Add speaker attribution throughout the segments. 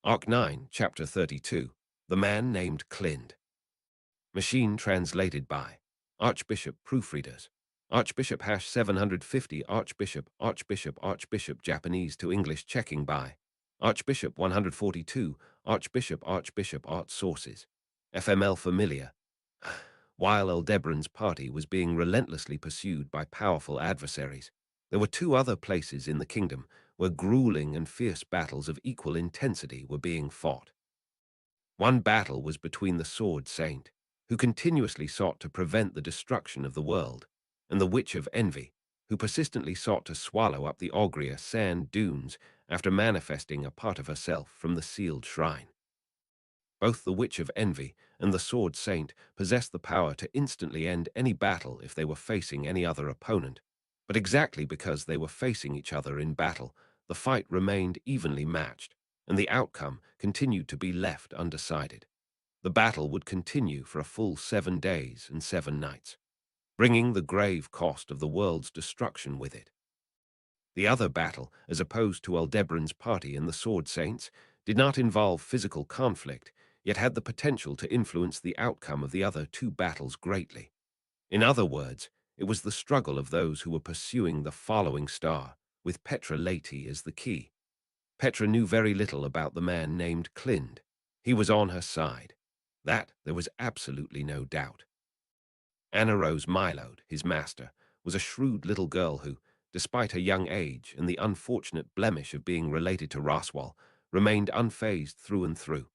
Speaker 1: Arc 9, Chapter 32. The Man Named Clind. Machine translated by Archbishop Proofreaders. Archbishop #750 Archbishop Japanese to English checking by Archbishop 142 Archbishop Art Sources. FML Familiar. While Aldebaran's party was being relentlessly pursued by powerful adversaries, there were two other places in the kingdom where grueling and fierce battles of equal intensity were being fought. One battle was between the Sword Saint, who continuously sought to prevent the destruction of the world, and the Witch of Envy, who persistently sought to swallow up the Ogria sand dunes after manifesting a part of herself from the sealed shrine. Both the Witch of Envy and the Sword Saint possessed the power to instantly end any battle if they were facing any other opponent, but exactly because they were facing each other in battle, the fight remained evenly matched, and the outcome continued to be left undecided. The battle would continue for a full 7 days and 7 nights, bringing the grave cost of the world's destruction with it. The other battle, as opposed to Aldebaran's party and the Sword Saints, did not involve physical conflict, yet had the potential to influence the outcome of the other two battles greatly. In other words, it was the struggle of those who were pursuing the following star, with Petra Leti as the key. Petra knew very little about the man named Clind. He was on her side. That there was absolutely no doubt. Anna Rose Mylode, his master, was a shrewd little girl who, despite her young age and the unfortunate blemish of being related to Roswell, remained unfazed through and through.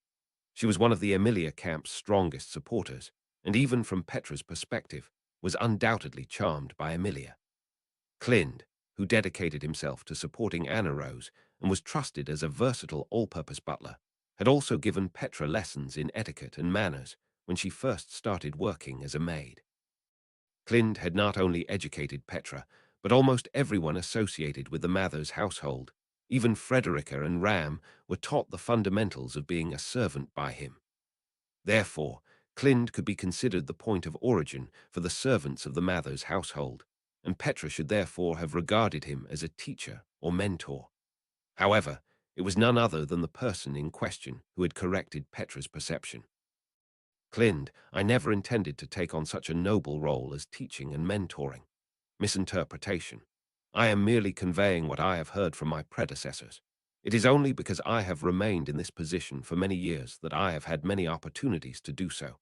Speaker 1: She was one of the Emilia camp's strongest supporters, and even from Petra's perspective, was undoubtedly charmed by Emilia. Clind, who dedicated himself to supporting Anna Rose and was trusted as a versatile all-purpose butler, had also given Petra lessons in etiquette and manners when she first started working as a maid. Clind had not only educated Petra, but almost everyone associated with the Mathers household. Even Frederica and Ram were taught the fundamentals of being a servant by him. Therefore, Clind could be considered the point of origin for the servants of the Mathers household, and Petra should therefore have regarded him as a teacher or mentor. However, it was none other than the person in question who had corrected Petra's perception. Clind, I never intended to take on such a noble role as teaching and mentoring. Misinterpretation. I am merely conveying what I have heard from my predecessors. It is only because I have remained in this position for many years that I have had many opportunities to do so.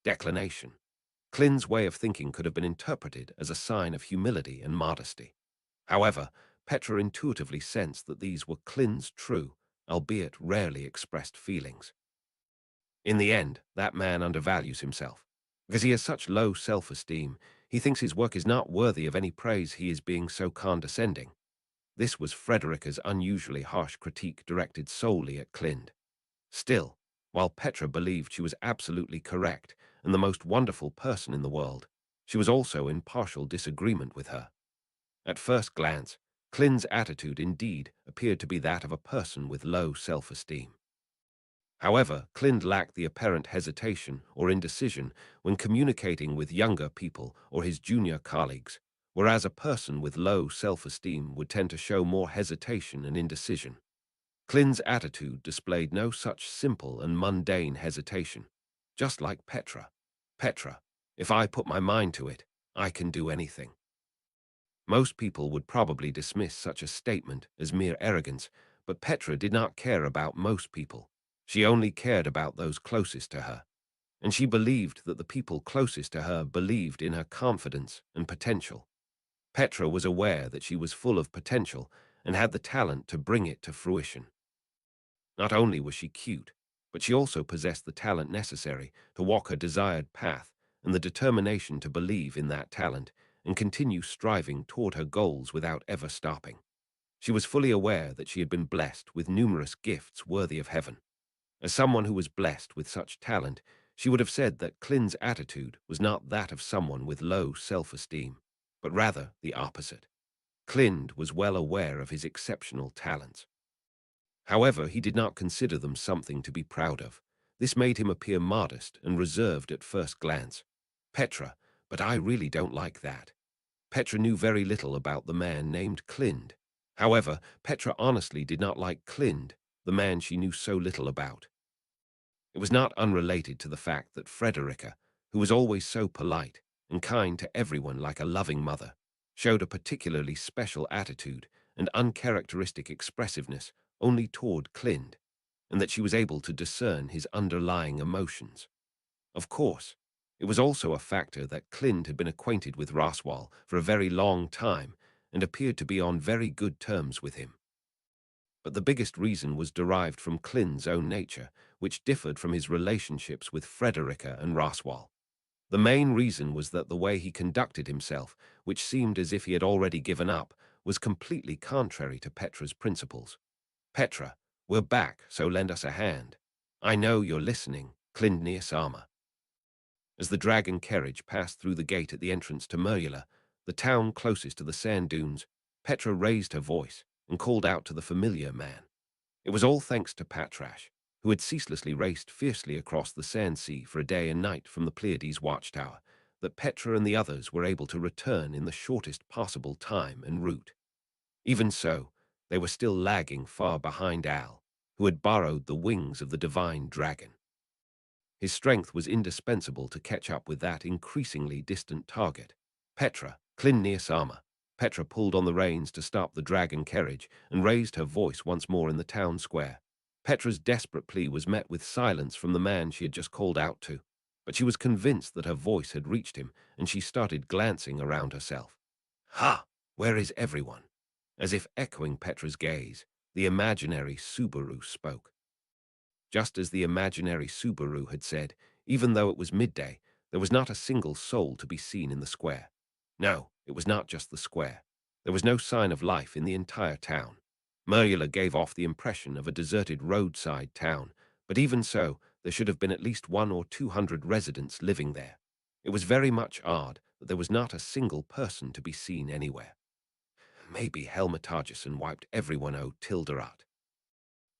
Speaker 1: Declination. Clind's way of thinking could have been interpreted as a sign of humility and modesty. However, Petra intuitively sensed that these were Clind's true, albeit rarely expressed feelings. In the end, that man undervalues himself. Because he has such low self-esteem, he thinks his work is not worthy of any praise. He is being so condescending. This was Frederica's unusually harsh critique directed solely at Clind. Still, while Petra believed she was absolutely correct and the most wonderful person in the world, she was also in partial disagreement with her. At first glance, Clind's attitude indeed appeared to be that of a person with low self-esteem. However, Clind lacked the apparent hesitation or indecision when communicating with younger people or his junior colleagues, whereas a person with low self-esteem would tend to show more hesitation and indecision. Clind's attitude displayed no such simple and mundane hesitation. Just like Petra. Petra, if I put my mind to it, I can do anything. Most people would probably dismiss such a statement as mere arrogance, but Petra did not care about most people. She only cared about those closest to her, and she believed that the people closest to her believed in her confidence and potential. Petra was aware that she was full of potential and had the talent to bring it to fruition. Not only was she cute, but she also possessed the talent necessary to walk her desired path and the determination to believe in that talent and continue striving toward her goals without ever stopping. She was fully aware that she had been blessed with numerous gifts worthy of heaven. As someone who was blessed with such talent, she would have said that Clind's attitude was not that of someone with low self-esteem, but rather the opposite. Clind was well aware of his exceptional talents. However, he did not consider them something to be proud of. This made him appear modest and reserved at first glance. Petra, but I really don't like that. Petra knew very little about the man named Clind. However, Petra honestly did not like Clind, the man she knew so little about. It was not unrelated to the fact that Frederica, who was always so polite and kind to everyone like a loving mother, showed a particularly special attitude and uncharacteristic expressiveness only toward Clind, and that she was able to discern his underlying emotions. Of course, it was also a factor that Clind had been acquainted with Roswell for a very long time and appeared to be on very good terms with him. But the biggest reason was derived from Clind's own nature, which differed from his relationships with Frederica and Roswell. The main reason was that the way he conducted himself, which seemed as if he had already given up, was completely contrary to Petra's principles. "Petra, we're back, so lend us a hand. I know you're listening, Clind. As the dragon carriage passed through the gate at the entrance to Merula, the town closest to the sand dunes, Petra raised her voice and called out to the familiar man. It was all thanks to Patrash, who had ceaselessly raced fiercely across the sand sea for a day and night from the Pleiades watchtower, that Petra and the others were able to return in the shortest possible time and route. Even so, they were still lagging far behind Al, who had borrowed the wings of the divine dragon. His strength was indispensable to catch up with that increasingly distant target. "Petra, Clind. Petra pulled on the reins to stop the dragon carriage and raised her voice once more in the town square. Petra's desperate plea was met with silence from the man she had just called out to, but she was convinced that her voice had reached him, and she started glancing around herself. "Ha! Where is everyone?" As if echoing Petra's gaze, the imaginary Subaru spoke. Just as the imaginary Subaru had said, even though it was midday, there was not a single soul to be seen in the square. No, it was not just the square. There was no sign of life in the entire town. Merula gave off the impression of a deserted roadside town, but even so, there should have been at least 100 or 200 residents living there. It was very much odd that there was not a single person to be seen anywhere. Maybe Helmetageson wiped everyone out Tilderat.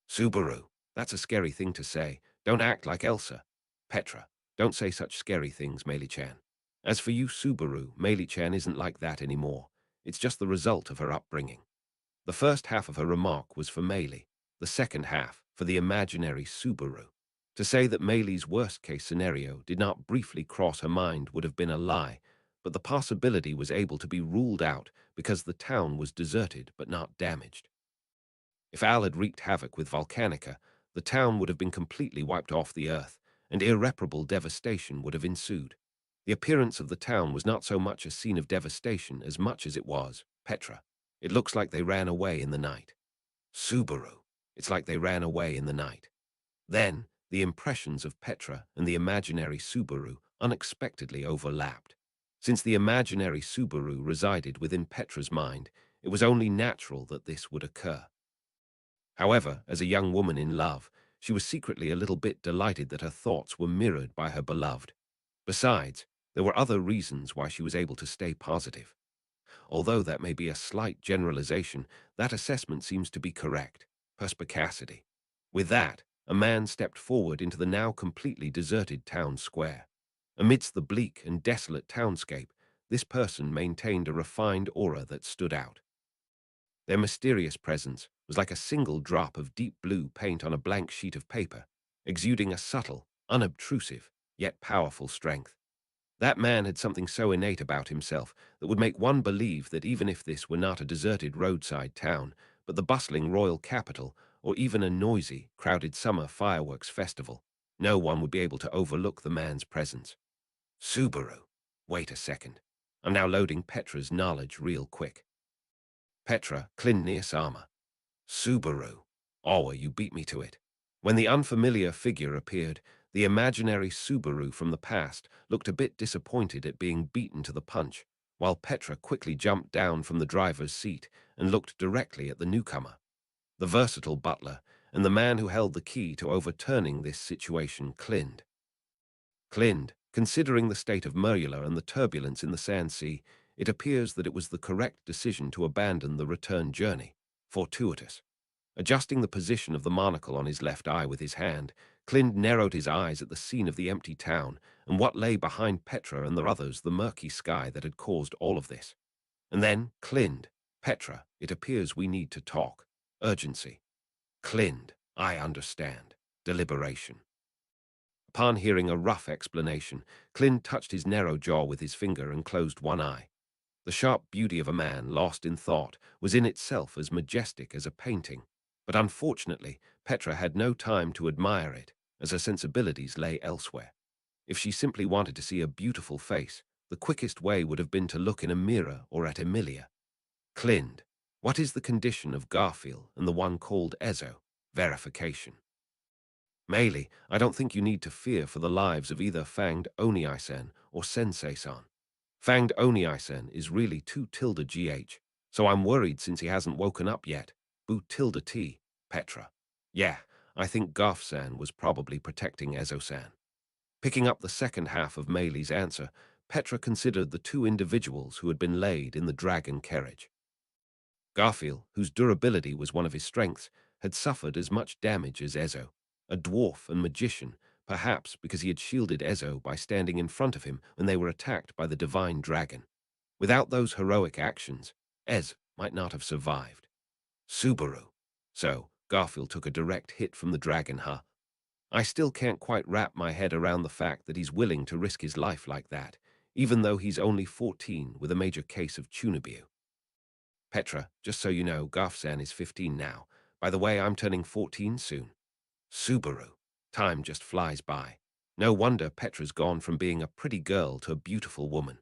Speaker 1: "Subaru, that's a scary thing to say. Don't act like Elsa." "Petra, don't say such scary things, Meili-chan. As for you, Subaru, Meili-chan isn't like that anymore. It's just the result of her upbringing." The first half of her remark was for Meili, the second half for the imaginary Subaru. To say that Meili's worst-case scenario did not briefly cross her mind would have been a lie, but the possibility was able to be ruled out because the town was deserted but not damaged. If Al had wreaked havoc with Volcanica, the town would have been completely wiped off the earth, and irreparable devastation would have ensued. The appearance of the town was not so much a scene of devastation as much as it was, "Petra, it looks like they ran away in the night." "Subaru, it's like they ran away in the night." Then, the impressions of Petra and the imaginary Subaru unexpectedly overlapped. Since the imaginary Subaru resided within Petra's mind, it was only natural that this would occur. However, as a young woman in love, she was secretly a little bit delighted that her thoughts were mirrored by her beloved. Besides, there were other reasons why she was able to stay positive. Although that may be a slight generalization, that assessment seems to be correct. Perspicacity. With that, a man stepped forward into the now completely deserted town square. Amidst the bleak and desolate townscape, this person maintained a refined aura that stood out. Their mysterious presence was like a single drop of deep blue paint on a blank sheet of paper, exuding a subtle, unobtrusive, yet powerful strength. That man had something so innate about himself that would make one believe that even if this were not a deserted roadside town, but the bustling royal capital, or even a noisy, crowded summer fireworks festival, no one would be able to overlook the man's presence. "Subaru, wait a second. I'm now loading Petra's knowledge real quick." "Petra, Clind. Subaru. Oh, you beat me to it." When the unfamiliar figure appeared, the imaginary Subaru from the past looked a bit disappointed at being beaten to the punch, while Petra quickly jumped down from the driver's seat and looked directly at the newcomer, the versatile butler, and the man who held the key to overturning this situation, Clind. "Clind, considering the state of Merula and the turbulence in the Sand Sea, it appears that it was the correct decision to abandon the return journey. Fortuitous." Adjusting the position of the monocle on his left eye with his hand, Clind narrowed his eyes at the scene of the empty town and what lay behind Petra and the others, the murky sky that had caused all of this. And then, "Clind, Petra, it appears we need to talk. Urgency." "Clind, I understand. Deliberation. Upon hearing a rough explanation, Clint touched his narrow jaw with his finger and closed one eye. The sharp beauty of a man lost in thought was in itself as majestic as a painting, but unfortunately, Petra had no time to admire it, as her sensibilities lay elsewhere. If she simply wanted to see a beautiful face, the quickest way would have been to look in a mirror or at Emilia. Clind, what is the condition of Garfield and the one called Ezo? Verification. Meili, I don't think you need to fear for the lives of either Fanged Onii-san or Sensei-san. Fanged Onii-san is really 2 tilde GH, so I'm worried since he hasn't woken up yet. Bu tilde T, Petra. Yeah, I think Garf-san was probably protecting Ezo-san. Picking up the second half of Meili's answer, Petra considered the two individuals who had been laid in the dragon carriage. Garfield, whose durability was one of his strengths, had suffered as much damage as Ezo, a dwarf and magician, perhaps because he had shielded Ezo by standing in front of him when they were attacked by the divine dragon. Without those heroic actions, Ez might not have survived. Subaru. So, Garfield took a direct hit from the dragon, huh? I still can't quite wrap my head around the fact that he's willing to risk his life like that, even though he's only 14 with a major case of Chunibyo. Petra, just so you know, Garf-san is 15 now. By the way, I'm turning 14 soon. Subaru. Time just flies by. No wonder Petra's gone from being a pretty girl to a beautiful woman.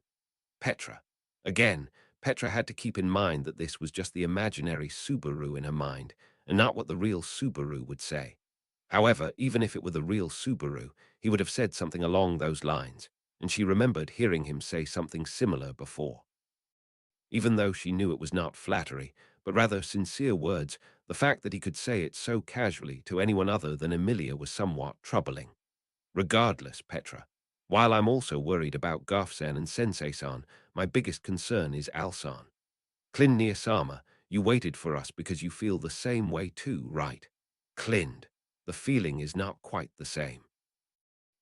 Speaker 1: Petra. Again, Petra had to keep in mind that this was just the imaginary Subaru in her mind, and not what the real Subaru would say. However, even if it were the real Subaru, he would have said something along those lines, and she remembered hearing him say something similar before. Even though she knew it was not flattery, but rather sincere words, the fact that he could say it so casually to anyone other than Emilia was somewhat troubling. Regardless, Petra, while I'm also worried about Garf-san and Sensei-san, my biggest concern is Al-san. Clind Niyasama, you waited for us because you feel the same way too, right? Clind, the feeling is not quite the same.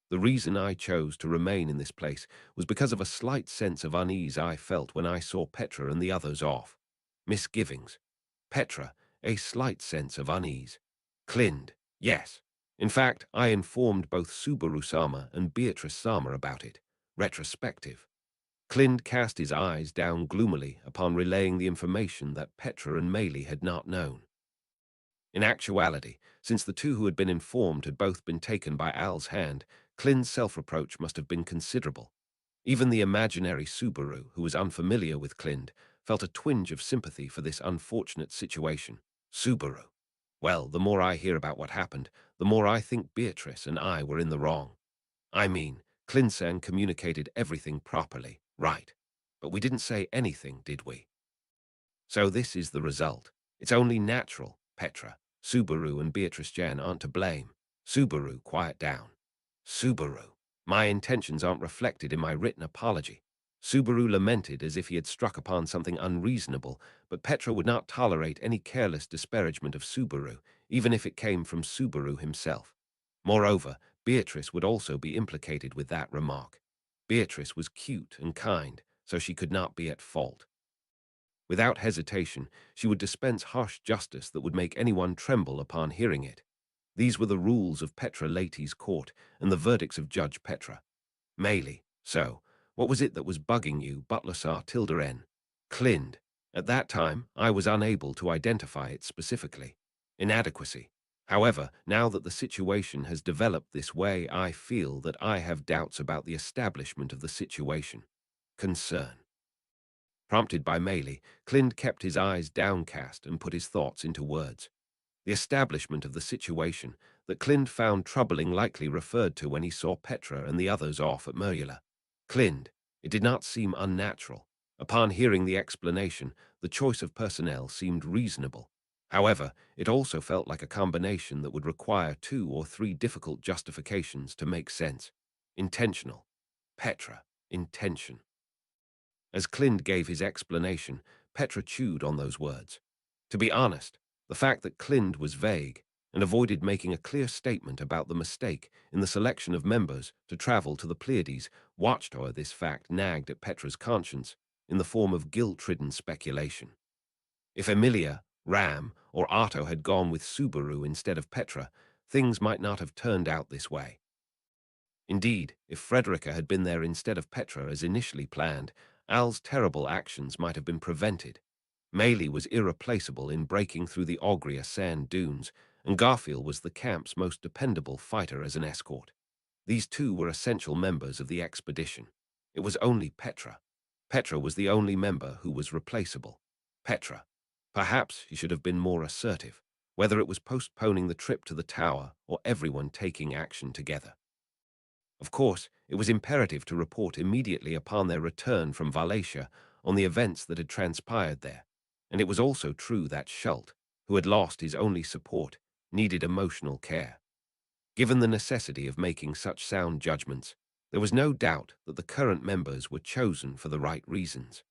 Speaker 1: The reason I chose to remain in this place was because of a slight sense of unease I felt when I saw Petra and the others off. Misgivings. Petra, a slight sense of unease. Clind, yes. In fact, I informed both Subaru-sama and Beatrice-sama about it. Retrospective. Clind cast his eyes down gloomily upon relaying the information that Petra and Meili had not known. In actuality, since the two who had been informed had both been taken by Al's hand, Clind's self-reproach must have been considerable. Even the imaginary Subaru, who was unfamiliar with Clind, felt a twinge of sympathy for this unfortunate situation. Subaru. Well, the more I hear about what happened, the more I think Beatrice and I were in the wrong. I mean, Clind-san communicated everything properly, right? But we didn't say anything, did we? So this is the result. It's only natural, Petra. Subaru and Beatrice-jan aren't to blame. Subaru, quiet down. Subaru. My intentions aren't reflected in my written apology. Subaru lamented as if he had struck upon something unreasonable, but Petra would not tolerate any careless disparagement of Subaru, even if it came from Subaru himself. Moreover, Beatrice would also be implicated with that remark. Beatrice was cute and kind, so she could not be at fault. Without hesitation, she would dispense harsh justice that would make anyone tremble upon hearing it. These were the rules of Petra Laty's court and the verdicts of Judge Petra. Meili, so, what was it that was bugging you, Butler tilde N? Clind. At that time, I was unable to identify it specifically. Inadequacy. However, now that the situation has developed this way, I feel that I have doubts about the establishment of the situation. Concern. Prompted by Meili, Clind kept his eyes downcast and put his thoughts into words. The establishment of the situation that Clind found troubling likely referred to when he saw Petra and the others off at Merula. Clind, it did not seem unnatural. Upon hearing the explanation, the choice of personnel seemed reasonable. However, it also felt like a combination that would require 2 or 3 difficult justifications to make sense. Intentional. Petra. Intention. As Clind gave his explanation, Petra chewed on those words. To be honest, the fact that Clind was vague and avoided making a clear statement about the mistake in the selection of members to travel to the Pleiades watchtower, this fact nagged at Petra's conscience in the form of guilt-ridden speculation. If Emilia, Ram, or Arto had gone with Subaru instead of Petra, things might not have turned out this way. Indeed, if Frederica had been there instead of Petra as initially planned, Al's terrible actions might have been prevented. Maylie was irreplaceable in breaking through the Ogria sand dunes, and Garfield was the camp's most dependable fighter as an escort. These two were essential members of the expedition. It was only Petra. Petra was the only member who was replaceable. Petra. Perhaps he should have been more assertive, whether it was postponing the trip to the tower or everyone taking action together. Of course, it was imperative to report immediately upon their return from Wallachia on the events that had transpired there, and it was also true that Schult, who had lost his only support, needed emotional care. Given the necessity of making such sound judgments, there was no doubt that the current members were chosen for the right reasons.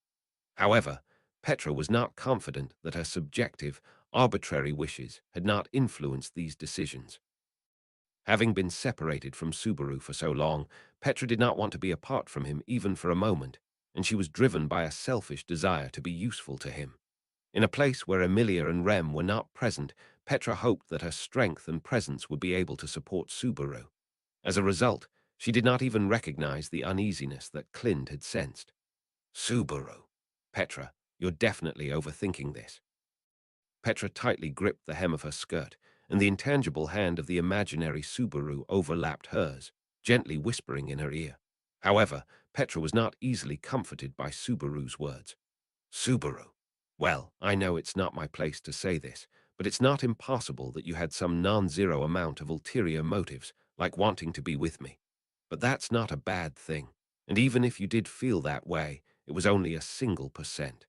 Speaker 1: However, Petra was not confident that her subjective, arbitrary wishes had not influenced these decisions. Having been separated from Subaru for so long, Petra did not want to be apart from him even for a moment, and she was driven by a selfish desire to be useful to him. In a place where Emilia and Rem were not present, Petra hoped that her strength and presence would be able to support Subaru. As a result, she did not even recognize the uneasiness that Clint had sensed. Subaru. Petra, you're definitely overthinking this. Petra tightly gripped the hem of her skirt, and the intangible hand of the imaginary Subaru overlapped hers, gently whispering in her ear. However, Petra was not easily comforted by Subaru's words. Subaru. Well, I know it's not my place to say this, but it's not impossible that you had some non-zero amount of ulterior motives, like wanting to be with me. But that's not a bad thing, and even if you did feel that way, it was only a single percent.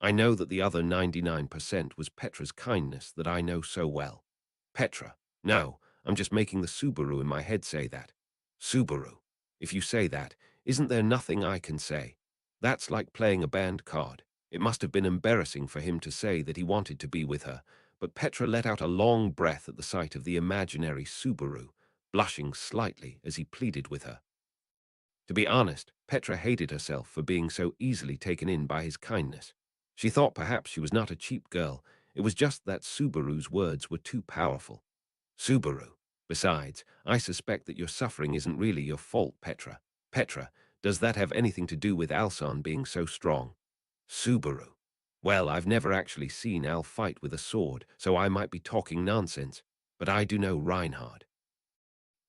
Speaker 1: I know that the other 99% was Petra's kindness that I know so well. Petra. No, I'm just making the Subaru in my head say that. Subaru. If you say that, isn't there nothing I can say? That's like playing a band card. It must have been embarrassing for him to say that he wanted to be with her, but Petra let out a long breath at the sight of the imaginary Subaru, blushing slightly as he pleaded with her. To be honest, Petra hated herself for being so easily taken in by his kindness. She thought perhaps she was not a cheap girl. It was just that Subaru's words were too powerful. Subaru. Besides, I suspect that your suffering isn't really your fault, Petra. Petra, does that have anything to do with Alson being so strong? Subaru. Well, I've never actually seen Al fight with a sword, so I might be talking nonsense, but I do know Reinhard.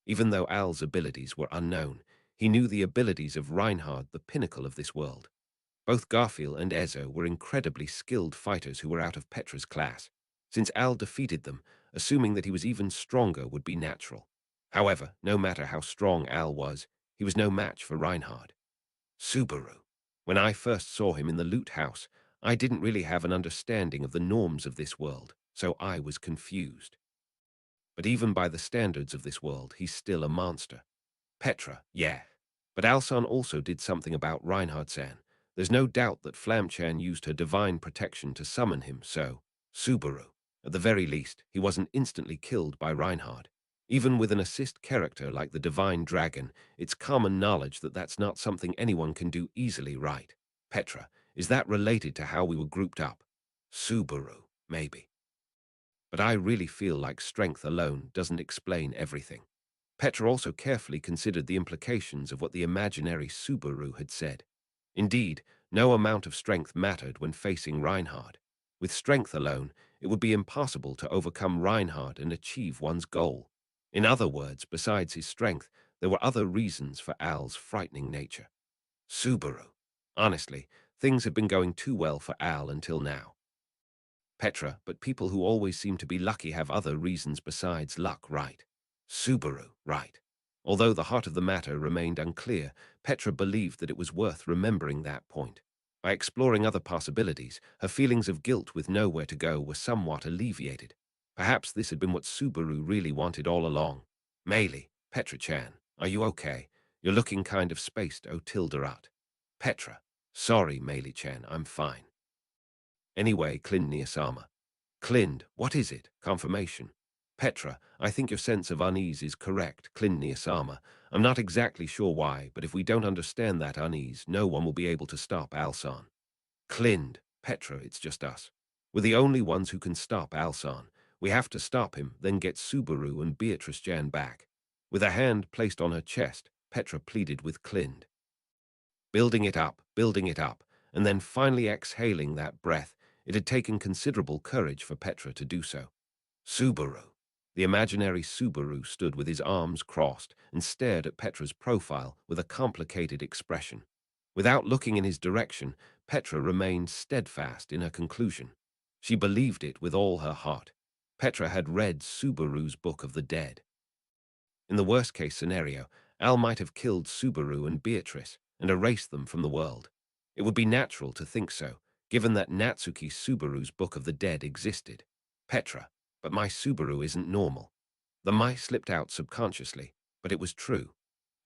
Speaker 1: Even though Al's abilities were unknown, he knew the abilities of Reinhard, the pinnacle of this world. Both Garfield and Ezo were incredibly skilled fighters who were out of Petra's class. Since Al defeated them, assuming that he was even stronger would be natural. However, no matter how strong Al was, he was no match for Reinhard. Subaru. When I first saw him in the loot house, I didn't really have an understanding of the norms of this world, so I was confused. But even by the standards of this world, he's still a monster. Petra, yeah. But Alsan also did something about Reinhard-san. There's no doubt that Flamchan used her divine protection to summon him, so, Subaru. At the very least, he wasn't instantly killed by Reinhard. Even with an assist character like the Divine Dragon, it's common knowledge that that's not something anyone can do easily, right? Petra, is that related to how we were grouped up? Subaru, maybe. But I really feel like strength alone doesn't explain everything. Petra also carefully considered the implications of what the imaginary Subaru had said. Indeed, no amount of strength mattered when facing Reinhard. With strength alone, it would be impossible to overcome Reinhard and achieve one's goal. In other words, besides his strength, there were other reasons for Al's frightening nature. Subaru. Honestly, things had been going too well for Al until now. Petra, but people who always seem to be lucky have other reasons besides luck, right? Subaru, right. Although the heart of the matter remained unclear, Petra believed that it was worth remembering that point. By exploring other possibilities, her feelings of guilt with nowhere to go were somewhat alleviated. Perhaps this had been what Subaru really wanted all along. Maylie, Petra-chan, are you okay? You're looking kind of spaced, oh Tilderat. Petra, sorry, Maylie-chan, I'm fine. Anyway, Clind Niyasama. Clind, what is it? Confirmation. Petra, I think your sense of unease is correct, Clind Niyasama. I'm not exactly sure why, but if we don't understand that unease, no one will be able to stop Alsan. Clind, Petra, it's just us. We're the only ones who can stop Alsan. We have to stop him, then get Subaru and Beatrice Jan back. With a hand placed on her chest, Petra pleaded with Clind. Building it up, and then finally exhaling that breath. It had taken considerable courage for Petra to do so. Subaru. The imaginary Subaru stood with his arms crossed and stared at Petra's profile with a complicated expression. Without looking in his direction, Petra remained steadfast in her conclusion. She believed it with all her heart. Petra had read Subaru's Book of the Dead. In the worst-case scenario, Al might have killed Subaru and Beatrice and erased them from the world. It would be natural to think so, given that Natsuki Subaru's Book of the Dead existed. Petra, but my Subaru isn't normal. The "my" slipped out subconsciously, but it was true.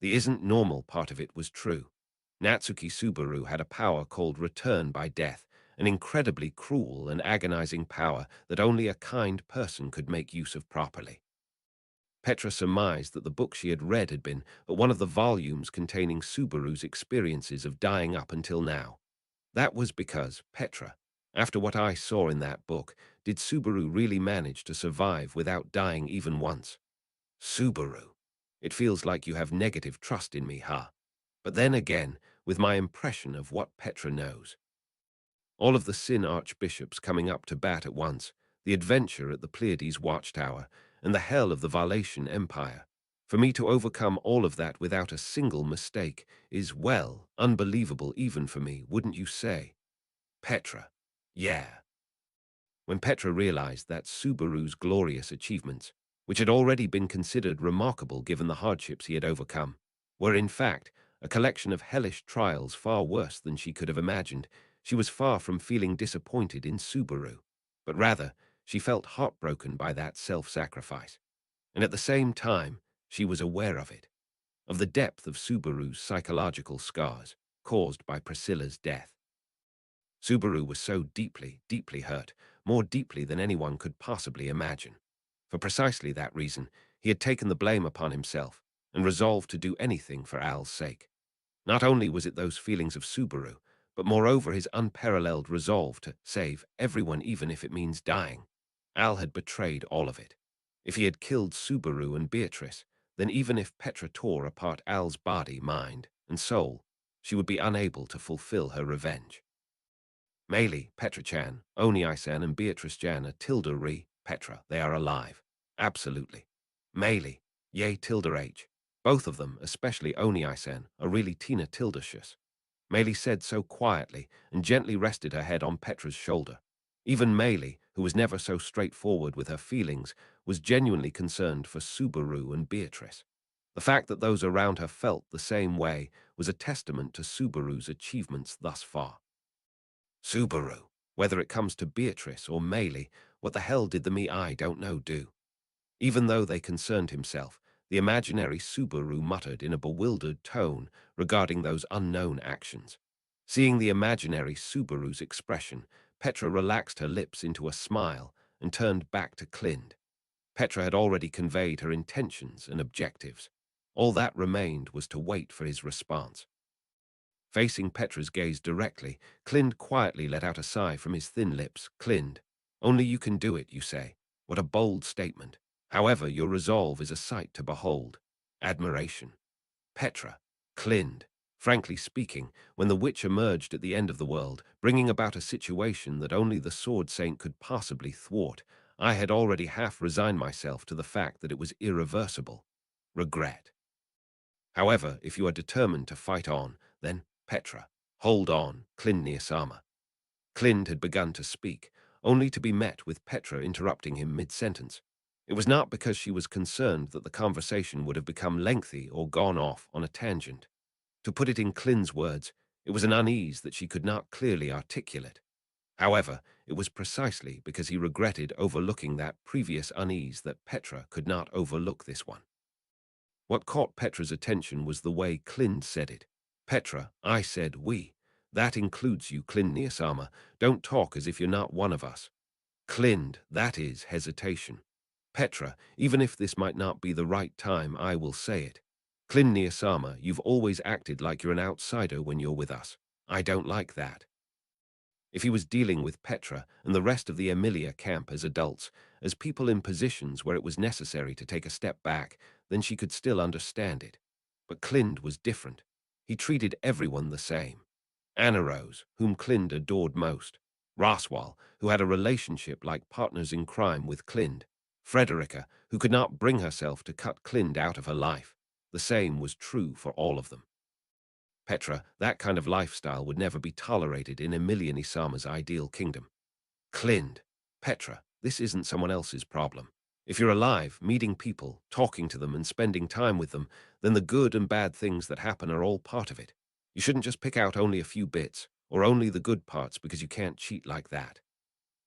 Speaker 1: The "isn't normal" part of it was true. Natsuki Subaru had a power called Return by Death, an incredibly cruel and agonizing power that only a kind person could make use of properly. Petra surmised that the book she had read had been but one of the volumes containing Subaru's experiences of dying up until now. That was because, Petra, after what I saw in that book, did Subaru really manage to survive without dying even once? Subaru. It feels like you have negative trust in me, huh? But then again, with my impression of what Petra knows. All of the Sin archbishops coming up to bat at once, the adventure at the Pleiades watchtower, and the hell of the Valatian Empire. For me to overcome all of that without a single mistake is, well, unbelievable even for me, wouldn't you say? Petra. Yeah. When Petra realized that Subaru's glorious achievements, which had already been considered remarkable given the hardships he had overcome, were in fact a collection of hellish trials far worse than she could have imagined, she was far from feeling disappointed in Subaru, but rather she felt heartbroken by that self-sacrifice. And at the same time, she was aware of it, of the depth of Subaru's psychological scars caused by Priscilla's death. Subaru was so deeply, deeply hurt, more deeply than anyone could possibly imagine. For precisely that reason, he had taken the blame upon himself and resolved to do anything for Al's sake. Not only was it those feelings of Subaru, but moreover his unparalleled resolve to save everyone even if it means dying. Al had betrayed all of it. If he had killed Subaru and Beatrice, then even if Petra tore apart Al's body, mind, and soul, she would be unable to fulfill her revenge. Meili, Petra-chan, Oni-san and Beatrice-chan are tilde re, Petra. They are alive. Absolutely. Meili, yea tilde h. Both of them, especially Oni-san, are really Tina Tildicious. Meili said so quietly and gently rested her head on Petra's shoulder. Even Meili, who was never so straightforward with her feelings, was genuinely concerned for Subaru and Beatrice. The fact that those around her felt the same way was a testament to Subaru's achievements thus far. Subaru. Whether it comes to Beatrice or Meili, what the hell did the me I don't know do? Even though they concerned himself, the imaginary Subaru muttered in a bewildered tone regarding those unknown actions. Seeing the imaginary Subaru's expression, Petra relaxed her lips into a smile and turned back to Clind. Petra had already conveyed her intentions and objectives. All that remained was to wait for his response. Facing Petra's gaze directly, Clind quietly let out a sigh from his thin lips. Clind, only you can do it, you say. What a bold statement. However, your resolve is a sight to behold. Admiration. Petra. Clind. Frankly speaking, when the witch emerged at the end of the world, bringing about a situation that only the Sword Saint could possibly thwart, I had already half resigned myself to the fact that it was irreversible. Regret. However, if you are determined to fight on, then, Petra, hold on, Clind Niyasama. Clind had begun to speak, only to be met with Petra interrupting him mid-sentence. It was not because she was concerned that the conversation would have become lengthy or gone off on a tangent. To put it in Clind's words, it was an unease that she could not clearly articulate. However, it was precisely because he regretted overlooking that previous unease that Petra could not overlook this one. What caught Petra's attention was the way Clind said it. Petra, I said we. That includes you, Clind Niyasama. Don't talk as if you're not one of us. Clind, that is hesitation. Petra, even if this might not be the right time, I will say it. Clind Niyasama, you've always acted like you're an outsider when you're with us. I don't like that. If he was dealing with Petra and the rest of the Emilia camp as adults, as people in positions where it was necessary to take a step back, then she could still understand it. But Clind was different. He treated everyone the same. Anna Rose, whom Clind adored most. Roswell, who had a relationship like partners in crime with Clind. Frederica, who could not bring herself to cut Clind out of her life. The same was true for all of them. Petra, that kind of lifestyle would never be tolerated in Emilian Isama's ideal kingdom. Clind, Petra, this isn't someone else's problem. If you're alive, meeting people, talking to them and spending time with them, then the good and bad things that happen are all part of it. You shouldn't just pick out only a few bits, or only the good parts because you can't cheat like that.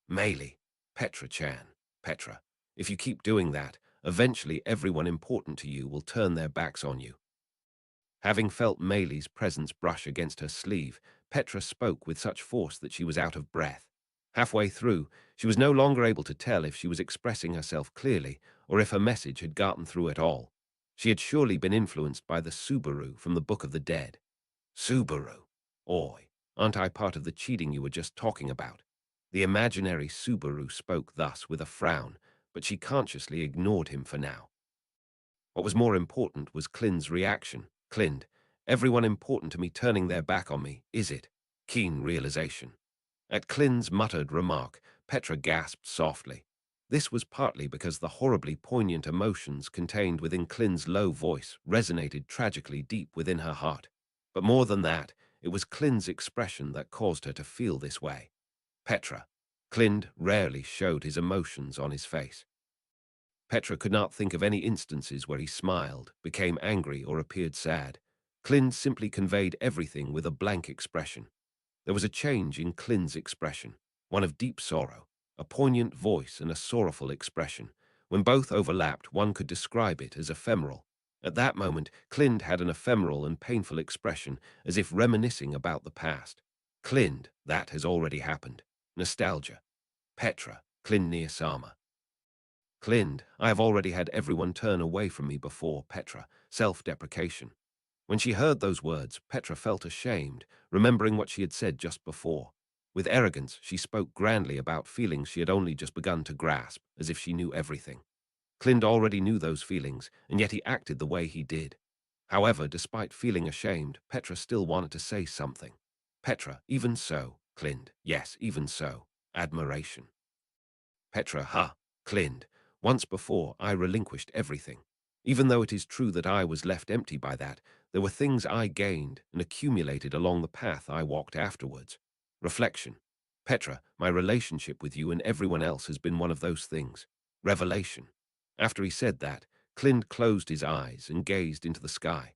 Speaker 1: Meili, Petra-chan, Petra, if you keep doing that, eventually everyone important to you will turn their backs on you. Having felt Meili's presence brush against her sleeve, Petra spoke with such force that she was out of breath. Halfway through, she was no longer able to tell if she was expressing herself clearly or if her message had gotten through at all. She had surely been influenced by the Subaru from the Book of the Dead. Subaru. Oi, aren't I part of the cheating you were just talking about? The imaginary Subaru spoke thus with a frown, but she consciously ignored him for now. What was more important was Clind's reaction. Clind, everyone important to me turning their back on me, is it? Keen realization. At Clind's muttered remark, Petra gasped softly. This was partly because the horribly poignant emotions contained within Clind's low voice resonated tragically deep within her heart. But more than that, it was Clind's expression that caused her to feel this way. Petra. Clind rarely showed his emotions on his face. Petra could not think of any instances where he smiled, became angry, or appeared sad. Clind simply conveyed everything with a blank expression. There was a change in Clind's expression, one of deep sorrow, a poignant voice and a sorrowful expression. When both overlapped, one could describe it as ephemeral. At that moment, Clind had an ephemeral and painful expression, as if reminiscing about the past. Clind, that has already happened. Nostalgia. Petra, Clind Niyasama. Clind, I have already had everyone turn away from me before, Petra, self-deprecation. When she heard those words, Petra felt ashamed, remembering what she had said just before. With arrogance, she spoke grandly about feelings she had only just begun to grasp, as if she knew everything. Clind already knew those feelings, and yet he acted the way he did. However, despite feeling ashamed, Petra still wanted to say something. Petra, even so, Clind, yes, even so, admiration. Petra, Clind, once before I relinquished everything. Even though it is true that I was left empty by that, there were things I gained and accumulated along the path I walked afterwards. Reflection. Petra, my relationship with you and everyone else has been one of those things. Revelation. After he said that, Clind closed his eyes and gazed into the sky.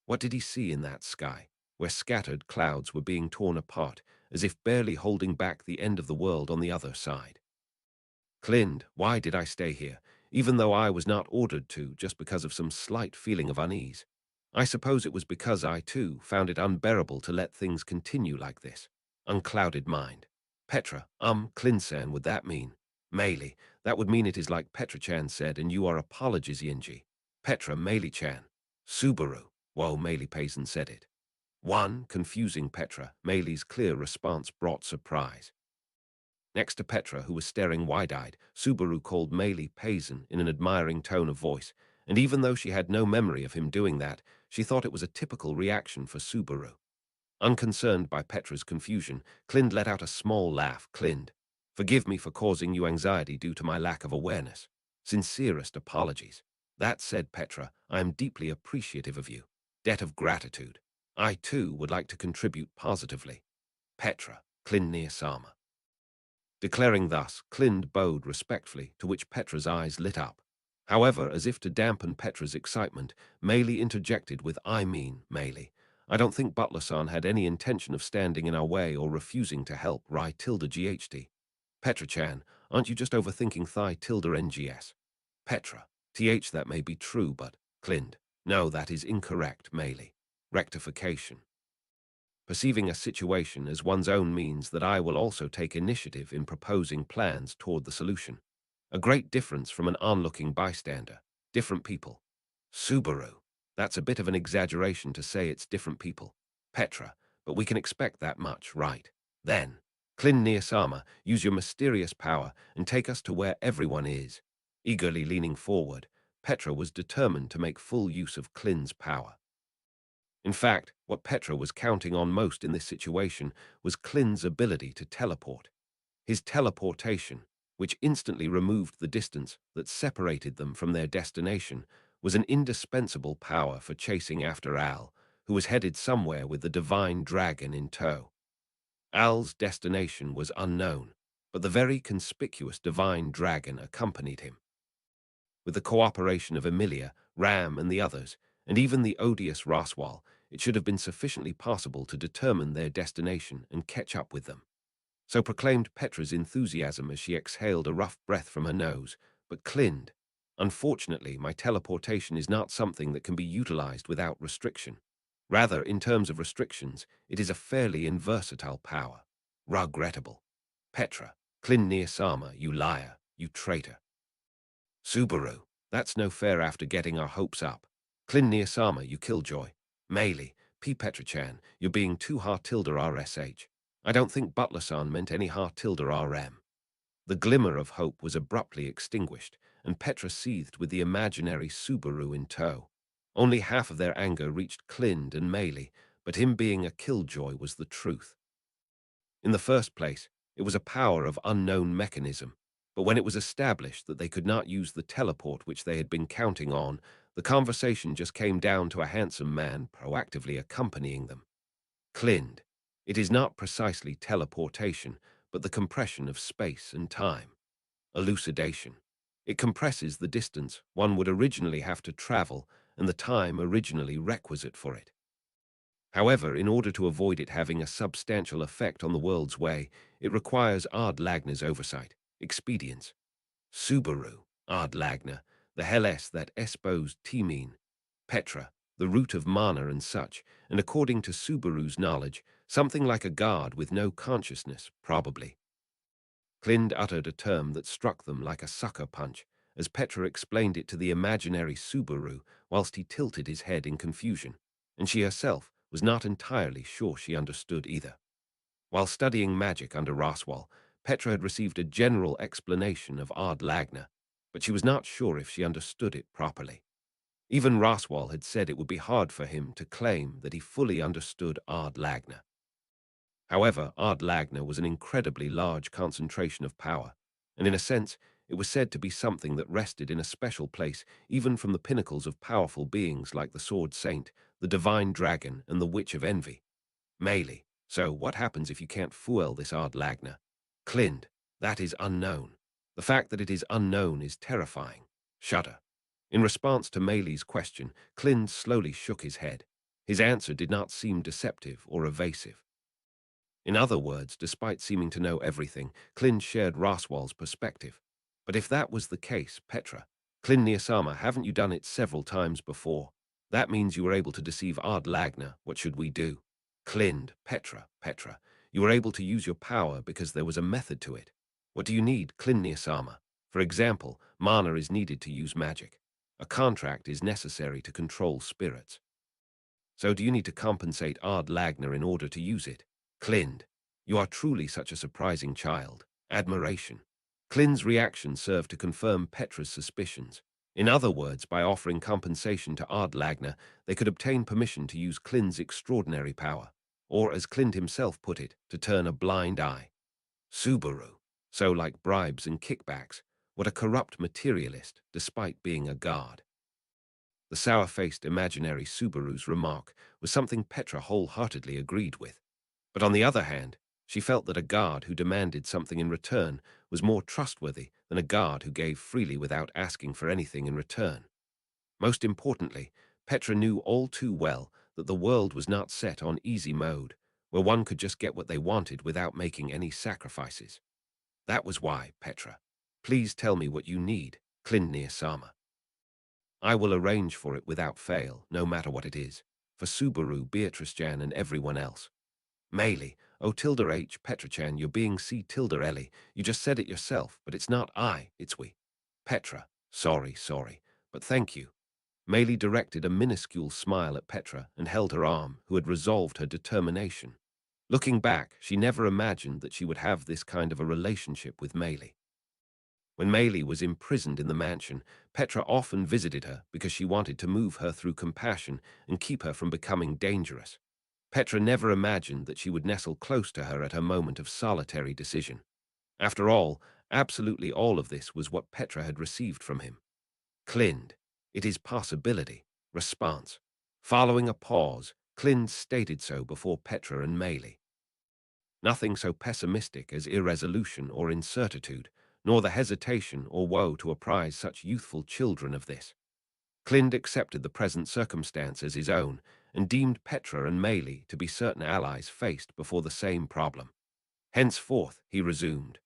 Speaker 1: What did he see in that sky, where scattered clouds were being torn apart, as if barely holding back the end of the world on the other side? Clind, why did I stay here, even though I was not ordered to, just because of some slight feeling of unease? I suppose it was because I, too, found it unbearable to let things continue like this. Unclouded mind. Petra, Clind-san, would that mean? Meili, that would mean it is like Petra-chan said, and you are apologies, Yinji. Petra, Meili-chan. Subaru. Whoa, Meili Payson said it. One, confusing Petra, Meili's clear response brought surprise. Next to Petra, who was staring wide-eyed, Subaru called Meili Payson in an admiring tone of voice, and even though she had no memory of him doing that, she thought it was a typical reaction for Subaru. Unconcerned by Petra's confusion, Clind let out a small laugh. Clind, forgive me for causing you anxiety due to my lack of awareness. Sincerest apologies. That said, Petra, I am deeply appreciative of you. Debt of gratitude. I, too, would like to contribute positively. Petra, Clind Niyasama. Declaring thus, Clind bowed respectfully, to which Petra's eyes lit up. However, as if to dampen Petra's excitement, Meili interjected with, I mean, Meili, I don't think Butler-san had any intention of standing in our way or refusing to help Rai tilde GHD. Petra-chan, aren't you just overthinking Thai tilde NGS? Petra, that may be true, but, Clind, no, that is incorrect, Meili. Rectification. Perceiving a situation as one's own means that I will also take initiative in proposing plans toward the solution. A great difference from an onlooking bystander. Different people. Subaru. That's a bit of an exaggeration to say it's different people. Petra. But we can expect that much, right? Then. Klin Niyasama, use your mysterious power and take us to where everyone is. Eagerly leaning forward, Petra was determined to make full use of Klin's power. In fact, what Petra was counting on most in this situation was Klin's ability to teleport. His teleportation, which instantly removed the distance that separated them from their destination, was an indispensable power for chasing after Al, who was headed somewhere with the divine dragon in tow. Al's destination was unknown, but the very conspicuous divine dragon accompanied him. With the cooperation of Emilia, Ram, and the others, and even the odious Roswal, it should have been sufficiently possible to determine their destination and catch up with them. So proclaimed Petra's enthusiasm as she exhaled a rough breath from her nose, but Klind, unfortunately, my teleportation is not something that can be utilized without restriction. Rather, in terms of restrictions, it is a fairly inversatile power. Regrettable. Petra, Klind Niyasama, you liar, you traitor. Subaru, that's no fair after getting our hopes up. Klind Niyasama, you killjoy. Meili, P. Petrachan, you're being too hard-tilde RSH. I don't think Butler-san meant any hard-tilde RM. The glimmer of hope was abruptly extinguished, and Petra seethed with the imaginary Subaru in tow. Only half of their anger reached Klind and Meili, but him being a killjoy was the truth. In the first place, it was a power of unknown mechanism, but when it was established that they could not use the teleport which they had been counting on, the conversation just came down to a handsome man proactively accompanying them. Klind, it is not precisely teleportation, but the compression of space and time. Elucidation. It compresses the distance one would originally have to travel and the time originally requisite for it. However, in order to avoid it having a substantial effect on the world's way, it requires Ard Lagner's oversight, expedience. Subaru, Ard Lagner, the hell-s that espoused Timin, Petra, the root of mana and such, and according to Subaru's knowledge, something like a god with no consciousness, probably. Klind uttered a term that struck them like a sucker punch, as Petra explained it to the imaginary Subaru whilst he tilted his head in confusion, and she herself was not entirely sure she understood either. While studying magic under Roswal, Petra had received a general explanation of Ard Lagner, but she was not sure if she understood it properly. Even Roswal had said it would be hard for him to claim that he fully understood Ard Lagner. However, Ard Lagner was an incredibly large concentration of power, and in a sense, it was said to be something that rested in a special place even from the pinnacles of powerful beings like the Sword Saint, the Divine Dragon, and the Witch of Envy. Meili, so what happens if you can't fool this Ard Lagner? Klind, that is unknown. The fact that it is unknown is terrifying. Shudder. In response to Meili's question, Klind slowly shook his head. His answer did not seem deceptive or evasive. In other words, despite seeming to know everything, Klind shared Roswal's perspective. But if that was the case, Petra, Klind Niyasama, haven't you done it several times before? That means you were able to deceive Ard Lagner. What should we do? Klind, Petra, you were able to use your power because there was a method to it. What do you need, Klind Niyasama? For example, mana is needed to use magic. A contract is necessary to control spirits. So do you need to compensate Ard Lagner in order to use it? Klind, you are truly such a surprising child. Admiration. Klind's reaction served to confirm Petra's suspicions. In other words, by offering compensation to Ard Lagner, they could obtain permission to use Klind's extraordinary power, or as Klind himself put it, to turn a blind eye. Subaru. So like bribes and kickbacks, what a corrupt materialist, despite being a god. The sour-faced imaginary Subaru's remark was something Petra wholeheartedly agreed with. But on the other hand, she felt that a guard who demanded something in return was more trustworthy than a guard who gave freely without asking for anything in return. Most importantly, Petra knew all too well that the world was not set on easy mode, where one could just get what they wanted without making any sacrifices. That was why, Petra, please tell me what you need, Klind-sama. I will arrange for it without fail, no matter what it is, for Subaru, Beatrice-chan, and everyone else. Meili, oh tilde H. Petrachan, you're being C tilde Ellie. You just said it yourself, but it's not I, it's we. Petra, sorry, but thank you. Meili directed a minuscule smile at Petra and held her arm, who had resolved her determination. Looking back, she never imagined that she would have this kind of a relationship with Maylie. When Maylie was imprisoned in the mansion, Petra often visited her because she wanted to move her through compassion and keep her from becoming dangerous. Petra never imagined that she would nestle close to her at her moment of solitary decision. After all, absolutely all of this was what Petra had received from him. Clind, it is possibility. Response. Following a pause, Clind stated so before Petra and Maylie. Nothing so pessimistic as irresolution or incertitude, nor the hesitation or woe to apprise such youthful children of this. Clind accepted the present circumstance as his own, and deemed Petra and Maylie to be certain allies faced before the same problem. Henceforth, he resumed,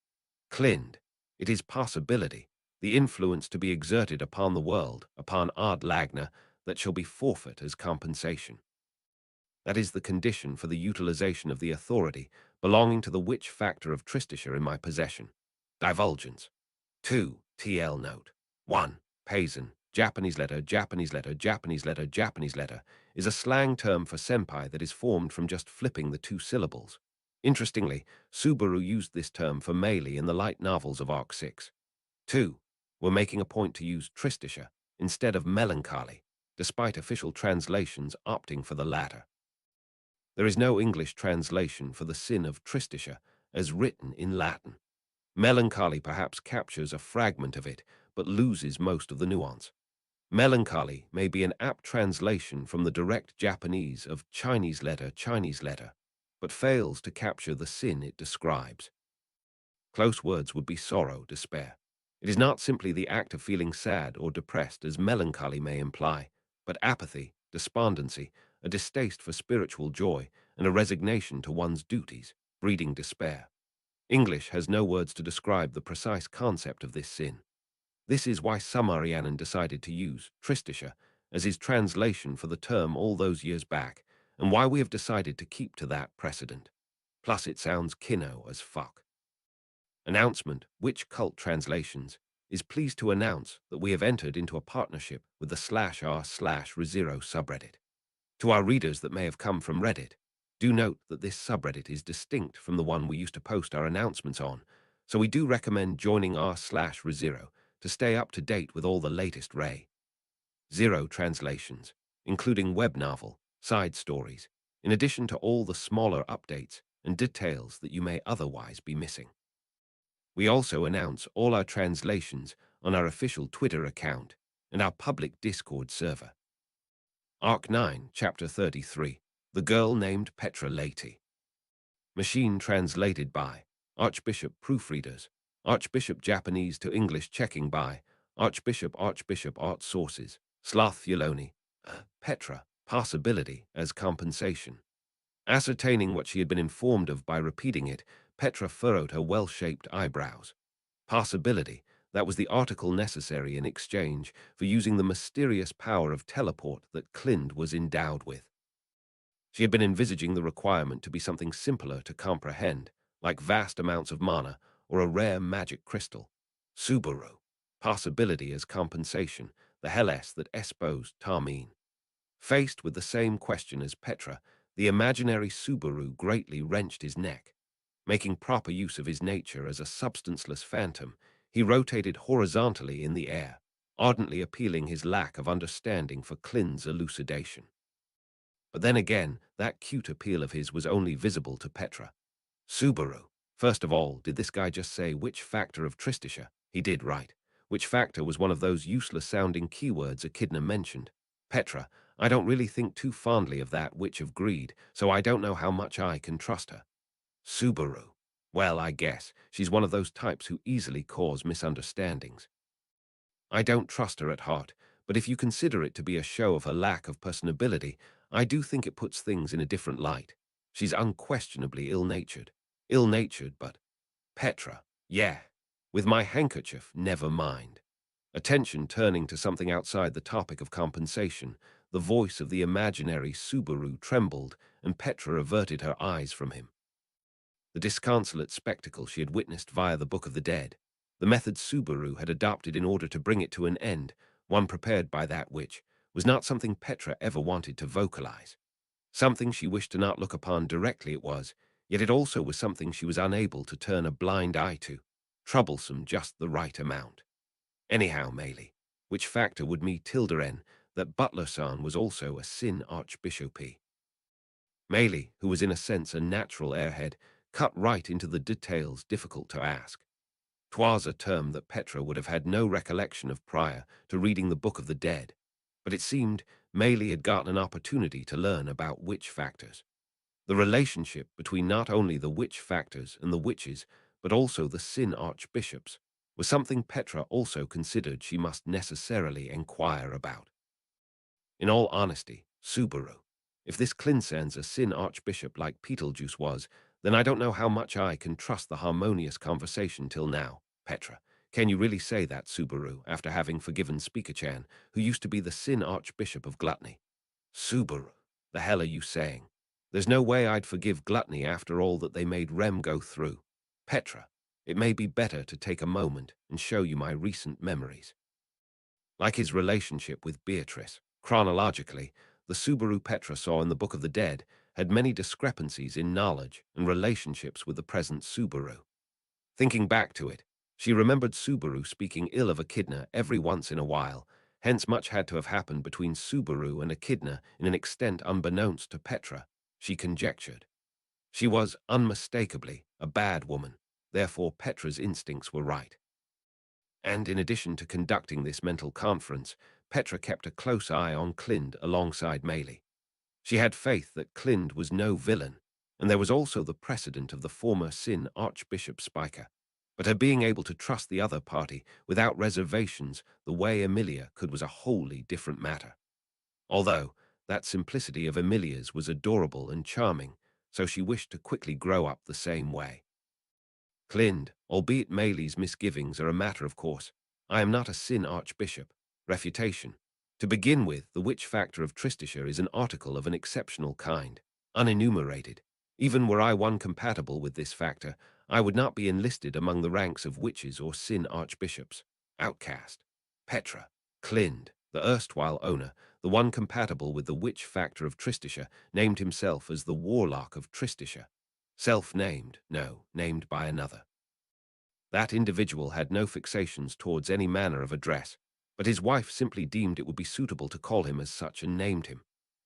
Speaker 1: Clind, it is possibility, the influence to be exerted upon the world, upon Ard Lagna, that shall be forfeit as compensation. That is the condition for the utilization of the authority belonging to the witch factor of Tristisha in my possession. Divulgence. 2. TL note. 1. Paisan, Japanese letter, Japanese letter, Japanese letter, Japanese letter, is a slang term for senpai that is formed from just flipping the two syllables. Interestingly, Subaru used this term for Maylie in the light novels of Arc 6. 2. We're making a point to use Tristisha instead of melancholy, despite official translations opting for the latter. There is no English translation for the sin of Tristisha as written in Latin. Melancholy perhaps captures a fragment of it, but loses most of the nuance. Melancholy may be an apt translation from the direct Japanese of Chinese letter, but fails to capture the sin it describes. Close words would be sorrow, despair. It is not simply the act of feeling sad or depressed as melancholy may imply, but apathy, despondency, a distaste for spiritual joy, and a resignation to one's duties, breeding despair. English has no words to describe the precise concept of this sin. This is why Samarianan decided to use Tristisha as his translation for the term all those years back, and why we have decided to keep to that precedent. Plus it sounds kinno as fuck. Announcement, Witch Cult Translations, is pleased to announce that we have entered into a partnership with the /r/Rezero subreddit. To our readers that may have come from Reddit, do note that this subreddit is distinct from the one we used to post our announcements on, so we do recommend joining r/Rezero to stay up to date with all the latest Ray Zero translations, including web novel, side stories, in addition to all the smaller updates and details that you may otherwise be missing. We also announce all our translations on our official Twitter account and our public Discord server. Arc 9, Chapter 33, The Girl Named Petra Leti. Machine translated by Archbishop Proofreaders, Archbishop Japanese to English checking by Archbishop Art Sources, Sloth Fuloni, Petra, Possibility as compensation. Ascertaining what she had been informed of by repeating it, Petra furrowed her well-shaped eyebrows. Possibility, that was the article necessary in exchange for using the mysterious power of teleport that Clind was endowed with. She had been envisaging the requirement to be something simpler to comprehend, like vast amounts of mana or a rare magic crystal. Subaru, possibility as compensation, the Hellas that espoused Tarmin. Faced with the same question as Petra, the imaginary Subaru greatly wrenched his neck. Making proper use of his nature as a substanceless phantom, he rotated horizontally in the air, ardently appealing his lack of understanding for Clind's elucidation. But then again, that cute appeal of his was only visible to Petra. Subaru. First of all, did this guy just say which factor of Tristisha? He did, right. Which factor was one of those useless-sounding keywords Echidna mentioned. Petra, I don't really think too fondly of that witch of greed, so I don't know how much I can trust her. Subaru. Well, I guess she's one of those types who easily cause misunderstandings. I don't trust her at heart, but if you consider it to be a show of her lack of personability, I do think it puts things in a different light. She's unquestionably ill-natured. Ill-natured, but Petra, yeah. With my handkerchief, never mind. Attention turning to something outside the topic of compensation, the voice of the imaginary Subaru trembled, and Petra averted her eyes from him. The disconsolate spectacle she had witnessed via the Book of the Dead, the method Subaru had adopted in order to bring it to an end, one prepared by that witch, was not something Petra ever wanted to vocalize. Something she wished to not look upon directly it was, Yet it also was something she was unable to turn a blind eye to, troublesome just the right amount. Anyhow, Meili, which factor would me tilde en that Butler-san was also a sin archbishopy? Meili, who was in a sense a natural airhead, cut right into the details difficult to ask. 'Twas a term that Petra would have had no recollection of prior to reading the Book of the Dead, but it seemed Meili had gotten an opportunity to learn about witch factors. The relationship between not only the witch factors and the witches, but also the sin archbishops, was something Petra also considered she must necessarily enquire about. In all honesty, Subaru, if this Clinsan's a sin archbishop like Beetlejuice was, then I don't know how much I can trust the harmonious conversation till now. Petra, can you really say that, Subaru, after having forgiven Speaker-chan, who used to be the sin archbishop of gluttony? Subaru, the hell are you saying? There's no way I'd forgive gluttony after all that they made Rem go through. Petra, it may be better to take a moment and show you my recent memories. Like his relationship with Beatrice, chronologically, the Subaru Petra saw in the Book of the Dead had many discrepancies in knowledge and relationships with the present Subaru. Thinking back to it, she remembered Subaru speaking ill of Echidna every once in a while, hence much had to have happened between Subaru and Echidna in an extent unbeknownst to Petra, she conjectured. She was, unmistakably, a bad woman, therefore Petra's instincts were right. And in addition to conducting this mental conference, Petra kept a close eye on Clind alongside Meili. She had faith that Clind was no villain, and there was also the precedent of the former sin Archbishop Spiker. But her being able to trust the other party without reservations the way Emilia could was a wholly different matter. Although that simplicity of Emilia's was adorable and charming, so she wished to quickly grow up the same way. Clind, albeit Meili's misgivings are a matter of course, I am not a sin archbishop. Refutation. To begin with, the witch factor of Tristisha is an article of an exceptional kind, unenumerated. Even were I one compatible with this factor, I would not be enlisted among the ranks of witches or sin archbishops. Outcast. Petra. Clind, the erstwhile owner, the one compatible with the witch factor of Tristisha, named himself as the warlock of Tristisha. Self-named, no, named by another. That individual had no fixations towards any manner of address, but his wife simply deemed it would be suitable to call him as such and named him.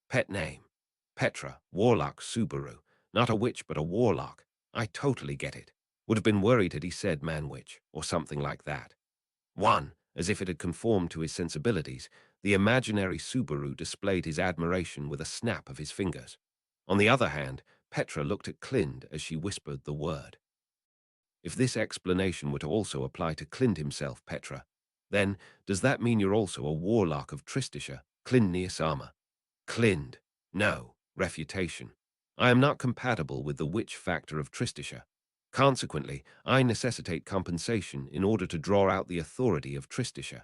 Speaker 1: Pet name. Petra, Warlock Subaru. Not a witch, but a warlock. I totally get it. Would have been worried had he said man-witch, or something like that. One, as if it had conformed to his sensibilities, the imaginary Subaru displayed his admiration with a snap of his fingers. On the other hand, Petra looked at Clind as she whispered the word. If this explanation were to also apply to Clind himself, Petra, then does that mean you're also a warlock of Tristisha, Clind Niasama? Clind. No. Refutation. I am not compatible with the witch factor of Tristisha. Consequently, I necessitate compensation in order to draw out the authority of Tristisha.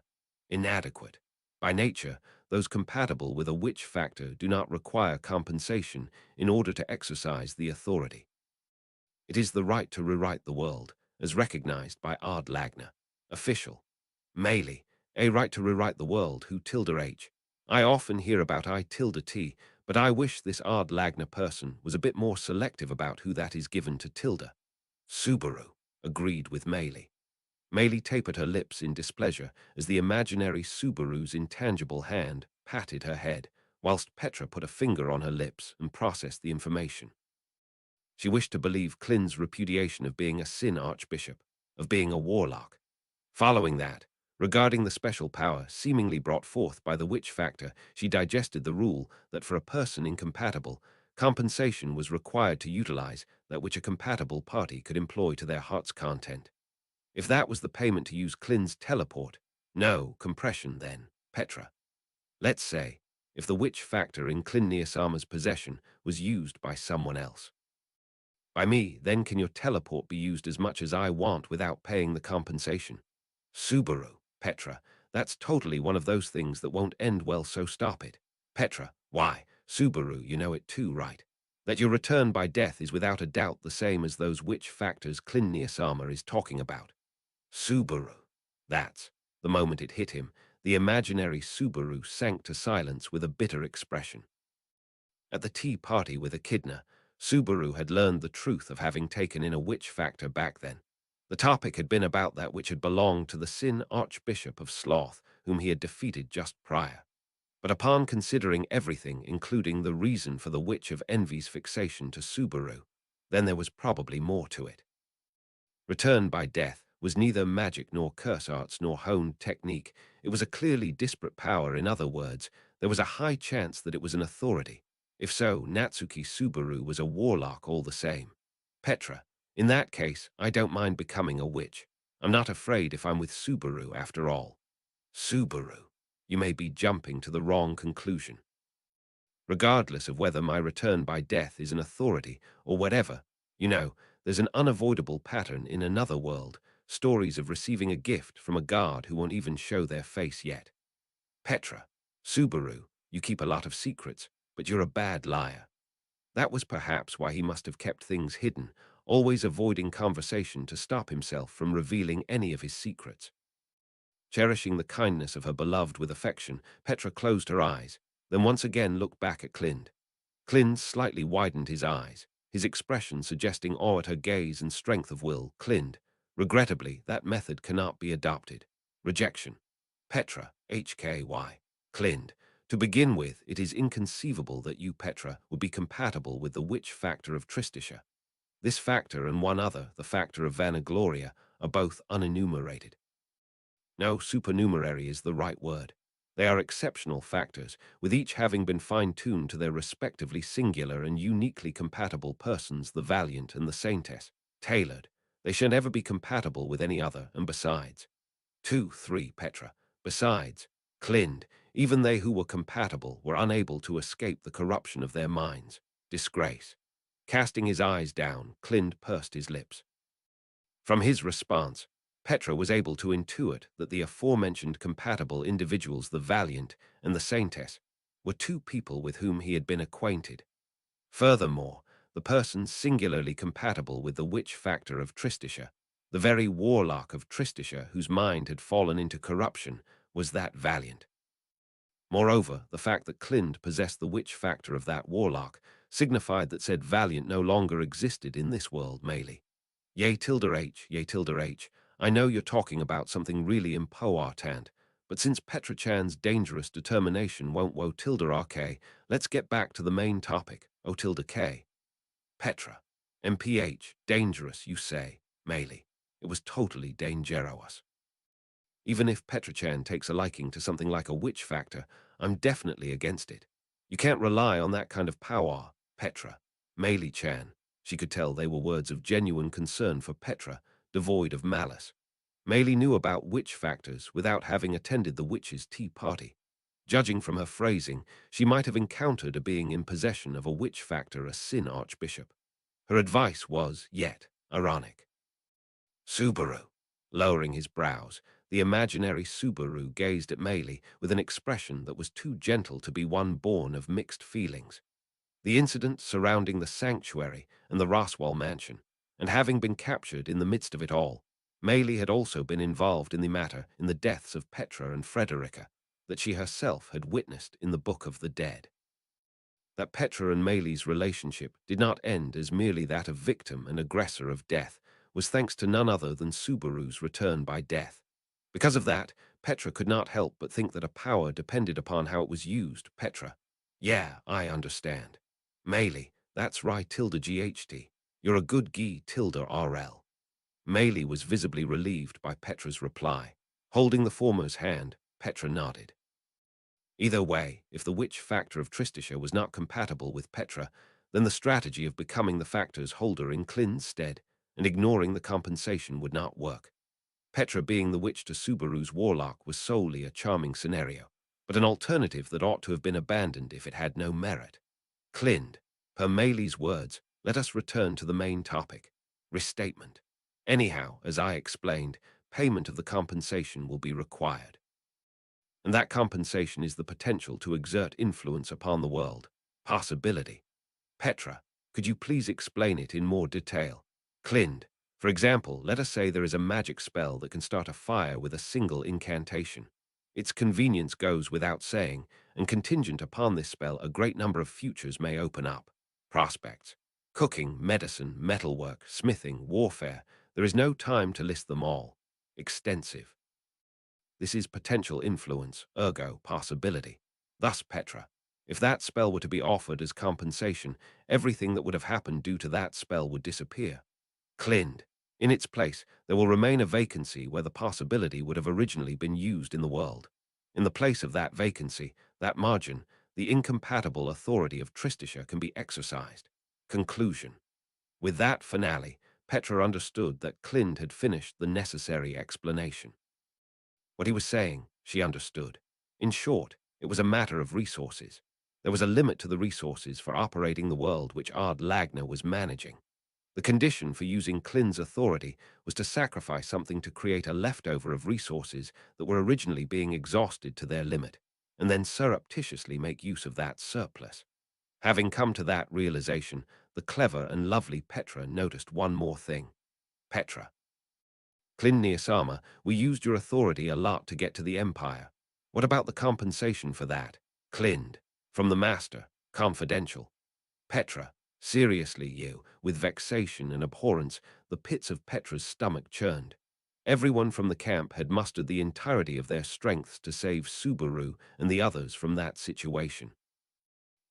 Speaker 1: Inadequate. By nature, those compatible with a witch factor do not require compensation in order to exercise the authority. It is the right to rewrite the world, as recognized by Ard Lagna. Official. Meili, a right to rewrite the world, who tilde H. I often hear about I tilde T, but I wish this Ard Lagna person was a bit more selective about who that is given to tilde. Subaru, agreed with Meili. Meili tapered her lips in displeasure as the imaginary Subaru's intangible hand patted her head, whilst Petra put a finger on her lips and processed the information. She wished to believe Clind's repudiation of being a sin archbishop, of being a warlock. Following that, regarding the special power seemingly brought forth by the witch factor, she digested the rule that for a person incompatible, compensation was required to utilize that which a compatible party could employ to their heart's content. If that was the payment to use Clind's teleport, no, compression then, Petra. Let's say, if the witch factor in Clind Niasama's possession was used by someone else. By me, then can your teleport be used as much as I want without paying the compensation? Subaru, Petra, that's totally one of those things that won't end well, so stop it. Petra, why, Subaru, you know it too, right? That your return by death is without a doubt the same as those witch factors Clind Niasama is talking about. Subaru. That's, the moment it hit him, the imaginary Subaru sank to silence with a bitter expression. At the tea party with Echidna, Subaru had learned the truth of having taken in a witch factor back then. The topic had been about that which had belonged to the Sin Archbishop of Sloth, whom he had defeated just prior. But upon considering everything, including the reason for the Witch of Envy's fixation to Subaru, then there was probably more to it. Return by Death was neither magic nor curse arts nor honed technique. It was a clearly disparate power. In other words, there was a high chance that it was an authority. If so, Natsuki Subaru was a warlock all the same. Petra, in that case, I don't mind becoming a witch. I'm not afraid if I'm with Subaru after all. Subaru, you may be jumping to the wrong conclusion. Regardless of whether my return by death is an authority or whatever, there's an unavoidable pattern in another world, stories of receiving a gift from a guard who won't even show their face yet. Petra, Subaru, you keep a lot of secrets, but you're a bad liar. That was perhaps why he must have kept things hidden, always avoiding conversation to stop himself from revealing any of his secrets. Cherishing the kindness of her beloved with affection, Petra closed her eyes, then once again looked back at Clind. Clind slightly widened his eyes, his expression suggesting awe at her gaze and strength of will. Clind, regrettably, that method cannot be adopted. Rejection. Petra, HKY. Clind, to begin with, it is inconceivable that you, Petra, would be compatible with the witch factor of Tristisha. This factor and one other, the factor of Vanagloria, are both unenumerated. No, supernumerary is the right word. They are exceptional factors, with each having been fine-tuned to their respectively singular and uniquely compatible persons, the Valiant and the Saintess. Tailored. They should never be compatible with any other, and besides. 2, 3, Petra. Besides, Clind, even they who were compatible were unable to escape the corruption of their minds. Disgrace. Casting his eyes down, Clind pursed his lips. From his response, Petra was able to intuit that the aforementioned compatible individuals, the Valiant and the Saintess, were two people with whom he had been acquainted. Furthermore, the person singularly compatible with the witch factor of Tristisha, the very warlock of Tristisha whose mind had fallen into corruption, was that Valiant. Moreover, the fact that Clind possessed the witch factor of that warlock signified that said Valiant no longer existed in this world, Melee. Ye tilde H, I know you're talking about something really important, but since Petra Chan's dangerous determination won't wo tilde RK, let's get back to the main topic, O tilde K. Petra. MPH, dangerous, you say, Melee. It was totally dangerous. Even if Petra Chan takes a liking to something like a witch factor, I'm definitely against it. You can't rely on that kind of power, Petra. Melee Chan. She could tell they were words of genuine concern for Petra, devoid of malice. Melee knew about witch factors without having attended the witches' tea party. Judging from her phrasing, she might have encountered a being in possession of a witch factor, a Sin Archbishop. Her advice was, yet, ironic. Subaru. Lowering his brows, the imaginary Subaru gazed at Melee with an expression that was too gentle to be one born of mixed feelings. The incident surrounding the sanctuary and the Roswell mansion, and having been captured in the midst of it all, Melee had also been involved in the matter in the deaths of Petra and Frederica that she herself had witnessed in the Book of the Dead. That Petra and Melee's relationship did not end as merely that of victim and aggressor of death was thanks to none other than Subaru's return by death. Because of that, Petra could not help but think that a power depended upon how it was used. Petra. Yeah, I understand. Melee, that's right tilde GHT. You're a good G tilde RL. Melee was visibly relieved by Petra's reply. Holding the former's hand, Petra nodded. Either way, if the witch factor of Tristisha was not compatible with Petra, then the strategy of becoming the factor's holder in Clind's stead and ignoring the compensation would not work. Petra being the witch to Subaru's warlock was solely a charming scenario, but an alternative that ought to have been abandoned if it had no merit. Clind, per Melee's words, let us return to the main topic, restatement. Anyhow, as I explained, payment of the compensation will be required. And that compensation is the potential to exert influence upon the world. Possibility. Petra, could you please explain it in more detail? Clind, for example, let us say there is a magic spell that can start a fire with a single incantation. Its convenience goes without saying, and contingent upon this spell, a great number of futures may open up. Prospects. Cooking, medicine, metalwork, smithing, warfare. There is no time to list them all. Extensive. This is potential influence, ergo possibility. Thus, Petra, if that spell were to be offered as compensation, everything that would have happened due to that spell would disappear. Clind. In its place, there will remain a vacancy where the possibility would have originally been used in the world. In the place of that vacancy, that margin, the incompatible authority of Tristisha can be exercised. Conclusion. With that finale, Petra understood that Clind had finished the necessary explanation. What he was saying, she understood. In short, it was a matter of resources. There was a limit to the resources for operating the world which Ard Lagna was managing. The condition for using Clind's authority was to sacrifice something to create a leftover of resources that were originally being exhausted to their limit, and then surreptitiously make use of that surplus. Having come to that realization, the clever and lovely Petra noticed one more thing. Petra. Clind Niyasama, we used your authority a lot to get to the Empire. What about the compensation for that? Clind. From the Master. Confidential. Petra. Seriously, you. With vexation and abhorrence, the pits of Petra's stomach churned. Everyone from the camp had mustered the entirety of their strengths to save Subaru and the others from that situation.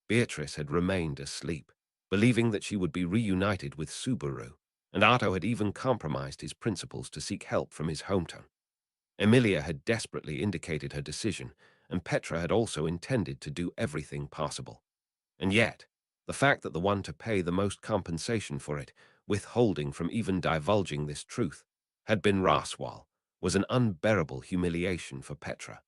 Speaker 1: Beatrice had remained asleep, believing that she would be reunited with Subaru, and Otto had even compromised his principles to seek help from his hometown. Emilia had desperately indicated her decision, and Petra had also intended to do everything possible. And yet, the fact that the one to pay the most compensation for it, withholding from even divulging this truth, had been Raswal, was an unbearable humiliation for Petra.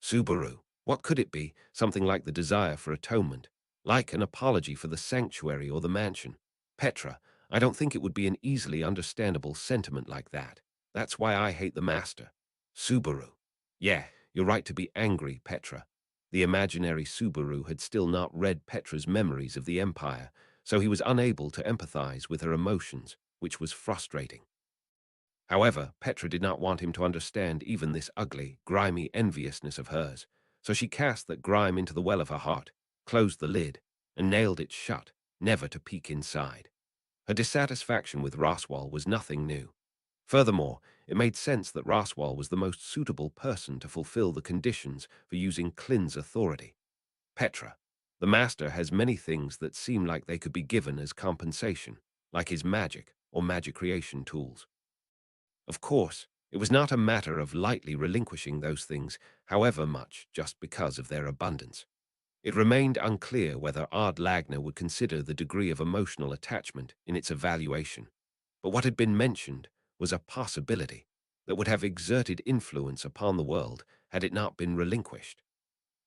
Speaker 1: Subaru, what could it be? Something like the desire for atonement, like an apology for the sanctuary or the mansion. Petra, I don't think it would be an easily understandable sentiment like that. That's why I hate the Master. Subaru. Yeah, you're right to be angry, Petra. The imaginary Subaru had still not read Petra's memories of the Empire, so he was unable to empathize with her emotions, which was frustrating. However, Petra did not want him to understand even this ugly, grimy enviousness of hers, so she cast that grime into the well of her heart, closed the lid, and nailed it shut, never to peek inside. Her dissatisfaction with Raswal was nothing new. Furthermore, it made sense that Raswal was the most suitable person to fulfill the conditions for using Clind's authority. Petra, the Master has many things that seem like they could be given as compensation, like his magic or magic creation tools. Of course, it was not a matter of lightly relinquishing those things, however much, just because of their abundance. It remained unclear whether Ard Lagna would consider the degree of emotional attachment in its evaluation, but what had been mentioned was a possibility that would have exerted influence upon the world had it not been relinquished.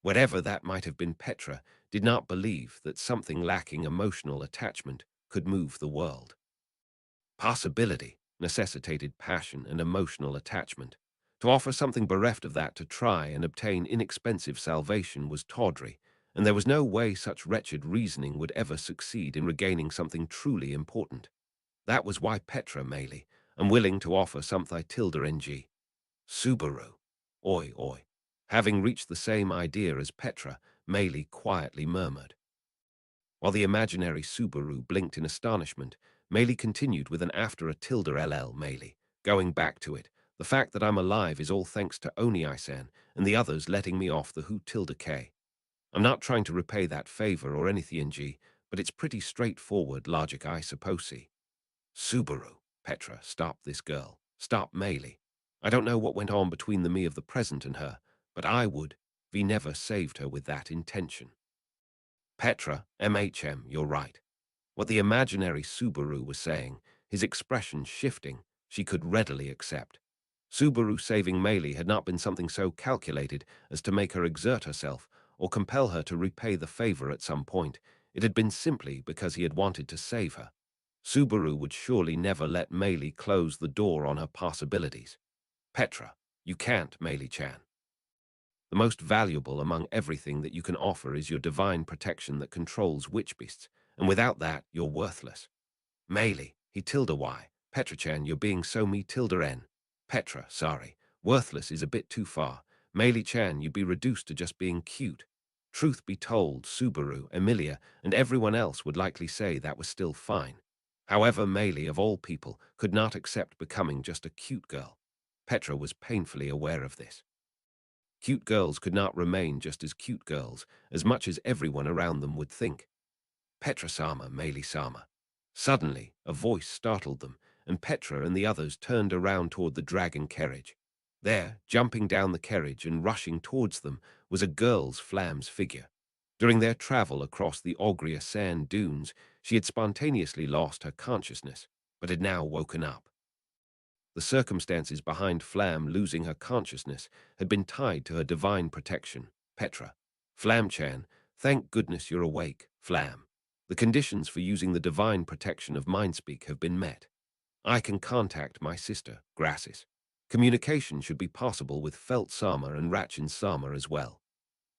Speaker 1: Whatever that might have been, Petra did not believe that something lacking emotional attachment could move the world. Possibility necessitated passion and emotional attachment. To offer something bereft of that to try and obtain inexpensive salvation was tawdry, and there was no way such wretched reasoning would ever succeed in regaining something truly important. That was why Petra, Meili, am willing to offer something tilde ng. Subaru. Oi, oi. Having reached the same idea as Petra, Meili quietly murmured. While the imaginary Subaru blinked in astonishment, Meili continued with an after a tilde ll Meili, going back to it. The fact that I'm alive is all thanks to Oni-san and the others letting me off the who tilde k. I'm not trying to repay that favor or anything ng, but it's pretty straightforward logic I suppose. Subaru, Petra, stop this girl. Stop Meili. I don't know what went on between the me of the present and her, but I would. We never saved her with that intention. Petra, you're right. What the imaginary Subaru was saying, his expression shifting, she could readily accept. Subaru saving Meili had not been something so calculated as to make her exert herself or compel her to repay the favor at some point. It had been simply because he had wanted to save her. Subaru would surely never let Meili close the door on her possibilities. Petra, you can't, Meili-chan. The most valuable among everything that you can offer is your divine protection that controls witch beasts, and without that, you're worthless. Meili, he tilde y. Petra-chan, you're being so me tilde n. Petra, sorry. Worthless is a bit too far. Meili-chan, you'd be reduced to just being cute. Truth be told, Subaru, Emilia, and everyone else would likely say that was still fine. However, Maylie, of all people, could not accept becoming just a cute girl. Petra was painfully aware of this. Cute girls could not remain just as cute girls, as much as everyone around them would think. Petra-sama, Maylie-sama. Suddenly, a voice startled them, and Petra and the others turned around toward the dragon carriage. There, jumping down the carriage and rushing towards them, was a girl's Flam's figure. During their travel across the Ogria sand dunes, she had spontaneously lost her consciousness, but had now woken up. The circumstances behind Flam losing her consciousness had been tied to her divine protection, Petra. Flam-chan, thank goodness you're awake, Flam. The conditions for using the divine protection of Mindspeak have been met. I can contact my sister, Grassis. Communication should be possible with Felt-sama and Ratchin-sama as well.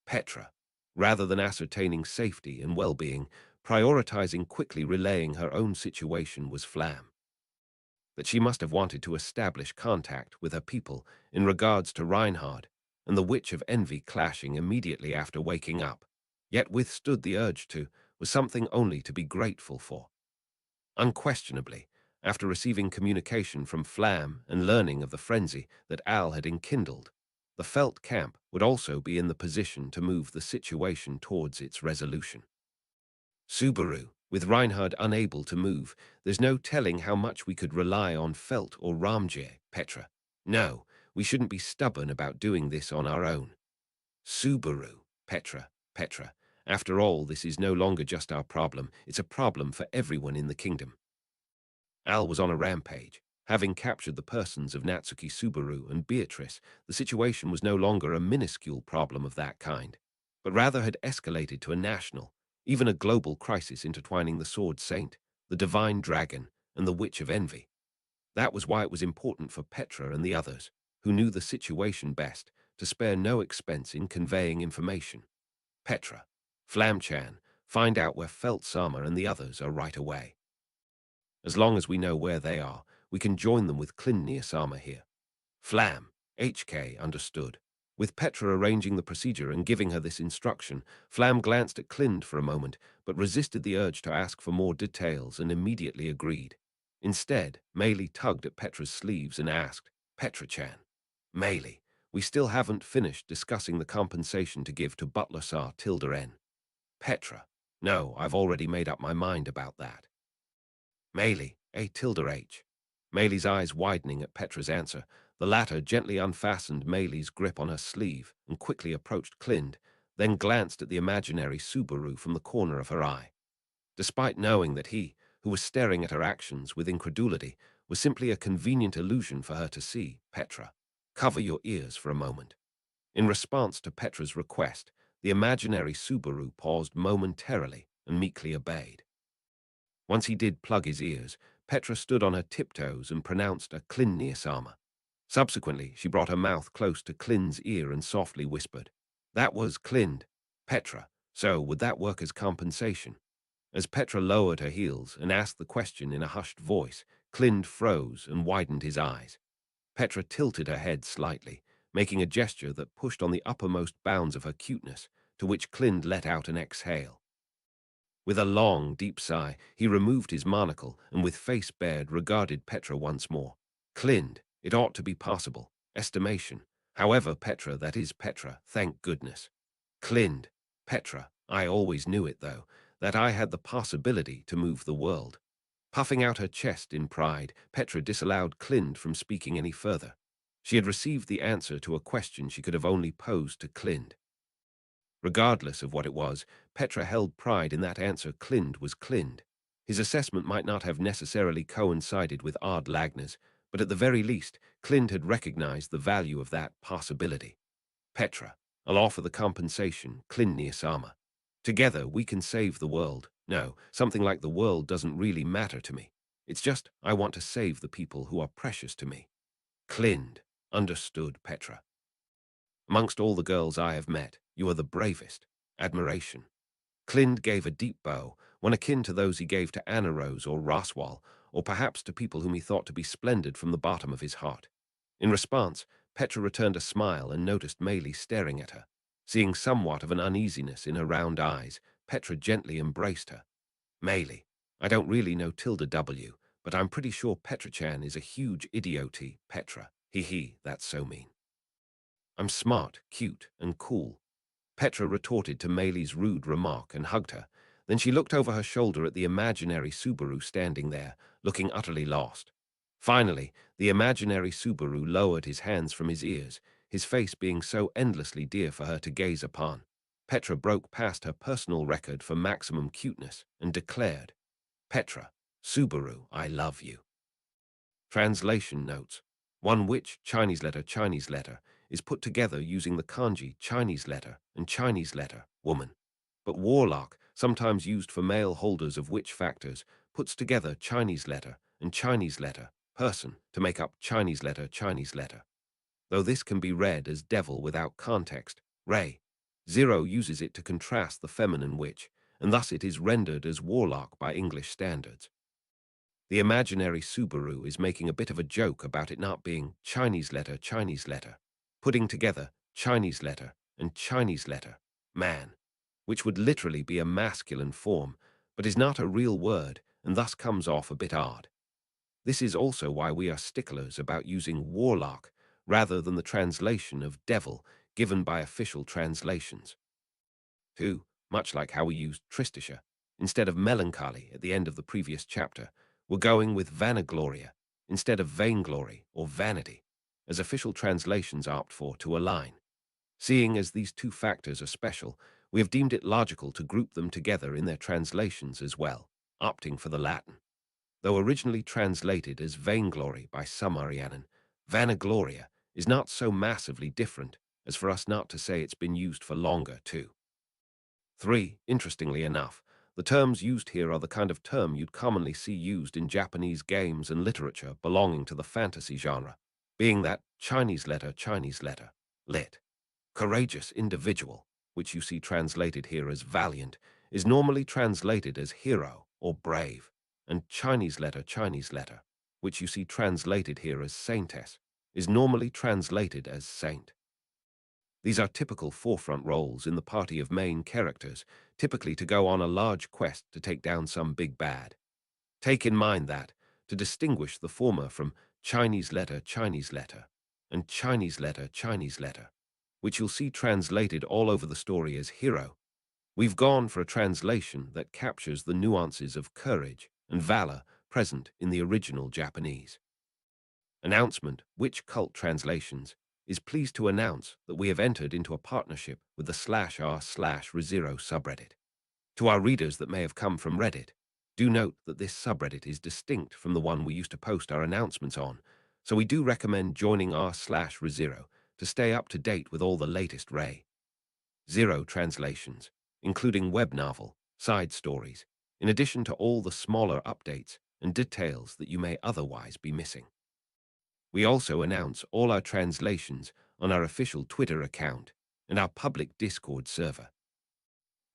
Speaker 1: Petra, rather than ascertaining safety and well-being, prioritizing quickly relaying her own situation was Flam. That she must have wanted to establish contact with her people in regards to Reinhard and the Witch of Envy clashing immediately after waking up, yet withstood the urge to, was something only to be grateful for. Unquestionably, after receiving communication from Flam and learning of the frenzy that Al had enkindled, the Felt camp would also be in the position to move the situation towards its resolution. Subaru, with Reinhard unable to move, there's no telling how much we could rely on Felt or Ramjay, Petra. No, we shouldn't be stubborn about doing this on our own. Subaru, Petra. After all, this is no longer just our problem, it's a problem for everyone in the kingdom. Al was on a rampage. Having captured the persons of Natsuki Subaru and Beatrice, the situation was no longer a minuscule problem of that kind, but rather had escalated to a national, even a global crisis intertwining the Sword Saint, the Divine Dragon, and the Witch of Envy. That was why it was important for Petra and the others, who knew the situation best, to spare no expense in conveying information. Petra, Flam-chan, find out where Felt-sama and the others are right away. As long as we know where they are, we can join them with Klin-sama here. Flam, HK, understood. With Petra arranging the procedure and giving her this instruction, Flam glanced at Clind for a moment, but resisted the urge to ask for more details and immediately agreed. Instead, Maylie tugged at Petra's sleeves and asked, Petra-chan. Maylie, we still haven't finished discussing the compensation to give to Butler Sar Tilda N. Petra, no, I've already made up my mind about that. Maylie, A tilde H. Maylie's eyes widening at Petra's answer, the latter gently unfastened Maylie's grip on her sleeve and quickly approached Clind, then glanced at the imaginary Subaru from the corner of her eye. Despite knowing that he, who was staring at her actions with incredulity, was simply a convenient illusion for her to see, Petra, cover your ears for a moment. In response to Petra's request, the imaginary Subaru paused momentarily and meekly obeyed. Once he did plug his ears, Petra stood on her tiptoes and pronounced a Klin-sama. Subsequently, she brought her mouth close to Klin's ear and softly whispered, That was Klind. Petra, so would that work as compensation? As Petra lowered her heels and asked the question in a hushed voice, Klind froze and widened his eyes. Petra tilted her head slightly, making a gesture that pushed on the uppermost bounds of her cuteness, to which Klind let out an exhale. With a long, deep sigh, he removed his monocle and with face bared regarded Petra once more. Klind, it ought to be possible. Estimation. However, Petra, that is Petra, thank goodness. Klind, Petra, I always knew it, though, that I had the possibility to move the world. Puffing out her chest in pride, Petra disallowed Klind from speaking any further. She had received the answer to a question she could have only posed to Klind. Regardless of what it was, Petra held pride in that answer. Klind was Klind. His assessment might not have necessarily coincided with Ard Lagnar's, but at the very least, Klind had recognized the value of that possibility. Petra, I'll offer the compensation, Klin-sama. Together, we can save the world. No, something like the world doesn't really matter to me. It's just, I want to save the people who are precious to me. Klind, understood, Petra. Amongst all the girls I have met, you are the bravest. Admiration. Klind gave a deep bow, one akin to those he gave to Anna Rose or Roswal, or perhaps to people whom he thought to be splendid from the bottom of his heart. In response, Petra returned a smile and noticed Maylie staring at her. Seeing somewhat of an uneasiness in her round eyes, Petra gently embraced her. Meili, I don't really know Tilda W, but I'm pretty sure Petra-chan is a huge idioty, Petra. Hee, that's so mean. I'm smart, cute, and cool. Petra retorted to Meili's rude remark and hugged her. Then she looked over her shoulder at the imaginary Subaru standing there, looking utterly lost. Finally, the imaginary Subaru lowered his hands from his ears, his face being so endlessly dear for her to gaze upon. Petra broke past her personal record for maximum cuteness and declared, Petra, Subaru, I love you. Translation notes. One which Chinese letter, is put together using the kanji Chinese letter and Chinese letter, woman. But warlock, sometimes used for male holders of which factors, puts together Chinese letter and Chinese letter, person, to make up Chinese letter. Though this can be read as devil without context, Ray. Zero uses it to contrast the feminine witch, and thus it is rendered as warlock by English standards. The imaginary Subaru is making a bit of a joke about it not being Chinese letter, putting together Chinese letter and Chinese letter, man, which would literally be a masculine form, but is not a real word and thus comes off a bit odd. This is also why we are sticklers about using warlock rather than the translation of devil given by official translations. 2. Much like how we used Tristisha instead of melancholy at the end of the previous chapter, we're going with vanagloria instead of vainglory or vanity, as official translations opt for to align. Seeing as these two factors are special, we have deemed it logical to group them together in their translations as well, opting for the Latin. Though originally translated as vainglory by some Arianan, vanagloria is not so massively different as for us not to say it's been used for longer too. 3. Interestingly enough, the terms used here are the kind of term you'd commonly see used in Japanese games and literature belonging to the fantasy genre, being that Chinese letter, lit. Courageous individual, which you see translated here as valiant, is normally translated as hero or brave, and Chinese letter, which you see translated here as saintess, is normally translated as saint. These are typical forefront roles in the party of main characters, typically to go on a large quest to take down some big bad. Take in mind that, to distinguish the former from Chinese letter, and Chinese letter, which you'll see translated all over the story as hero, we've gone for a translation that captures the nuances of courage and valor present in the original Japanese. Announcement, which Cult Translations is pleased to announce that we have entered into a partnership with the /r/ReZero subreddit. To our readers that may have come from Reddit, do note that this subreddit is distinct from the one we used to post our announcements on, so we do recommend joining r/ReZero to stay up to date with all the latest Zero translations, including web novel, side stories, in addition to all the smaller updates and details that you may otherwise be missing. We also announce all our translations on our official Twitter account and our public Discord server.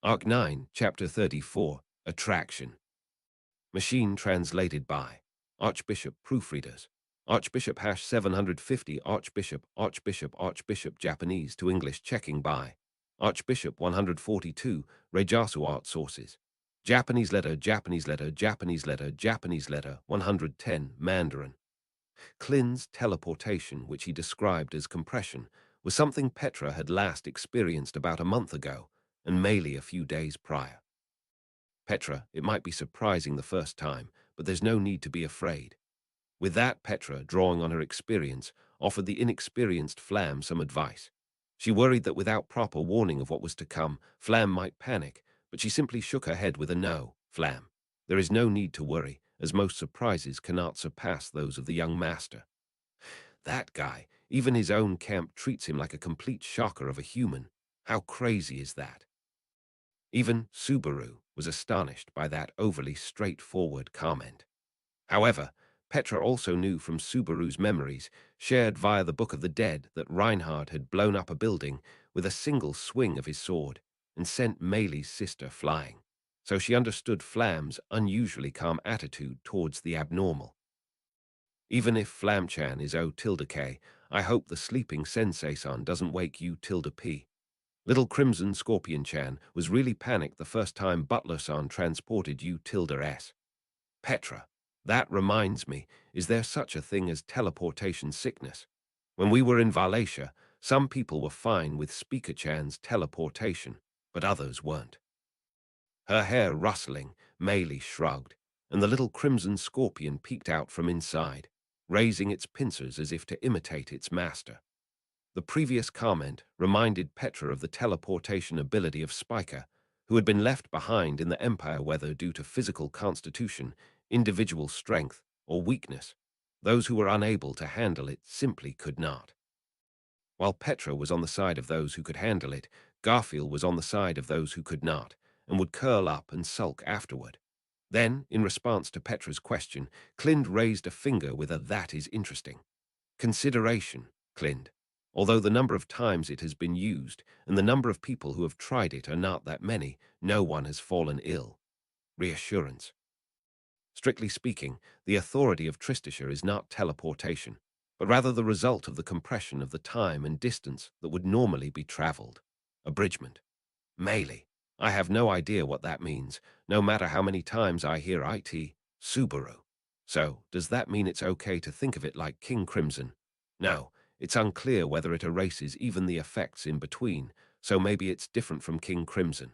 Speaker 1: Arc 9, Chapter 34, Attraction. Machine translated by Archbishop Proofreaders. Archbishop #750 Archbishop Japanese to English checking by Archbishop 142 Rejasu Art Sources. Japanese letter 110 Mandarin. Klin's teleportation, which he described as compression, was something Petra had last experienced about a month ago, and Meili a few days prior. Petra, it might be surprising the first time, but there's no need to be afraid. With that, Petra, drawing on her experience, offered the inexperienced Flam some advice. She worried that without proper warning of what was to come, Flam might panic, but she simply shook her head with a no. Flam, there is no need to worry, as most surprises cannot surpass those of the young master. That guy, even his own camp treats him like a complete shocker of a human. How crazy is that? Even Subaru was astonished by that overly straightforward comment. However, Petra also knew from Subaru's memories, shared via the Book of the Dead, that Reinhard had blown up a building with a single swing of his sword and sent Meili's sister flying. So she understood Flam's unusually calm attitude towards the abnormal. Even if Flamchan is O tilde K, I hope the sleeping sensei-san doesn't wake you tilde P. Little Crimson Scorpion-chan was really panicked the first time Butler-san transported you tilde s. Petra, that reminds me, is there such a thing as teleportation sickness? When we were in Valencia, some people were fine with Speaker-chan's teleportation, but others weren't. Her hair rustling, Meili shrugged, and the little crimson scorpion peeked out from inside, raising its pincers as if to imitate its master. The previous comment reminded Petra of the teleportation ability of Spiker, who had been left behind in the Empire, whether due to physical constitution, individual strength, or weakness. Those who were unable to handle it simply could not. While Petra was on the side of those who could handle it, Garfield was on the side of those who could not, and would curl up and sulk afterward. Then, in response to Petra's question, Clind raised a finger with a "that is interesting" consideration, Clind. Although the number of times it has been used and the number of people who have tried it are not that many, no one has fallen ill. Reassurance. Strictly speaking, the authority of Tristisha is not teleportation, but rather the result of the compression of the time and distance that would normally be traveled. Abridgment. Meili. I have no idea what that means, no matter how many times I hear it, Subaru. So, does that mean it's okay to think of it like King Crimson? No, it's unclear whether it erases even the effects in between, so maybe it's different from King Crimson.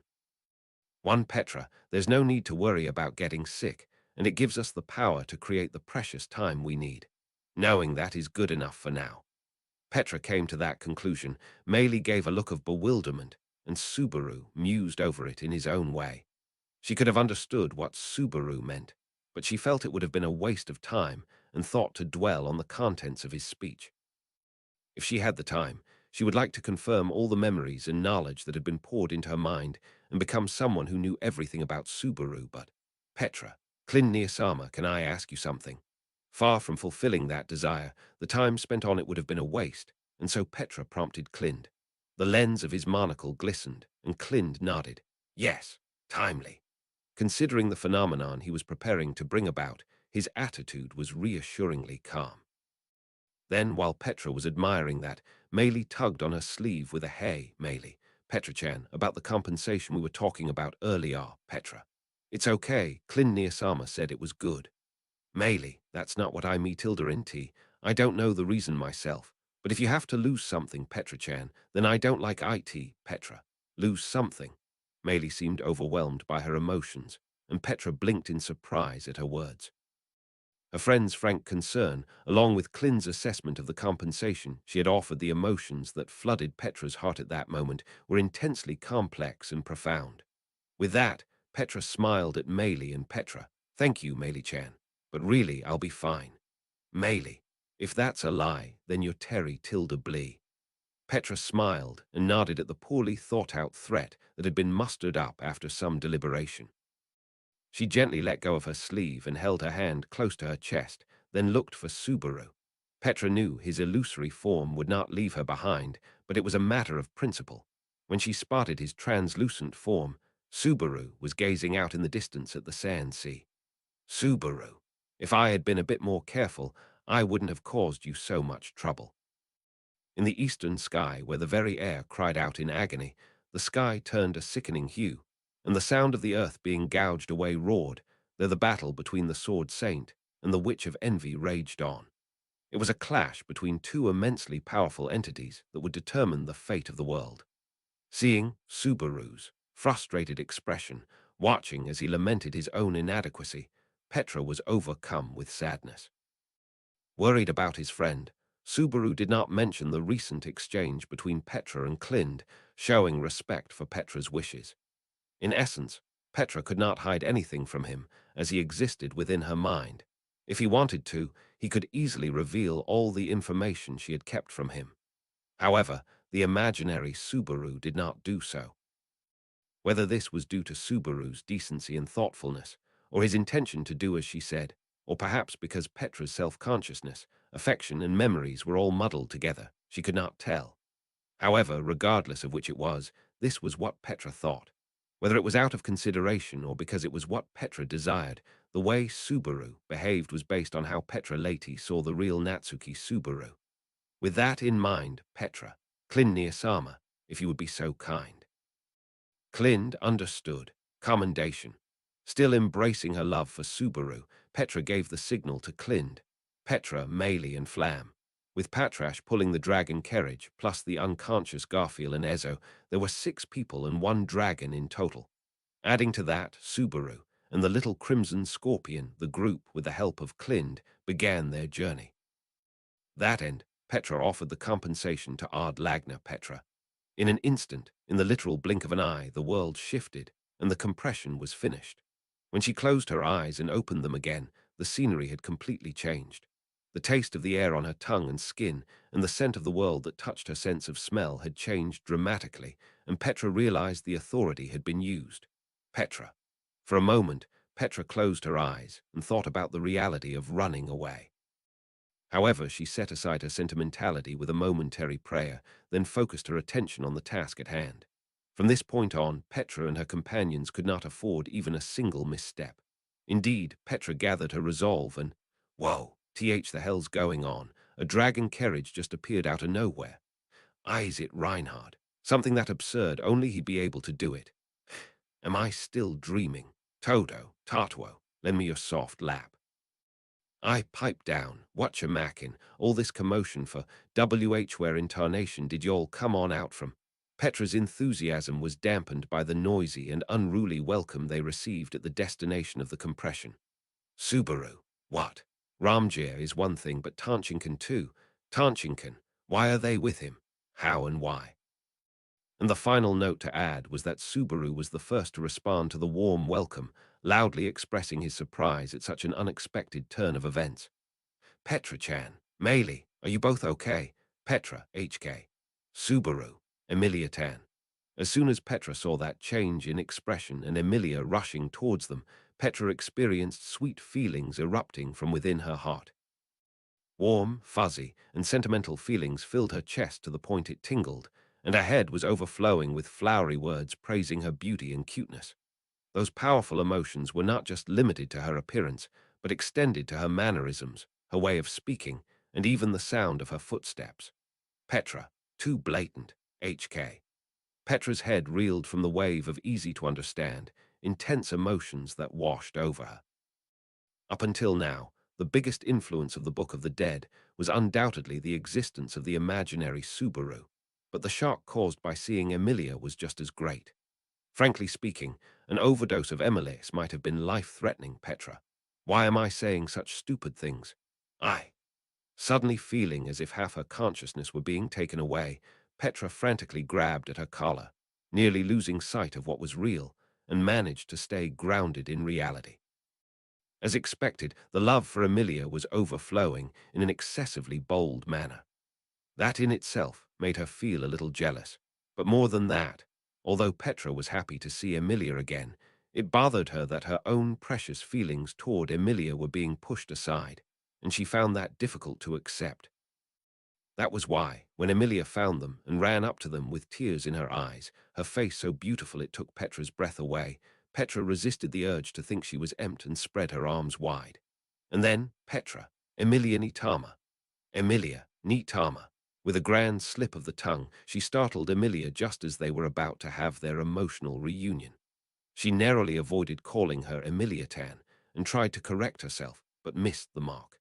Speaker 1: One Petra, there's no need to worry about getting sick, and it gives us the power to create the precious time we need. Knowing that is good enough for now. Petra came to that conclusion. Meili gave a look of bewilderment, and Subaru mused over it in his own way. She could have understood what Subaru meant, but she felt it would have been a waste of time and thought to dwell on the contents of his speech. If she had the time, she would like to confirm all the memories and knowledge that had been poured into her mind and become someone who knew everything about Subaru, but Petra, Clin Niyasama, can I ask you something? Far from fulfilling that desire, the time spent on it would have been a waste, and so Petra prompted Clind. The lens of his monocle glistened, and Clind nodded. Yes, timely. Considering the phenomenon he was preparing to bring about, his attitude was reassuringly calm. Then, while Petra was admiring that, Meili tugged on her sleeve with a "Hey, Meili, Petra-chan, about the compensation we were talking about earlier, Petra. It's okay, Clin Niyasama said it was good. Meili, that's not what I me tilde nt. I don't know the reason myself, but if you have to lose something, Petra-chan, then I don't like it, Petra. Lose something. Meili seemed overwhelmed by her emotions, and Petra blinked in surprise at her words. Her friend's frank concern, along with Clin's assessment of the compensation she had offered, the emotions that flooded Petra's heart at that moment were intensely complex and profound. With that, Petra smiled at Meili and Petra. Thank you, Meili-chan, but really I'll be fine. Meili, if that's a lie, then you're Terry tilde Blee. Petra smiled and nodded at the poorly thought-out threat that had been mustered up after some deliberation. She gently let go of her sleeve and held her hand close to her chest, then looked for Subaru. Petra knew his illusory form would not leave her behind, but it was a matter of principle. When she spotted his translucent form, Subaru was gazing out in the distance at the sand sea. Subaru, if I had been a bit more careful, I wouldn't have caused you so much trouble. In the eastern sky, where the very air cried out in agony, the sky turned a sickening hue, and the sound of the earth being gouged away roared, though the battle between the Sword Saint and the Witch of Envy raged on. It was a clash between two immensely powerful entities that would determine the fate of the world. Seeing Subaru's frustrated expression, watching as he lamented his own inadequacy, Petra was overcome with sadness. Worried about his friend, Subaru did not mention the recent exchange between Petra and Clind, showing respect for Petra's wishes. In essence, Petra could not hide anything from him, as he existed within her mind. If he wanted to, he could easily reveal all the information she had kept from him. However, the imaginary Subaru did not do so. Whether this was due to Subaru's decency and thoughtfulness, or his intention to do as she said, or perhaps because Petra's self-consciousness, affection, and memories were all muddled together, she could not tell. However, regardless of which it was, this was what Petra thought. Whether it was out of consideration or because it was what Petra desired, the way Subaru behaved was based on how Petra Leti saw the real Natsuki Subaru. With that in mind, Petra, Clin Niyasama, if you would be so kind." Clind understood. Commendation. Still embracing her love for Subaru, Petra gave the signal to Clind. Petra, Meili, and Flam. With Patrash pulling the dragon carriage, plus the unconscious Garfield and Ezo, there were 6 people and 1 dragon in total. Adding to that, Subaru and the little crimson scorpion, the group, with the help of Clind, began their journey. That end, Petra offered the compensation to Ard Lagna Petra. In an instant, in the literal blink of an eye, the world shifted, and the compression was finished. When she closed her eyes and opened them again, the scenery had completely changed. The taste of the air on her tongue and skin, and the scent of the world that touched her sense of smell had changed dramatically, and Petra realized the authority had been used. Petra. For a moment, Petra closed her eyes and thought about the reality of running away. However, she set aside her sentimentality with a momentary prayer, then focused her attention on the task at hand. From this point on, Petra and her companions could not afford even a single misstep. Indeed, Petra gathered her resolve and, whoa, the hell's going on? A dragon carriage just appeared out of nowhere. Is it Reinhard? Something that absurd, only he'd be able to do it. Am I still dreaming? Toto, Tartwo, lend me your soft lap. I piped down, what you mackin', all this commotion for where in tarnation did y'all come on out from? Petra's enthusiasm was dampened by the noisy and unruly welcome they received at the destination of the compression. Subaru, what? Ramjir is one thing, but Tanchinkan too. Tanchinkan, why are they with him? How and why? And the final note to add was that Subaru was the first to respond to the warm welcome, loudly expressing his surprise at such an unexpected turn of events. Petra-chan, Meili, are you both okay? Petra, HK. Subaru, Emilia-tan. As soon as Petra saw that change in expression and Emilia rushing towards them, Petra experienced sweet feelings erupting from within her heart. Warm, fuzzy, and sentimental feelings filled her chest to the point it tingled, and her head was overflowing with flowery words praising her beauty and cuteness. Those powerful emotions were not just limited to her appearance, but extended to her mannerisms, her way of speaking, and even the sound of her footsteps. Petra, too blatant, HK. Petra's head reeled from the wave of easy-to-understand, intense emotions that washed over her. Up until now, the biggest influence of the Book of the Dead was undoubtedly the existence of the imaginary Subaru, but the shock caused by seeing Emilia was just as great. Frankly speaking, an overdose of Emilis might have been life-threatening, Petra. Why am I saying such stupid things? Suddenly feeling as if half her consciousness were being taken away, Petra frantically grabbed at her collar, nearly losing sight of what was real, and managed to stay grounded in reality. As expected, the love for Emilia was overflowing in an excessively bold manner. That in itself made her feel a little jealous. But more than that, although Petra was happy to see Emilia again, it bothered her that her own precious feelings toward Emilia were being pushed aside, and she found that difficult to accept. That was why, when Emilia found them and ran up to them with tears in her eyes, her face so beautiful it took Petra's breath away, Petra resisted the urge to think she was empty and spread her arms wide. And then, Petra, Emilia Nitama. Emilia, Nitama. With a grand slip of the tongue, she startled Emilia just as they were about to have their emotional reunion. She narrowly avoided calling her Emilia-tan and tried to correct herself, but missed the mark.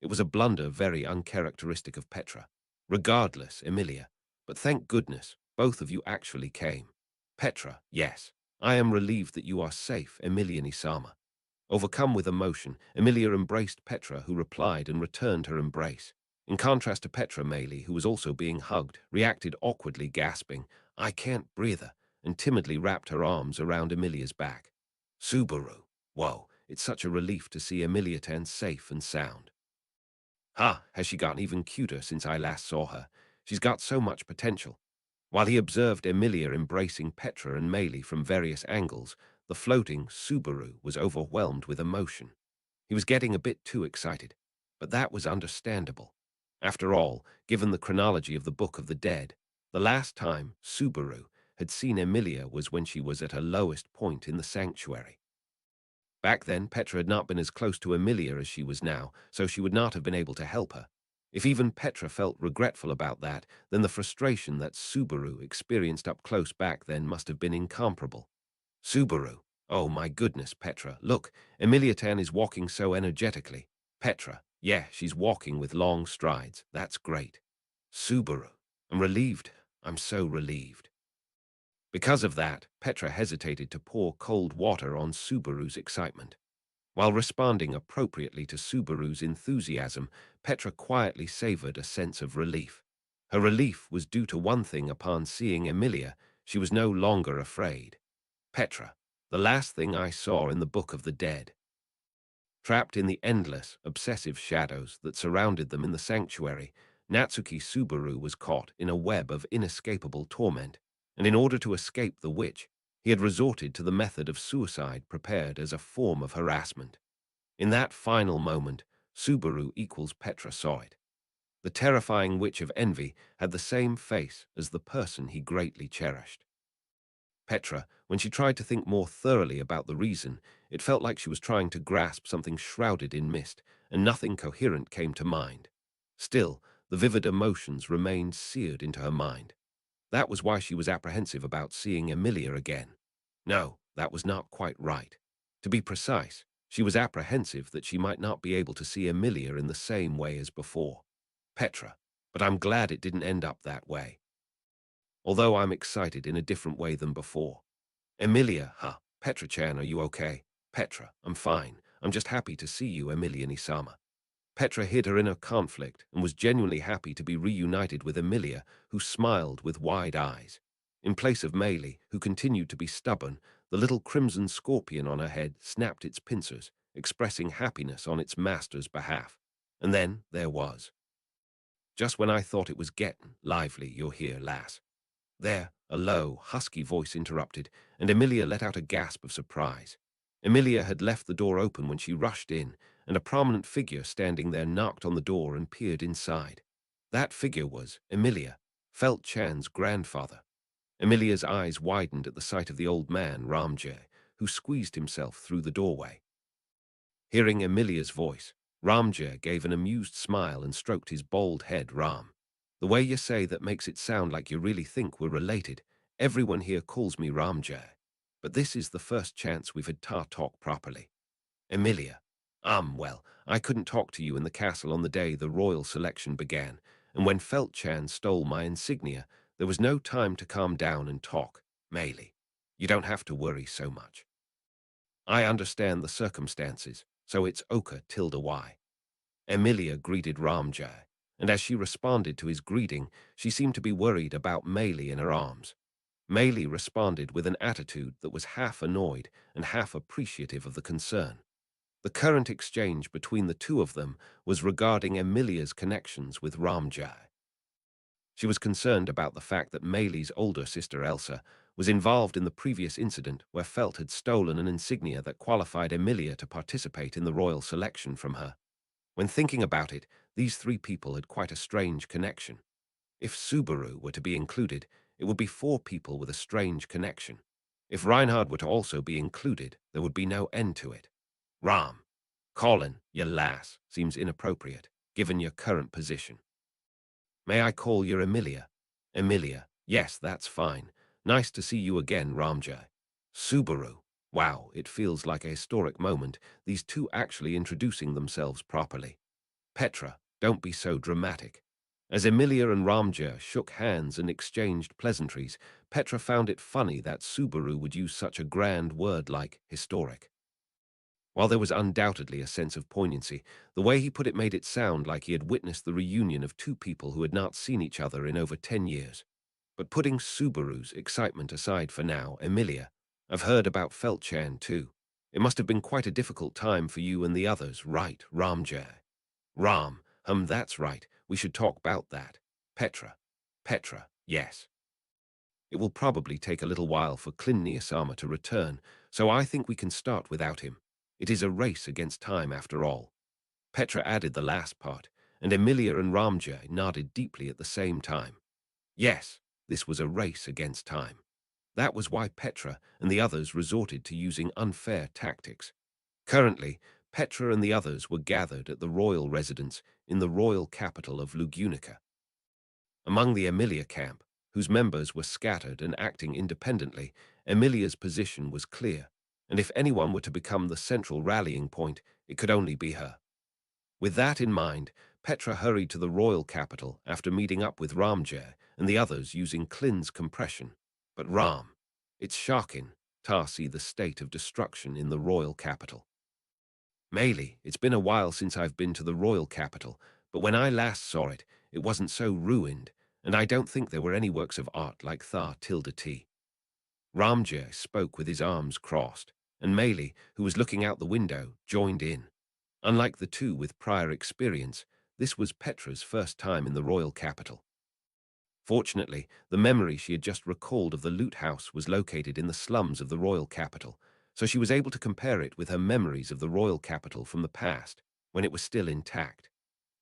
Speaker 1: It was a blunder very uncharacteristic of Petra. Regardless, Emilia, but thank goodness, both of you actually came. Petra, yes, I am relieved that you are safe, Emilia Nisama. Overcome with emotion, Emilia embraced Petra, who replied and returned her embrace. In contrast to Petra, Meili, who was also being hugged, reacted awkwardly, gasping, "I can't breathe," and timidly wrapped her arms around Emilia's back. Subaru, whoa, it's such a relief to see Emilia-tan safe and sound. Has she gotten even cuter since I last saw her? She's got so much potential. While he observed Emilia embracing Petra and Meili from various angles, the floating Subaru was overwhelmed with emotion. He was getting a bit too excited, but that was understandable. After all, given the chronology of the Book of the Dead, the last time Subaru had seen Emilia was when she was at her lowest point in the sanctuary. Back then, Petra had not been as close to Emilia as she was now, so she would not have been able to help her. If even Petra felt regretful about that, then the frustration that Subaru experienced up close back then must have been incomparable. Subaru. Oh my goodness, Petra. Look, Emiliatan is walking so energetically. Petra. Yeah, she's walking with long strides. That's great. Subaru. I'm relieved. I'm so relieved. Because of that, Petra hesitated to pour cold water on Subaru's excitement. While responding appropriately to Subaru's enthusiasm, Petra quietly savored a sense of relief. Her relief was due to one thing: upon seeing Emilia, she was no longer afraid. Petra, the last thing I saw in the Book of the Dead. Trapped in the endless, obsessive shadows that surrounded them in the sanctuary, Natsuki Subaru was caught in a web of inescapable torment, and in order to escape the witch, he had resorted to the method of suicide prepared as a form of harassment. In that final moment, Subaru equals Petra saw it. The terrifying witch of envy had the same face as the person he greatly cherished. Petra, when she tried to think more thoroughly about the reason, it felt like she was trying to grasp something shrouded in mist, and nothing coherent came to mind. Still, the vivid emotions remained seared into her mind. That was why she was apprehensive about seeing Emilia again. No, that was not quite right. To be precise, she was apprehensive that she might not be able to see Emilia in the same way as before. Petra, but I'm glad it didn't end up that way. Although I'm excited in a different way than before. Emilia, huh? Petra-chan, are you okay? Petra, I'm fine. I'm just happy to see you, Emilia-nisama. Petra hid her inner conflict and was genuinely happy to be reunited with Emilia, who smiled with wide eyes. In place of Meili, who continued to be stubborn, the little crimson scorpion on her head snapped its pincers, expressing happiness on its master's behalf. And then there was. Just when I thought it was getting lively, you're here, lass. There, a low, husky voice interrupted, and Emilia let out a gasp of surprise. Emilia had left the door open when she rushed in, and a prominent figure standing there knocked on the door and peered inside. That figure was Emilia, Felt Chan's grandfather. Emilia's eyes widened at the sight of the old man, Ramjay, who squeezed himself through the doorway. Hearing Emilia's voice, Ramjay gave an amused smile and stroked his bald head. Ram. The way you say that makes it sound like you really think we're related. Everyone here calls me Ramjay. But this is the first chance we've had talk properly. Emilia. Well, I couldn't talk to you in the castle on the day the royal selection began, and when Felt-chan stole my insignia, there was no time to calm down and talk. Meili. You don't have to worry so much. I understand the circumstances, so it's Oka tilde Y. Emilia greeted Ramjay, and as she responded to his greeting, she seemed to be worried about Meili in her arms. Meili responded with an attitude that was half annoyed and half appreciative of the concern. The current exchange between the two of them was regarding Emilia's connections with Ramjay. She was concerned about the fact that Meili's older sister Elsa was involved in the previous incident where Felt had stolen an insignia that qualified Emilia to participate in the royal selection from her. When thinking about it, these three people had quite a strange connection. If Subaru were to be included, it would be four people with a strange connection. If Reinhard were to also be included, there would be no end to it. Ram. Colin, your lass, seems inappropriate, given your current position. May I call you Emilia? Emilia, yes, that's fine. Nice to see you again, Ramjay. Subaru. Wow, it feels like a historic moment, these two actually introducing themselves properly. Petra, don't be so dramatic. As Emilia and Ramjay shook hands and exchanged pleasantries, Petra found it funny that Subaru would use such a grand word like historic. While there was undoubtedly a sense of poignancy, the way he put it made it sound like he had witnessed the reunion of two people who had not seen each other in over 10 years. But putting Subaru's excitement aside for now, Emilia, I've heard about Felt-chan too. It must have been quite a difficult time for you and the others, right, Ramjay? Ram, that's right. We should talk about that. Petra. Petra, yes. It will probably take a little while for Klin-Niasama to return, so I think we can start without him. It is a race against time after all. Petra added the last part, and Emilia and Ramjay nodded deeply at the same time. Yes, this was a race against time. That was why Petra and the others resorted to using unfair tactics. Currently, Petra and the others were gathered at the royal residence in the royal capital of Lugunica. Among the Emilia camp, whose members were scattered and acting independently, Emilia's position was clear, and if anyone were to become the central rallying point, it could only be her. With that in mind, Petra hurried to the royal capital after meeting up with Ramjay and the others using Klin's compression. But it's shocking to see the state of destruction in the royal capital. Meili, it's been a while since I've been to the royal capital, but when I last saw it, it wasn't so ruined, and I don't think there were any works of art like TAPPEI. Ramjay spoke with his arms crossed, and Meili, who was looking out the window, joined in. Unlike the two with prior experience, this was Petra's first time in the royal capital. Fortunately, the memory she had just recalled of the loot house was located in the slums of the royal capital, so she was able to compare it with her memories of the royal capital from the past, when it was still intact.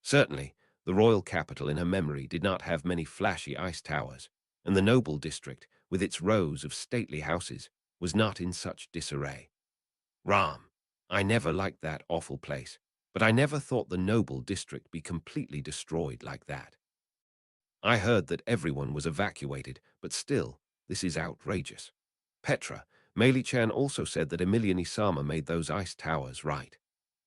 Speaker 1: Certainly, the royal capital in her memory did not have many flashy ice towers, and the noble district, with its rows of stately houses, was not in such disarray. I never liked that awful place, but I never thought the noble district be completely destroyed like that. I heard that everyone was evacuated, but still, this is outrageous. Petra, Meili-chan also said that Emilia Nisama made those ice towers, right?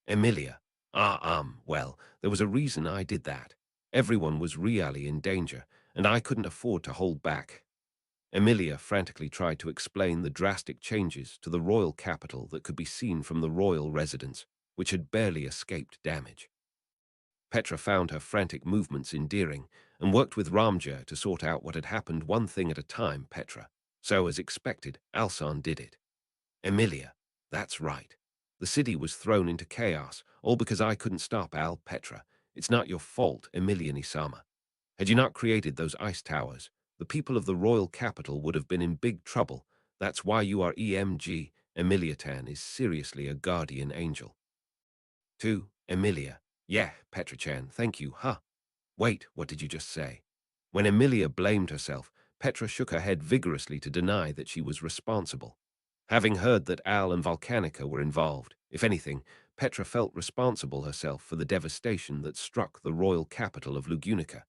Speaker 1: Emilia, well, there was a reason I did that. Everyone was really in danger, and I couldn't afford to hold back. Emilia frantically tried to explain the drastic changes to the royal capital that could be seen from the royal residence, which had barely escaped damage. Petra found her frantic movements endearing and worked with Ramjay to sort out what had happened one thing at a time. Petra. So, as expected, Alsan did it. Emilia, that's right. The city was thrown into chaos, all because I couldn't stop Petra. It's not your fault, Emilia Nisama. Had you not created those ice towers, the people of the royal capital would have been in big trouble. That's why you are EMG. Emilia-tan is seriously a guardian angel. 2. Emilia. Yeah, Petra-chan, thank you, huh? Wait, what did you just say? When Emilia blamed herself, Petra shook her head vigorously to deny that she was responsible. Having heard that Al and Volcanica were involved, if anything, Petra felt responsible herself for the devastation that struck the royal capital of Lugunica.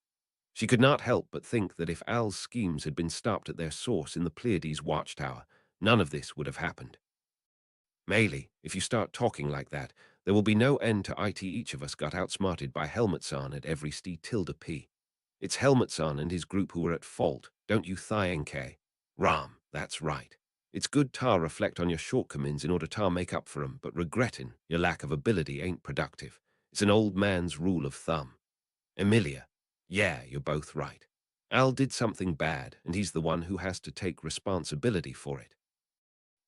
Speaker 1: She could not help but think that if Al's schemes had been stopped at their source in the Pleiades watchtower, none of this would have happened. Meili, if you start talking like that, there will be no end to it. Each of us got outsmarted by Helmut-san at every TAPPEI. It's Helmut-san and his group who were at fault, don't you think? That's right. It's good to reflect on your shortcomings in order to make up for 'em, but regretting your lack of ability ain't productive. It's an old man's rule of thumb. Emilia, yeah, you're both right. Al did something bad, and he's the one who has to take responsibility for it.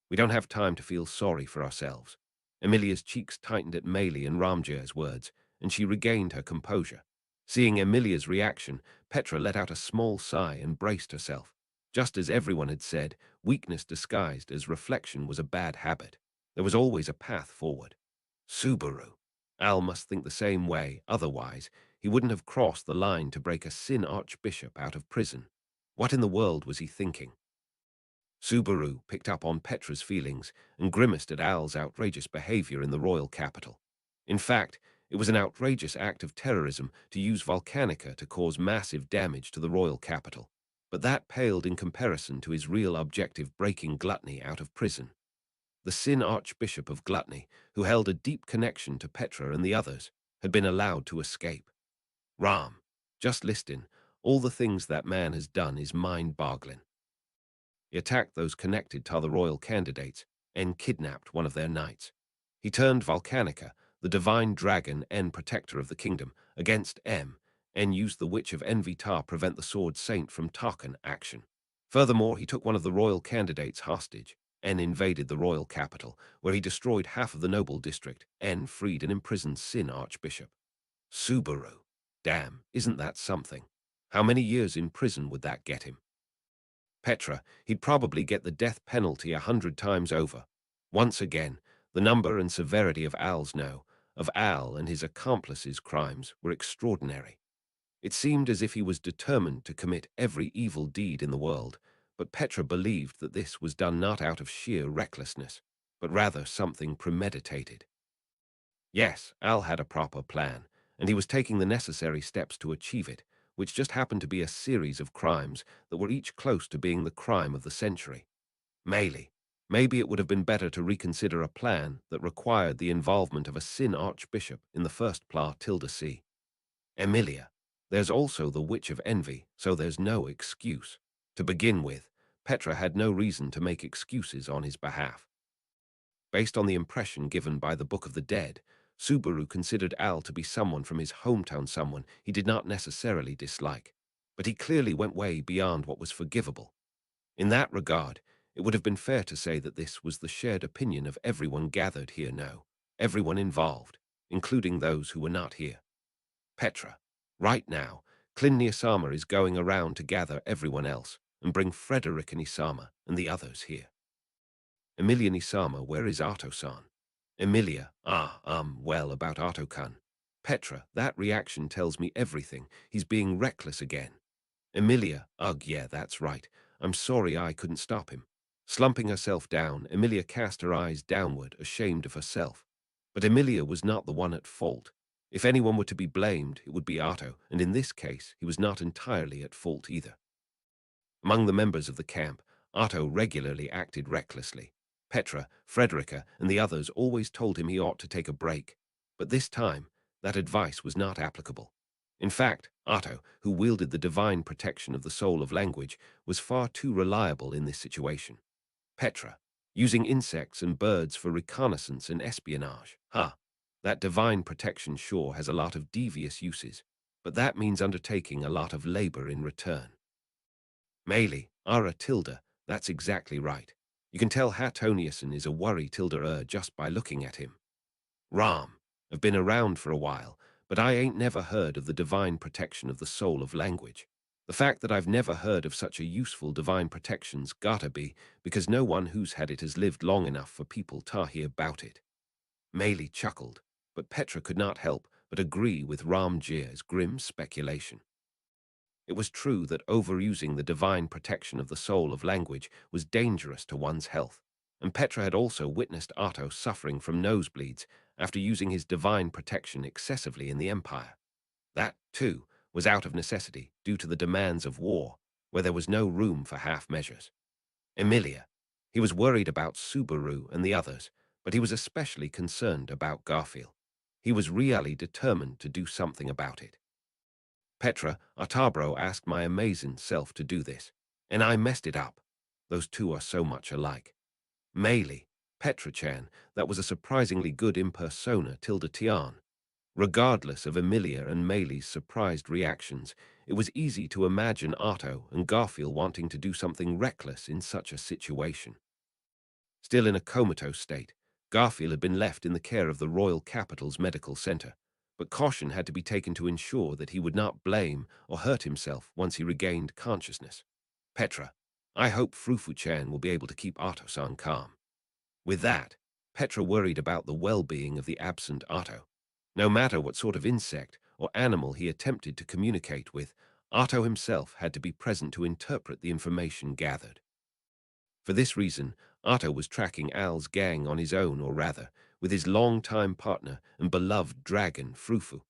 Speaker 1: We don't have time to feel sorry for ourselves. Emilia's cheeks tightened at Meili and Ramjay's words, and she regained her composure. Seeing Emilia's reaction, Petra let out a small sigh and braced herself. Just as everyone had said, weakness disguised as reflection was a bad habit. There was always a path forward. Subaru. Al must think the same way, otherwise he wouldn't have crossed the line to break a Sin Archbishop out of prison. What in the world was he thinking? Subaru picked up on Petra's feelings and grimaced at Al's outrageous behavior in the royal capital. In fact, it was an outrageous act of terrorism to use Volcanica to cause massive damage to the royal capital, but that paled in comparison to his real objective, breaking Gluttony out of prison. The Sin Archbishop of Gluttony, who held a deep connection to Petra and the others, had been allowed to escape. Just listing, all the things that man has done is mind-boggling. He attacked those connected to the royal candidates and kidnapped one of their knights. He turned Volcanica, the divine dragon and protector of the kingdom, against and used the Witch of Envy to prevent the Sword Saint from taking action. Furthermore, he took one of the royal candidates hostage and invaded the royal capital, where he destroyed half of the noble district and freed an imprisoned Sin Archbishop. Subaru. Damn, isn't that something? How many years in prison would that get him? Petra, he'd probably get the death penalty 100 times over. Once again, the number and severity of Al and his accomplices' crimes were extraordinary. It seemed as if he was determined to commit every evil deed in the world, but Petra believed that this was done not out of sheer recklessness, but rather something premeditated. Yes, Al had a proper plan, and he was taking the necessary steps to achieve it, which just happened to be a series of crimes that were each close to being the crime of the century. Maybe, maybe it would have been better to reconsider a plan that required the involvement of a sin archbishop in the first Pla tilde C. Emilia, there's also the Witch of Envy, so there's no excuse. To begin with, Petra had no reason to make excuses on his behalf. Based on the impression given by the Book of the Dead, Subaru considered Al to be someone from his hometown, someone he did not necessarily dislike, but he clearly went way beyond what was forgivable. In that regard, it would have been fair to say that this was the shared opinion of everyone gathered here, no, everyone involved, including those who were not here. Petra, right now, Klin Nisama is going around to gather everyone else and bring Frederick and Isama and the others here. Emilia Nisama, where is Arto-san? Emilia, well, about Arto-kun. Petra, that reaction tells me everything. He's being reckless again. Emilia, ugh, yeah, that's right. I'm sorry I couldn't stop him. Slumping herself down, Emilia cast her eyes downward, ashamed of herself. But Emilia was not the one at fault. If anyone were to be blamed, it would be Arto, and in this case, he was not entirely at fault either. Among the members of the camp, Otto regularly acted recklessly. Petra, Frederica, and the others always told him he ought to take a break. But this time, that advice was not applicable. In fact, Otto, who wielded the divine protection of the soul of language, was far too reliable in this situation. Petra, using insects and birds for reconnaissance and espionage. That divine protection sure has a lot of devious uses, but that means undertaking a lot of labor in return. Meili, Ara tilde, that's exactly right. You can tell Hatoniuson is a worry tilde just by looking at him. Ram, I've been around for a while, but I ain't never heard of the divine protection of the soul of language. The fact that I've never heard of such a useful divine protection's gotta be because no one who's had it has lived long enough for people to hear about it. Meili chuckled, but Petra could not help but agree with Ramjir's grim speculation. It was true that overusing the divine protection of the soul of language was dangerous to one's health, and Petra had also witnessed Otto suffering from nosebleeds after using his divine protection excessively in the Empire. That, too, was out of necessity due to the demands of war, where there was no room for half measures. Emilia. He was worried about Subaru and the others, but he was especially concerned about Garfield. He was really determined to do something about it. Petra, Artabro asked my amazing self to do this, and I messed it up. Those two are so much alike. Meili, Petra-chan, that was a surprisingly good impersona tilde Tian. Regardless of Emilia and Meili's surprised reactions, it was easy to imagine Otto and Garfield wanting to do something reckless in such a situation. Still in a comatose state, Garfield had been left in the care of the Royal Capital's medical center, but caution had to be taken to ensure that he would not blame or hurt himself once he regained consciousness. Petra, I hope Frufu-chan will be able to keep Otto-san calm. With that, Petra worried about the well-being of the absent Otto. No matter what sort of insect or animal he attempted to communicate with, Otto himself had to be present to interpret the information gathered. For this reason, Otto was tracking Al's gang on his own, or rather, with his long-time partner and beloved dragon, Frufu.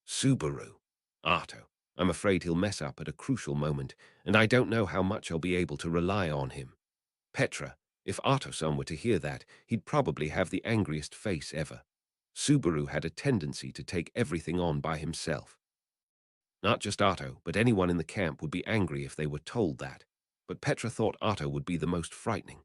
Speaker 1: Subaru. Otto. I'm afraid he'll mess up at a crucial moment, and I don't know how much I'll be able to rely on him. Petra. If Otto-san were to hear that, he'd probably have the angriest face ever. Subaru had a tendency to take everything on by himself. Not just Otto, but anyone in the camp would be angry if they were told that. But Petra thought Otto would be the most frightening.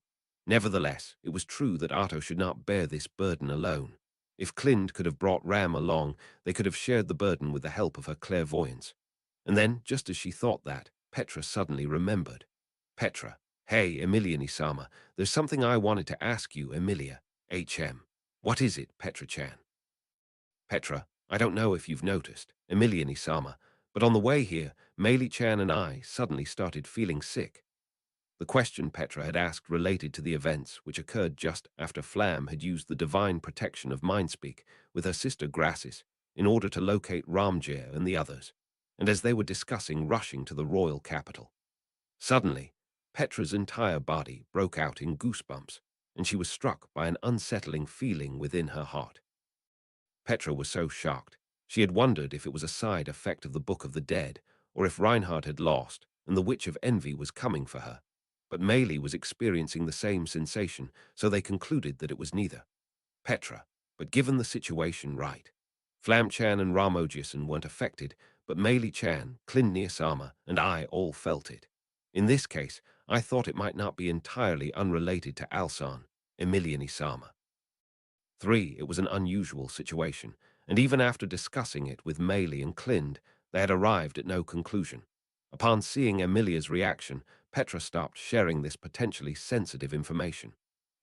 Speaker 1: Nevertheless, it was true that Otto should not bear this burden alone. If Clind could have brought Ram along, they could have shared the burden with the help of her clairvoyance. And then, just as she thought that, Petra suddenly remembered. Petra, hey, Emilia Nisama, there's something I wanted to ask you, Emilia. HM. What is it, Petra-chan? Petra, I don't know if you've noticed, Emilia Nisama, but on the way here, Meili-chan and I suddenly started feeling sick. The question Petra had asked related to the events which occurred just after Flam had used the divine protection of Mindspeak with her sister Grassis in order to locate Ramjir and the others, and as they were discussing rushing to the royal capital. Suddenly, Petra's entire body broke out in goosebumps, and she was struck by an unsettling feeling within her heart. Petra was so shocked. She had wondered if it was a side effect of the Book of the Dead, or if Reinhardt had lost and the Witch of Envy was coming for her. But Meili was experiencing the same sensation, so they concluded that it was neither. Petra, but given the situation right. Flamchan and Ramojiasen weren't affected, but Meili-chan, Klin-sama, and I all felt it. In this case, I thought it might not be entirely unrelated to Alsan, Emiliani-sama. 3. It was an unusual situation, and even after discussing it with Meili and Klind, they had arrived at no conclusion. Upon seeing Emilia's reaction, Petra stopped sharing this potentially sensitive information.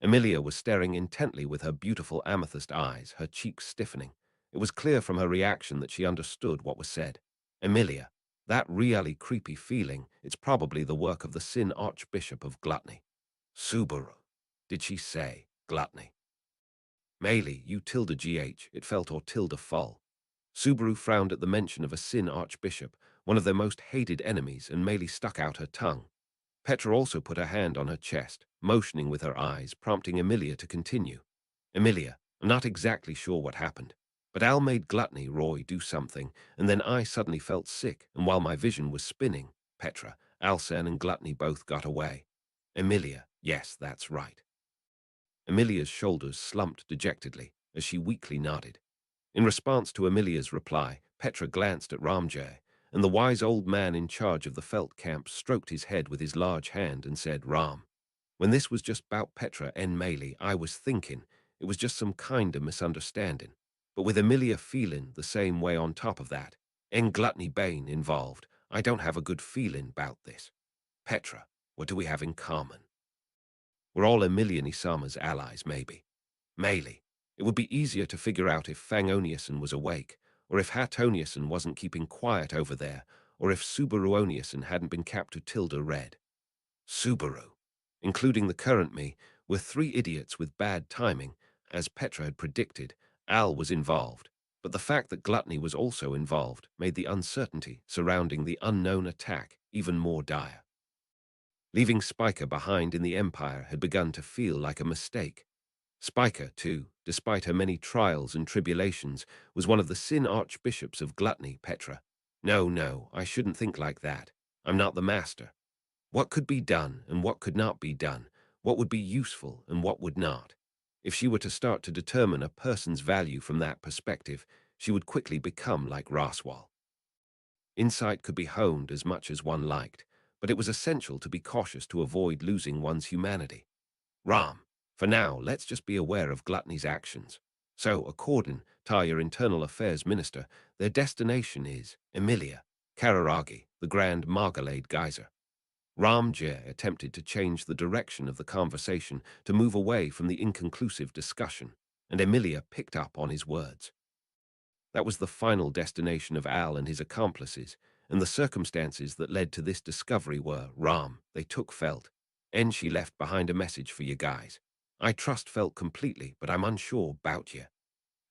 Speaker 1: Emilia was staring intently with her beautiful amethyst eyes, her cheeks stiffening. It was clear from her reaction that she understood what was said. Emilia, that really creepy feeling, it's probably the work of the Sin Archbishop of Gluttony. Subaru. Did she say gluttony? Meili, you tilde gh, it felt or tilde full. Subaru frowned at the mention of a Sin Archbishop, one of their most hated enemies, and Meili stuck out her tongue. Petra also put her hand on her chest, motioning with her eyes, prompting Emilia to continue. Emilia, I'm not exactly sure what happened, but Al made Gluttony Roy do something, and then I suddenly felt sick, and while my vision was spinning, Petra, Alsan and Gluttony both got away. Emilia, yes, that's right. Emilia's shoulders slumped dejectedly as she weakly nodded. In response to Emilia's reply, Petra glanced at Ramjay, and the wise old man in charge of the felt camp stroked his head with his large hand and said, Ram, when this was just bout Petra and Meili, I was thinking it was just some kinda misunderstanding. But with Emilia feeling the same way on top of that, and Gluttony Bane involved, I don't have a good feeling about this. Petra, what do we have in common? We're all Emilian-Isama's allies, maybe. Meili, it would be easier to figure out if Fangoniasen was awake, or if Hatoniasen wasn't keeping quiet over there, or if Subaruoniasen hadn't been capped to tilde red. Subaru, including the current me, were 3 idiots with bad timing. As Petra had predicted, Al was involved, but the fact that Gluttony was also involved made the uncertainty surrounding the unknown attack even more dire. Leaving Spiker behind in the Empire had begun to feel like a mistake. Spiker, too, despite her many trials and tribulations, was one of the Sin Archbishops of Gluttony, Petra. No, I shouldn't think like that. I'm not the master. What could be done and what could not be done? What would be useful and what would not? If she were to start to determine a person's value from that perspective, she would quickly become like Raswal. Insight could be honed as much as one liked, but it was essential to be cautious to avoid losing one's humanity. Ram, for now, let's just be aware of Gluttony's actions. So, according to your Internal Affairs Minister, their destination is Emilia, Kararagi, the Grand Margalade Geyser. Ramjay attempted to change the direction of the conversation to move away from the inconclusive discussion, and Emilia picked up on his words. That was the final destination of Al and his accomplices, and the circumstances that led to this discovery were, Ram, they took Felt, and she left behind a message for you guys. I trust Felt completely, but I'm unsure about you.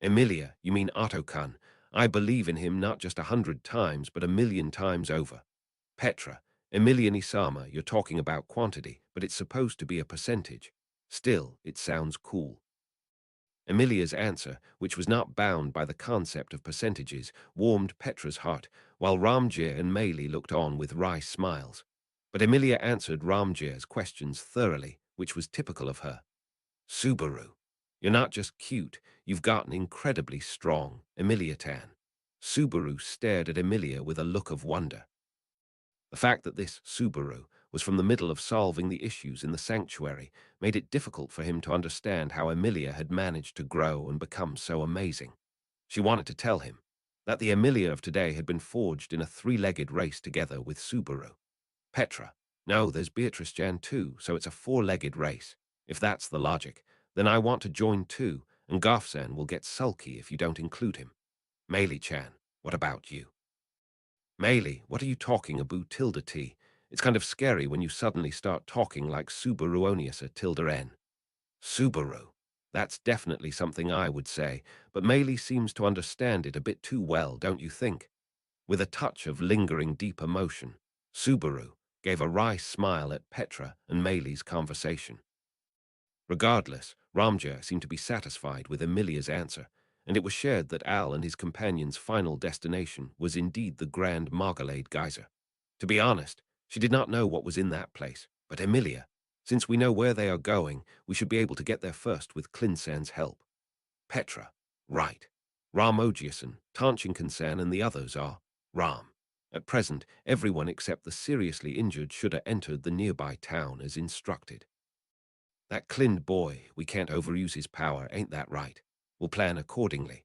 Speaker 1: Emilia, you mean Otto-kun. I believe in him not just 100 times, but 1,000,000 times over. Petra, Emilian-Isama, you're talking about quantity, but it's supposed to be a percentage. Still, it sounds cool. Emilia's answer, which was not bound by the concept of percentages, warmed Petra's heart, while Ramjay and Meili looked on with wry smiles. But Emilia answered Ramjay's questions thoroughly, which was typical of her. Subaru, you're not just cute, you've gotten incredibly strong, Emilia-tan. Subaru stared at Emilia with a look of wonder. The fact that this Subaru was from the middle of solving the issues in the sanctuary made it difficult for him to understand how Emilia had managed to grow and become so amazing. She wanted to tell him that the Emilia of today had been forged in a 3-legged race together with Subaru. Petra, no, there's Beatrice Jan too, so it's a 4-legged race. If that's the logic, then I want to join too, and Gafsan will get sulky if you don't include him. Meili-chan, what about you? Meili, what are you talking about tilde T? It's kind of scary when you suddenly start talking like Subaruoniusa tilde N. Subaru. That's definitely something I would say, but Meili seems to understand it a bit too well, don't you think? With a touch of lingering deep emotion, Subaru gave a wry smile at Petra and Meili's conversation. Regardless, Ramjay seemed to be satisfied with Emilia's answer, and it was shared that Al and his companion's final destination was indeed the Grand Margalade Geyser. To be honest, she did not know what was in that place, but Emilia, since we know where they are going, we should be able to get there first with Klinsan's help. Petra, right. Ram Ogiason, Tanchinkansan and the others are Ram. At present, everyone except the seriously injured should have entered the nearby town as instructed. That Klind boy, we can't overuse his power, ain't that right? We'll plan accordingly.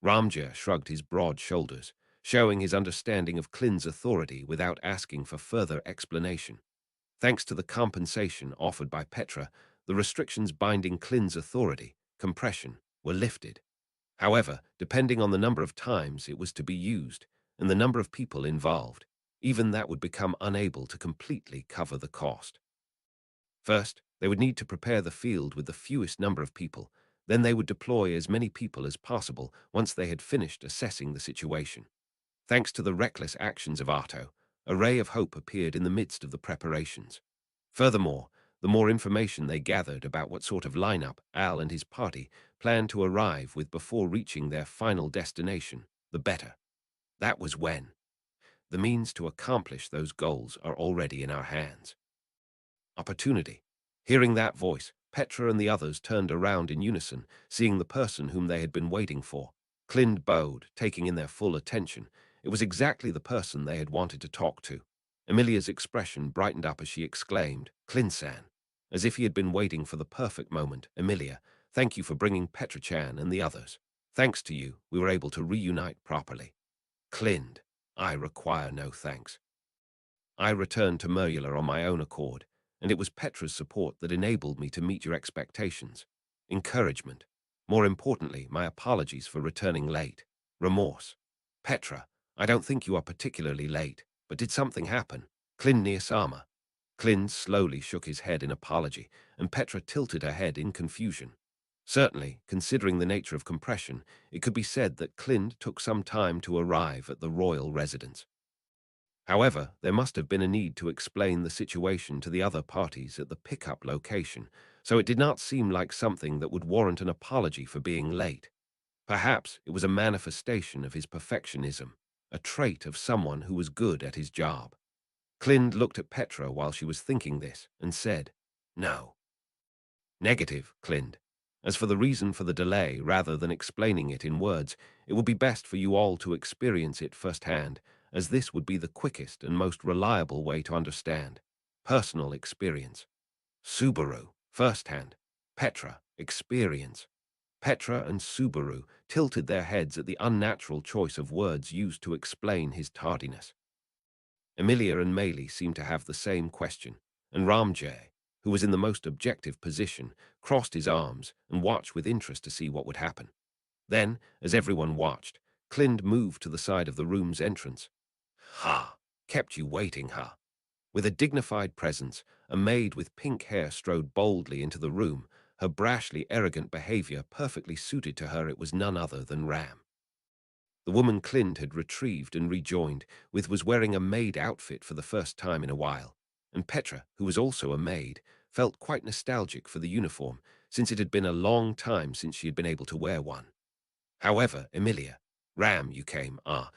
Speaker 1: Ramjir shrugged his broad shoulders, showing his understanding of Klind's authority without asking for further explanation. Thanks to the compensation offered by Petra, the restrictions binding Klind's authority, compression, were lifted. However, depending on the number of times it was to be used and the number of people involved, even that would become unable to completely cover the cost. First, they would need to prepare the field with the fewest number of people. Then they would deploy as many people as possible once they had finished assessing the situation. Thanks to the reckless actions of Arto, a ray of hope appeared in the midst of the preparations. Furthermore, the more information they gathered about what sort of lineup Al and his party planned to arrive with before reaching their final destination, the better. That was when. The means to accomplish those goals are already in our hands. Opportunity. Hearing that voice, Petra and the others turned around in unison, seeing the person whom they had been waiting for. Klind bowed, taking in their full attention. It was exactly the person they had wanted to talk to. Emilia's expression brightened up as she exclaimed, Klinsan. As if he had been waiting for the perfect moment. Emilia, thank you for bringing Petra-chan and the others. Thanks to you, we were able to reunite properly. Klind, I require no thanks. I returned to Merula on my own accord, and it was Petra's support that enabled me to meet your expectations. Encouragement. More importantly, my apologies for returning late. Remorse. Petra, I don't think you are particularly late, but did something happen? Klind Niyasama. Klind slowly shook his head in apology, and Petra tilted her head in confusion. Certainly, considering the nature of compression, it could be said that Klind took some time to arrive at the royal residence. However, there must have been a need to explain the situation to the other parties at the pickup location, so it did not seem like something that would warrant an apology for being late. Perhaps it was a manifestation of his perfectionism, a trait of someone who was good at his job. Klind looked at Petra while she was thinking this and said, No. Negative, Klind. As for the reason for the delay, rather than explaining it in words, it would be best for you all to experience it firsthand, as this would be the quickest and most reliable way to understand. Personal experience. Subaru, firsthand. Petra, experience. Petra and Subaru tilted their heads at the unnatural choice of words used to explain his tardiness. Emilia and Meili seemed to have the same question, and Ramjay, who was in the most objective position, crossed his arms and watched with interest to see what would happen. Then, as everyone watched, Klind moved to the side of the room's entrance. Ha! Kept you waiting, huh? With a dignified presence, a maid with pink hair strode boldly into the room. Her brashly arrogant behavior perfectly suited to her. It was none other than Ram. The woman Klind had retrieved and rejoined with was wearing a maid outfit for the first time in a while, and Petra, who was also a maid, felt quite nostalgic for the uniform, since it had been a long time since she had been able to wear one. However, Emilia, Ram, you came, ah.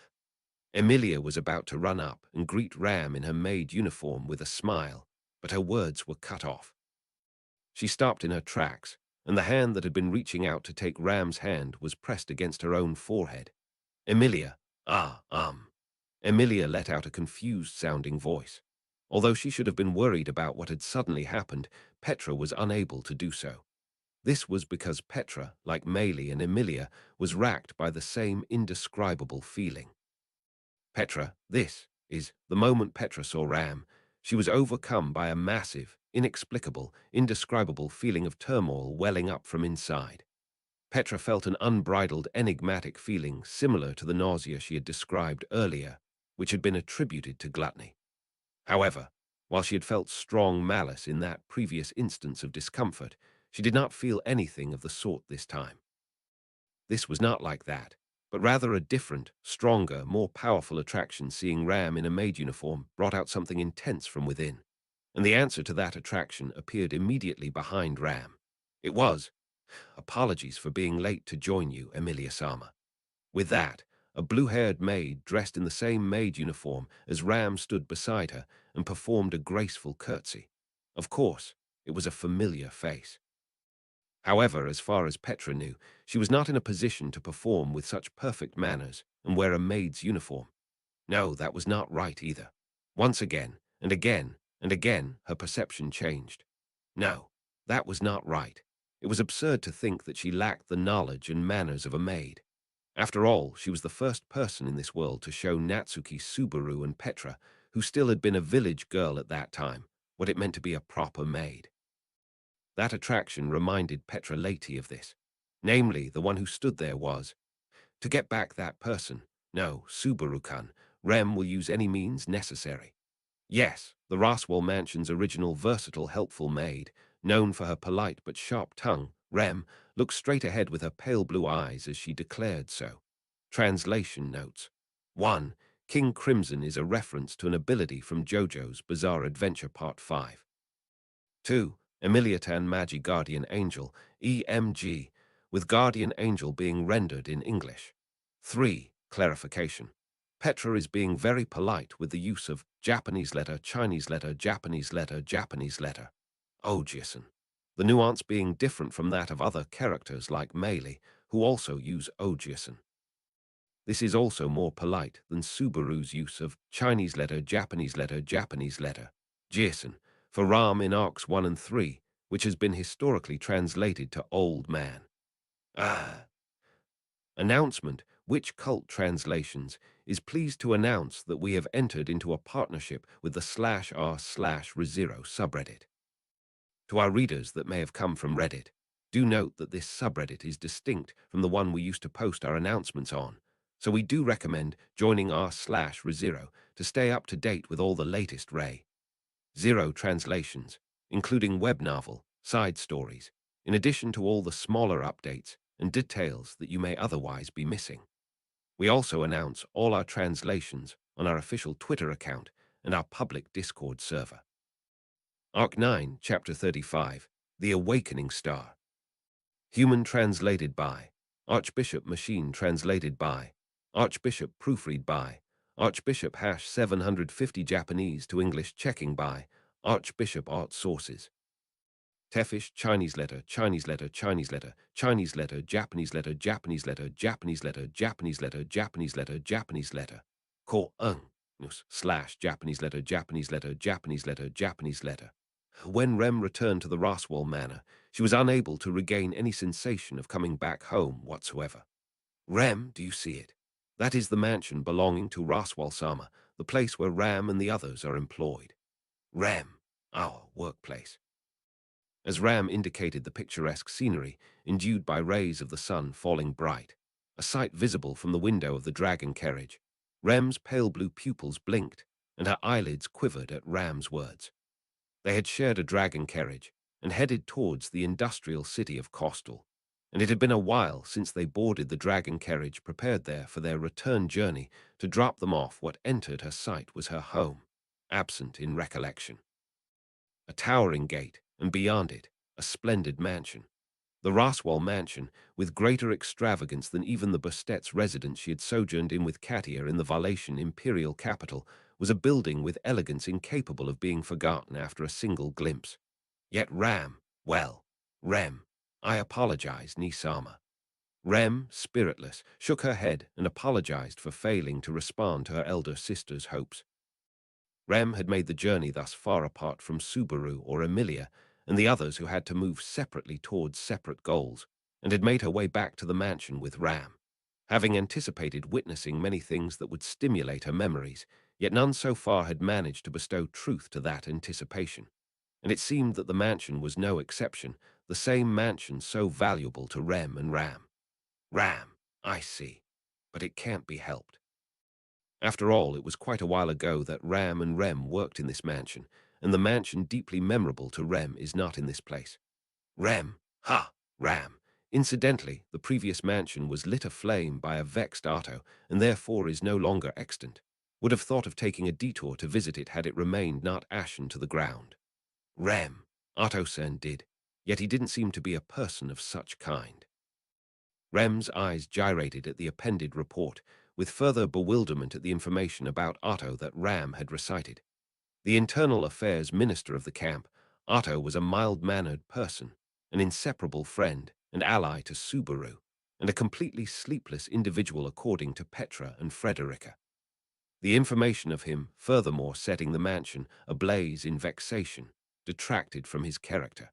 Speaker 1: Emilia was about to run up and greet Ram in her maid uniform with a smile, but her words were cut off. She stopped in her tracks, and the hand that had been reaching out to take Ram's hand was pressed against her own forehead. Emilia, Emilia let out a confused-sounding voice. Although she should have been worried about what had suddenly happened, Petra was unable to do so. This was because Petra, like Meili and Emilia, was racked by the same indescribable feeling. Petra, this is the moment Petra saw Ram. She was overcome by a massive, inexplicable, indescribable feeling of turmoil welling up from inside. Petra felt an unbridled, enigmatic feeling similar to the nausea she had described earlier, which had been attributed to gluttony. However, while she had felt strong malice in that previous instance of discomfort, she did not feel anything of the sort this time. This was not like that, but rather a different, stronger, more powerful attraction. Seeing Ram in a maid uniform brought out something intense from within, and the answer to that attraction appeared immediately behind Ram. It was Apologies for being late to join you, Emilia-sama. With that, a blue-haired maid dressed in the same maid uniform as Ram stood beside her and performed a graceful curtsy. Of course, it was a familiar face. However, as far as Petra knew, she was not in a position to perform with such perfect manners and wear a maid's uniform. No, that was not right either. Once again, and again, and again, her perception changed. No, that was not right. It was absurd to think that she lacked the knowledge and manners of a maid. After all, she was the first person in this world to show Natsuki, Subaru, and Petra, who still had been a village girl at that time, what it meant to be a proper maid. That attraction reminded Petra Leti of this. Namely, the one who stood there was, to get back that person. No, Subaru-kun, Rem will use any means necessary. Yes, the Roswell Mansion's original versatile, helpful maid, known for her polite but sharp tongue, Rem, looked straight ahead with her pale blue eyes as she declared so. Translation notes. 1. King Crimson is a reference to an ability from JoJo's Bizarre Adventure Part 5. 2. Emiliatan Magi Guardian Angel, EMG, with Guardian Angel being rendered in English. 3. Clarification. Petra is being very polite with the use of Japanese letter, Chinese letter, Japanese letter, Japanese letter. Oh, Jason. The nuance being different from that of other characters like Meili, who also use Ojiason. This is also more polite than Subaru's use of Chinese letter, Japanese letter, Japanese letter, Jason, for Ram in Arcs 1 and 3, which has been historically translated to Old Man. Announcement, which cult translations, is pleased to announce that we have entered into a partnership with the /r/Rezero subreddit. To our readers that may have come from Reddit, do note that this subreddit is distinct from the one we used to post our announcements on, so we do recommend joining r/Rezero to stay up to date with all the latest Ray Zero translations, including web novel, side stories, in addition to all the smaller updates and details that you may otherwise be missing. We also announce all our translations on our official Twitter account and our public Discord server. Arc 9, Chapter 35, The Awakening Star. Human translated by Archbishop, Machine translated by Archbishop, proofread by Archbishop #750, Japanese to English checking by Archbishop, art sources. TAPPEI, Chinese letter, Chinese letter, Chinese letter, Chinese letter, Japanese letter, Japanese letter, Japanese letter, Japanese letter, Japanese letter, Japanese letter. Ko / Japanese letter, Japanese letter, Japanese letter, Japanese letter. When Rem returned to the Roswell Manor, she was unable to regain any sensation of coming back home whatsoever. Rem, do you see it? That is the mansion belonging to Roswell-sama, the place where Ram and the others are employed. Rem, our workplace. As Ram indicated the picturesque scenery, endued by rays of the sun falling bright, a sight visible from the window of the dragon carriage, Rem's pale blue pupils blinked, and her eyelids quivered at Ram's words. They had shared a dragon carriage and headed towards the industrial city of Kostal, and it had been a while since they boarded the dragon carriage prepared there for their return journey to drop them off. What entered her sight was her home, absent in recollection. A towering gate, and beyond it, a splendid mansion. The Roswell mansion, with greater extravagance than even the Bustetts' residence she had sojourned in with Katia in the Valetian imperial capital, was a building with elegance incapable of being forgotten after a single glimpse. Yet Rem, I apologize, Nisama. Rem, spiritless, shook her head and apologized for failing to respond to her elder sister's hopes. Rem had made the journey thus far apart from Subaru or Emilia and the others who had to move separately towards separate goals, and had made her way back to the mansion with Ram, having anticipated witnessing many things that would stimulate her memories, yet none so far had managed to bestow truth to that anticipation. And it seemed that the mansion was no exception, the same mansion so valuable to Rem and Ram. Ram, I see, but it can't be helped. After all, it was quite a while ago that Ram and Rem worked in this mansion, and the mansion deeply memorable to Rem is not in this place. Ram. Incidentally, the previous mansion was lit aflame by a vexed Otto, and therefore is no longer extant. Would have thought of taking a detour to visit it had it remained not ashen to the ground. Rem. Otto-san did. yet he didn't seem to be a person of such kind. Rem's eyes gyrated at the appended report, with further bewilderment at the information about Otto that Ram had recited. The internal affairs minister of the camp, Otto was a mild-mannered person, an inseparable friend and ally to Subaru, and a completely sleepless individual according to Petra and Frederica. The information of him, furthermore setting the mansion ablaze in vexation, detracted from his character.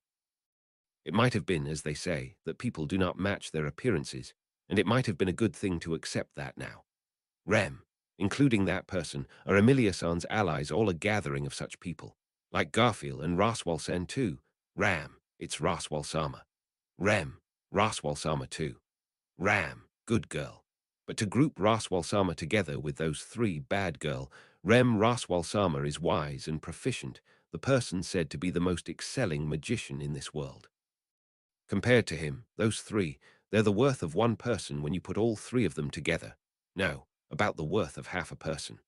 Speaker 1: It might have been, as they say, that people do not match their appearances, and it might have been a good thing to accept that now. Rem, including that person, are Emilia-san's allies, all a gathering of such people. Like Garfield and Raswal-san too. Ram, it's Raswal-sama. Rem, Raswal-sama too. Ram, good girl. But to group Raswal-sama together with those three bad girl, Rem Raswal-sama is wise and proficient, the person said to be the most excelling magician in this world. Compared to him, those three, they're the worth of one person when you put all three of them together. No, about the worth of half a person.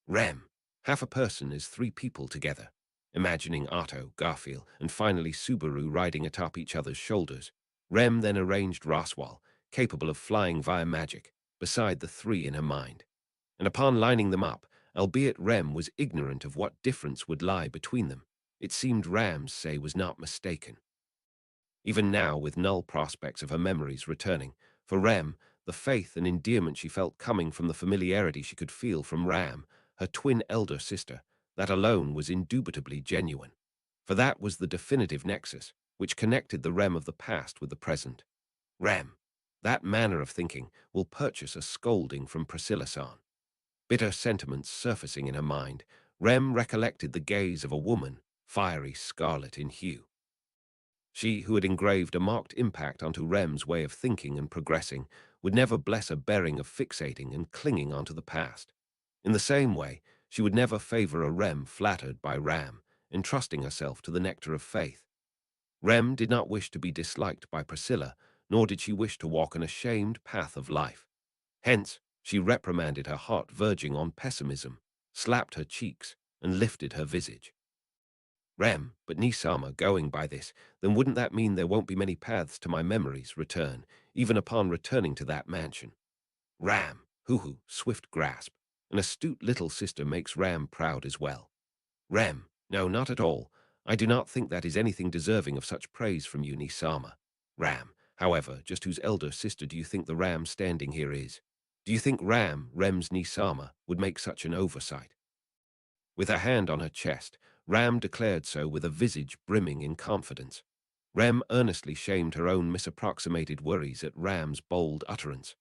Speaker 1: Rem, half a person is three people together. Imagining Otto, Garfield, and finally Subaru riding atop each other's shoulders, Rem then arranged Raswal, capable of flying via magic, beside the three in her mind. And upon lining them up, albeit Rem was ignorant of what difference would lie between them, it seemed Ram's say was not mistaken. Even now, with null prospects of her memories returning, for Rem, the faith and endearment she felt coming from the familiarity she could feel from Ram, her twin elder sister, that alone was indubitably genuine. For that was the definitive nexus, which connected the Rem of the past with the present. Rem, that manner of thinking, will purchase a scolding from Priscilla-san. Bitter sentiments surfacing in her mind, Rem recollected the gaze of a woman, fiery scarlet in hue. She, who had engraved a marked impact onto Rem's way of thinking and progressing, would never bless a bearing of fixating and clinging onto the past. In the same way, she would never favor a Rem flattered by Ram, entrusting herself to the nectar of faith. Rem did not wish to be disliked by Priscilla, nor did she wish to walk an ashamed path of life. Hence, she reprimanded her heart verging on pessimism, slapped her cheeks, and lifted her visage. Rem, but Nisama, going by this, then wouldn't that mean there won't be many paths to my memories return, even upon returning to that mansion? Ram, hoo-hoo, swift grasp. An astute little sister makes Ram proud as well. Rem, no, not at all. I do not think that is anything deserving of such praise from you, Nisama. Ram, however, just whose elder sister do you think the Ram standing here is? Do you think Ram, Rem's Nisama, would make such an oversight? With her hand on her chest, Ram declared so with a visage brimming in confidence. Rem earnestly shamed her own misapproximated worries at Ram's bold utterance.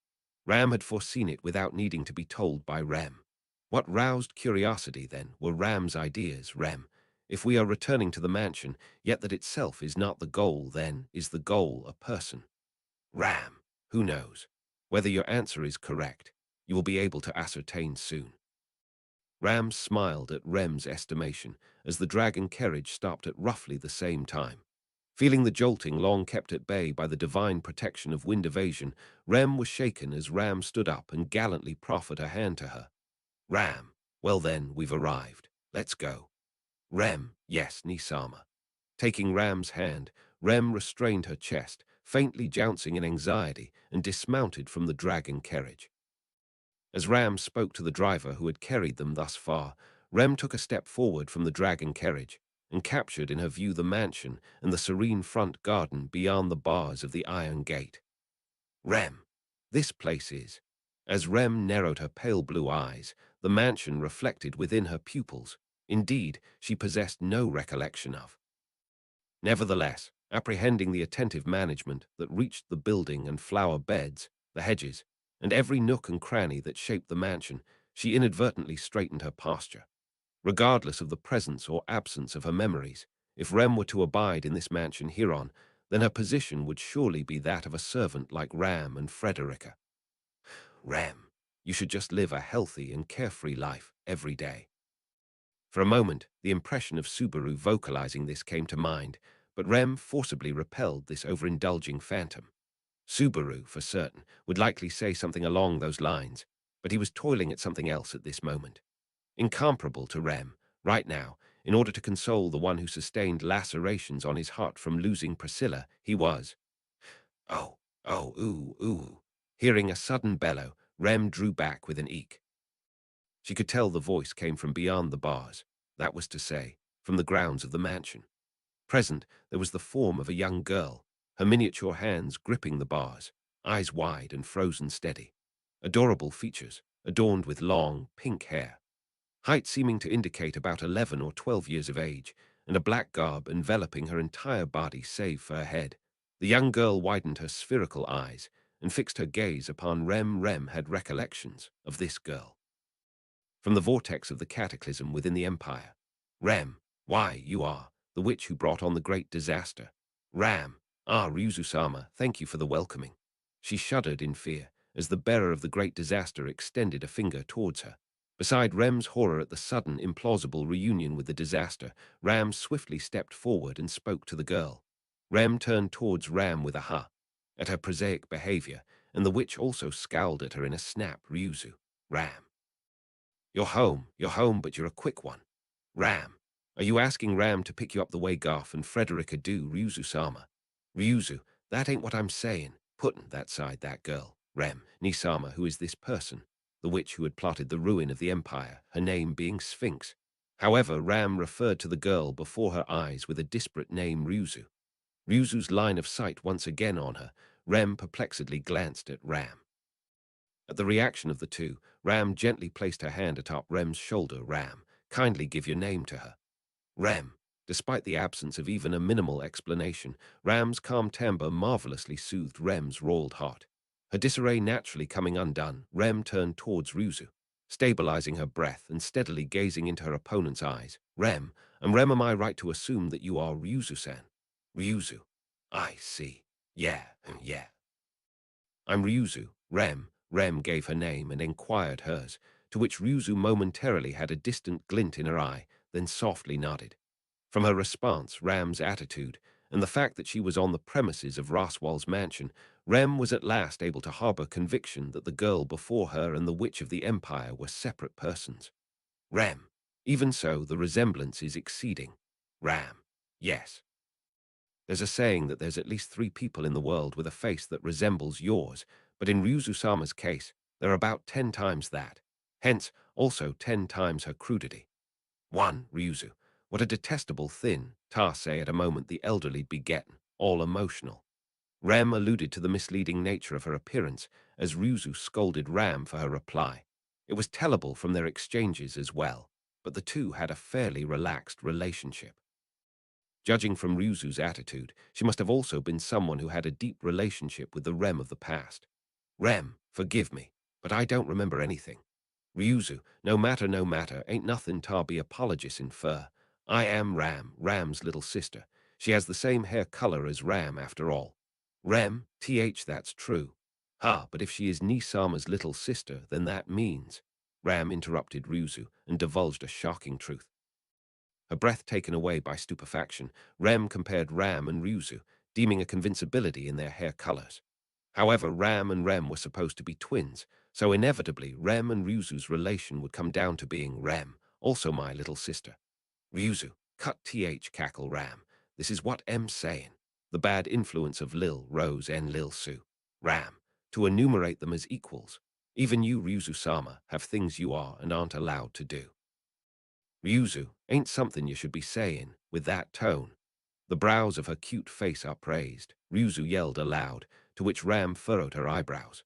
Speaker 1: Ram had foreseen it without needing to be told by Rem. What roused curiosity, then, were Ram's ideas, Rem? If we are returning to the mansion, yet that itself is not the goal, then is the goal a person? Ram, who knows? Whether your answer is correct, you will be able to ascertain soon. Ram smiled at Rem's estimation as the dragon carriage stopped at roughly the same time. Feeling the jolting long kept at bay by the divine protection of wind evasion, Rem was shaken as Ram stood up and gallantly proffered a hand to her. Ram, well then, we've arrived. Let's go. Rem, yes, Nisama. Taking Ram's hand, Rem restrained her chest, faintly jouncing in anxiety, and dismounted from the dragon carriage. As Ram spoke to the driver who had carried them thus far, Rem took a step forward from the dragon carriage and captured in her view the mansion and the serene front garden beyond the bars of the iron gate. Rem, this place is. As Rem narrowed her pale blue eyes, the mansion reflected within her pupils. Indeed, she possessed no recollection of. Nevertheless, apprehending the attentive management that reached the building and flower beds, the hedges, and every nook and cranny that shaped the mansion, she inadvertently straightened her posture. Regardless of the presence or absence of her memories, if Rem were to abide in this mansion hereon, then her position would surely be that of a servant like Ram and Frederica. Rem, you should just live a healthy and carefree life every day. For a moment, the impression of Subaru vocalizing this came to mind, but Rem forcibly repelled this overindulging phantom. Subaru, for certain, would likely say something along those lines, but he was toiling at something else at this moment. Incomparable to Rem, right now, In order to console the one who sustained lacerations on his heart from losing Priscilla, he was, "Oh, oh, ooh, ooh." Hearing a sudden bellow, Rem drew back with an eek. She could tell the voice came from beyond the bars, that was to say, from the grounds of the mansion. Present, there was the form of a young girl, her miniature hands gripping the bars, eyes wide and frozen steady. Adorable features, adorned with long, pink hair. Height seeming to indicate about 11 or 12 years of age, and a black garb enveloping her entire body save for her head. The young girl widened her spherical eyes and fixed her gaze upon Rem. Rem had recollections of this girl. From the vortex of the cataclysm within the empire. Rem, why, you are the witch who brought on the great disaster. Ram, ah, Ryuzu-sama, thank you for the welcoming. She shuddered in fear as the bearer of the great disaster extended a finger towards her. Beside Rem's horror at the sudden, implausible reunion with the disaster, Ram swiftly stepped forward and spoke to the girl. Rem turned towards Ram with a ha at her prosaic behavior, and the witch also scowled at her in a snap. Ryuzu, Ram. You're home, but you're a quick one. Ram, are you asking Ram to pick you up the way Garth and Frederica do, Ryuzu-sama? Ryuzu, that ain't what I'm saying. Puttin' that side, that girl. Rem, Nisama, who is this person? The witch who had plotted the ruin of the empire, her name being Sphinx. However, Ram referred to the girl before her eyes with a disparate name, Ryuzu. Ryuzu's line of sight once again on her, Rem perplexedly glanced at Ram. At the reaction of the two, Ram gently placed her hand atop Rem's shoulder. Ram, kindly give your name to her. Rem, despite the absence of even a minimal explanation, Ram's calm timbre marvelously soothed Rem's roiled heart. Her disarray naturally coming undone, Rem turned towards Ryuzu, stabilizing her breath and steadily gazing into her opponent's eyes. Rem, am I right to assume that you are Ryuzu-san? Ryuzu. I see. Yeah. I'm Ryuzu. Rem gave her name and inquired hers, to which Ryuzu momentarily had a distant glint in her eye, then softly nodded. From her response, Ram's attitude, and the fact that she was on the premises of Roswell's mansion, Rem was at last able to harbor conviction that the girl before her and the witch of the empire were separate persons. Rem, even so, the resemblance is exceeding. Ram, yes. There's a saying that there's at least 3 people in the world with a face that resembles yours, but in Ryuzu-sama's case, there are about 10 times that. Hence, also 10 times her crudity. 1. Ryuzu. What a detestable thin, say at a moment the elderly begettin, all emotional. Rem alluded to the misleading nature of her appearance as Ryuzu scolded Ram for her reply. It was tellable from their exchanges as well, but the two had a fairly relaxed relationship. Judging from Ryuzu's attitude, she must have also been someone who had a deep relationship with the Rem of the past. Rem, forgive me, but I don't remember anything. Ryuzu, no matter, ain't nothing ta be apologist infer. I am Ram's little sister. She has the same hair color as Ram after all. Rem, that's true. Ha, but if she is Nisama's little sister, then that means. Ram interrupted Ryuzu and divulged a shocking truth. Her breath taken away by stupefaction, Rem compared Ram and Ryuzu, deeming a convincibility in their hair colors. However, Ram and Rem were supposed to be twins, so inevitably Rem and Ryuzu's relation would come down to being Rem, also my little sister. Ryuzu, cut cackle Ram. This is what M's saying. The bad influence of Lil, Rose, and Lil Su. Ram, to enumerate them as equals. Even you, Ryuzu-sama, have things you are and aren't allowed to do. Ryuzu, ain't something you should be saying, with that tone. The brows of her cute face upraised, Ryuzu yelled aloud, to which Ram furrowed her eyebrows.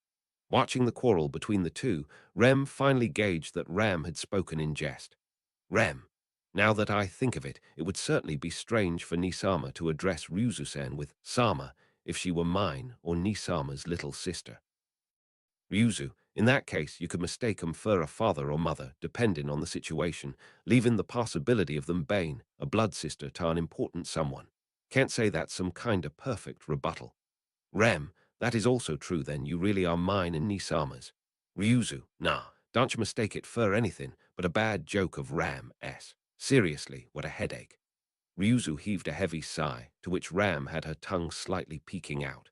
Speaker 1: Watching the quarrel between the two, Rem finally gauged that Ram had spoken in jest. Rem, now that I think of it, it would certainly be strange for Nisama to address Ryuzu-san with Sama if she were mine or Nisama's little sister. Ryuzu, in that case, you could mistake 'em for a father or mother, depending on the situation, leaving the possibility of them being a blood sister to an important someone. Can't say that's some kind of perfect rebuttal. Rem, that is also true then, you really are mine and Nisama's. Ryuzu, nah, don't you mistake it for anything but a bad joke of Ram's. Seriously, what a headache. Ryuzu heaved a heavy sigh, to which Ram had her tongue slightly peeking out.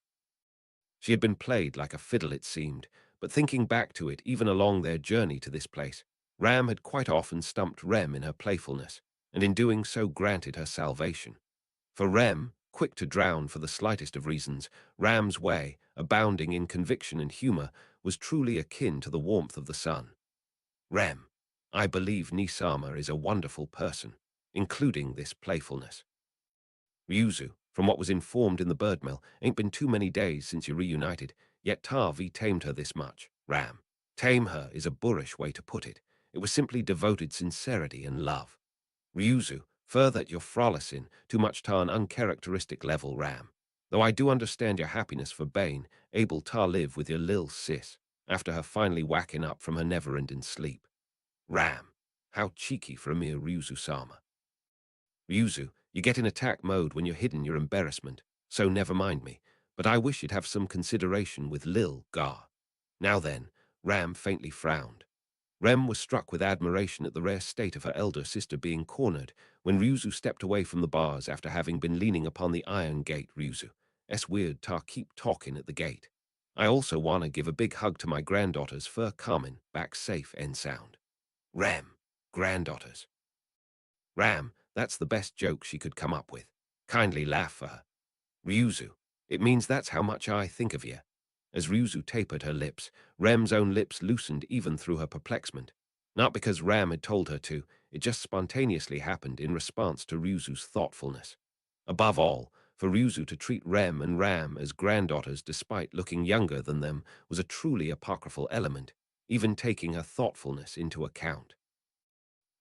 Speaker 1: She had been played like a fiddle, it seemed, but thinking back to it, even along their journey to this place, Ram had quite often stumped Rem in her playfulness, and in doing so granted her salvation. For Rem, quick to drown for the slightest of reasons, Ram's way, abounding in conviction and humor, was truly akin to the warmth of the sun. Rem, I believe Nisama is a wonderful person, including this playfulness. Ryuzu, from what was informed in the bird mill, ain't been too many days since you reunited, yet Tavi tamed her this much. Ram, tame her is a boorish way to put it. It was simply devoted sincerity and love. Ryuzu, further at your frolicin, too much ta an uncharacteristic level, Ram. Though I do understand your happiness for Bane, able ta live with your lil sis, after her finally whacking up from her never-ending sleep. Ram, how cheeky for a mere Ryuzu-sama. Ryuzu, you get in attack mode when you're hidden your embarrassment, so never mind me, but I wish you'd have some consideration with Lil Gar. Now then, Ram faintly frowned. Rem was struck with admiration at the rare state of her elder sister being cornered when Ryuzu stepped away from the bars after having been leaning upon the iron gate. Ryuzu, es weird ta keep talking at the gate. I also wanna give a big hug to my granddaughters for coming back safe and sound. Rem, granddaughters. Ram, that's the best joke she could come up with. Kindly laugh for her. Ryuzu, it means that's how much I think of you. As Ryuzu tapered her lips, Rem's own lips loosened even through her perplexment. Not because Ram had told her to, it just spontaneously happened in response to Ryuzu's thoughtfulness. Above all, for Ryuzu to treat Rem and Ram as granddaughters despite looking younger than them was a truly apocryphal element, even taking her thoughtfulness into account.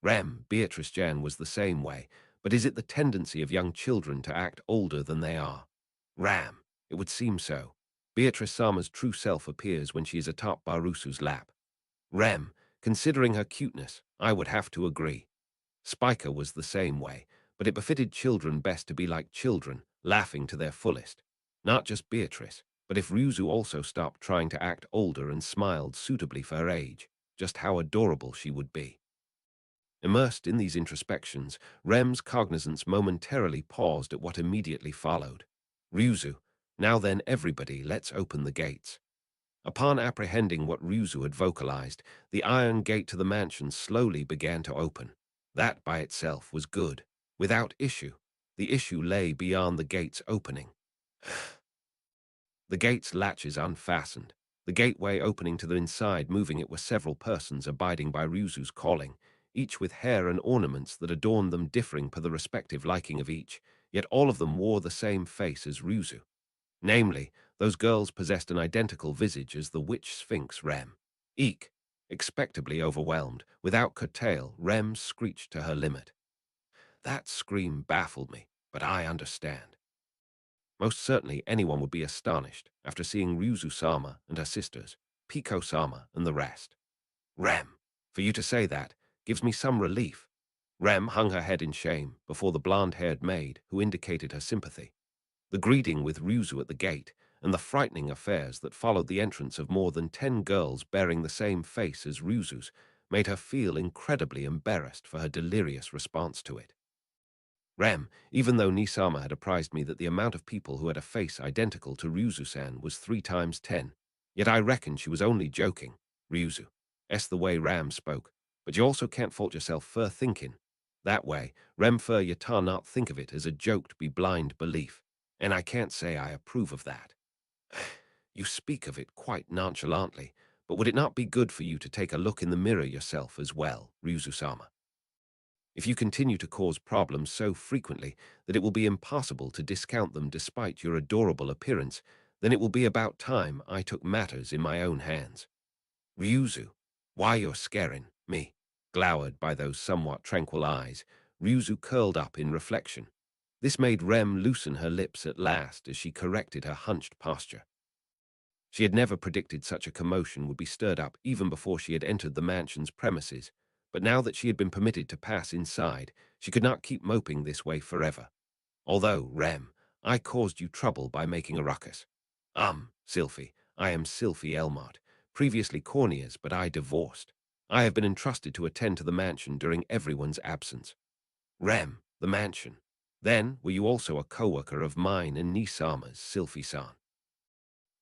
Speaker 1: Rem, Beatrice Jan was the same way, but is it the tendency of young children to act older than they are? Ram, it would seem so. Beatrice Sama's true self appears when she is atop Barusu's lap. Rem, considering her cuteness, I would have to agree. Spiker was the same way, but it befitted children best to be like children, laughing to their fullest. Not just Beatrice, but if Ryuzu also stopped trying to act older and smiled suitably for her age, just how adorable she would be. Immersed in these introspections, Rem's cognizance momentarily paused at what immediately followed. Ryuzu, now then everybody, let's open the gates. Upon apprehending what Ryuzu had vocalized, the iron gate to the mansion slowly began to open. That by itself was good. Without issue. The issue lay beyond the gate's opening. The gate's latches unfastened. The gateway opening to the inside, moving it, were several persons abiding by Ryuzu's calling, each with hair and ornaments that adorned them differing per the respective liking of each, yet all of them wore the same face as Ryuzu. Namely, those girls possessed an identical visage as the witch sphinx Rem. Eek, expectably overwhelmed, without curtail, Rem screeched to her limit. That scream baffled me, but I understand. Most certainly anyone would be astonished after seeing Ryuzu-sama and her sisters, Piko-sama and the rest. Rem, for you to say that, gives me some relief. Rem hung her head in shame before the blonde-haired maid who indicated her sympathy. The greeting with Ryuzu at the gate and the frightening affairs that followed the entrance of more than 10 girls bearing the same face as Ryuzu's made her feel incredibly embarrassed for her delirious response to it. Rem, even though Nisama had apprised me that the amount of people who had a face identical to Ryuzu-san was 3 times 10, yet I reckoned she was only joking. Ryuzu, es the way Ram spoke, but you also can't fault yourself for thinking. That way, Rem fur you ta not think of it as a joke to be blind belief, and I can't say I approve of that. You speak of it quite nonchalantly, but would it not be good for you to take a look in the mirror yourself as well, Ryuzu-sama? If you continue to cause problems so frequently that it will be impossible to discount them despite your adorable appearance, then it will be about time I took matters in my own hands. Ryuzu, why you're scaring me? Glowered by those somewhat tranquil eyes, Ryuzu curled up in reflection. This made Rem loosen her lips at last as she corrected her hunched posture. She had never predicted such a commotion would be stirred up even before she had entered the mansion's premises, but now that she had been permitted to pass inside, she could not keep moping this way forever. Although, Rem, I caused you trouble by making a ruckus. Sylphie, I am Sylphie Elmart, previously Cornea's, but I divorced. I have been entrusted to attend to the mansion during everyone's absence. Rem, the mansion. Then, were you also a co-worker of mine and Nisama's, Sylphie-san?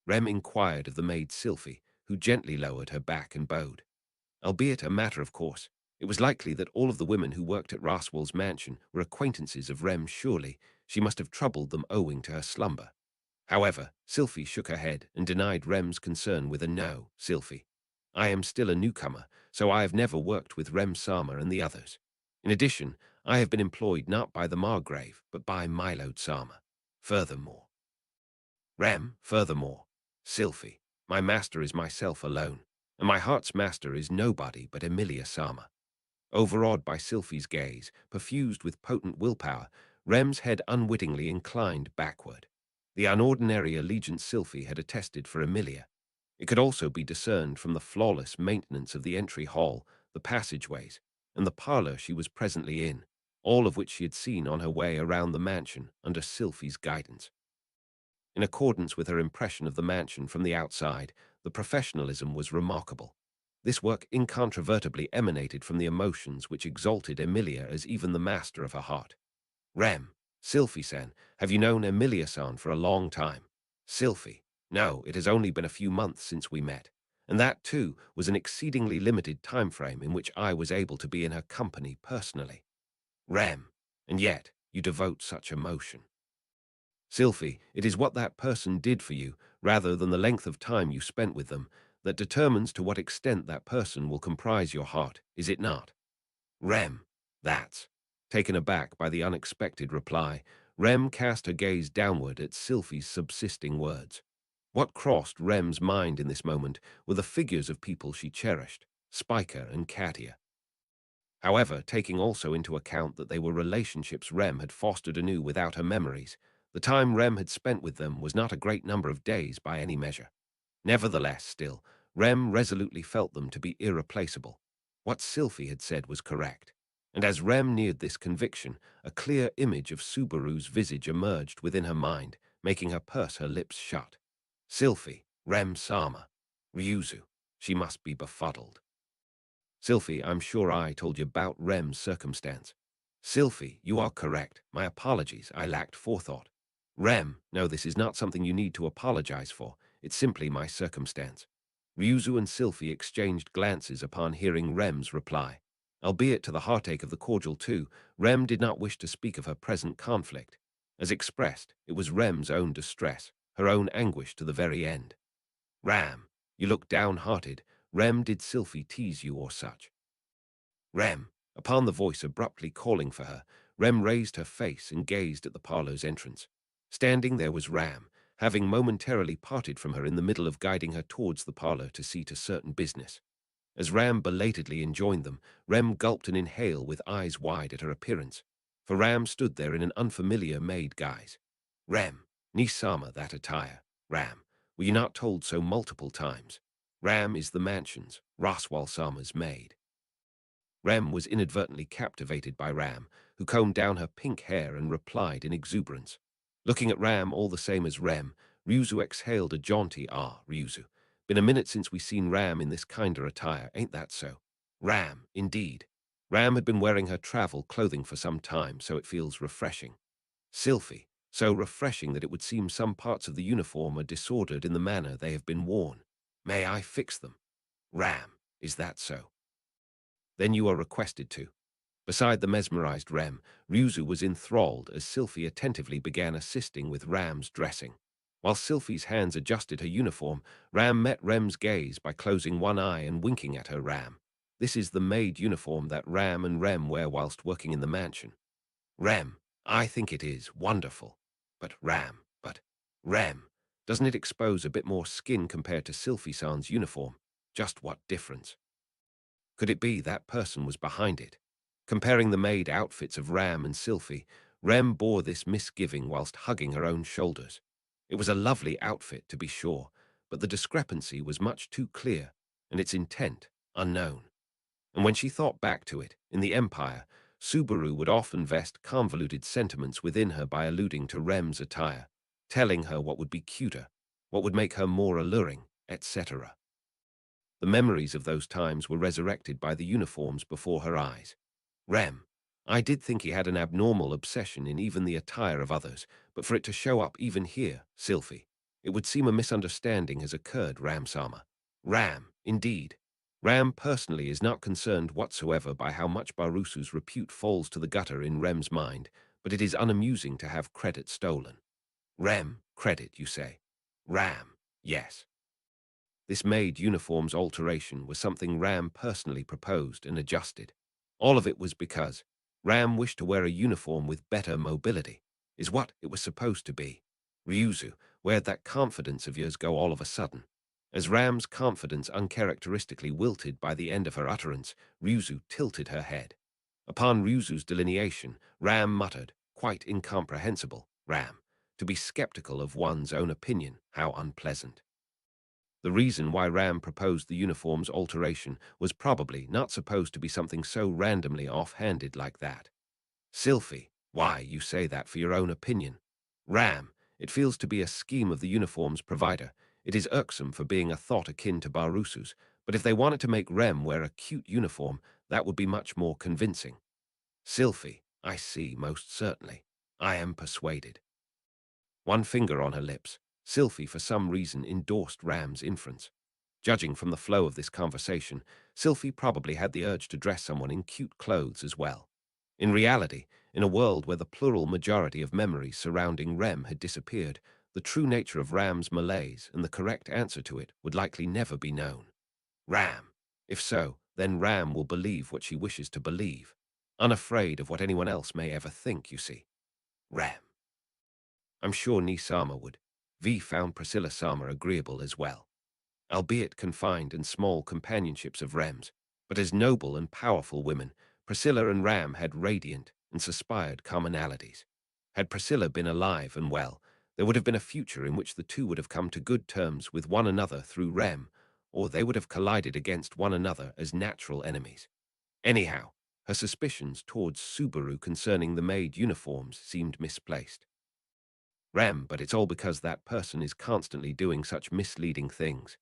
Speaker 1: Rem inquired of the maid Sylphie, who gently lowered her back and bowed. Albeit a matter of course, It was likely that all of the women who worked at Raswell's mansion were acquaintances of Rem. Surely she must have troubled them owing to her slumber. However, Sylphie shook her head and denied Rem's concern with a no. Sylphie, I am still a newcomer, so I have never worked with Rem Sama and the others. In addition, I have been employed not by the Margrave, but by Milo Sama. Furthermore, Sylphie, my master is myself alone, and my heart's master is nobody but Emilia Sama. Overawed by Sylphie's gaze, perfused with potent willpower, Rem's head unwittingly inclined backward. The unordinary allegiance Sylphie had attested for Emilia. It could also be discerned from the flawless maintenance of the entry hall, the passageways, and the parlor she was presently in, all of which she had seen on her way around the mansion under Sylphie's guidance. In accordance with her impression of the mansion from the outside, the professionalism was remarkable. This work incontrovertibly emanated from the emotions which exalted Emilia as even the master of her heart. Rem, Sylphie-san, have you known Emilia-san for a long time? Sylphie, no, it has only been a few months since we met, and that, too, was an exceedingly limited time frame in which I was able to be in her company personally. Rem, and yet you devote such emotion. Sylphie, it is what that person did for you, rather than the length of time you spent with them, that determines to what extent that person will comprise your heart, is it not? Rem, that's. Taken aback by the unexpected reply, Rem cast her gaze downward at Sylphie's subsisting words. What crossed Rem's mind in this moment were the figures of people she cherished, Spiker and Katia. However, taking also into account that they were relationships Rem had fostered anew without her memories, the time Rem had spent with them was not a great number of days by any measure. Nevertheless, still, Rem resolutely felt them to be irreplaceable. What Sylphie had said was correct, and as Rem neared this conviction, a clear image of Subaru's visage emerged within her mind, making her purse her lips shut. Sylphie, Rem Sama, Ryuzu, she must be befuddled. Sylphie, I'm sure I told you about Rem's circumstance. Sylphie, you are correct. My apologies, I lacked forethought. Rem, no, this is not something you need to apologize for. It's simply my circumstance. Ryuzu and Sylphie exchanged glances upon hearing Rem's reply. Albeit to the heartache of the cordial too, Rem did not wish to speak of her present conflict. As expressed, it was Rem's own distress, her own anguish to the very end. Ram, you look downhearted. Rem, did Sylphie tease you or such? Rem, upon the voice abruptly calling for her, Rem raised her face and gazed at the parlour's entrance. Standing there was Ram, having momentarily parted from her in the middle of guiding her towards the parlour to see to certain business. As Ram belatedly enjoined them, Rem gulped and inhaled with eyes wide at her appearance, for Ram stood there in an unfamiliar maid guise. Rem, Nisama that attire. Ram, were you not told so multiple times? Ram is the mansion's, Raswal Sama's maid. Rem was inadvertently captivated by Ram, who combed down her pink hair and replied in exuberance. Looking at Ram all the same as Rem, Ryuzu exhaled a jaunty Ryuzu. Been a minute since we seen Ram in this kinder attire, ain't that so? Ram, indeed. Ram had been wearing her travel clothing for some time, so it feels refreshing. Sylphie, so refreshing that it would seem some parts of the uniform are disordered in the manner they have been worn. May I fix them? Ram, is that so? Then you are requested to. Beside the mesmerized Rem, Ryuzu was enthralled as Sylphie attentively began assisting with Ram's dressing. While Sylphie's hands adjusted her uniform, Ram met Rem's gaze by closing one eye and winking at her. Ram, this is the maid uniform that Ram and Rem wear whilst working in the mansion. Rem, I think it is wonderful. But Rem, doesn't it expose a bit more skin compared to Sylphie-san's uniform? Just what difference? Could it be that person was behind it? Comparing the maid outfits of Ram and Sylphie, Rem bore this misgiving whilst hugging her own shoulders. It was a lovely outfit, to be sure, but the discrepancy was much too clear, and its intent unknown. And when she thought back to it, in the Empire, Subaru would often vest convoluted sentiments within her by alluding to Rem's attire, telling her what would be cuter, what would make her more alluring, etc. The memories of those times were resurrected by the uniforms before her eyes. Rem, I did think he had an abnormal obsession in even the attire of others, but for it to show up even here, Sylphie, it would seem a misunderstanding has occurred, Ram-sama. Ram, indeed. Ram personally is not concerned whatsoever by how much Barusu's repute falls to the gutter in Rem's mind, but it is unamusing to have credit stolen. Rem, credit, you say? Ram, yes. This maid uniform's alteration was something Ram personally proposed and adjusted. All of it was because Ram wished to wear a uniform with better mobility, is what it was supposed to be. Ryuzu, where'd that confidence of yours go all of a sudden? As Ram's confidence uncharacteristically wilted by the end of her utterance, Ryuzu tilted her head. Upon Ryuzu's delineation, Ram muttered, quite incomprehensible, Ram, to be skeptical of one's own opinion, how unpleasant. The reason why Ram proposed the uniform's alteration was probably not supposed to be something so randomly off-handed like that. Sylphie, why, you say that for your own opinion. Ram, it feels to be a scheme of the uniform's provider. It is irksome for being a thought akin to Barusu's, but if they wanted to make Rem wear a cute uniform, that would be much more convincing. Sylphie, I see, most certainly. I am persuaded. One finger on her lips, Sylphie for some reason endorsed Ram's inference. Judging from the flow of this conversation, Sylphie probably had the urge to dress someone in cute clothes as well. In reality, in a world where the plural majority of memories surrounding Rem had disappeared, the true nature of Ram's malaise and the correct answer to it would likely never be known. Ram. If so, then Ram will believe what she wishes to believe, unafraid of what anyone else may ever think, you see. Ram. I'm sure Ni Sama would. V found Priscilla Sama agreeable as well, albeit confined in small companionships of Ram's, but as noble and powerful women, Priscilla and Ram had radiant and suspired commonalities. Had Priscilla been alive and well, there would have been a future in which the two would have come to good terms with one another through Ram, or they would have collided against one another as natural enemies. Anyhow, her suspicions towards Subaru concerning the maid uniforms seemed misplaced. Ram, but it's all because that person is constantly doing such misleading things.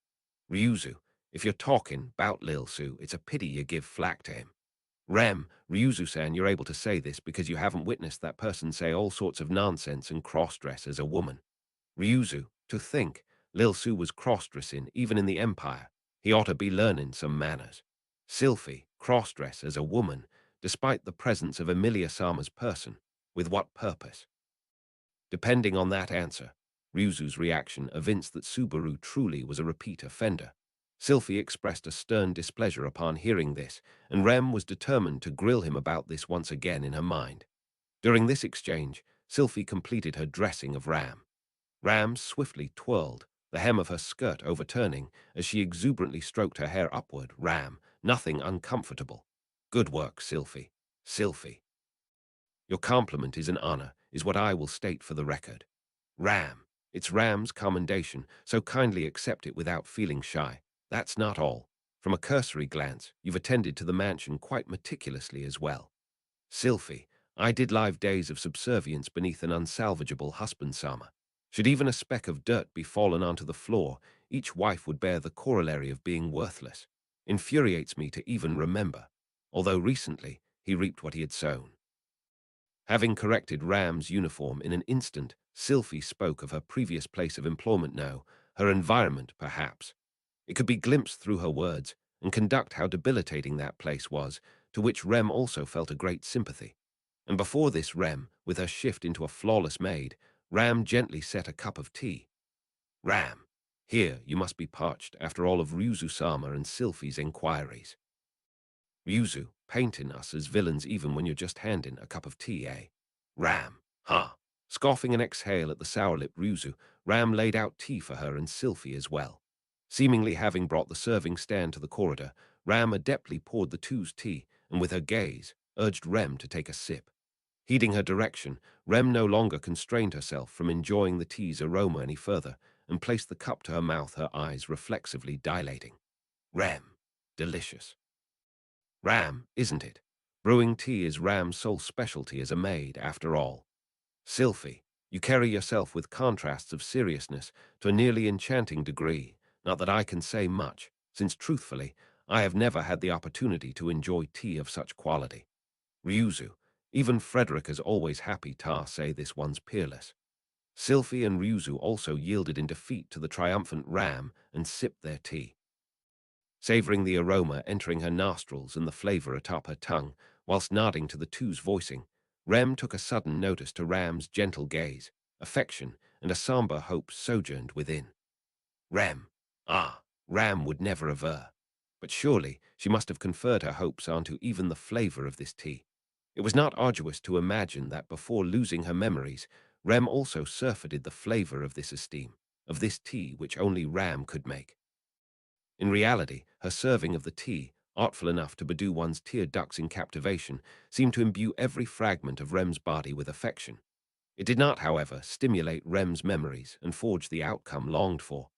Speaker 1: Ryuzu, if you're talking 'bout Lil Su, it's a pity you give flack to him. Ram, Ryuzu-san, you're able to say this because you haven't witnessed that person say all sorts of nonsense and cross-dress as a woman. Ryuzu, to think, Lil Su was cross-dressing even in the Empire. He ought to be learning some manners. Sylphie, cross-dress as a woman, despite the presence of Emilia Sama's person. With what purpose? Depending on that answer, Ryuzu's reaction evinced that Subaru truly was a repeat offender. Sylphie expressed a stern displeasure upon hearing this, and Rem was determined to grill him about this once again in her mind. During this exchange, Sylphie completed her dressing of Ram. Ram swiftly twirled, the hem of her skirt overturning as she exuberantly stroked her hair upward. Ram, nothing uncomfortable. Good work, Sylphie. Sylphie. Your compliment is an honor, is what I will state for the record. Ram. It's Ram's commendation, so kindly accept it without feeling shy. That's not all. From a cursory glance, you've attended to the mansion quite meticulously as well. Sylphie, I did live days of subservience beneath an unsalvageable husband, Sama. Should even a speck of dirt be fallen onto the floor, each wife would bear the corollary of being worthless. Infuriates me to even remember, although recently he reaped what he had sown. Having corrected Ram's uniform in an instant, Sylphie spoke of her previous place of employment now, her environment, perhaps. It could be glimpsed through her words, and conduct how debilitating that place was, to which Rem also felt a great sympathy. And before this Rem, with her shift into a flawless maid, Ram gently set a cup of tea. Ram, here you must be parched after all of Ryuzu-sama and Sylphie's inquiries. Ryuzu, painting us as villains even when you're just handing a cup of tea, eh? Ram, huh? Scoffing an exhale at the sour-lipped Ryuzu, Ram laid out tea for her and Sylphie as well. Seemingly having brought the serving stand to the corridor, Ram adeptly poured the two's tea, and with her gaze, urged Rem to take a sip. Heeding her direction, Rem no longer constrained herself from enjoying the tea's aroma any further, and placed the cup to her mouth, her eyes reflexively dilating. Rem, delicious. Ram, isn't it? Brewing tea is Ram's sole specialty as a maid, after all. Sylphie, you carry yourself with contrasts of seriousness to a nearly enchanting degree, not that I can say much, since truthfully, I have never had the opportunity to enjoy tea of such quality. Ryuzu, even Frederick is always happy to say this one's peerless. Sylphie and Ryuzu also yielded in defeat to the triumphant Ram and sipped their tea. savoring the aroma entering her nostrils and the flavor atop her tongue, whilst nodding to the two's voicing. Rem took a sudden notice to Ram's gentle gaze, affection, and a somber hope sojourned within. Ram. Ah, Ram would never aver. But surely she must have conferred her hopes onto even the flavor of this tea. It was not arduous to imagine that before losing her memories, Rem also surfeited the flavor of this esteem, of this tea which only Ram could make. In reality, her serving of the tea, artful enough to bedew one's tear ducts in captivation, seemed to imbue every fragment of Rem's body with affection. It did not, however, stimulate Rem's memories and forge the outcome longed for.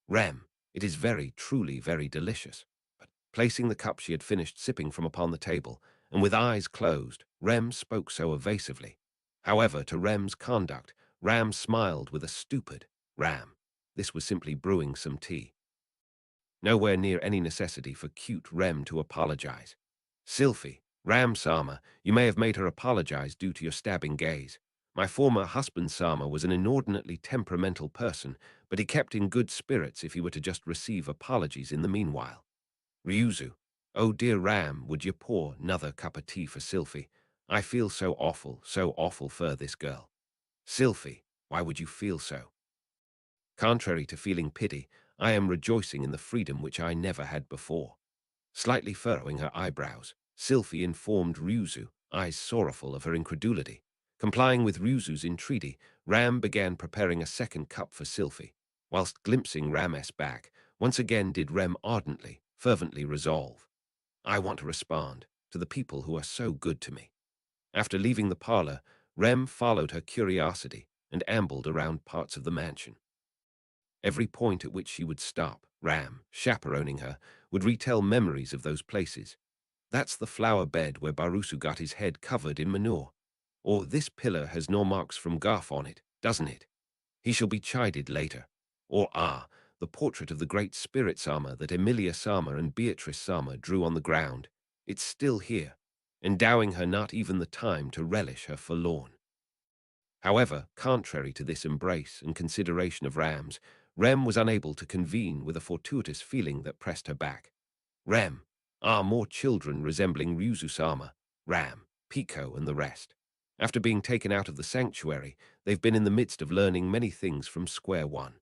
Speaker 1: Rem, it is very, truly very delicious. But placing the cup she had finished sipping from upon the table, and with eyes closed, Rem spoke so evasively. However, to Rem's conduct, Ram smiled with a stupid, Ram, this was simply brewing some tea. Nowhere near any necessity for cute Rem to apologize. Sylphie, Ram Sama, you may have made her apologize due to your stabbing gaze. My former husband Sama was an inordinately temperamental person, but he kept in good spirits if he were to just receive apologies in the meanwhile. Ryuzu, oh dear Ram, would you pour another cup of tea for Sylphie? I feel so awful for this girl. Sylphie, why would you feel so? Contrary to feeling pity, I am rejoicing in the freedom which I never had before. Slightly furrowing her eyebrows, Sylphie informed Ryuzu, eyes sorrowful of her incredulity. Complying with Ryuzu's entreaty, Ram began preparing a second cup for Sylphie. Whilst glimpsing Ram's back, once again did Rem ardently, fervently resolve. I want to respond to the people who are so good to me. After leaving the parlor, Rem followed her curiosity and ambled around parts of the mansion. Every point at which she would stop, Ram, chaperoning her, would retell memories of those places. That's the flower bed where Barusu got his head covered in manure. Or this pillar has no marks from Garf on it, doesn't it? He shall be chided later. Or the portrait of the great spirit Sama that Emilia Sama and Beatrice Sama drew on the ground. It's still here, endowing her not even the time to relish her forlorn. However, contrary to this embrace and consideration of Ram's, Rem was unable to convene with a fortuitous feeling that pressed her back. Rem, more children resembling Ryuzu-sama, Ram, Pico, and the rest. After being taken out of the sanctuary, they've been in the midst of learning many things from square one.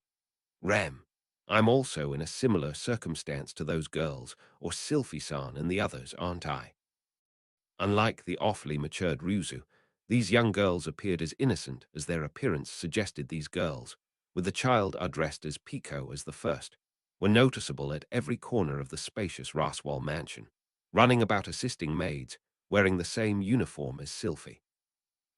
Speaker 1: Rem, I'm also in a similar circumstance to those girls, or Sylphie-san and the others, aren't I? Unlike the awfully matured Ryuzu, these young girls appeared as innocent as their appearance suggested these girls, with the child addressed as Pico as the first, were noticeable at every corner of the spacious Roswell mansion, running about assisting maids, wearing the same uniform as Sylphie.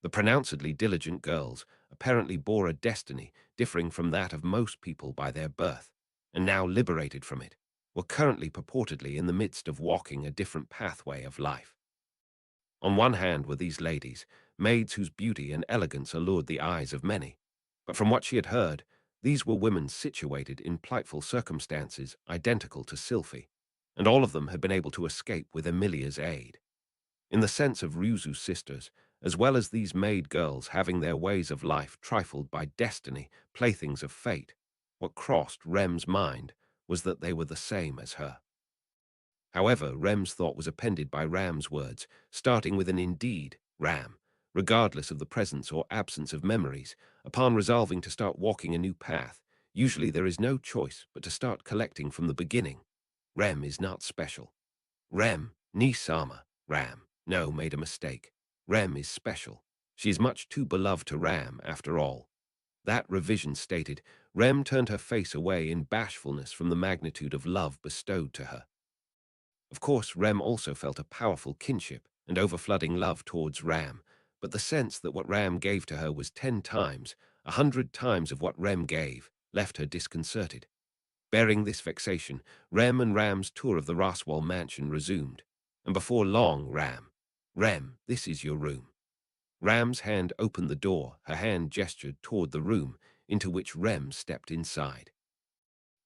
Speaker 1: The pronouncedly diligent girls apparently bore a destiny differing from that of most people by their birth, and now liberated from it, were currently purportedly in the midst of walking a different pathway of life. On one hand were these ladies, maids whose beauty and elegance allured the eyes of many. But from what she had heard, these were women situated in plightful circumstances identical to Sylphie, and all of them had been able to escape with Emilia's aid. In the sense of Ryuzu's sisters, as well as these maid girls having their ways of life trifled by destiny, playthings of fate, what crossed Rem's mind was that they were the same as her. However, Rem's thought was appended by Ram's words, starting with an indeed, Ram, regardless of the presence or absence of memories, upon resolving to start walking a new path. Usually there is no choice but to start collecting from the beginning. Rem is not special. Rem, ni Sama, Ram, no, made a mistake. Rem is special. She is much too beloved to Ram, after all. That revision stated, Rem turned her face away in bashfulness from the magnitude of love bestowed to her. Of course, Rem also felt a powerful kinship and overflooding love towards Ram, but the sense that what Ram gave to her was 10 times, 100 times of what Rem gave, left her disconcerted. Bearing this vexation, Rem and Ram's tour of the Roswell mansion resumed, and before long Rem, this is your room. Ram's hand opened the door, her hand gestured toward the room, into which Rem stepped inside.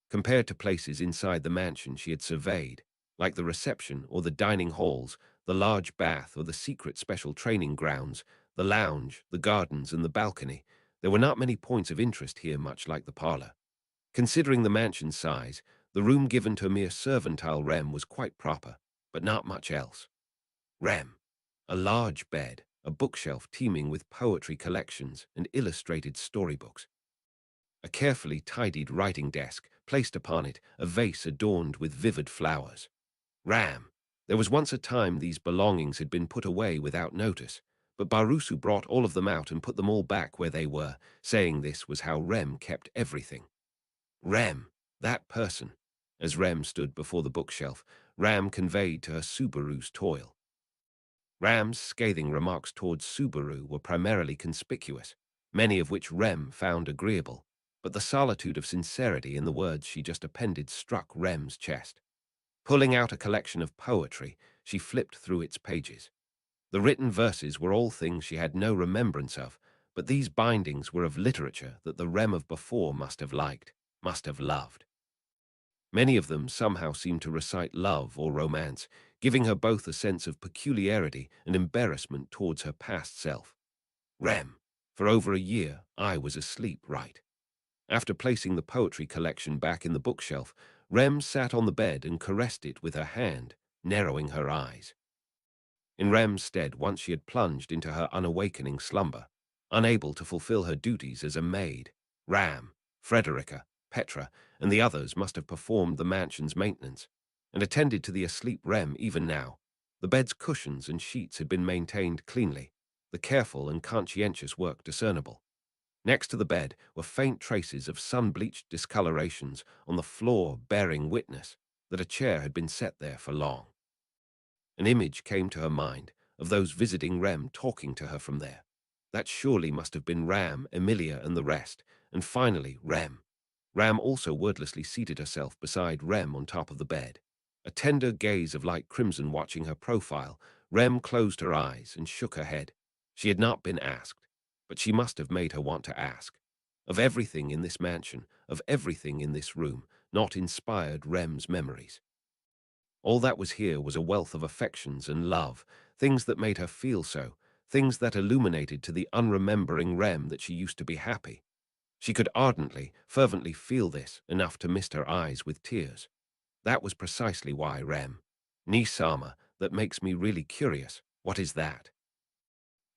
Speaker 1: Compared to places inside the mansion she had surveyed, like the reception or the dining halls, the large bath or the secret special training grounds, the lounge, the gardens, and the balcony, there were not many points of interest here, much like the parlor. Considering the mansion's size, the The room given to mere servile Rem was quite proper, but not much else. Rem. A large bed, a bookshelf teeming with poetry collections and illustrated storybooks. A carefully tidied writing desk, placed upon it a vase adorned with vivid flowers. Ram. There was once a time these belongings had been put away without notice, but Barusu brought all of them out and put them all back where they were, saying this was how Rem kept everything. Rem, that person. As Rem stood before the bookshelf, Ram conveyed to her Subaru's toil. Ram's scathing remarks towards Subaru were primarily conspicuous, many of which Rem found agreeable, but the solitude of sincerity in the words she just appended struck Rem's chest. Pulling out a collection of poetry, she flipped through its pages. The written verses were all things she had no remembrance of, but these bindings were of literature that the Rem of before must have liked, must have loved. Many of them somehow seemed to recite love or romance, giving her both a sense of peculiarity and embarrassment towards her past self. Rem. For over a year, I was asleep, right? After placing the poetry collection back in the bookshelf, Rem sat on the bed and caressed it with her hand, narrowing her eyes. In Rem's stead, once she had plunged into her unawakening slumber, unable to fulfill her duties as a maid, Ram, Frederica, Petra, and the others must have performed the mansion's maintenance, and attended to the asleep Rem even now. The bed's cushions and sheets had been maintained cleanly, the careful and conscientious work discernible. Next to the bed were faint traces of sun-bleached discolorations on the floor, bearing witness that a chair had been set there for long. An image came to her mind of those visiting Rem talking to her from there. That surely must have been Ram, Emilia, and the rest, and finally Rem. Ram also wordlessly seated herself beside Rem on top of the bed. A tender gaze of light crimson watching her profile, Rem closed her eyes and shook her head. She had not been asked, but she must have made her want to ask. Of everything in this mansion, of everything in this room, not inspired Rem's memories. All that was here was a wealth of affections and love, things that made her feel so, things that illuminated to the unremembering Rem that she used to be happy. She could ardently, fervently feel this, enough to mist her eyes with tears. That was precisely why Rem. Ni-sama, that makes me really curious. What is that?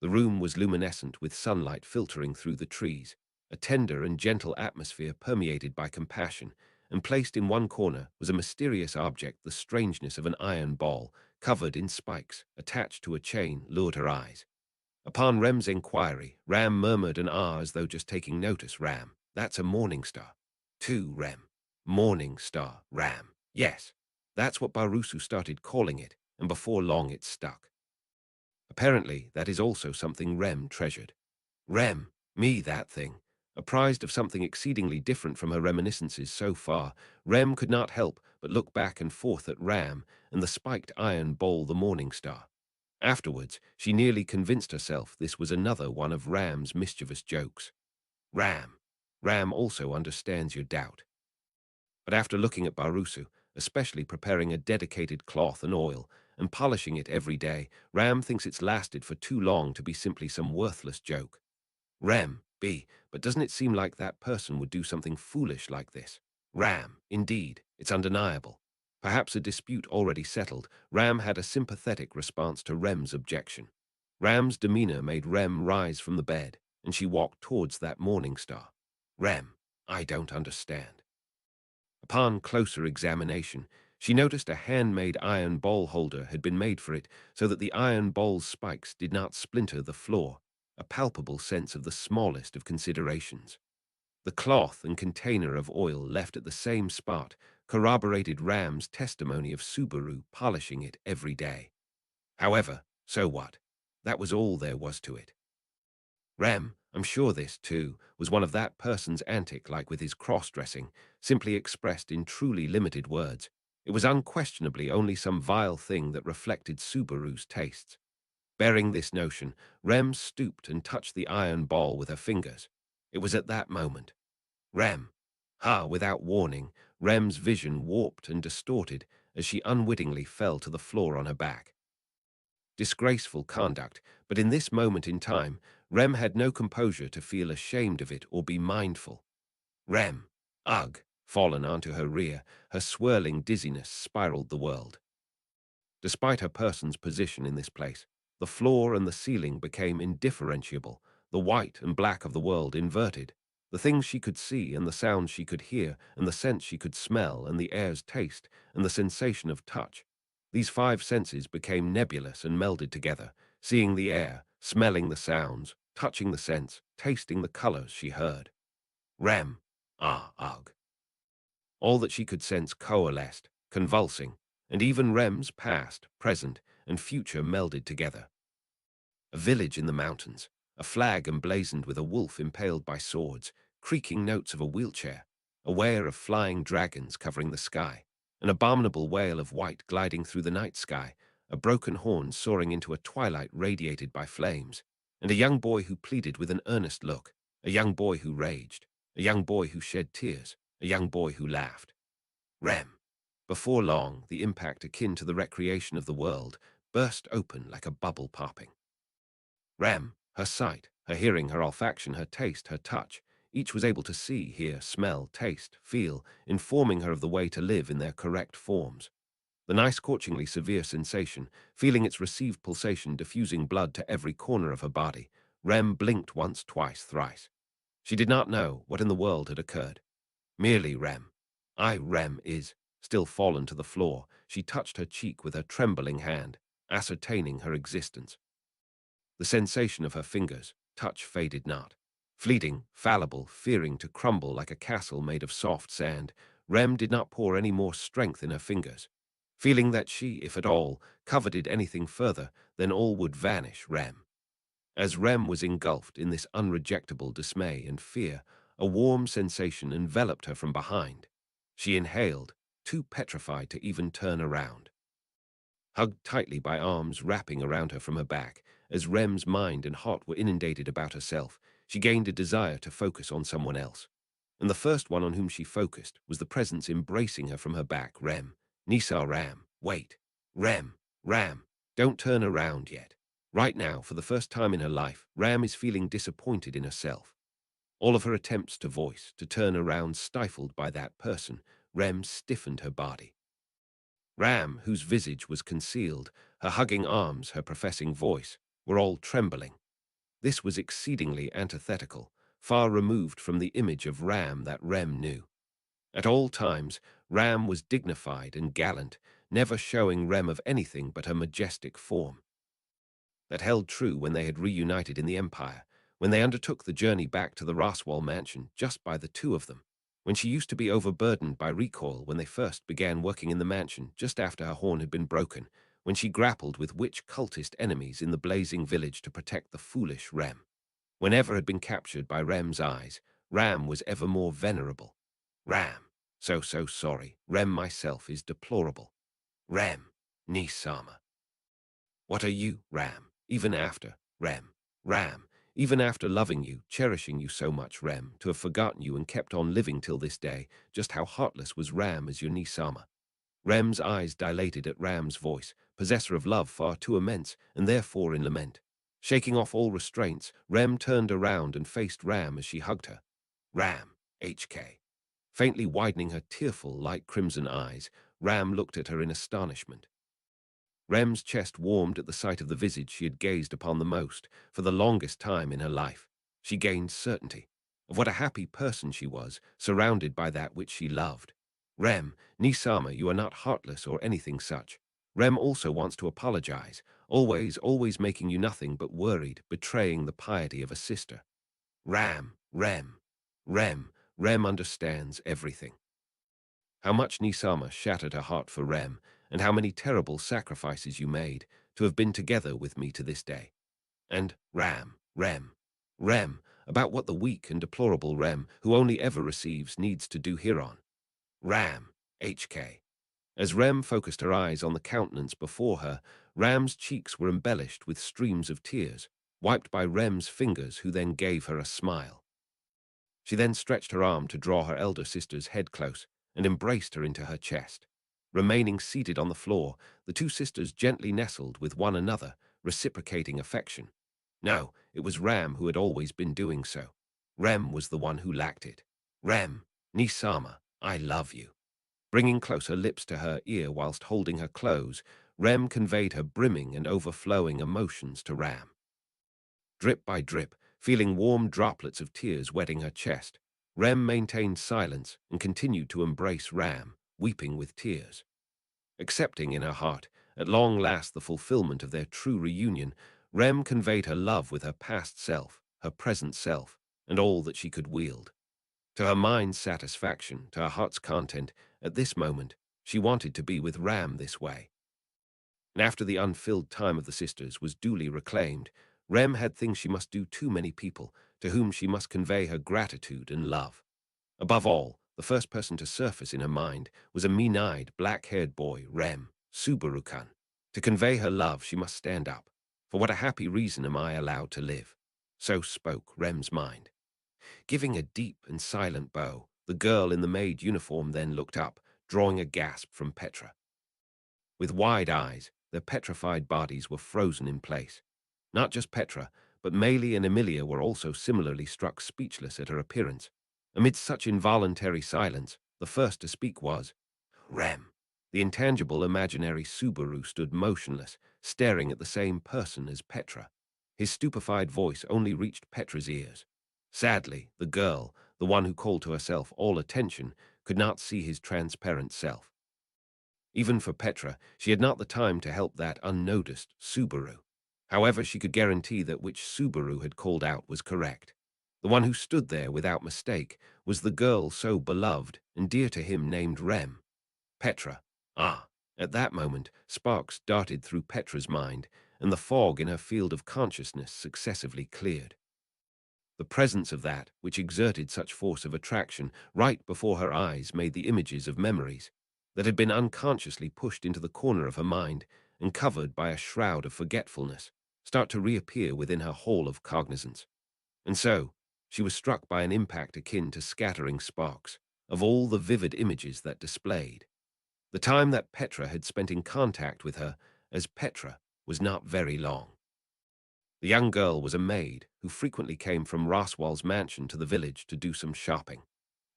Speaker 1: The room was luminescent with sunlight filtering through the trees, a tender and gentle atmosphere permeated by compassion, and placed in one corner was a mysterious object. The strangeness of an iron ball, covered in spikes, attached to a chain, lured her eyes. Upon Rem's inquiry, Ram murmured an ah as though just taking notice. Ram, that's a morning star. 2, Rem. Morning star, Ram. Yes, that's what Barusu started calling it, and before long it stuck. Apparently, that is also something Rem treasured. Rem, me that thing. Apprised of something exceedingly different from her reminiscences so far, Rem could not help but look back and forth at Ram and the spiked iron bowl, the morning star. Afterwards, she nearly convinced herself this was another one of Ram's mischievous jokes. Ram. Ram also understands your doubt. But after looking at Barusu, especially preparing a dedicated cloth and oil, and polishing it every day, Ram thinks it's lasted for too long to be simply some worthless joke. Ram, B, but doesn't it seem like that person would do something foolish like this? Ram, indeed, it's undeniable. Perhaps a dispute already settled, Ram had a sympathetic response to Rem's objection. Ram's demeanor made Rem rise from the bed, and she walked towards that morning star. Rem, I don't understand. Upon closer examination, she noticed a handmade iron bowl holder had been made for it so that the iron bowl's spikes did not splinter the floor, a palpable sense of the smallest of considerations. The cloth and container of oil left at the same spot corroborated Ram's testimony of Subaru polishing it every day. However, so what? That was all there was to it. Ram, I'm sure this, too, was one of that person's antic, like with his cross-dressing, simply expressed in truly limited words. It was unquestionably only some vile thing that reflected Subaru's tastes. Bearing this notion, Rem stooped and touched the iron ball with her fingers. It was at that moment. Rem. Without warning, Rem's vision warped and distorted as she unwittingly fell to the floor on her back. Disgraceful conduct, but in this moment in time, Rem had no composure to feel ashamed of it or be mindful. Rem. Ugh. Fallen onto her rear, her swirling dizziness spiraled the world. Despite her person's position in this place, the floor and the ceiling became indifferentiable, the white and black of the world inverted. The things she could see and the sounds she could hear and the scents she could smell and the air's taste and the sensation of touch. These five senses became nebulous and melded together, seeing the air, smelling the sounds, touching the scents, tasting the colors she heard. Rem. Ah, ugh. All that she could sense coalesced, convulsing, and even Rem's past, present, and future melded together. A village in the mountains, a flag emblazoned with a wolf impaled by swords, creaking notes of a wheelchair, a ware of flying dragons covering the sky, an abominable wail of white gliding through the night sky, a broken horn soaring into a twilight radiated by flames, and a young boy who pleaded with an earnest look, a young boy who raged, a young boy who shed tears, a young boy who laughed. Rem. Before long, the impact akin to the recreation of the world burst open like a bubble popping. Rem, her sight, her hearing, her olfaction, her taste, her touch, each was able to see, hear, smell, taste, feel, informing her of the way to live in their correct forms. The nice, scorchingly severe sensation, feeling its received pulsation diffusing blood to every corner of her body, Rem blinked once, twice, thrice. She did not know what in the world had occurred. Merely Rem. Rem is, still fallen to the floor, she touched her cheek with her trembling hand, ascertaining her existence. The sensation of her fingers, touch faded not. Fleeting, fallible, fearing to crumble like a castle made of soft sand, Rem did not pour any more strength in her fingers. Feeling that she, if at all, coveted anything further, then all would vanish Rem. As Rem was engulfed in this unrejectable dismay and fear, a warm sensation enveloped her from behind. She inhaled, too petrified to even turn around. Hugged tightly by arms wrapping around her from her back, as Rem's mind and heart were inundated about herself, she gained a desire to focus on someone else. And the first one on whom she focused was the presence embracing her from her back, Rem. Nisa Ram, wait. Rem, Ram, don't turn around yet. Right now, for the first time in her life, Ram is feeling disappointed in herself. All of her attempts to voice, to turn around stifled by that person, Rem stiffened her body. Ram, whose visage was concealed, her hugging arms, her professing voice, were all trembling. This was exceedingly antithetical, far removed from the image of Ram that Rem knew. At all times, Ram was dignified and gallant, never showing Rem of anything but her majestic form. That held true when they had reunited in the Empire, when they undertook the journey back to the Roswell mansion just by the two of them, when she used to be overburdened by recoil when they first began working in the mansion just after her horn had been broken, when she grappled with witch cultist enemies in the blazing village to protect the foolish Rem. Whenever had been captured by Rem's eyes, Ram was ever more venerable. Ram, so sorry, Rem myself is deplorable. Rem, Nisama. What are you, Ram, even after, Ram, even after loving you, cherishing you so much, Rem, to have forgotten you and kept on living till this day, just how heartless was Ram as your Nisama. Rem's eyes dilated at Ram's voice, possessor of love far too immense, and therefore in lament. Shaking off all restraints, Rem turned around and faced Ram as she hugged her. Ram, HK. Faintly widening her tearful, light crimson eyes, Ram looked at her in astonishment. Rem's chest warmed at the sight of the visage she had gazed upon the most, for the longest time in her life. She gained certainty of what a happy person she was, surrounded by that which she loved. Rem, Nisama, you are not heartless or anything such. Rem also wants to apologize, always making you nothing but worried, betraying the piety of a sister. Rem understands everything. How much Nisama shattered her heart for Rem, and how many terrible sacrifices you made to have been together with me to this day. And Rem, about what the weak and deplorable Rem, who only ever receives, needs to do hereon. Ram, HK. As Rem focused her eyes on the countenance before her, Ram's cheeks were embellished with streams of tears, wiped by Rem's fingers, who then gave her a smile. She then stretched her arm to draw her elder sister's head close and embraced her into her chest. Remaining seated on the floor, the two sisters gently nestled with one another, reciprocating affection. No, it was Ram who had always been doing so. Rem was the one who lacked it. Rem, Nisama, I love you. Bringing close her lips to her ear whilst holding her close, Rem conveyed her brimming and overflowing emotions to Ram. Drip by drip, feeling warm droplets of tears wetting her chest, Rem maintained silence and continued to embrace Ram, weeping with tears. Accepting in her heart, at long last, the fulfillment of their true reunion, Rem conveyed her love with her past self, her present self, and all that she could wield. To her mind's satisfaction, to her heart's content, at this moment, she wanted to be with Ram this way. And after the unfilled time of the sisters was duly reclaimed, Rem had things she must do to many people, to whom she must convey her gratitude and love. Above all, the first person to surface in her mind was a mean-eyed, black-haired boy, Rem, Subaru-kun. To convey her love, she must stand up. For what a happy reason am I allowed to live? So spoke Rem's mind. Giving a deep and silent bow, the girl in the maid uniform then looked up, drawing a gasp from Petra. With wide eyes, their petrified bodies were frozen in place. Not just Petra, but Meili and Emilia were also similarly struck speechless at her appearance. Amidst such involuntary silence, the first to speak was Rem. The intangible imaginary Subaru stood motionless, staring at the same person as Petra. His stupefied voice only reached Petra's ears. Sadly, the girl, the one who called to herself all attention, could not see his transparent self. Even for Petra, she had not the time to help that unnoticed Subaru. However, she could guarantee that which Subaru had called out was correct. The one who stood there without mistake was the girl so beloved and dear to him named Rem. Petra. Ah, at that moment, sparks darted through Petra's mind, and the fog in her field of consciousness successively cleared. The presence of that which exerted such force of attraction right before her eyes made the images of memories that had been unconsciously pushed into the corner of her mind and covered by a shroud of forgetfulness start to reappear within her hall of cognizance. And so, she was struck by an impact akin to scattering sparks of all the vivid images that displayed. The time that Petra had spent in contact with her as Petra was not very long. The young girl was a maid who frequently came from Roswell's mansion to the village to do some shopping.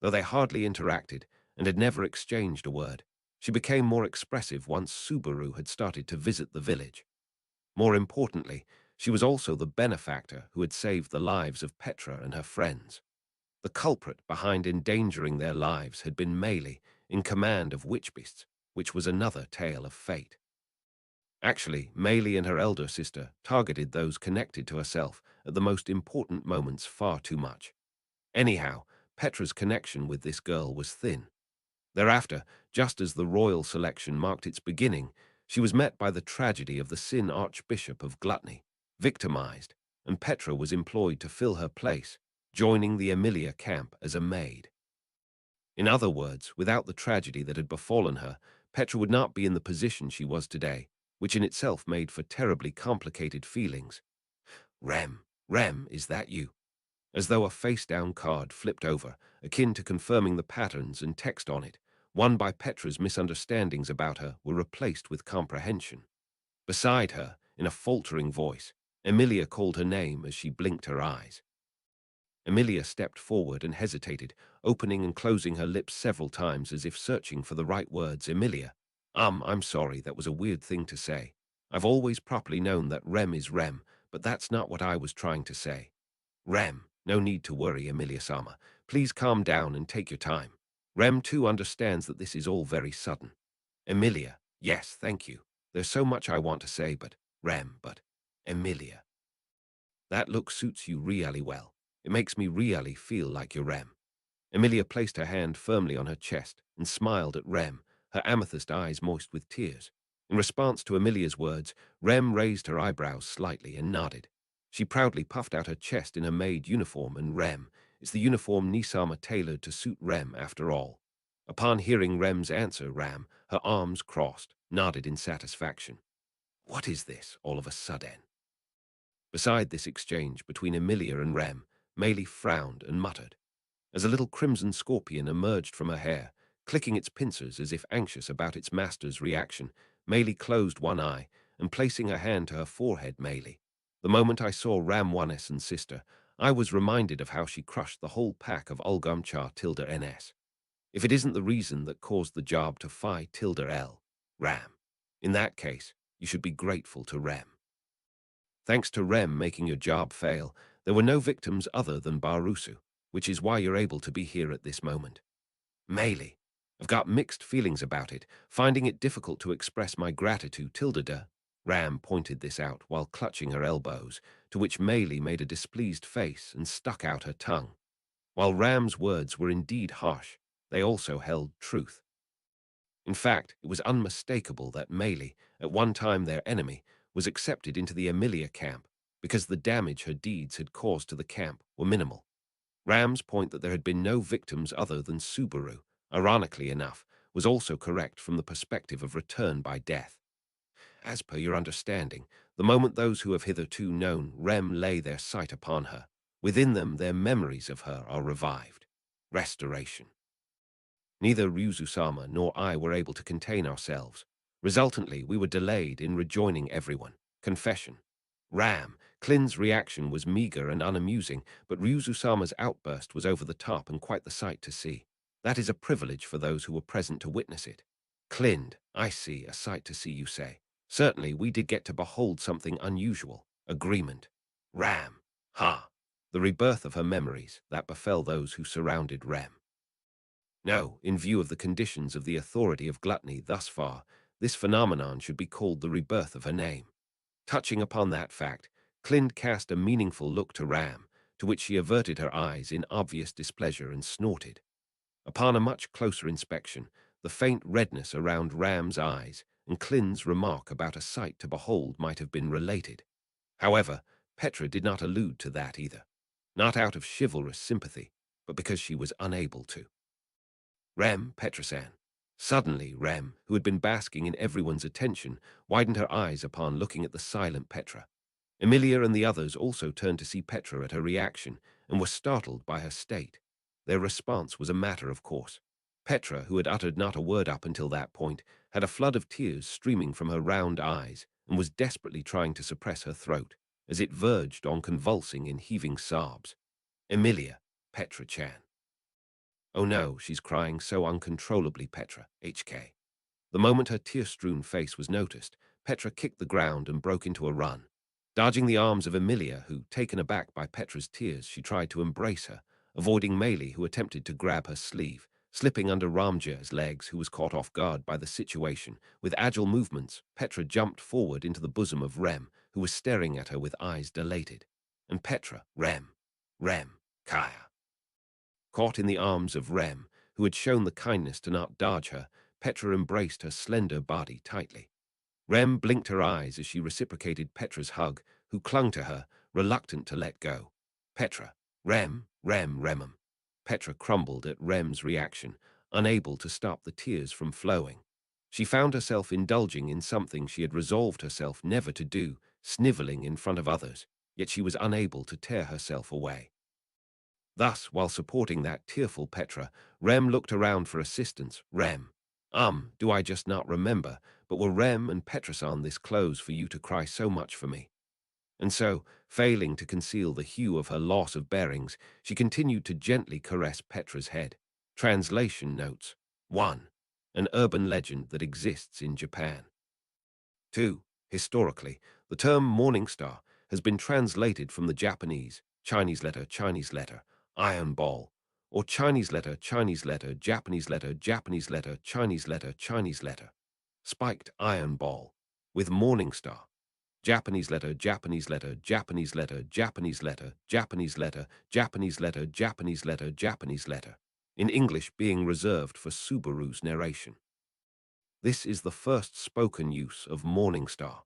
Speaker 1: Though they hardly interacted and had never exchanged a word, she became more expressive once Subaru had started to visit the village. More importantly, she was also the benefactor who had saved the lives of Petra and her friends. The culprit behind endangering their lives had been Meili, in command of witch-beasts, which was another tale of fate. Actually, Meili and her elder sister targeted those connected to herself at the most important moments far too much. Anyhow, Petra's connection with this girl was thin. Thereafter, just as the royal selection marked its beginning, she was met by the tragedy of the Sin Archbishop of Gluttony, victimized, and Petra was employed to fill her place, joining the Emilia camp as a maid. In other words, without the tragedy that had befallen her, Petra would not be in the position she was today, which in itself made for terribly complicated feelings. Rem, is that you? As though a face-down card flipped over, akin to confirming the patterns and text on it, won by Petra's misunderstandings about her, were replaced with comprehension. Beside her, in a faltering voice, Emilia called her name as she blinked her eyes. Emilia stepped forward and hesitated, opening and closing her lips several times as if searching for the right words. Emilia. I'm sorry, that was a weird thing to say. I've always properly known that Rem is Rem, but that's not what I was trying to say. Rem, no need to worry, Emilia-sama. Please calm down and take your time. Rem too understands that this is all very sudden. Emilia, yes, thank you. There's so much I want to say, but Emilia. That look suits you really well. It makes me really feel like you're Rem. Emilia placed her hand firmly on her chest and smiled at Rem, her amethyst eyes moist with tears. In response to Emilia's words, Rem raised her eyebrows slightly and nodded. She proudly puffed out her chest in her maid uniform, and Rem, it's the uniform Nisama tailored to suit Rem after all. Upon hearing Rem's answer, Ram, her arms crossed, nodded in satisfaction. What is this, all of a sudden? Beside this exchange between Emilia and Rem, Meili frowned and muttered. As a little crimson scorpion emerged from her hair, clicking its pincers as if anxious about its master's reaction, Meili closed one eye and placing her hand to her forehead. Meili, the moment I saw Ram Wanes and sister, I was reminded of how she crushed the whole pack of Ulgamchar Tilda NS. if it isn't the reason that caused the job to phi tilde L, Ram. In that case, you should be grateful to Rem. Thanks to Rem making your job fail, there were no victims other than Barusu, which is why you're able to be here at this moment. Meili, I've got mixed feelings about it, finding it difficult to express my gratitude tilde de. Ram pointed this out while clutching her elbows, to which Meili made a displeased face and stuck out her tongue. While Ram's words were indeed harsh, they also held truth. In fact, it was unmistakable that Meili, at one time their enemy, was accepted into the Emilia camp because the damage her deeds had caused to the camp were minimal. Ram's point that there had been no victims other than Subaru, ironically enough, was also correct from the perspective of return by death. As per your understanding, the moment those who have hitherto known Rem lay their sight upon her, within them their memories of her are revived. Restoration. Neither Ryuzu-sama nor I were able to contain ourselves. Resultantly, we were delayed in rejoining everyone. Confession. Klin's reaction was meager and unamusing, but Ryuzu-sama's outburst was over the top and quite the sight to see. That is a privilege for those who were present to witness it. Clind, I see, a sight to see, you say. Certainly, we did get to behold something unusual. Agreement. Ram. Ha. The rebirth of her memories that befell those who surrounded Rem. No, in view of the conditions of the authority of gluttony thus far, this phenomenon should be called the rebirth of her name. Touching upon that fact, Clind cast a meaningful look to Ram, to which she averted her eyes in obvious displeasure and snorted. Upon a much closer inspection, the faint redness around Ram's eyes and Clind's remark about a sight to behold might have been related. However, Petra did not allude to that either, not out of chivalrous sympathy, but because she was unable to. Rem, Petra-san. Suddenly, Rem, who had been basking in everyone's attention, widened her eyes upon looking at the silent Petra. Emilia and the others also turned to see Petra at her reaction and were startled by her state. Their response was a matter of course. Petra, who had uttered not a word up until that point, had a flood of tears streaming from her round eyes and was desperately trying to suppress her throat, as it verged on convulsing in heaving sobs. Emilia, Petra-chan. Oh no, she's crying so uncontrollably, Petra, HK. The moment her tear-strewn face was noticed, Petra kicked the ground and broke into a run. Dodging the arms of Emilia, who, taken aback by Petra's tears, she tried to embrace her, avoiding Meili, who attempted to grab her sleeve. Slipping under Ramja's legs, who was caught off guard by the situation, with agile movements, Petra jumped forward into the bosom of Rem, who was staring at her with eyes dilated. And Petra, Rem, Kaya. Caught in the arms of Rem, who had shown the kindness to not dodge her, Petra embraced her slender body tightly. Rem blinked her eyes as she reciprocated Petra's hug, who clung to her, reluctant to let go. Petra, Rem. Petra crumbled at Rem's reaction, unable to stop the tears from flowing. She found herself indulging in something she had resolved herself never to do, sniveling in front of others, yet she was unable to tear herself away. Thus, while supporting that tearful Petra, Rem looked around for assistance. Do I just not remember, but were Rem and Petra-san this close for you to cry so much for me? And so, failing to conceal the hue of her loss of bearings, she continued to gently caress Petra's head. Translation notes. 1. An urban legend that exists in Japan. 2. Historically, the term morning star has been translated from the Japanese, Chinese letter, iron ball, or Chinese letter, Japanese letter, Chinese letter, spiked iron ball, with morning star, Japanese letter, Japanese letter, Japanese letter, Japanese letter, Japanese letter, Japanese letter, Japanese letter, Japanese letter, in English being reserved for Subaru's narration. This is the first spoken use of morning star.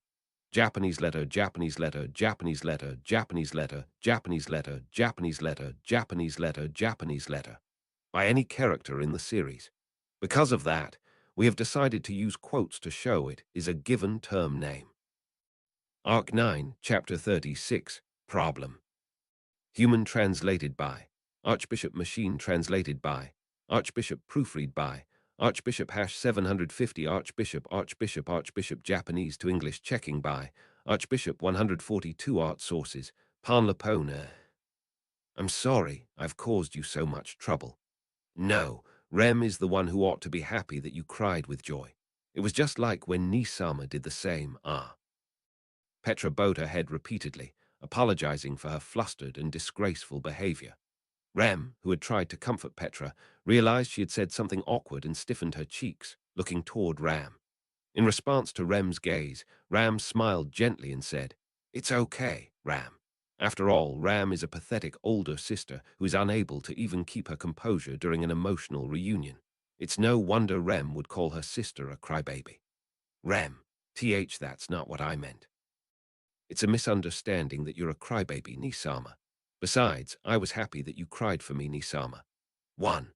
Speaker 1: Japanese letter, Japanese letter, Japanese letter, Japanese letter, Japanese letter, Japanese letter, Japanese letter, Japanese letter, by any character in the series. Because of that, we have decided to use quotes to show it is a given term name. Arc 9, Chapter 36, Problem. Human translated by. Archbishop Machine translated by. Archbishop proofread by. Archbishop #750 Archbishop Japanese to English checking by. Archbishop 142 Art sources. Pan Lapone. I'm sorry I've caused you so much trouble. No, Rem is the one who ought to be happy that you cried with joy. It was just like when Nisama did the same, ah. Petra bowed her head repeatedly, apologizing for her flustered and disgraceful behavior. Rem, who had tried to comfort Petra, realized she had said something awkward and stiffened her cheeks, looking toward Ram. In response to Rem's gaze, Ram smiled gently and said, "It's okay, Ram. After all, Ram is a pathetic older sister who is unable to even keep her composure during an emotional reunion. It's no wonder Rem would call her sister a crybaby." "Rem, that's not what I meant. It's a misunderstanding that you're a crybaby, Nisama. Besides, I was happy that you cried for me, Nisama." "One.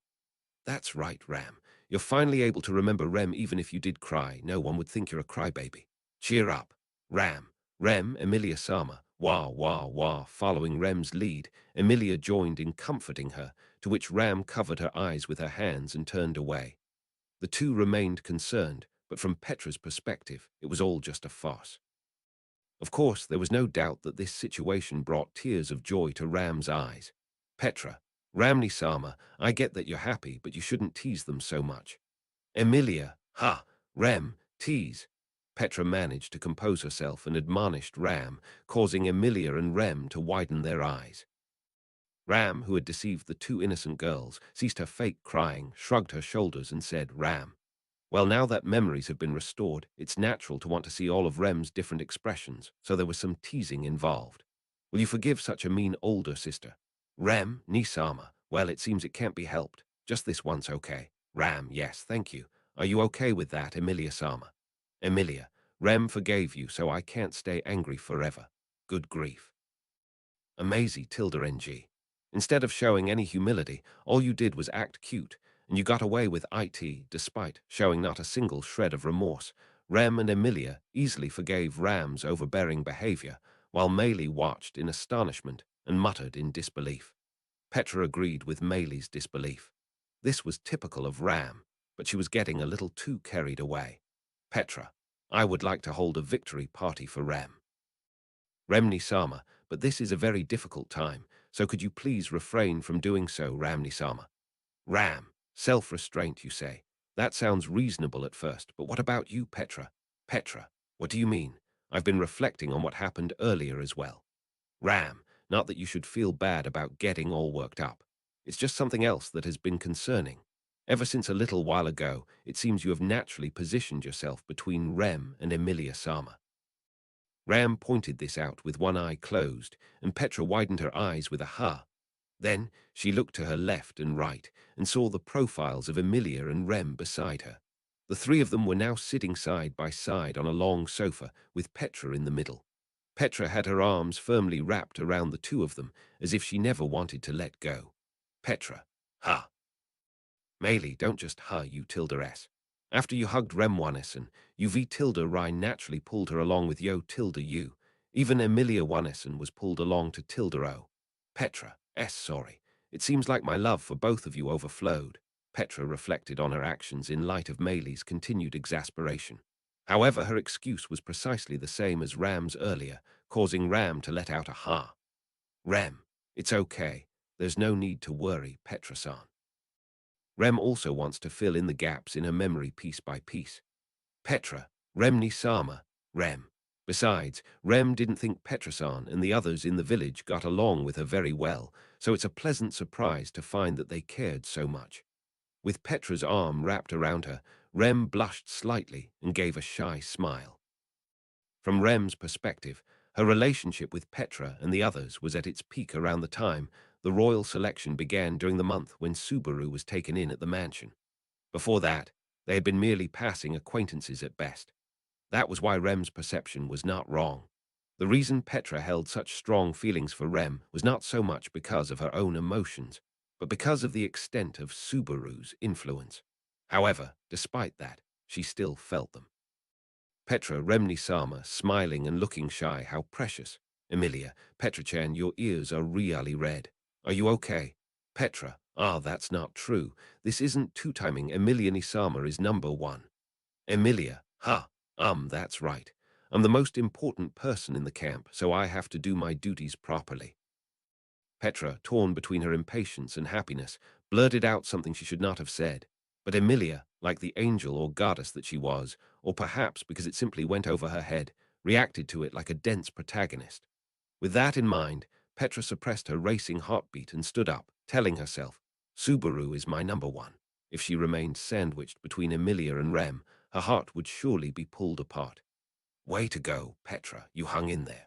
Speaker 1: That's right, Ram. You're finally able to remember Rem even if you did cry. No one would think you're a crybaby. Cheer up. Ram. Rem, Emilia Sama. Wah, wah, wah. Following Rem's lead, Emilia joined in comforting her, to which Ram covered her eyes with her hands and turned away. The two remained concerned, but from Petra's perspective, it was all just a farce. Of course, there was no doubt that this situation brought tears of joy to Ram's eyes. "Petra, Ramni Sama, I get that you're happy, but you shouldn't tease them so much." "Emilia, ha, Rem, tease." Petra managed to compose herself and admonished Ram, causing Emilia and Rem to widen their eyes. Ram, who had deceived the two innocent girls, ceased her fake crying, shrugged her shoulders and said, "Ram, well, now that memories have been restored, it's natural to want to see all of Rem's different expressions, so there was some teasing involved. Will you forgive such a mean older sister?" "Rem, Nisama, well, it seems it can't be helped. Just this once, okay?" "Ram, yes, thank you. Are you okay with that, Emilia Sama?" "Emilia, Rem forgave you, so I can't stay angry forever." "Good grief. Amazy tilde ng. Instead of showing any humility, all you did was act cute, and you got away with it despite showing not a single shred of remorse. Rem and Emilia easily forgave Ram's overbearing behavior, while Maylie watched in astonishment and muttered in disbelief. Petra agreed with Maylie's disbelief. This was typical of Ram, but she was getting a little too carried away. "Petra, I would like to hold a victory party for Rem." "Remni Sama, but this is a very difficult time, so could you please refrain from doing so, Ramni Sama?" "Ram, self-restraint, you say. That sounds reasonable at first, but what about you, Petra?" "Petra, what do you mean? I've been reflecting on what happened earlier as well." "Ram, not that you should feel bad about getting all worked up. It's just something else that has been concerning. Ever since a little while ago, it seems you have naturally positioned yourself between Rem and Emilia Sama." Ram pointed this out with one eye closed, and Petra widened her eyes with a ha. Then she looked to her left and right and saw the profiles of Emilia and Rem beside her. The three of them were now sitting side by side on a long sofa with Petra in the middle. Petra had her arms firmly wrapped around the two of them as if she never wanted to let go. "Petra, ha." "Maylie, don't just you tilde s. After you hugged Remwanison, you v tilde Rhine naturally pulled her along with yo tilde you. Even Emilia Wanison was pulled along to tilde o. Petra, sorry. It seems like my love for both of you overflowed." Petra reflected on her actions in light of Maylie's continued exasperation. However, her excuse was precisely the same as Ram's earlier, causing Ram to let out a ha. "Rem, it's okay. There's no need to worry, Petra-san." Rem also wants to fill in the gaps in her memory piece by piece. "Petra, Remni Sama, Rem." Besides, Rem didn't think Petra-san and the others in the village got along with her very well, so it's a pleasant surprise to find that they cared so much. With Petra's arm wrapped around her, Rem blushed slightly and gave a shy smile. From Rem's perspective, her relationship with Petra and the others was at its peak around the time the royal selection began during the month when Subaru was taken in at the mansion. Before that, they had been merely passing acquaintances at best. That was why Rem's perception was not wrong. The reason Petra held such strong feelings for Rem was not so much because of her own emotions, but because of the extent of Subaru's influence. However, despite that, she still felt them. Petra, Remni Sama, smiling and looking shy, how precious. "Emilia, Petra-chan, your ears are really red. Are you okay?" "Petra, that's not true. This isn't two-timing. Emilia Nisama is number one." "Emilia, that's right. I'm the most important person in the camp, so I have to do my duties properly." Petra, torn between her impatience and happiness, blurted out something she should not have said. But Emilia, like the angel or goddess that she was, or perhaps because it simply went over her head, reacted to it like a dense protagonist. With that in mind, Petra suppressed her racing heartbeat and stood up, telling herself, Subaru is my number one. If she remained sandwiched between Emilia and Rem, her heart would surely be pulled apart. Way to go, Petra, you hung in there.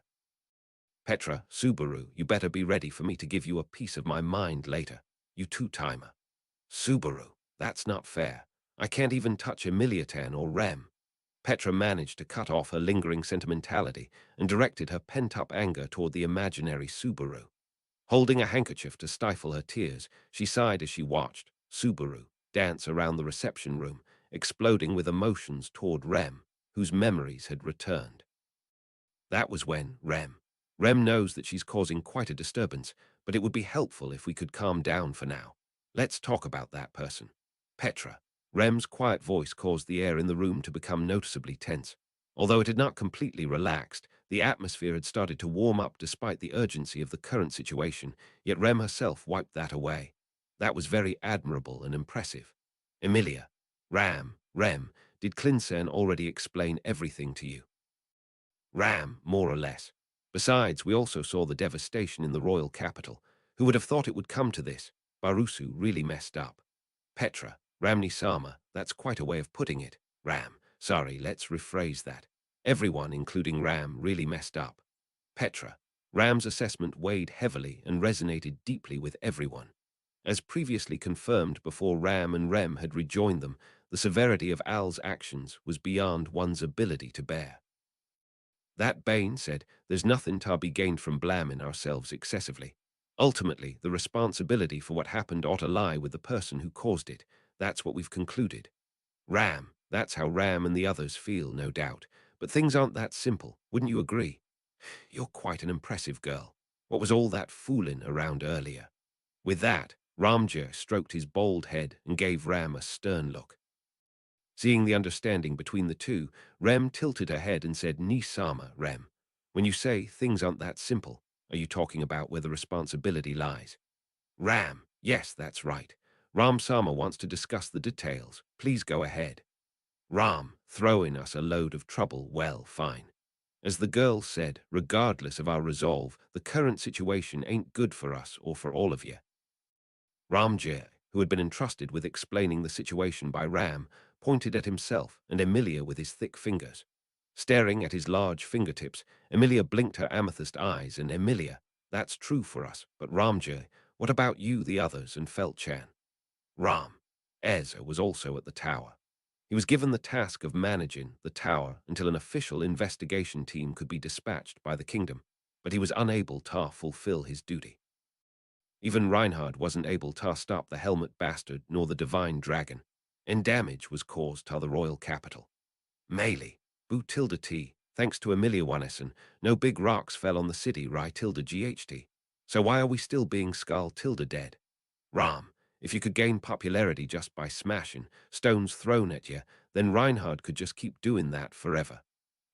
Speaker 1: Petra, Subaru, you better be ready for me to give you a piece of my mind later, you two-timer. Subaru, that's not fair. I can't even touch Emiliatan or Rem. Petra managed to cut off her lingering sentimentality and directed her pent-up anger toward the imaginary Subaru. Holding a handkerchief to stifle her tears, she sighed as she watched Subaru dance around the reception room, exploding with emotions toward Rem, whose memories had returned. That was when Rem knows that she's causing quite a disturbance, but it would be helpful if we could calm down for now. Let's talk about that person. Petra. Rem's quiet voice caused the air in the room to become noticeably tense. Although it had not completely relaxed, the atmosphere had started to warm up despite the urgency of the current situation, yet Rem herself wiped that away. That was very admirable and impressive. Emilia. Rem, did Clinsen already explain everything to you? Ram, more or less. Besides, we also saw the devastation in the royal capital. Who would have thought it would come to this? Barusu really messed up. Petra, Ramni Sama, that's quite a way of putting it. Ram, sorry, let's rephrase that. Everyone, including Ram, really messed up. Petra, Ram's assessment weighed heavily and resonated deeply with everyone. As previously confirmed before Ram and Rem had rejoined them, the severity of Al's actions was beyond one's ability to bear. That Bain said, there's nothing to be gained from blaming ourselves excessively. Ultimately, the responsibility for what happened ought to lie with the person who caused it. That's what we've concluded. Ram, that's how Ram and the others feel, no doubt. But things aren't that simple, wouldn't you agree? You're quite an impressive girl. What was all that fooling around earlier? With that, Ramjir stroked his bald head and gave Ram a stern look. Seeing the understanding between the two, Rem tilted her head and said, Ni Sama, Rem. When you say things aren't that simple, are you talking about where the responsibility lies? Ram, yes, that's right. Ram Sama wants to discuss the details. Please go ahead. Ram, throwing us a load of trouble, well, fine. As the girl said, regardless of our resolve, the current situation ain't good for us or for all of you. Ramjir, who had been entrusted with explaining the situation by Ram, pointed at himself and Emilia with his thick fingers. Staring at his large fingertips, Emilia blinked her amethyst eyes, and Emilia, that's true for us, but Ramjir, what about you, the others, and Felchan? Ram. Ezra was also at the tower. He was given the task of managing the tower until an official investigation team could be dispatched by the kingdom, but he was unable to fulfill his duty. Even Reinhard wasn't able to stop the helmet bastard nor the divine dragon, and damage was caused to the royal capital. Melee, Bu tilde T, thanks to Emilia Wanneson, no big rocks fell on the city Rai tilde GHT. So why are we still being Skull tilde dead? Ram, if you could gain popularity just by smashing stones thrown at you, then Reinhard could just keep doing that forever.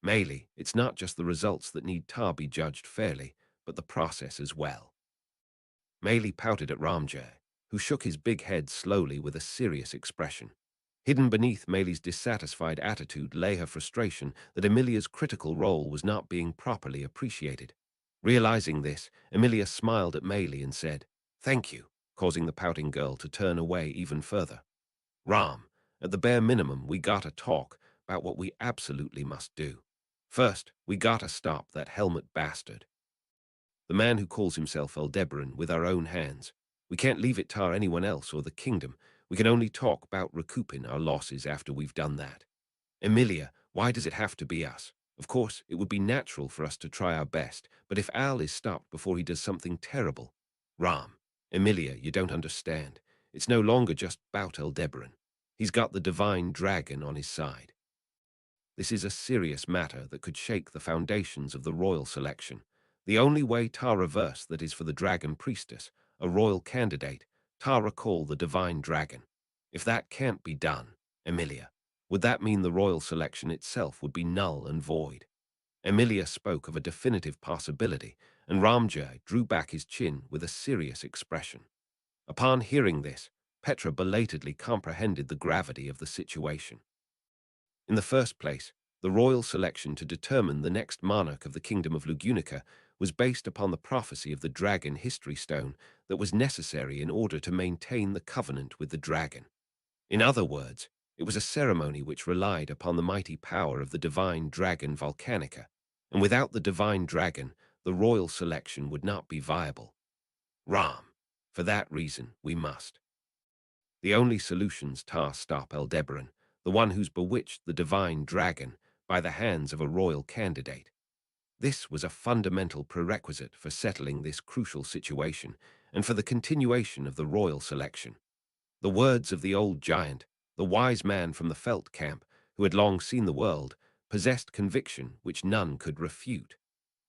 Speaker 1: Melee, it's not just the results that need to be judged fairly, but the process as well. Melee pouted at Ramjay, who shook his big head slowly with a serious expression. Hidden beneath Melee's dissatisfied attitude lay her frustration that Emilia's critical role was not being properly appreciated. Realizing this, Emilia smiled at Melee and said, "Thank you," causing the pouting girl to turn away even further. Ram, at the bare minimum, we gotta talk about what we absolutely must do. First, we gotta stop that helmet bastard. The man who calls himself Aldebaran, with our own hands. We can't leave it to anyone else or the kingdom. We can only talk about recouping our losses after we've done that. Emilia, why does it have to be us? Of course, it would be natural for us to try our best, but if Al is stopped before he does something terrible... Ram, Emilia, you don't understand. It's no longer just about Aldebaran. He's got the divine dragon on his side. This is a serious matter that could shake the foundations of the royal selection. The only way to reverse that is for the dragon priestess, a royal candidate, to recall the divine dragon. If that can't be done, Emilia, would that mean the royal selection itself would be null and void? Emilia spoke of a definitive possibility, and Ramjay drew back his chin with a serious expression. Upon hearing this, Petra belatedly comprehended the gravity of the situation. In the first place, the royal selection to determine the next monarch of the Kingdom of Lugunica was based upon the prophecy of the dragon history stone that was necessary in order to maintain the covenant with the dragon. In other words, it was a ceremony which relied upon the mighty power of the divine dragon Volcanica, and without the divine dragon, the royal selection would not be viable. Ram. For that reason, we must. The only solutions stop Aldebaran, the one who's bewitched the divine dragon by the hands of a royal candidate. This was a fundamental prerequisite for settling this crucial situation and for the continuation of the royal selection. The words of the old giant, the wise man from the Felt camp, who had long seen the world, possessed conviction which none could refute.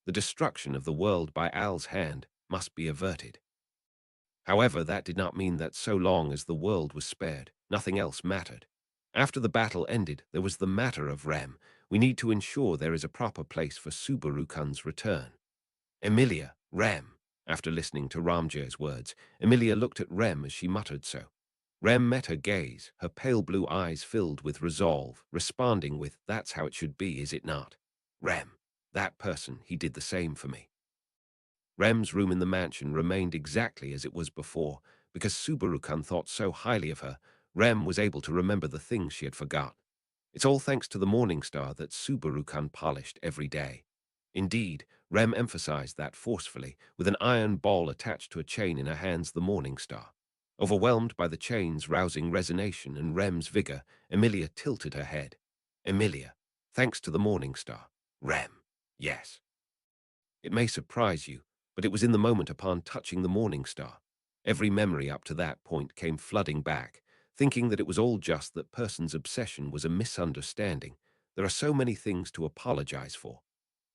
Speaker 1: The destruction of the world by Al's hand must be averted. However, that did not mean that so long as the world was spared, nothing else mattered. After the battle ended, there was the matter of Rem. We need to ensure there is a proper place for Subarukan's return. Emilia, Rem. After listening to Ramjay's words, Emilia looked at Rem as she muttered so. Rem met her gaze, her pale blue eyes filled with resolve, responding with, "That's how it should be, is it not? Rem, that person, he did the same for me." Rem's room in the mansion remained exactly as it was before. Because Subarukan thought so highly of her, Rem was able to remember the things she had forgot. It's all thanks to the morning star that Subarukan polished every day. Indeed, Rem emphasized that forcefully, with an iron ball attached to a chain in her hands, the morning star. Overwhelmed by the chain's rousing resonation and Rem's vigor, Emilia tilted her head. Emilia, thanks to the morning star. Rem, yes. It may surprise you, but it was in the moment upon touching the morning star. Every memory up to that point came flooding back, thinking that it was all just that person's obsession was a misunderstanding. There are so many things to apologize for.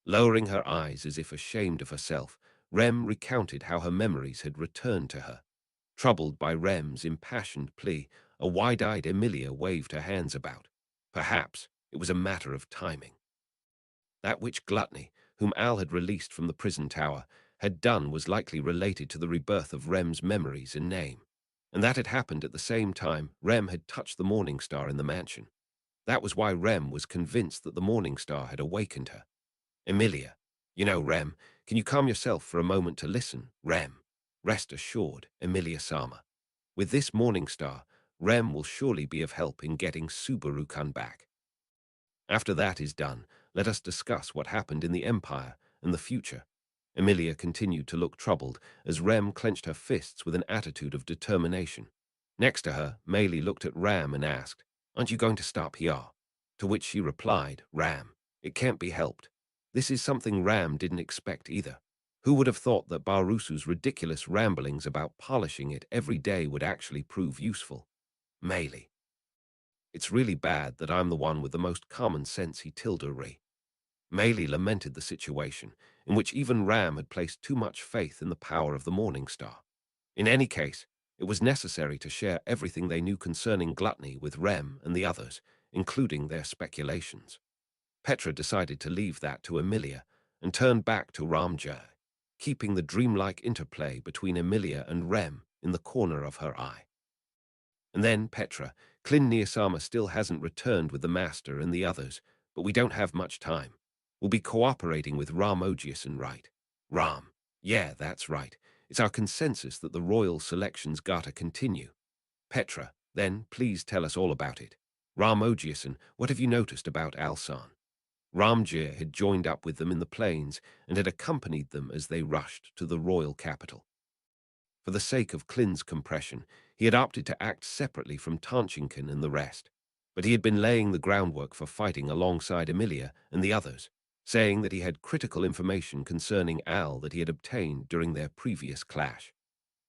Speaker 1: Lowering her eyes as if ashamed of herself, Rem recounted how her memories had returned to her. Troubled by Rem's impassioned plea, a wide-eyed Emilia waved her hands about. Perhaps it was a matter of timing. That which Gluttony, whom Al had released from the prison tower, had done was likely related to the rebirth of Rem's memories and name. And that had happened at the same time Rem had touched the morning star in the mansion. That was why Rem was convinced that the morning star had awakened her. Emilia, you know, Rem, can you calm yourself for a moment to listen? Rem, rest assured, Emilia-sama. With this morning star, Rem will surely be of help in getting Subarukan back. After that is done, let us discuss what happened in the Empire and the future. Emilia continued to look troubled as Rem clenched her fists with an attitude of determination. Next to her, Meili looked at Ram and asked, "Aren't you going to stop here?" To which she replied, "Ram, it can't be helped." This is something Ram didn't expect either. Who would have thought that Barusu's ridiculous ramblings about polishing it every day would actually prove useful? Meili. It's really bad that I'm the one with the most common sense, he Tilda-re. Meili lamented the situation, in which even Ram had placed too much faith in the power of the morning star. In any case, it was necessary to share everything they knew concerning Gluttony with Rem and the others, including their speculations. Petra decided to leave that to Emilia and turn back to Ramjay, keeping the dreamlike interplay between Emilia and Rem in the corner of her eye. And then Petra, Klin Niyasama still hasn't returned with the master and the others, but we don't have much time. We'll be cooperating with Ram Ogiason, right? Ram. Yeah, that's right. It's our consensus that the royal selection's gotta continue. Petra, then please tell us all about it. Ram Ogiason, what have you noticed about Alsan? Ramjir had joined up with them in the plains and had accompanied them as they rushed to the royal capital. For the sake of Klin's compression, he had opted to act separately from Tanchinkan and the rest, but he had been laying the groundwork for fighting alongside Emilia and the others, saying that he had critical information concerning Al that he had obtained during their previous clash.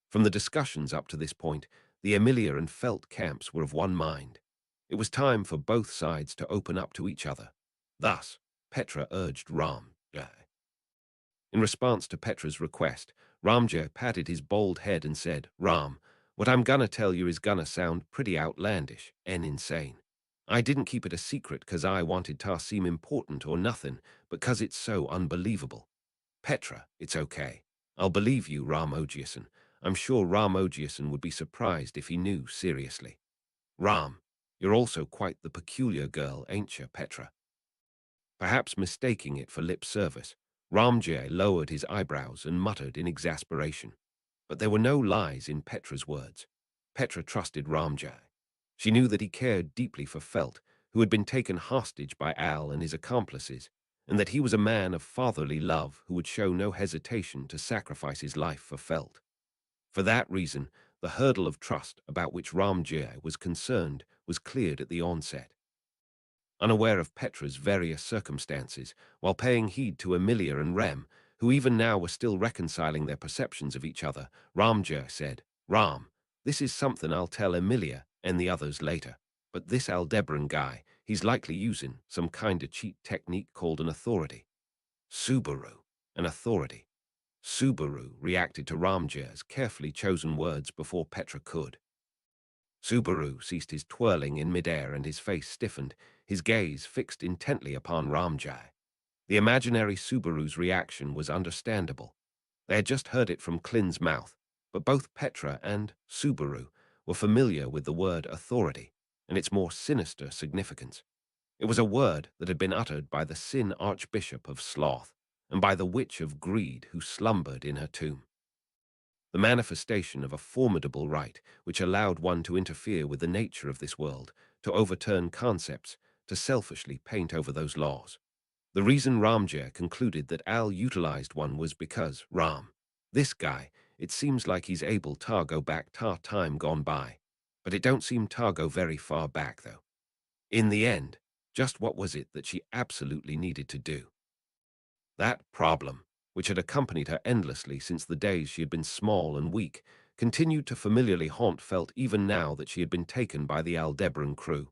Speaker 1: From the discussions up to this point, the Emilia and Felt camps were of one mind. It was time for both sides to open up to each other. Thus, Petra urged Ram. In response to Petra's request, Ramjay patted his bald head and said, "Ram, what I'm gonna tell you is gonna sound pretty outlandish and insane. I didn't keep it a secret 'cause I wanted to seem important or nothing, but 'cause it's so unbelievable. Petra, it's okay. I'll believe you, Ram Ogiason. I'm sure Ram Ogiason would be surprised if he knew seriously. Ram, you're also quite the peculiar girl, ain't you, Petra? Perhaps mistaking it for lip service, Ramjay lowered his eyebrows and muttered in exasperation. But there were no lies in Petra's words. Petra trusted Ramjay. She knew that he cared deeply for Felt, who had been taken hostage by Al and his accomplices, and that he was a man of fatherly love who would show no hesitation to sacrifice his life for Felt. For that reason, the hurdle of trust about which Ramjay was concerned was cleared at the onset. Unaware of Petra's various circumstances, while paying heed to Emilia and Rem, who even now were still reconciling their perceptions of each other, Ramjay said, Ram, this is something I'll tell Emilia and the others later. But this Aldebaran guy, he's likely using some kind of cheat technique called an authority. Subaru, an authority. Subaru reacted to Ramjay's carefully chosen words before Petra could. Subaru ceased his twirling in midair and his face stiffened, his gaze fixed intently upon Ramjay. The imaginary Subaru's reaction was understandable. They had just heard it from Klin's mouth, but both Petra and Subaru were familiar with the word authority and its more sinister significance. It was a word that had been uttered by the Sin Archbishop of Sloth and by the Witch of Greed who slumbered in her tomb. The manifestation of a formidable right which allowed one to interfere with the nature of this world, to overturn concepts, to selfishly paint over those laws. The reason Ramjay concluded that Al utilized one was because this guy, it seems like he's able to go back to time gone by. But it don't seem to go very far back, though. In the end, just what was it that she absolutely needed to do? That problem, which had accompanied her endlessly since the days she had been small and weak, continued to familiarly haunt Felt even now that she had been taken by the Aldebaran crew.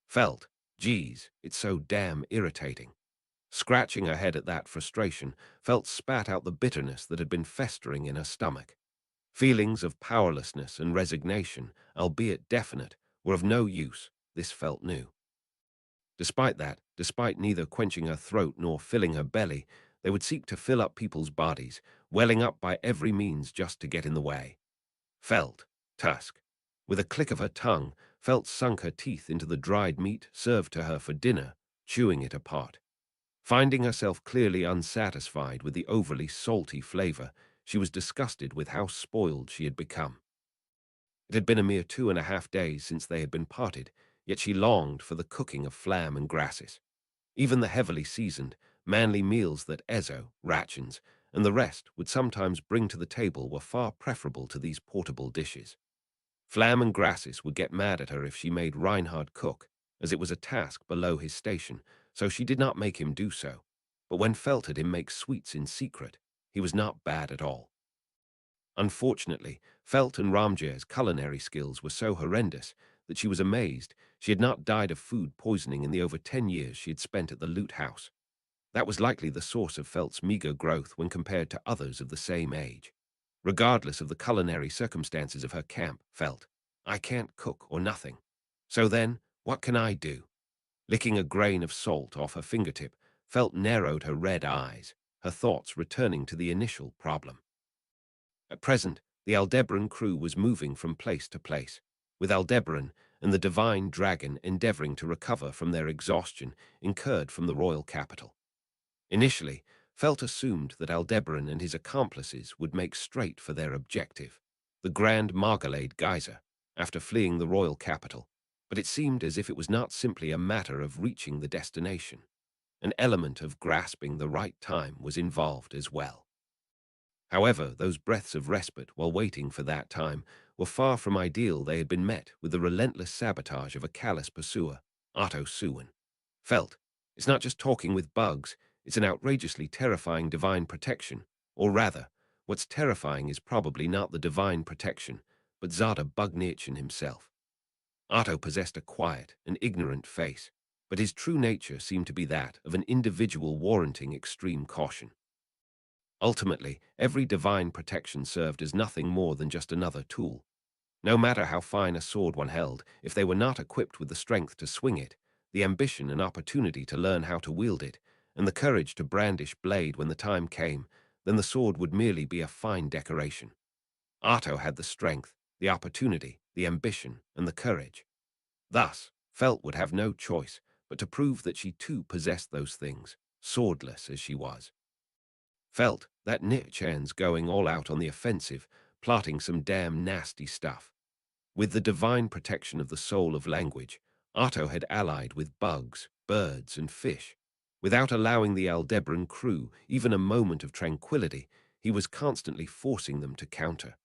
Speaker 1: Felt, geez, it's so damn irritating. Scratching her head at that frustration, Felt spat out the bitterness that had been festering in her stomach. Feelings of powerlessness and resignation, albeit definite, were of no use, this Felt knew. Despite that, despite neither quenching her throat nor filling her belly, they would seek to fill up people's bodies, welling up by every means just to get in the way. Felt, tusk. With a click of her tongue, Felt sunk her teeth into the dried meat served to her for dinner, chewing it apart. Finding herself clearly unsatisfied with the overly salty flavor, she was disgusted with how spoiled she had become. It had been a mere 2.5 days since they had been parted, yet she longed for the cooking of flam and grasses. Even the heavily seasoned, manly meals that Ezo, Ratchins, and the rest would sometimes bring to the table were far preferable to these portable dishes. Flam and Grassis would get mad at her if she made Reinhard cook, as it was a task below his station, so she did not make him do so. But when Felt had him make sweets in secret, he was not bad at all. Unfortunately, Felt and Ramjay's culinary skills were so horrendous that she was amazed she had not died of food poisoning in the over 10 years she had spent at the Loot House. That was likely the source of Felt's meager growth when compared to others of the same age. Regardless of the culinary circumstances of her camp, Felt, I can't cook or nothing. So then, what can I do? Licking a grain of salt off her fingertip, Felt narrowed her red eyes, her thoughts returning to the initial problem. At present, the Aldebaran crew was moving from place to place, with Aldebaran and the divine dragon endeavoring to recover from their exhaustion incurred from the royal capital. Initially, Felt assumed that Aldebaran and his accomplices would make straight for their objective, the Grand Margalade Geyser, after fleeing the royal capital, but it seemed as if it was not simply a matter of reaching the destination. An element of grasping the right time was involved as well. However, those breaths of respite while waiting for that time were far from ideal. They had been met with the relentless sabotage of a callous pursuer, Otto Suwin. Felt, it's not just talking with bugs, it's an outrageously terrifying divine protection. Or rather, what's terrifying is probably not the divine protection, but Zada Bugnitchin himself. Otto possessed a quiet and ignorant face, but his true nature seemed to be that of an individual warranting extreme caution. Ultimately, every divine protection served as nothing more than just another tool. No matter how fine a sword one held, if they were not equipped with the strength to swing it, the ambition and opportunity to learn how to wield it, and the courage to brandish blade when the time came, then the sword would merely be a fine decoration. Arto had the strength, the opportunity, the ambition, and the courage. Thus, Felt would have no choice but to prove that she too possessed those things, swordless as she was. Felt that Nichan's going all out on the offensive, plotting some damn nasty stuff. With the divine protection of the soul of language, Arto had allied with bugs, birds, and fish. Without allowing the Aldebaran crew even a moment of tranquility, he was constantly forcing them to counter.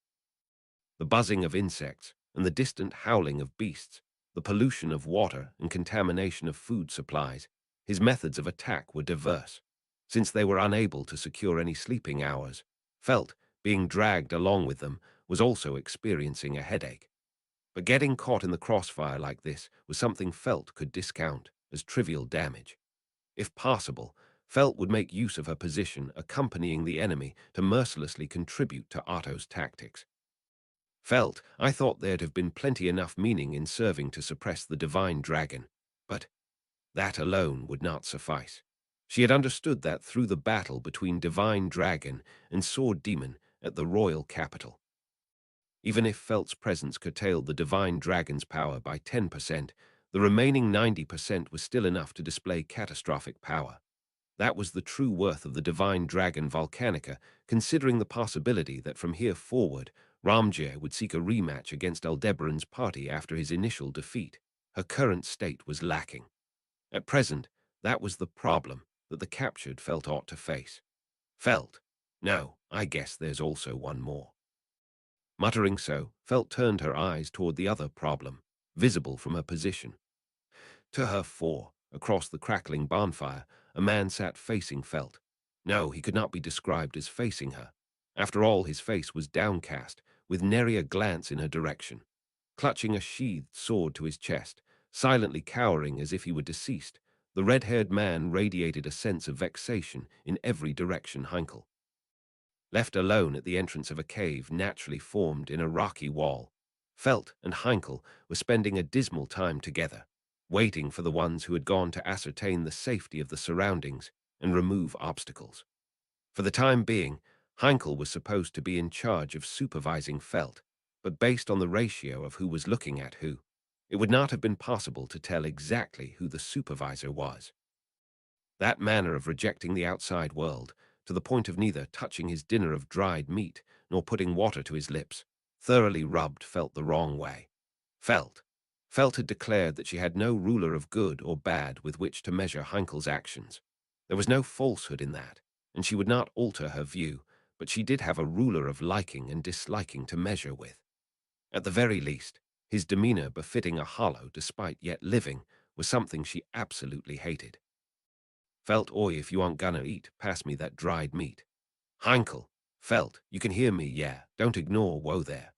Speaker 1: The buzzing of insects and the distant howling of beasts, the pollution of water and contamination of food supplies, his methods of attack were diverse. Since they were unable to secure any sleeping hours, Felt, being dragged along with them, was also experiencing a headache. But getting caught in the crossfire like this was something Felt could discount as trivial damage. If possible, Felt would make use of her position accompanying the enemy to mercilessly contribute to Otto's tactics. Felt, I thought there'd have been plenty enough meaning in serving to suppress the divine dragon, but that alone would not suffice. She had understood that through the battle between divine dragon and sword demon at the royal capital. Even if Felt's presence curtailed the divine dragon's power by 10%, the remaining 90% was still enough to display catastrophic power. That was the true worth of the divine dragon Volcanica, considering the possibility that from here forward, Ramjir would seek a rematch against Aldebaran's party after his initial defeat. Her current state was lacking. At present, that was the problem that the captured Felt ought to face. Felt, no, I guess there's also one more. Muttering so, Felt turned her eyes toward the other problem, visible from her position. To her fore, across the crackling bonfire, a man sat facing Felt. No, he could not be described as facing her. After all, his face was downcast, with nary a glance in her direction. Clutching a sheathed sword to his chest, silently cowering as if he were deceased, the red-haired man radiated a sense of vexation in every direction. Heinkel, left alone at the entrance of a cave naturally formed in a rocky wall, Felt and Heinkel were spending a dismal time together, waiting for the ones who had gone to ascertain the safety of the surroundings and remove obstacles. For the time being, Heinkel was supposed to be in charge of supervising Felt, but based on the ratio of who was looking at who, it would not have been possible to tell exactly who the supervisor was. That manner of rejecting the outside world, to the point of neither touching his dinner of dried meat nor putting water to his lips, thoroughly rubbed Felt the wrong way. Felt had declared that she had no ruler of good or bad with which to measure Heinkel's actions. There was no falsehood in that, and she would not alter her view, but she did have a ruler of liking and disliking to measure with. At the very least, his demeanor befitting a hollow despite yet living was something she absolutely hated. Felt, oi, if you aren't gonna eat, pass me that dried meat. Heinkel, Felt, you can hear me, yeah, don't ignore whoa there.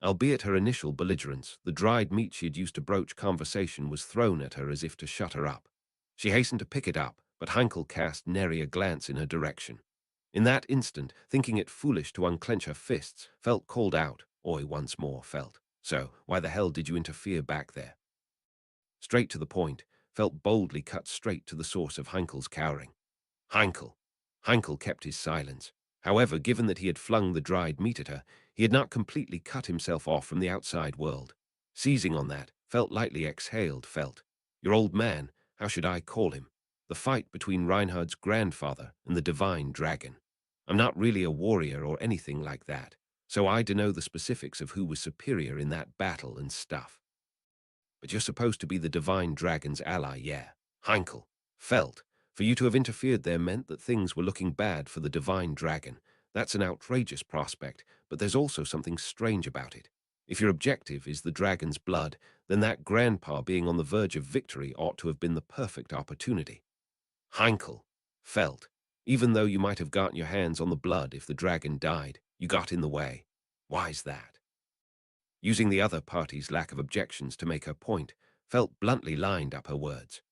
Speaker 1: Albeit her initial belligerence, the dried meat she had used to broach conversation was thrown at her as if to shut her up. She hastened to pick it up, but Heinkel cast nary a glance in her direction. In that instant, thinking it foolish to unclench her fists, Felt called out, oi, once more, Felt. So, why the hell did you interfere back there? Straight to the point, Felt boldly cut straight to the source of Heinkel's cowering. Heinkel. Heinkel kept his silence. However, given that he had flung the dried meat at her, he had not completely cut himself off from the outside world. Seizing on that, Felt lightly exhaled. Felt, your old man, how should I call him? The fight between Reinhard's grandfather and the divine dragon. I'm not really a warrior or anything like that, so I don't know the specifics of who was superior in that battle and stuff. But you're supposed to be the divine dragon's ally, yeah. Heinkel, Felt, for you to have interfered there meant that things were looking bad for the divine dragon. That's an outrageous prospect, but there's also something strange about it. If your objective is the dragon's blood, then that grandpa being on the verge of victory ought to have been the perfect opportunity. Heinkel, Felt, even though you might have gotten your hands on the blood if the dragon died, you got in the way. Why's that? Using the other party's lack of objections to make her point, Felt bluntly lined up her words.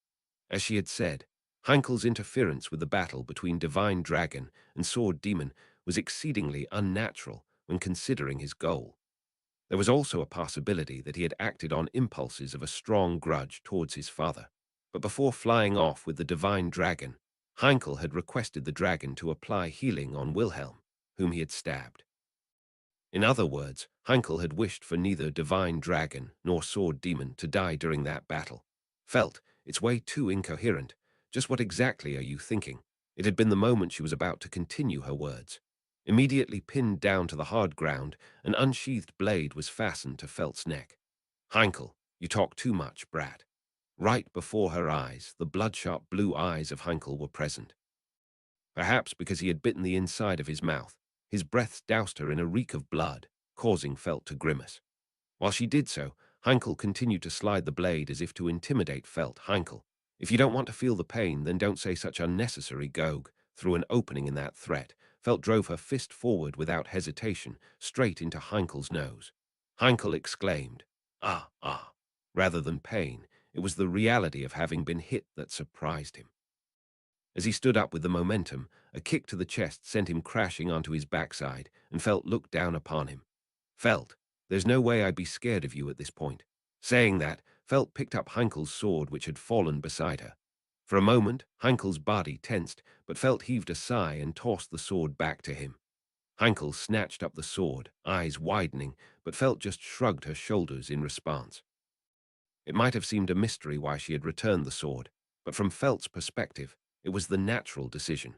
Speaker 1: As she had said, Heinkel's interference with the battle between Divine Dragon and Sword Demon was exceedingly unnatural when considering his goal. There was also a possibility that he had acted on impulses of a strong grudge towards his father. But before flying off with the Divine Dragon, Heinkel had requested the dragon to apply healing on Wilhelm, whom he had stabbed. In other words, Heinkel had wished for neither divine dragon nor sword demon to die during that battle. Felt, it's way too incoherent. Just what exactly are you thinking? It had been the moment she was about to continue her words. Immediately pinned down to the hard ground, an unsheathed blade was fastened to Felt's neck. Heinkel, you talk too much, brat. Right before her eyes, the bloodshot blue eyes of Heinkel were present. Perhaps because he had bitten the inside of his mouth, his breath doused her in a reek of blood, causing Felt to grimace. While she did so, Heinkel continued to slide the blade as if to intimidate Felt. Heinkel, if you don't want to feel the pain, then don't say such unnecessary gogue. Through an opening in that threat, Felt drove her fist forward without hesitation, straight into Heinkel's nose. Heinkel exclaimed, "Ah, ah." Rather than pain, it was the reality of having been hit that surprised him. As he stood up with the momentum, a kick to the chest sent him crashing onto his backside, and Felt looked down upon him. Felt, there's no way I'd be scared of you at this point. Saying that, Felt picked up Heinkel's sword which had fallen beside her. For a moment, Heinkel's body tensed, but Felt heaved a sigh and tossed the sword back to him. Heinkel snatched up the sword, eyes widening, but Felt just shrugged her shoulders in response. It might have seemed a mystery why she had returned the sword, but from Felt's perspective, it was the natural decision.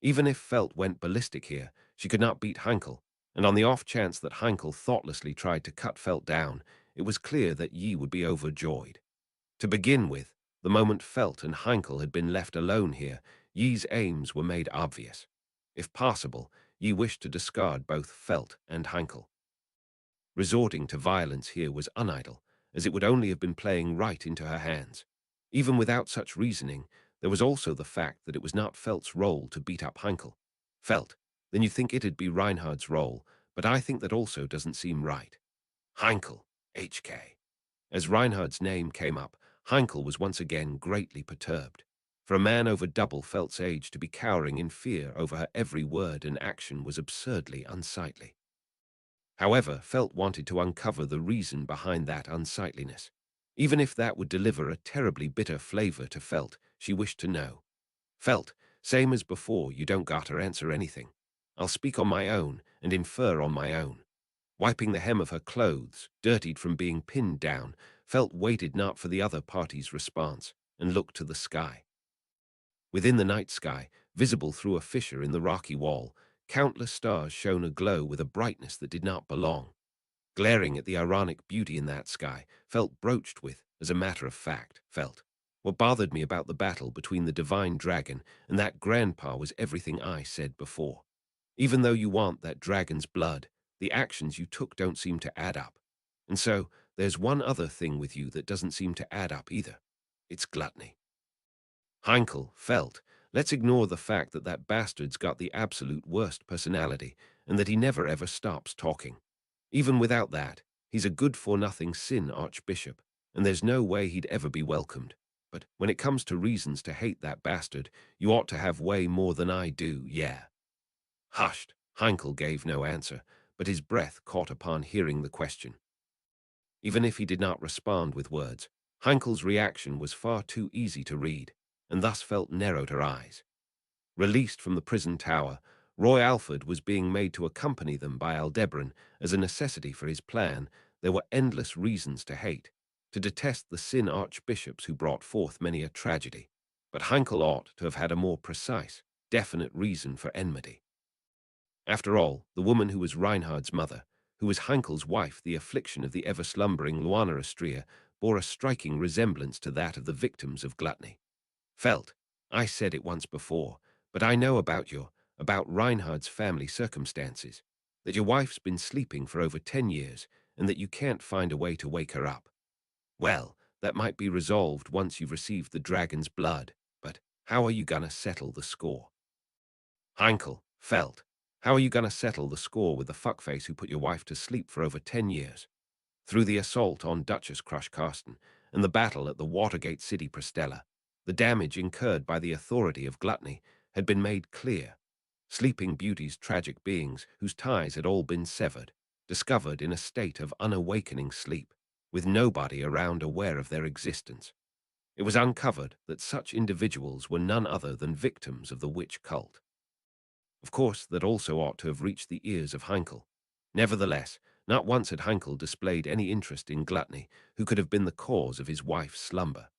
Speaker 1: Even if Felt went ballistic here, she could not beat Heinkel, and on the off chance that Heinkel thoughtlessly tried to cut Felt down, it was clear that Yi would be overjoyed. To begin with, the moment Felt and Heinkel had been left alone here, Yi's aims were made obvious. If possible, Yi wished to discard both Felt and Heinkel. Resorting to violence here was unidle, as it would only have been playing right into her hands. Even without such reasoning, there was also the fact that it was not Felt's role to beat up Heinkel. Felt, then you think it'd be Reinhard's role, but I think that also doesn't seem right. Heinkel, HK. As Reinhard's name came up, Heinkel was once again greatly perturbed. For a man over double Felt's age to be cowering in fear over her every word and action was absurdly unsightly. However, Felt wanted to uncover the reason behind that unsightliness. Even if that would deliver a terribly bitter flavor to Felt, she wished to know. Felt, same as before, you don't gotta answer anything. I'll speak on my own and infer on my own. Wiping the hem of her clothes, dirtied from being pinned down, Felt waited not for the other party's response, and looked to the sky. Within the night sky, visible through a fissure in the rocky wall, countless stars shone aglow with a brightness that did not belong. Glaring at the ironic beauty in that sky, Felt broached with, as a matter of fact, Felt. What bothered me about the battle between the divine dragon and that grandpa was everything I said before. Even though you want that dragon's blood, the actions you took don't seem to add up. And so, there's one other thing with you that doesn't seem to add up either. It's gluttony. Heinkel, Felt, let's ignore the fact that that bastard's got the absolute worst personality and that he never ever stops talking. Even without that, he's a good-for-nothing sin archbishop, and there's no way he'd ever be welcomed. But when it comes to reasons to hate that bastard, you ought to have way more than I do, yeah. Hushed, Heinkel gave no answer, but his breath caught upon hearing the question. Even if he did not respond with words, Heinkel's reaction was far too easy to read, and thus Felt narrowed her eyes. Released from the prison tower, Roy Alfred was being made to accompany them by Aldebaran as a necessity for his plan. There were endless reasons to hate, to detest the sin archbishops who brought forth many a tragedy. But Heinkel ought to have had a more precise, definite reason for enmity. After all, the woman who was Reinhard's mother, who was Heinkel's wife, the affliction of the ever-slumbering Luana Astrea, bore a striking resemblance to that of the victims of gluttony. Felt, I said it once before, but I know about Reinhard's family circumstances, that your wife's been sleeping for over 10 years and that you can't find a way to wake her up. Well, that might be resolved once you've received the dragon's blood, but how are you gonna settle the score? Heinkel, Felt, how are you gonna settle the score with the fuckface who put your wife to sleep for over 10 years? Through the assault on Duchess Crush Carsten and the battle at the Watergate City Prestella, the damage incurred by the authority of gluttony had been made clear. Sleeping Beauty's tragic beings, whose ties had all been severed, discovered in a state of unawakening sleep, with nobody around aware of their existence. It was uncovered that such individuals were none other than victims of the witch cult. Of course, that also ought to have reached the ears of Heinkel. Nevertheless, not once had Heinkel displayed any interest in gluttony, who could have been the cause of his wife's slumber.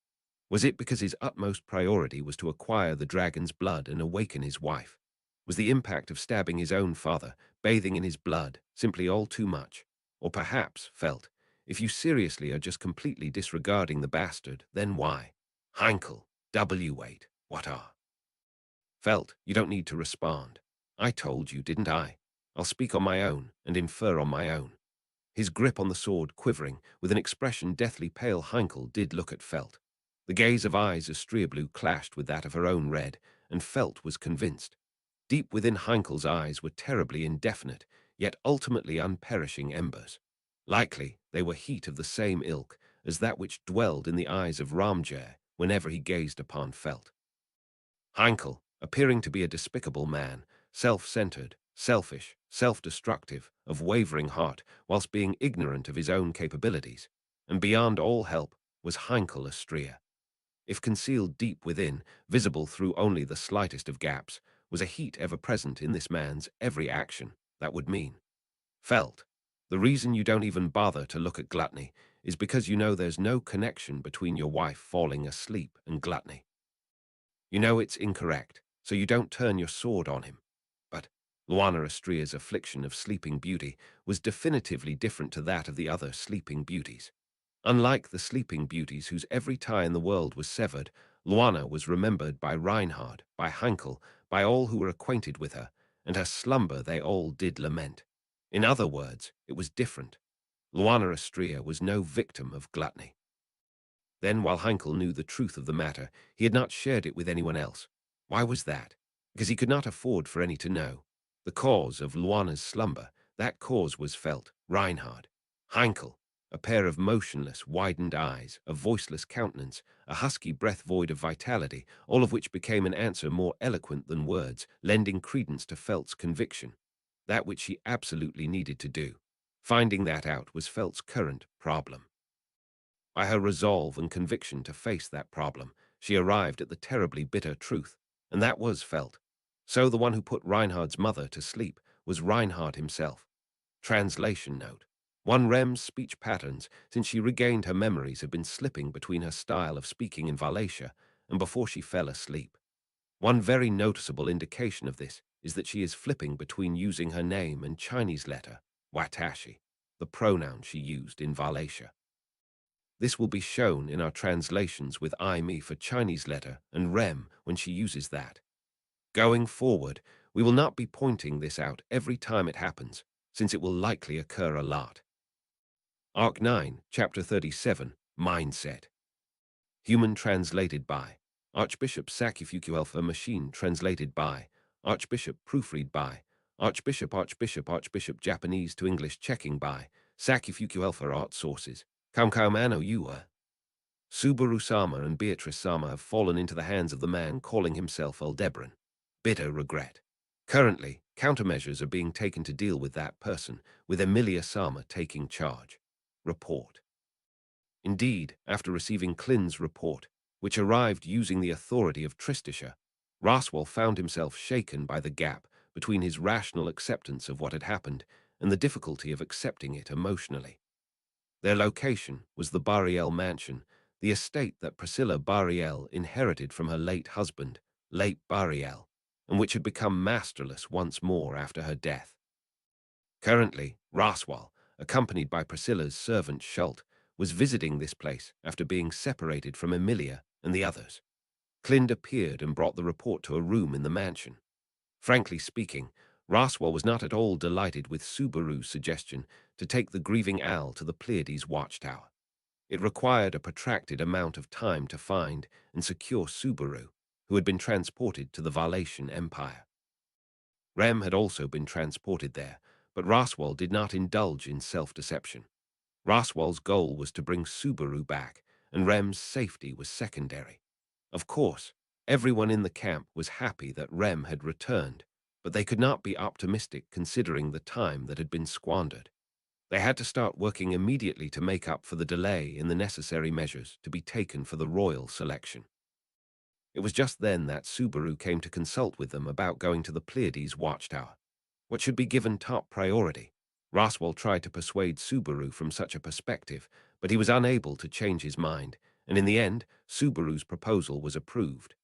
Speaker 1: Was it because his utmost priority was to acquire the dragon's blood and awaken his wife? Was the impact of stabbing his own father, bathing in his blood, simply all too much? Or perhaps, felt, if you seriously are just completely disregarding the bastard, then why? Heinkel, W8, what are? Felt, you don't need to respond. I told you, didn't I? I'll speak on my own and infer on my own. His grip on the sword quivering, with an expression deathly pale, Heinkel did look at Felt. The gaze of eyes astrea blue clashed with that of her own red, and Felt was convinced. Deep within Heinkel's eyes were terribly indefinite, yet ultimately unperishing embers. Likely they were heat of the same ilk as that which dwelled in the eyes of Ramjer whenever he gazed upon Felt. Heinkel, appearing to be a despicable man, self-centered, selfish, self-destructive, of wavering heart, whilst being ignorant of his own capabilities, and beyond all help was Heinkel Astrea. If concealed deep within, visible through only the slightest of gaps, was a heat ever present in this man's every action, that would mean. Felt. The reason you don't even bother to look at gluttony is because you know there's no connection between your wife falling asleep and gluttony. You know it's incorrect, so you don't turn your sword on him. But Luana Astrea's affliction of sleeping beauty was definitively different to that of the other sleeping beauties. Unlike the sleeping beauties whose every tie in the world was severed, Luana was remembered by Reinhard, by Heinkel, by all who were acquainted with her, and her slumber they all did lament. In other words, it was different. Luana Astrea was no victim of gluttony. Then, while Heinkel knew the truth of the matter, he had not shared it with anyone else. Why was that? Because he could not afford for any to know. The cause of Luana's slumber, that cause was Felt, Reinhard. Heinkel, a pair of motionless, widened eyes, a voiceless countenance, a husky breath void of vitality, all of which became an answer more eloquent than words, lending credence to Felt's conviction. That which he absolutely needed to do. Finding that out was Felt's current problem. By her resolve and conviction to face that problem, she arrived at the terribly bitter truth, and that was Felt. So the one who put Reinhard's mother to sleep was Reinhard himself. Translation note. One Rem's speech patterns, since she regained her memories, have been slipping between her style of speaking in Valatia and before she fell asleep. One very noticeable indication of this is that she is flipping between using her name and Chinese letter, Watashi, the pronoun she used in Valatia. This will be shown in our translations with I, me for Chinese letter and Rem when she uses that. Going forward, we will not be pointing this out every time it happens, since it will likely occur a lot. Arc 9, Chapter 37, Mindset. Human translated by Archbishop Sakifukuelfa. Machine translated by Archbishop. Proofread by Archbishop. Japanese to English checking by Sakifukuelfa. Art sources Kamkaumano Yua. Subaru-sama and Beatrice-sama have fallen into the hands of the man calling himself Aldebaran. Bitter regret. Currently, countermeasures are being taken to deal with that person, with Emilia-sama taking charge. Report. Indeed, after receiving Klin's report, which arrived using the authority of Tristisha, Roswell found himself shaken by the gap between his rational acceptance of what had happened and the difficulty of accepting it emotionally. Their location was the Bariel mansion, the estate that Priscilla Bariel inherited from her late husband, late Bariel, and which had become masterless once more after her death. Currently, Roswell, accompanied by Priscilla's servant Schult, was visiting this place after being separated from Emilia and the others. Klind appeared and brought the report to a room in the mansion. Frankly speaking, Roswell was not at all delighted with Subaru's suggestion to take the grieving Al to the Pleiades watchtower. It required a protracted amount of time to find and secure Subaru, who had been transported to the Valatian Empire. Rem had also been transported there, but Roswell did not indulge in self-deception. Roswell's goal was to bring Subaru back, and Rem's safety was secondary. Of course, everyone in the camp was happy that Rem had returned, but they could not be optimistic considering the time that had been squandered. They had to start working immediately to make up for the delay in the necessary measures to be taken for the royal selection. It was just then that Subaru came to consult with them about going to the Pleiades watchtower. What should be given top priority? Roswell tried to persuade Subaru from such a perspective, but he was unable to change his mind, and in the end, Subaru's proposal was approved.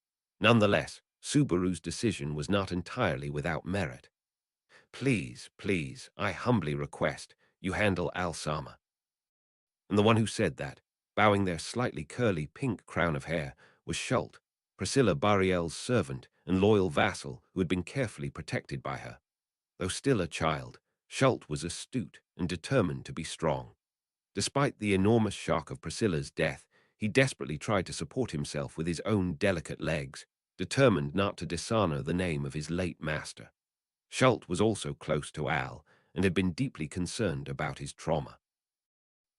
Speaker 1: Nonetheless, Subaru's decision was not entirely without merit. Please, please, I humbly request you handle Al-Sama. And the one who said that, bowing their slightly curly pink crown of hair, was Schult, Priscilla Bariel's servant and loyal vassal who had been carefully protected by her. Though still a child, Schult was astute and determined to be strong. Despite the enormous shock of Priscilla's death, he desperately tried to support himself with his own delicate legs, determined not to dishonor the name of his late master. Schult was also close to Al and had been deeply concerned about his trauma.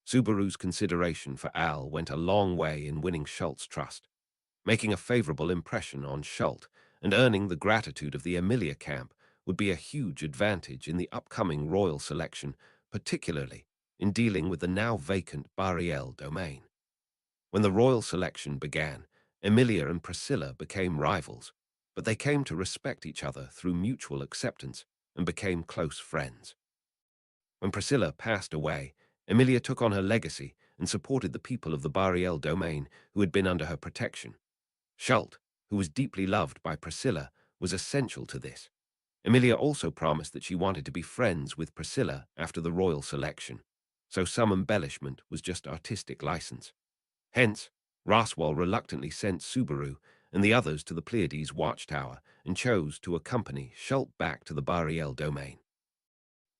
Speaker 1: Subaru's consideration for Al went a long way in winning Schult's trust, making a favorable impression on Schult and earning the gratitude of the Emilia camp would be a huge advantage in the upcoming royal selection, particularly in dealing with the now vacant Bariel domain. When the royal selection began, Emilia and Priscilla became rivals, but they came to respect each other through mutual acceptance and became close friends. When Priscilla passed away, Emilia took on her legacy and supported the people of the Bariel domain who had been under her protection. Schult, who was deeply loved by Priscilla, was essential to this. Emilia also promised that she wanted to be friends with Priscilla after the royal selection, so some embellishment was just artistic license. Hence, Roswell reluctantly sent Subaru and the others to the Pleiades watchtower and chose to accompany Schult back to the Bariel domain.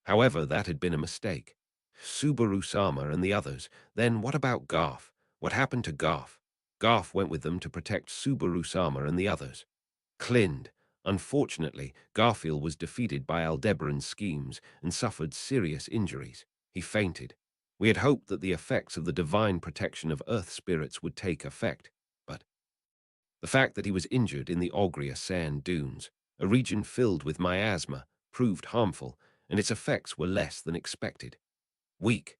Speaker 1: However, that had been a mistake. Subaru-sama and the others. Then what about Garf? What happened to Garf? Garf went with them to protect Subaru-sama and the others. Clind. Unfortunately, Garfield was defeated by Aldebaran's schemes and suffered serious injuries. He fainted. We had hoped that the effects of the divine protection of earth spirits would take effect, but the fact that he was injured in the Ogria sand dunes, a region filled with miasma, proved harmful, and its effects were less than expected. Weak.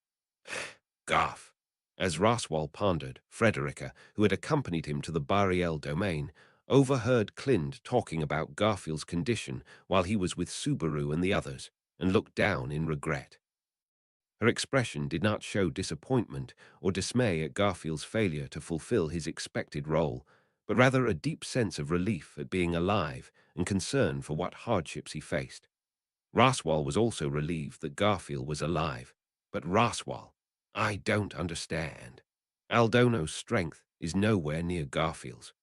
Speaker 1: Garf. As Roswell pondered, Frederica, who had accompanied him to the Bariel domain, overheard Clind talking about Garfield's condition while he was with Subaru and the others, and looked down in regret. Her expression did not show disappointment or dismay at Garfield's failure to fulfill his expected role, but rather a deep sense of relief at being alive and concern for what hardships he faced. Roswell was also relieved that Garfield was alive, but Roswell, I don't understand. Aldono's strength is nowhere near Garfield's.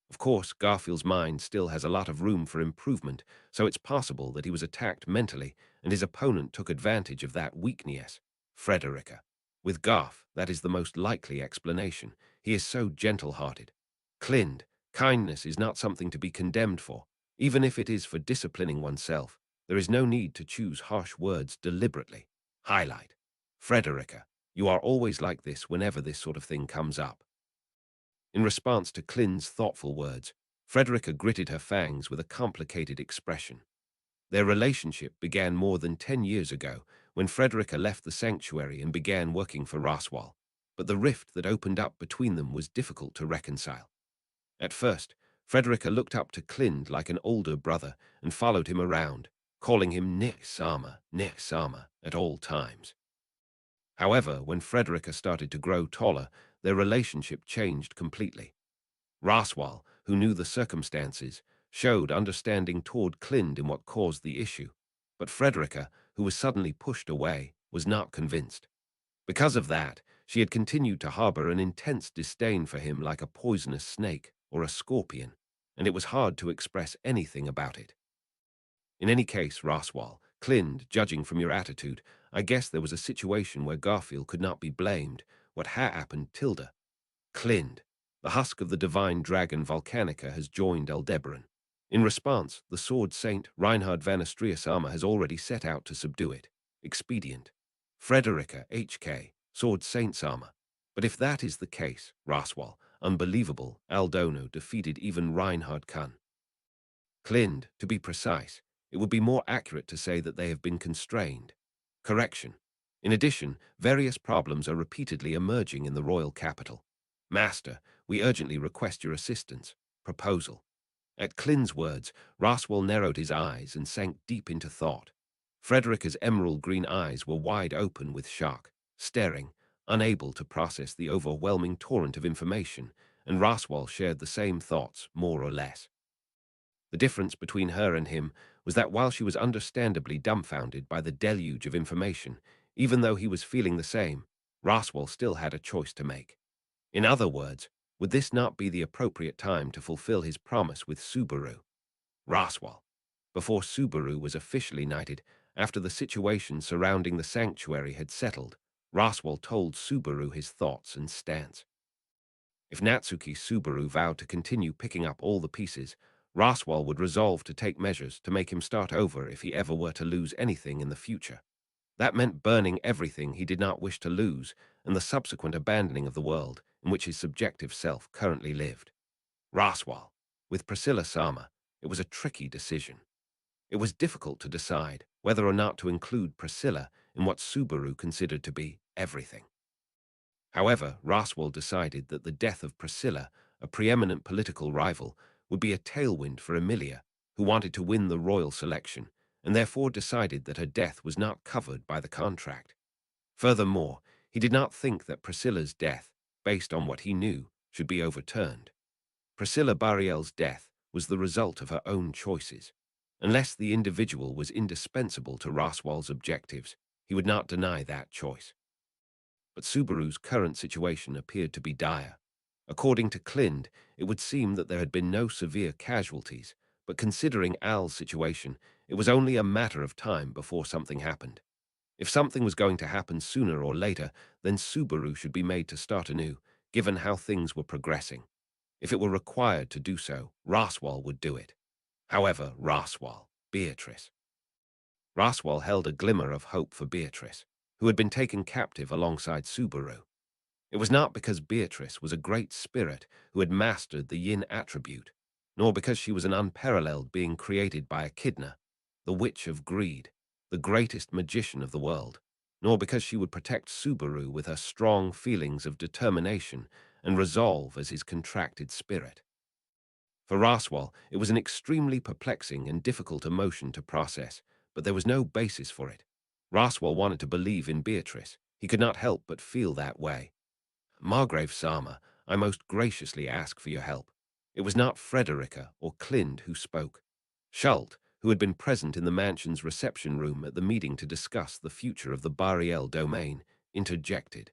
Speaker 1: Of course, Garfield's mind still has a lot of room for improvement, so it's possible that he was attacked mentally and his opponent took advantage of that weakness. Frederica. With Garf, that is the most likely explanation. He is so gentle-hearted. Clind. Kindness is not something to be condemned for, even if it is for disciplining oneself. There is no need to choose harsh words deliberately. Highlight. Frederica. You are always like this whenever this sort of thing comes up. In response to Clind's thoughtful words, Frederica gritted her fangs with a complicated expression. Their relationship began more than 10 years ago when Frederica left the sanctuary and began working for Roswell, but the rift that opened up between them was difficult to reconcile. At first, Frederica looked up to Clind like an older brother and followed him around, calling him Nick-sama at all times. However, when Frederica started to grow taller, their relationship changed completely. Roswell, who knew the circumstances, showed understanding toward Clind in what caused the issue, but Frederica, who was suddenly pushed away, was not convinced. Because of that, she had continued to harbor an intense disdain for him like a poisonous snake or a scorpion, and it was hard to express anything about it. In any case, Roswell, Clind, judging from your attitude, I guess there was a situation where Garfield could not be blamed. What happened, Tilda? Clind, the husk of the divine dragon Volcanica has joined Aldebaran. In response, the sword saint Reinhard van Astriasama has already set out to subdue it. Expedient. Frederica HK, sword saint Sama. But if that is the case, Roswell, unbelievable, Aldono defeated even Reinhard Kun. Clind, to be precise, it would be more accurate to say that they have been constrained. Correction. In addition, various problems are repeatedly emerging in the royal capital. Master, we urgently request your assistance. Proposal. At Clin's words, Roswell narrowed his eyes and sank deep into thought. Frederica's emerald green eyes were wide open with shock, staring, unable to process the overwhelming torrent of information, and Roswell shared the same thoughts, more or less. The difference between her and him was that while she was understandably dumbfounded by the deluge of information, even though he was feeling the same, Roswell still had a choice to make. In other words, would this not be the appropriate time to fulfill his promise with Subaru? Roswell. Before Subaru was officially knighted, after the situation surrounding the sanctuary had settled, Roswell told Subaru his thoughts and stance. If Natsuki Subaru vowed to continue picking up all the pieces, Roswell would resolve to take measures to make him start over if he ever were to lose anything in the future. That meant burning everything he did not wish to lose and the subsequent abandoning of the world in which his subjective self currently lived. Roswell. With Priscilla Sama, it was a tricky decision. It was difficult to decide whether or not to include Priscilla in what Subaru considered to be everything. However, Roswell decided that the death of Priscilla, a preeminent political rival, would be a tailwind for Emilia, who wanted to win the royal selection, and therefore decided that her death was not covered by the contract. Furthermore, he did not think that Priscilla's death, based on what he knew, should be overturned. Priscilla Bariel's death was the result of her own choices. Unless the individual was indispensable to Roswell's objectives, he would not deny that choice. But Subaru's current situation appeared to be dire. According to Clind, it would seem that there had been no severe casualties, but considering Al's situation, it was only a matter of time before something happened. If something was going to happen sooner or later, then Subaru should be made to start anew, given how things were progressing. If it were required to do so, Roswell would do it. However, Beatrice. Roswell held a glimmer of hope for Beatrice, who had been taken captive alongside Subaru. It was not because Beatrice was a great spirit who had mastered the yin attribute, nor because she was an unparalleled being created by Echidna, the witch of greed, the greatest magician of the world, nor because she would protect Subaru with her strong feelings of determination and resolve as his contracted spirit. For Roswell, it was an extremely perplexing and difficult emotion to process, but there was no basis for it. Roswell wanted to believe in Beatrice. He could not help but feel that way. Margrave Sama, I most graciously ask for your help. It was not Frederica or Clind who spoke. Schult, who had been present in the mansion's reception room at the meeting to discuss the future of the Bariel domain, interjected.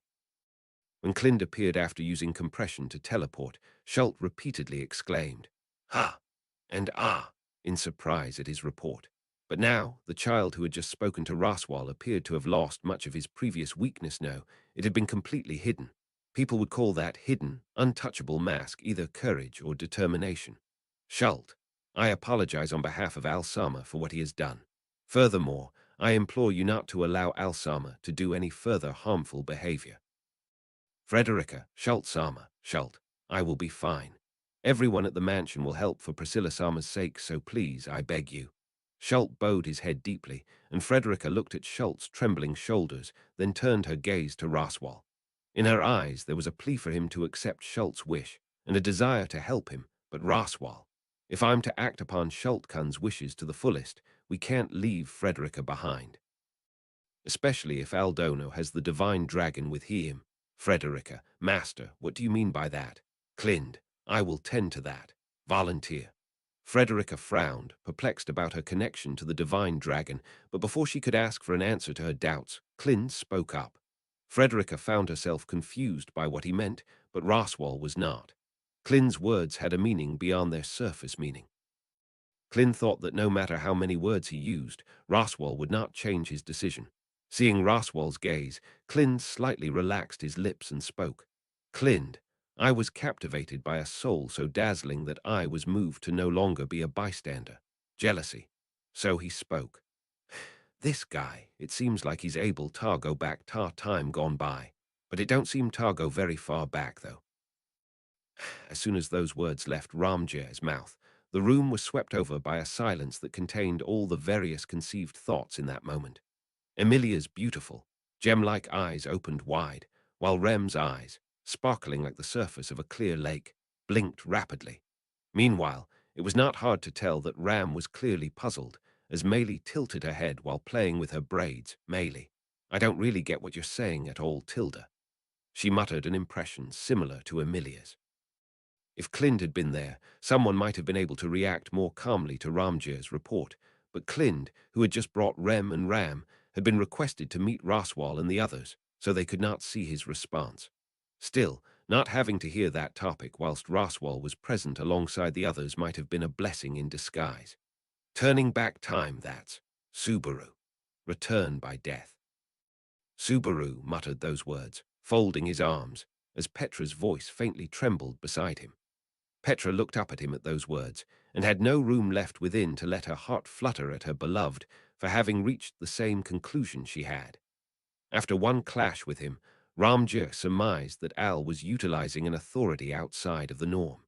Speaker 1: When Clind appeared after using compression to teleport, Schult repeatedly exclaimed, "Ha!" and "Ah!" in surprise at his report. But now, the child who had just spoken to Roswell appeared to have lost much of his previous weakness. No, it had been completely hidden. People would call that hidden, untouchable mask either courage or determination. Schult, I apologize on behalf of Alsama for what he has done. Furthermore, I implore you not to allow Alsama to do any further harmful behavior. Frederica, Schult Sama, Schult, I will be fine. Everyone at the mansion will help for Priscilla Sama's sake, so please, I beg you. Schult bowed his head deeply, and Frederica looked at Schult's trembling shoulders, then turned her gaze to Roswell. In her eyes there was a plea for him to accept Schult's wish, and a desire to help him, but Roswell. If I'm to act upon Schultkun's wishes to the fullest, we can't leave Frederica behind. Especially if Aldono has the divine dragon with him. Frederica, Master, what do you mean by that? Clind, I will tend to that. Volunteer. Frederica frowned, perplexed about her connection to the divine dragon, but before she could ask for an answer to her doubts, Clind spoke up. Frederica found herself confused by what he meant, but Roswell was not. Clind's words had a meaning beyond their surface meaning. Clind thought that no matter how many words he used, Roswell would not change his decision. Seeing Roswell's gaze, Clind slightly relaxed his lips and spoke. Clind, I was captivated by a soul so dazzling that I was moved to no longer be a bystander. Jealousy. So he spoke. This guy, it seems like he's able to go back to time gone by. But it don't seem to go very far back, though. As soon as those words left Ramjir's mouth, the room was swept over by a silence that contained all the various conceived thoughts in that moment. Emilia's beautiful, Gem-like eyes opened wide, while Rem's eyes, sparkling like the surface of a clear lake, blinked rapidly. Meanwhile, it was not hard to tell that Ram was clearly puzzled, as Maylie tilted her head while playing with her braids. Maylie, I don't really get what you're saying at all, Tilda. She muttered an impression similar to Amelia's. If Clint had been there, someone might have been able to react more calmly to Ramjir's report, but Clint, who had just brought Rem and Ram, had been requested to meet Raswal and the others, so they could not see his response. Still, not having to hear that topic whilst Raswal was present alongside the others might have been a blessing in disguise. Turning back time, that's Subaru. Return by death. Subaru muttered those words, folding his arms, as Petra's voice faintly trembled beside him. Petra looked up at him at those words, and had no room left within to let her heart flutter at her beloved for having reached the same conclusion she had. After one clash with him, Ramjir surmised that Al was utilizing an authority outside of the norm.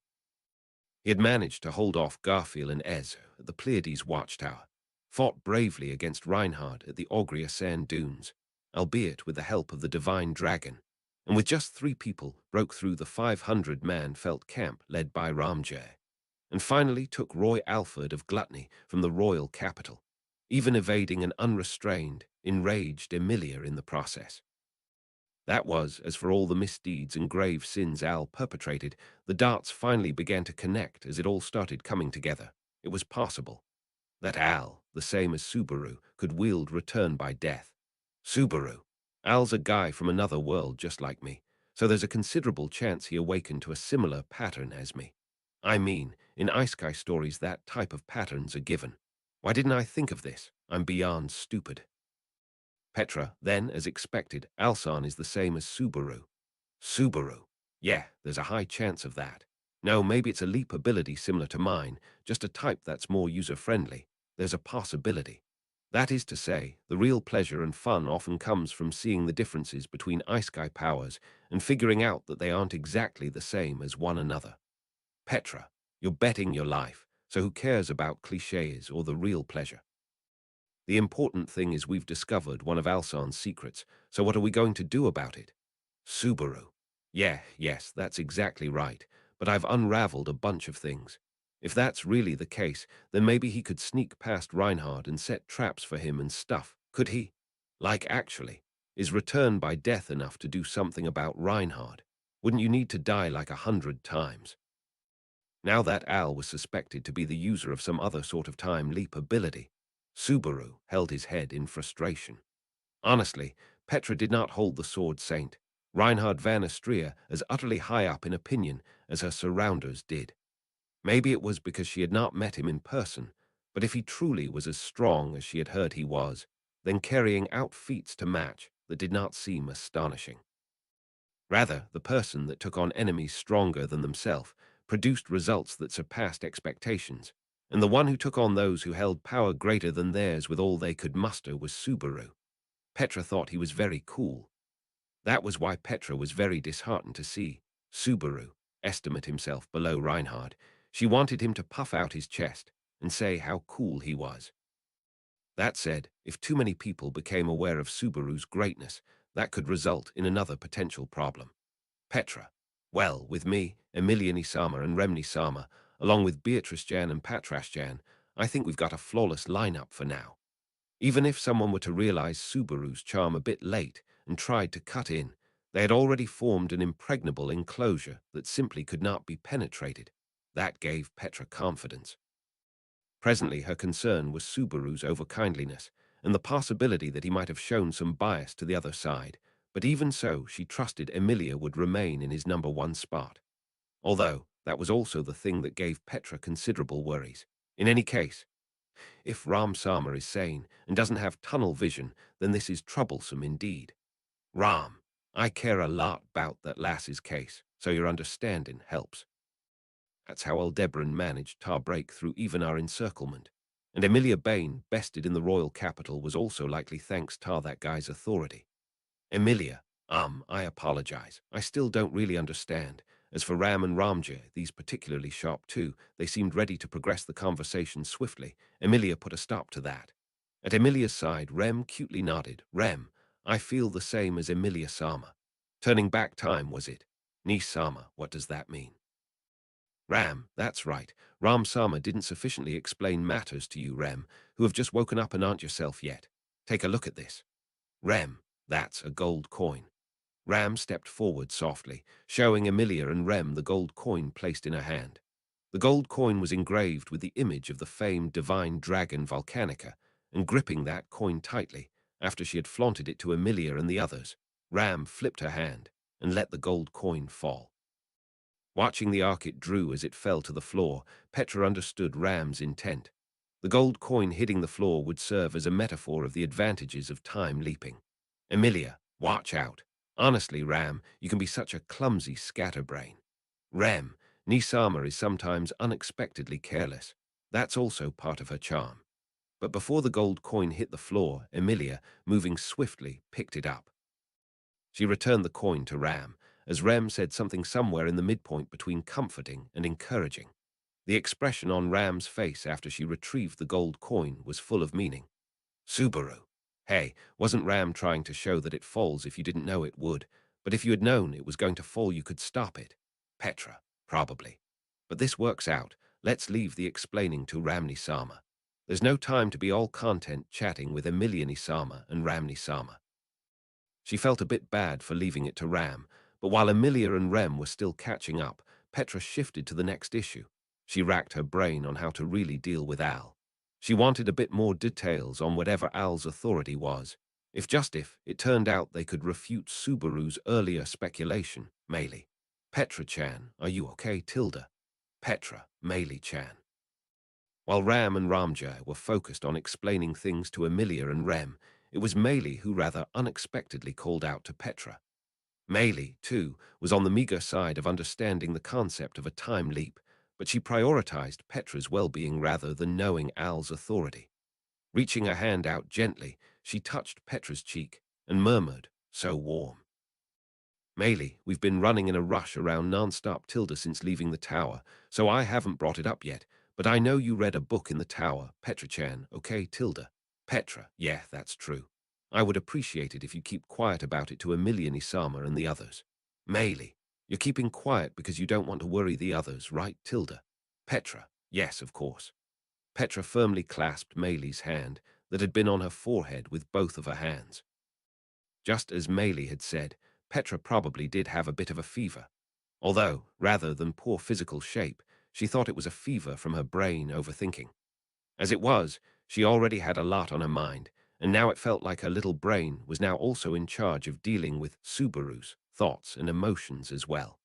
Speaker 1: He had managed to hold off Garfield and Ez at the Pleiades watchtower, fought bravely against Reinhard at the Ogria Sand Dunes, albeit with the help of the divine dragon, and with just 3 people broke through the 500-man felt camp led by Ramjir, and finally took Roy Alford of Gluttony from the royal capital, even evading an unrestrained, enraged Emilia in the process. That was, as for all the misdeeds and grave sins Al perpetrated, the dots finally began to connect as it all started coming together. It was possible that Al, the same as Subaru, could wield return by death. Subaru. Al's a guy from another world just like me, so there's a considerable chance he awakened to a similar pattern as me. I mean, in Isekai stories that type of patterns are given. Why didn't I think of this? I'm beyond stupid. Petra, then, as expected, Alsan is the same as Subaru. Subaru. Yeah, there's a high chance of that. No, maybe it's a leap ability similar to mine, just a type that's more user-friendly. There's a possibility. That is to say, the real pleasure and fun often comes from seeing the differences between Isekai powers and figuring out that they aren't exactly the same as one another. Petra, you're betting your life, so who cares about cliches or the real pleasure? The important thing is we've discovered one of Alsan's secrets, so what are we going to do about it? Subaru. Yes, that's exactly right, but I've unraveled a bunch of things. If that's really the case, then maybe he could sneak past Reinhard and set traps for him and stuff, could he? Like actually, is return by death enough to do something about Reinhard? Wouldn't you need to die like 100 times? Now that Al was suspected to be the user of some other sort of time leap ability, Subaru held his head in frustration. Honestly, Petra did not hold the Sword Saint, Reinhard van Astria, as utterly high up in opinion as her surrounders did. Maybe it was because she had not met him in person, but if he truly was as strong as she had heard he was, then carrying out feats to match that did not seem astonishing. Rather, the person that took on enemies stronger than themselves produced results that surpassed expectations, and the one who took on those who held power greater than theirs with all they could muster was Subaru. Petra thought he was very cool. That was why Petra was very disheartened to see Subaru estimate himself below Reinhard. She wanted him to puff out his chest and say how cool he was. That said, if too many people became aware of Subaru's greatness, that could result in another potential problem. Petra. Well, with me, Emilia Nisama and Rem Nisama, along with Beatrice Jan and Patrash Jan, I think we've got a flawless lineup for now. Even if someone were to realize Subaru's charm a bit late and tried to cut in, they had already formed an impregnable enclosure that simply could not be penetrated. That gave Petra confidence. Presently, her concern was Subaru's overkindliness and the possibility that he might have shown some bias to the other side, but even so, she trusted Emilia would remain in his #1 spot. Although, that was also the thing that gave Petra considerable worries. In any case, if Ram Sama is sane and doesn't have tunnel vision, then this is troublesome indeed. Ram, I care a lot about that lass's case, so your understanding helps. That's how Aldebaran managed to break through even our encirclement. And Emilia Bain, bested in the royal capital, was also likely thanks to that guy's authority. Emilia, I apologize. I still don't really understand. As for Ram and Ramjir, these particularly sharp too, they seemed ready to progress the conversation swiftly. Emilia put a stop to that. At Emilia's side, Rem cutely nodded. Rem, I feel the same as Emilia Sama. Turning back time, was it? Niece Sama, what does that mean? Ram, that's right. Ram Sama didn't sufficiently explain matters to you, Rem, who have just woken up and aren't yourself yet. Take a look at this. Rem, that's a gold coin. Ram stepped forward softly, showing Emilia and Rem the gold coin placed in her hand. The gold coin was engraved with the image of the famed divine dragon Volcanica, and gripping that coin tightly, after she had flaunted it to Emilia and the others, Ram flipped her hand and let the gold coin fall. Watching the arc it drew as it fell to the floor, Petra understood Ram's intent. The gold coin hitting the floor would serve as a metaphor of the advantages of time leaping. Emilia, watch out. Honestly, Ram, you can be such a clumsy scatterbrain. Rem, Nisama is sometimes unexpectedly careless. That's also part of her charm. But before the gold coin hit the floor, Emilia, moving swiftly, picked it up. She returned the coin to Ram, as Ram said something somewhere in the midpoint between comforting and encouraging. The expression on Ram's face after she retrieved the gold coin was full of meaning. Subaru. Hey, wasn't Ram trying to show that it falls if you didn't know it would, but if you had known it was going to fall you could stop it? Petra, probably. But this works out. Let's leave the explaining to Ramni-sama. There's no time to be all content chatting with Emilia-sama and Ramni-sama. She felt a bit bad for leaving it to Ram, but while Emilia and Rem were still catching up, Petra shifted to the next issue. She racked her brain on how to really deal with Al. She wanted a bit more details on whatever Al's authority was. If it turned out they could refute Subaru's earlier speculation, Meili. Petra-chan, are you okay, Tilda? Petra, Meili-chan. While Ram and Ramjay were focused on explaining things to Emilia and Rem, it was Meili who rather unexpectedly called out to Petra. Meili, too, was on the meager side of understanding the concept of a time leap, but she prioritized Petra's well-being rather than knowing Al's authority. Reaching her hand out gently, she touched Petra's cheek and murmured, so warm. Meili, we've been running in a rush around non-stop Tilda since leaving the tower, so I haven't brought it up yet, but I know you read a book in the tower, Petra-chan, okay, Tilda? Petra, yeah, that's true. I would appreciate it if you keep quiet about it to Emilia-sama and the others. Meili, you're keeping quiet because you don't want to worry the others, right, Tilda? Petra, yes, of course. Petra firmly clasped Meili's hand that had been on her forehead with both of her hands. Just as Meili had said, Petra probably did have a bit of a fever, although, rather than poor physical shape, she thought it was a fever from her brain overthinking. As it was, she already had a lot on her mind, and now it felt like her little brain was now also in charge of dealing with Subaru's thoughts and emotions as well.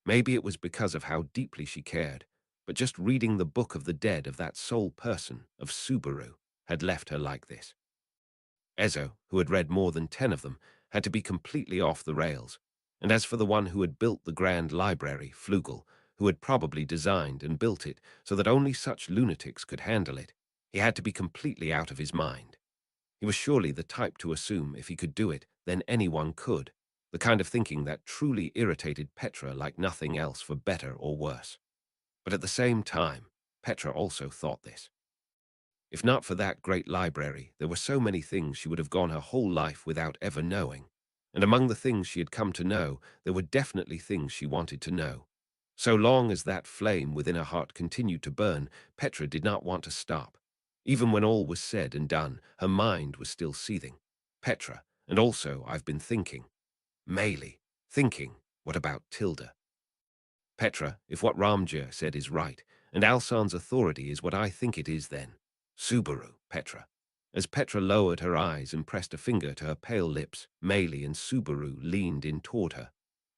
Speaker 1: Maybe it was because of how deeply she cared, but just reading the book of the dead of that sole person, of Subaru, had left her like this. Ezo, who had read more than 10 of them, had to be completely off the rails. And as for the one who had built the Grand Library, Flugel, who had probably designed and built it so that only such lunatics could handle it, he had to be completely out of his mind. He was surely the type to assume if he could do it, then anyone could, the kind of thinking that truly irritated Petra like nothing else for better or worse. But at the same time, Petra also thought this. If not for that great library, there were so many things she would have gone her whole life without ever knowing. And among the things she had come to know, there were definitely things she wanted to know. So long as that flame within her heart continued to burn, Petra did not want to stop. Even when all was said and done, her mind was still seething. Petra, and also I've been thinking. Meili, thinking, what about Tilda? Petra, if what Ramjir said is right, and Alsan's authority is what I think it is then. Subaru, Petra. As Petra lowered her eyes and pressed a finger to her pale lips, Meili and Subaru leaned in toward her.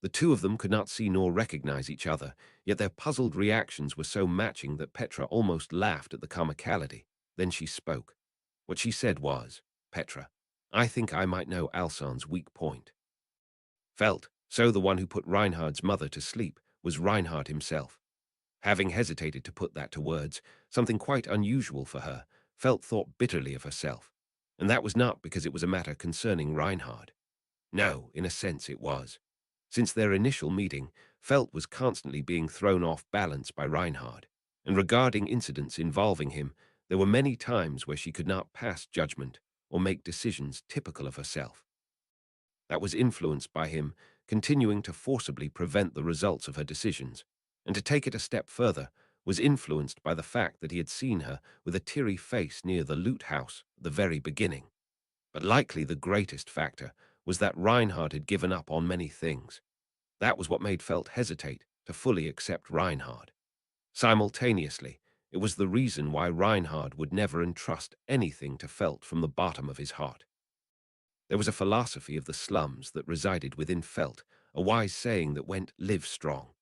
Speaker 1: The two of them could not see nor recognize each other, yet their puzzled reactions were so matching that Petra almost laughed at the comicality. Then she spoke. What she said was, Petra, I think I might know Alsan's weak point. Felt, so the one who put Reinhard's mother to sleep was Reinhard himself. Having hesitated to put that to words, something quite unusual for her, Felt thought bitterly of herself. And that was not because it was a matter concerning Reinhard. No, in a sense it was. Since their initial meeting, Felt was constantly being thrown off balance by Reinhard, and regarding incidents involving him, there were many times where she could not pass judgment or make decisions typical of herself. that was influenced by him, continuing to forcibly prevent the results of her decisions, and to take it a step further, was influenced by the fact that he had seen her with a teary face near the loot house at the very beginning. But likely the greatest factor was that Reinhard had given up on many things. That was what made Felt hesitate to fully accept Reinhard. Simultaneously, it was the reason why Reinhard would never entrust anything to Felt from the bottom of his heart. There was a philosophy of the slums that resided within Felt, a wise saying that went, "Live strong."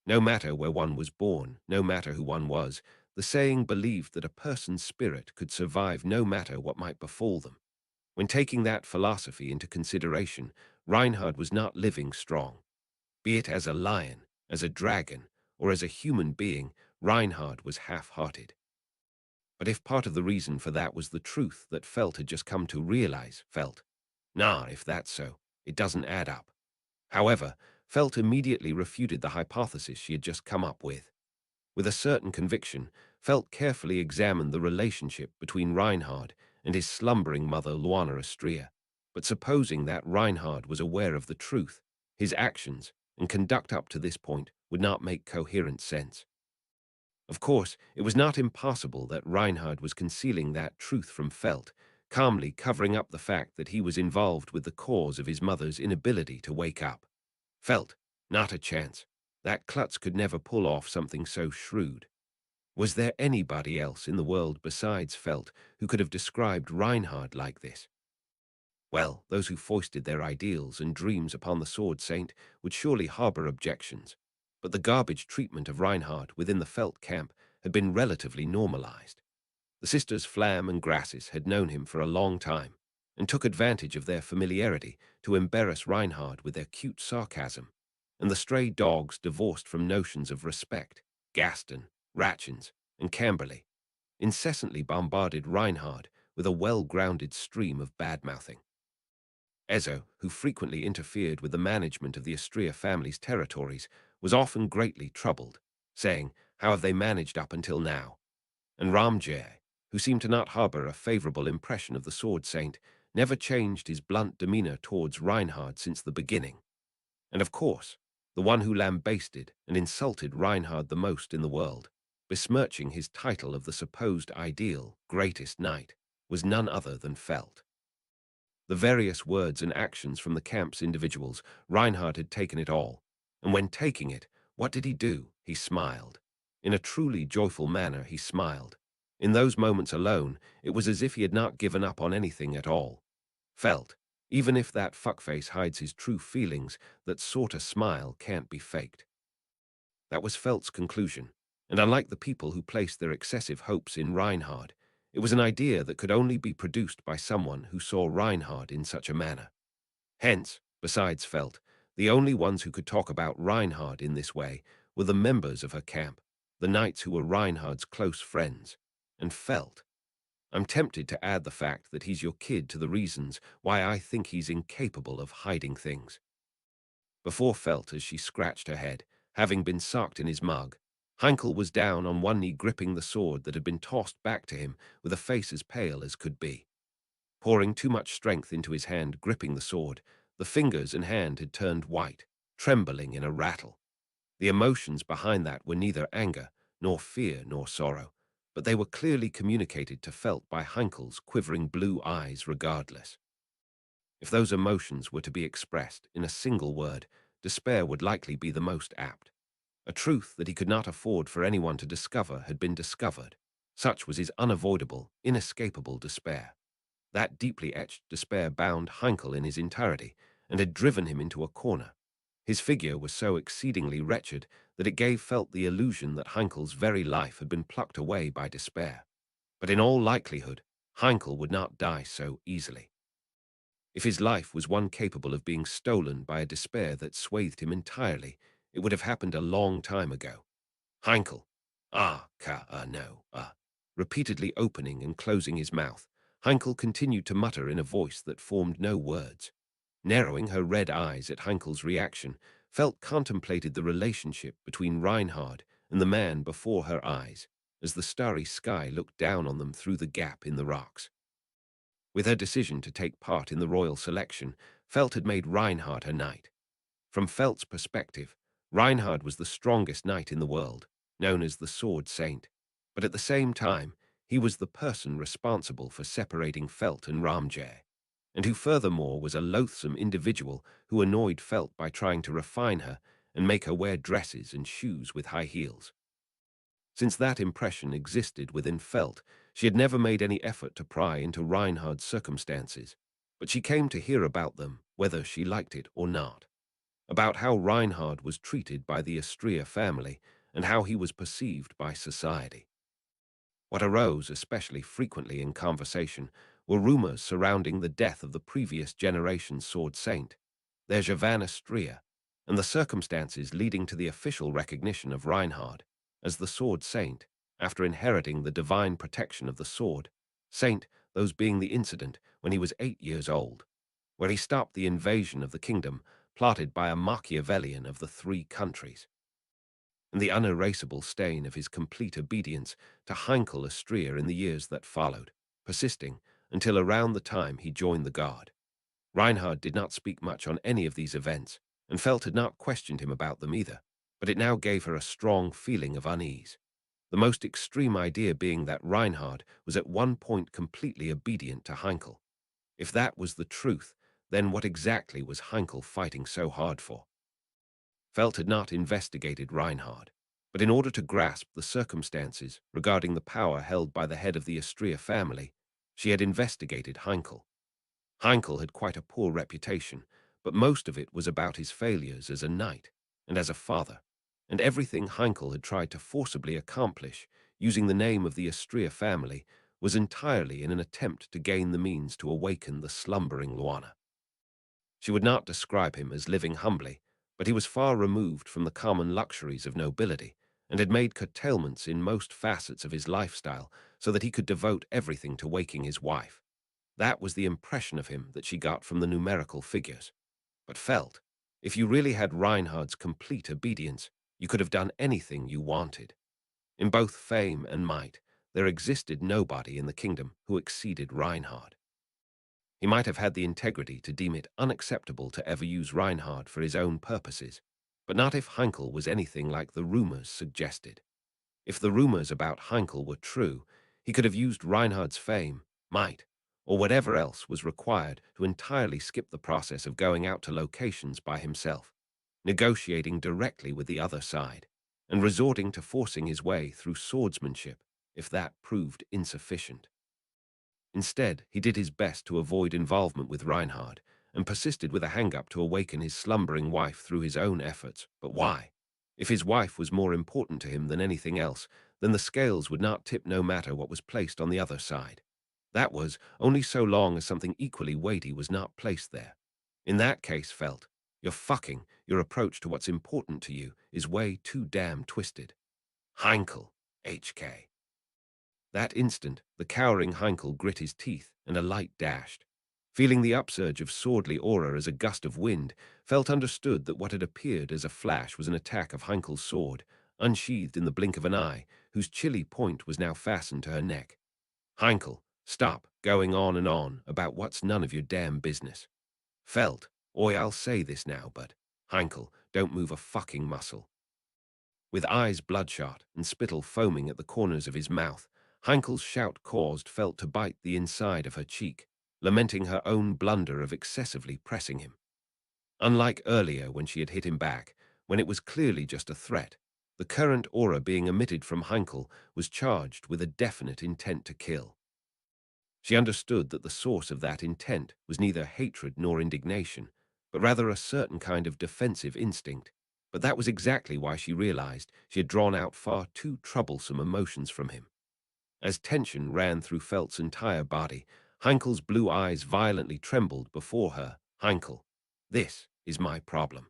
Speaker 1: No matter where one was born, no matter who one was, the saying believed that a person's spirit could survive no matter what might befall them. When taking that philosophy into consideration, Reinhard was not living strong. Be it as a lion, as a dragon, or as a human being, Reinhard was half-hearted. But if part of the reason for that was the truth that Felt had just come to realize, if that's so, it doesn't add up. However, Felt immediately refuted the hypothesis she had just come up with. With a certain conviction, Felt carefully examined the relationship between Reinhard and his slumbering mother Luana Astrea. But supposing that Reinhard was aware of the truth, his actions and conduct up to this point would not make coherent sense. Of course, it was not impossible that Reinhard was concealing that truth from Felt, calmly covering up the fact that he was involved with the cause of his mother's inability to wake up. Felt, not a chance. That klutz could never pull off something so shrewd. Was there anybody else in the world besides Felt who could have described Reinhard like this? Well, those who foisted their ideals and dreams upon the Sword Saint would surely harbor objections, but the garbage treatment of Reinhard within the Felt camp had been relatively normalized. The sisters Flam and Grassis had known him for a long time, and took advantage of their familiarity to embarrass Reinhard with their cute sarcasm, and the stray dogs divorced from notions of respect, Gaston, Ratchins, and Camberley, incessantly bombarded Reinhard with a well-grounded stream of bad-mouthing. Ezo, who frequently interfered with the management of the Astrea family's territories, was often greatly troubled, saying, "How have they managed up until now?" And Ramjay, who seemed to not harbor a favorable impression of the Sword Saint, never changed his blunt demeanor towards Reinhard since the beginning. And of course, the one who lambasted and insulted Reinhard the most in the world, besmirching his title of the supposed ideal greatest knight, was none other than Felt. The various words and actions from the camp's individuals, Reinhard had taken it all. And when taking it, what did he do? He smiled. In a truly joyful manner, he smiled. In those moments alone, it was as if he had not given up on anything at all. Felt, even if that fuckface hides his true feelings, that sorta smile can't be faked. That was Felt's conclusion, and unlike the people who placed their excessive hopes in Reinhard, it was an idea that could only be produced by someone who saw Reinhard in such a manner. Hence, besides Felt, the only ones who could talk about Reinhard in this way were the members of her camp, the knights who were Reinhard's close friends, and Felt. I'm tempted to add the fact that he's your kid to the reasons why I think he's incapable of hiding things. Before Felt as she scratched her head, having been socked in his mug, Heinkel was down on one knee gripping the sword that had been tossed back to him with a face as pale as could be. Pouring too much strength into his hand gripping the sword, the fingers and hand had turned white, trembling in a rattle. The emotions behind that were neither anger, nor fear, nor sorrow, but they were clearly communicated to Felt by Heinkel's quivering blue eyes regardless. If those emotions were to be expressed in a single word, despair would likely be the most apt. A truth that he could not afford for anyone to discover had been discovered. Such was his unavoidable, inescapable despair. That deeply etched despair bound Heinkel in his entirety and had driven him into a corner. His figure was so exceedingly wretched that it gave Felt the illusion that Heinkel's very life had been plucked away by despair. But in all likelihood, Heinkel would not die so easily. If his life was one capable of being stolen by a despair that swathed him entirely, it would have happened a long time ago. Heinkel, repeatedly opening and closing his mouth, Heinkel continued to mutter in a voice that formed no words. Narrowing her red eyes at Heinkel's reaction, Felt contemplated the relationship between Reinhard and the man before her eyes, as the starry sky looked down on them through the gap in the rocks. With her decision to take part in the royal selection, Felt had made Reinhard her knight. From Felt's perspective, Reinhard was the strongest knight in the world, known as the Sword Saint. But at the same time, he was the person responsible for separating Felt and Ramjay, and who furthermore was a loathsome individual who annoyed Felt by trying to refine her and make her wear dresses and shoes with high heels. Since that impression existed within Felt, she had never made any effort to pry into Reinhard's circumstances, but she came to hear about them whether she liked it or not. About how Reinhard was treated by the Astria family and how he was perceived by society. What arose especially frequently in conversation were rumors surrounding the death of the previous generation's sword saint, their Javan Astria, and the circumstances leading to the official recognition of Reinhard as the sword saint after inheriting the divine protection of the sword saint, those being the incident when he was 8 years old, where he stopped the invasion of the kingdom plotted by a Machiavellian of the three countries, and the unerasable stain of his complete obedience to Heinkel Astria in the years that followed, persisting until around the time he joined the Guard. Reinhard did not speak much on any of these events, and Felt had not questioned him about them either, but it now gave her a strong feeling of unease. The most extreme idea being that Reinhard was at one point completely obedient to Heinkel. If that was the truth, then what exactly was Heinkel fighting so hard for? Felt had not investigated Reinhard, but in order to grasp the circumstances regarding the power held by the head of the Astria family, she had investigated Heinkel. Heinkel had quite a poor reputation, but most of it was about his failures as a knight and as a father, and everything Heinkel had tried to forcibly accomplish using the name of the Astria family was entirely in an attempt to gain the means to awaken the slumbering Luana. She would not describe him as living humbly, but he was far removed from the common luxuries of nobility and had made curtailments in most facets of his lifestyle so that he could devote everything to waking his wife. That was the impression of him that she got from the numerical figures. But Felt, if you really had Reinhard's complete obedience, you could have done anything you wanted. In both fame and might, there existed nobody in the kingdom who exceeded Reinhard. He might have had the integrity to deem it unacceptable to ever use Reinhard for his own purposes, but not if Heinkel was anything like the rumors suggested. If the rumors about Heinkel were true, he could have used Reinhard's fame, might, or whatever else was required to entirely skip the process of going out to locations by himself, negotiating directly with the other side, and resorting to forcing his way through swordsmanship if that proved insufficient. Instead, he did his best to avoid involvement with Reinhard and persisted with a hang-up to awaken his slumbering wife through his own efforts. But why? If his wife was more important to him than anything else, then the scales would not tip no matter what was placed on the other side. That was only so long as something equally weighty was not placed there. In that case, Felt, your approach to what's important to you is way too damn twisted. Heinkel, HK. That instant, the cowering Heinkel grit his teeth and a light dashed. Feeling the upsurge of swordly aura as a gust of wind, Felt understood that what had appeared as a flash was an attack of Heinkel's sword, unsheathed in the blink of an eye, whose chilly point was now fastened to her neck. Heinkel, stop going on and on about what's none of your damn business. Felt, oi, I'll say this now, but Heinkel, don't move a fucking muscle. With eyes bloodshot and spittle foaming at the corners of his mouth, Heinkel's shout caused Felt to bite the inside of her cheek, lamenting her own blunder of excessively pressing him. Unlike earlier when she had hit him back, when it was clearly just a threat, the current aura being emitted from Heinkel was charged with a definite intent to kill. She understood that the source of that intent was neither hatred nor indignation, but rather a certain kind of defensive instinct. But that was exactly why she realized she had drawn out far too troublesome emotions from him. As tension ran through Felt's entire body, Heinkel's blue eyes violently trembled before her. Heinkel, this is my problem.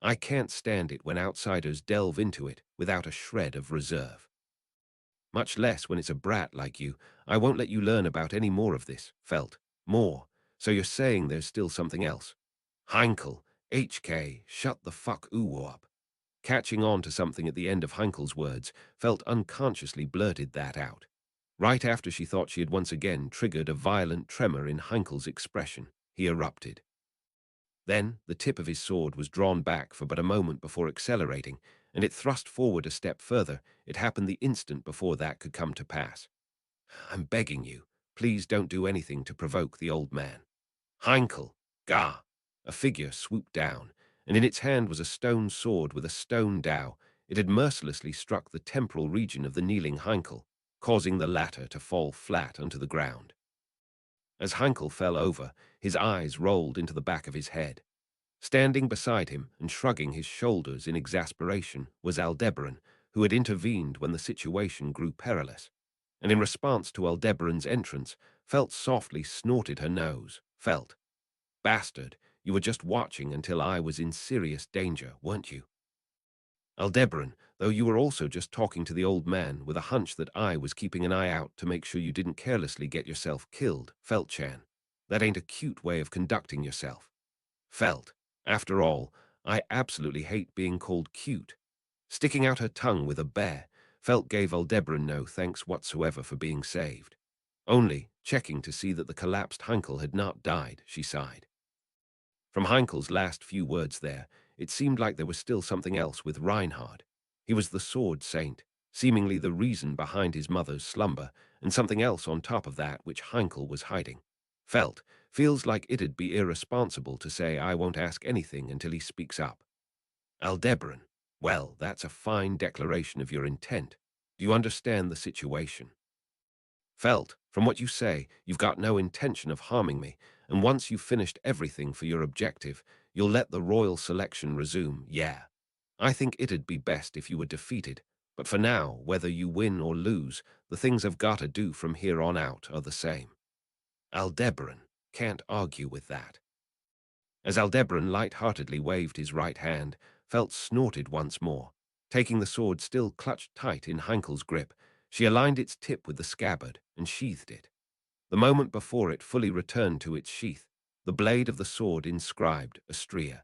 Speaker 1: I can't stand it when outsiders delve into it without a shred of reserve. Much less when it's a brat like you. I won't let you learn about any more of this, Felt. More. So you're saying there's still something else? Heinkel, HK, shut the fuck up. Catching on to something at the end of Heinkel's words, Felt unconsciously blurted that out. Right after she thought she had once again triggered a violent tremor in Heinkel's expression, he erupted. Then the tip of his sword was drawn back for but a moment before accelerating, and it thrust forward a step further. It happened the instant before that could come to pass. I'm begging you, please don't do anything to provoke the old man. Heinkel, Gah! A figure swooped down, and in its hand was a stone sword with a stone dow. It had mercilessly struck the temporal region of the kneeling Heinkel, causing the latter to fall flat onto the ground. As Heinkel fell over, his eyes rolled into the back of his head. Standing beside him and shrugging his shoulders in exasperation was Aldebaran, who had intervened when the situation grew perilous, and in response to Aldebaran's entrance, Felt softly snorted her nose. Felt, bastard, you were just watching until I was in serious danger, weren't you? Aldebaran, though you were also just talking to the old man with a hunch that I was keeping an eye out to make sure you didn't carelessly get yourself killed, Felt-chan. That ain't a cute way of conducting yourself. Felt, after all, I absolutely hate being called cute. Sticking out her tongue with a bear, Felt gave Aldebaran no thanks whatsoever for being saved. Only, checking to see that the collapsed Heinkel had not died, she sighed. From Heinkel's last few words there, it seemed like there was still something else with Reinhard. He was the sword saint, seemingly the reason behind his mother's slumber, and something else on top of that which Heinkel was hiding. Felt, feels like it'd be irresponsible to say I won't ask anything until he speaks up. Aldebaran, well, that's a fine declaration of your intent. Do you understand the situation? Felt, from what you say, you've got no intention of harming me, and once you've finished everything for your objective, you'll let the royal selection resume, yeah. I think it'd be best if you were defeated, but for now, whether you win or lose, the things I've got to do from here on out are the same. Aldebaran, can't argue with that. As Aldebaran light-heartedly waved his right hand, Felt snorted once more. Taking the sword still clutched tight in Heinkel's grip, she aligned its tip with the scabbard and sheathed it. The moment before it fully returned to its sheath, the blade of the sword inscribed Astrea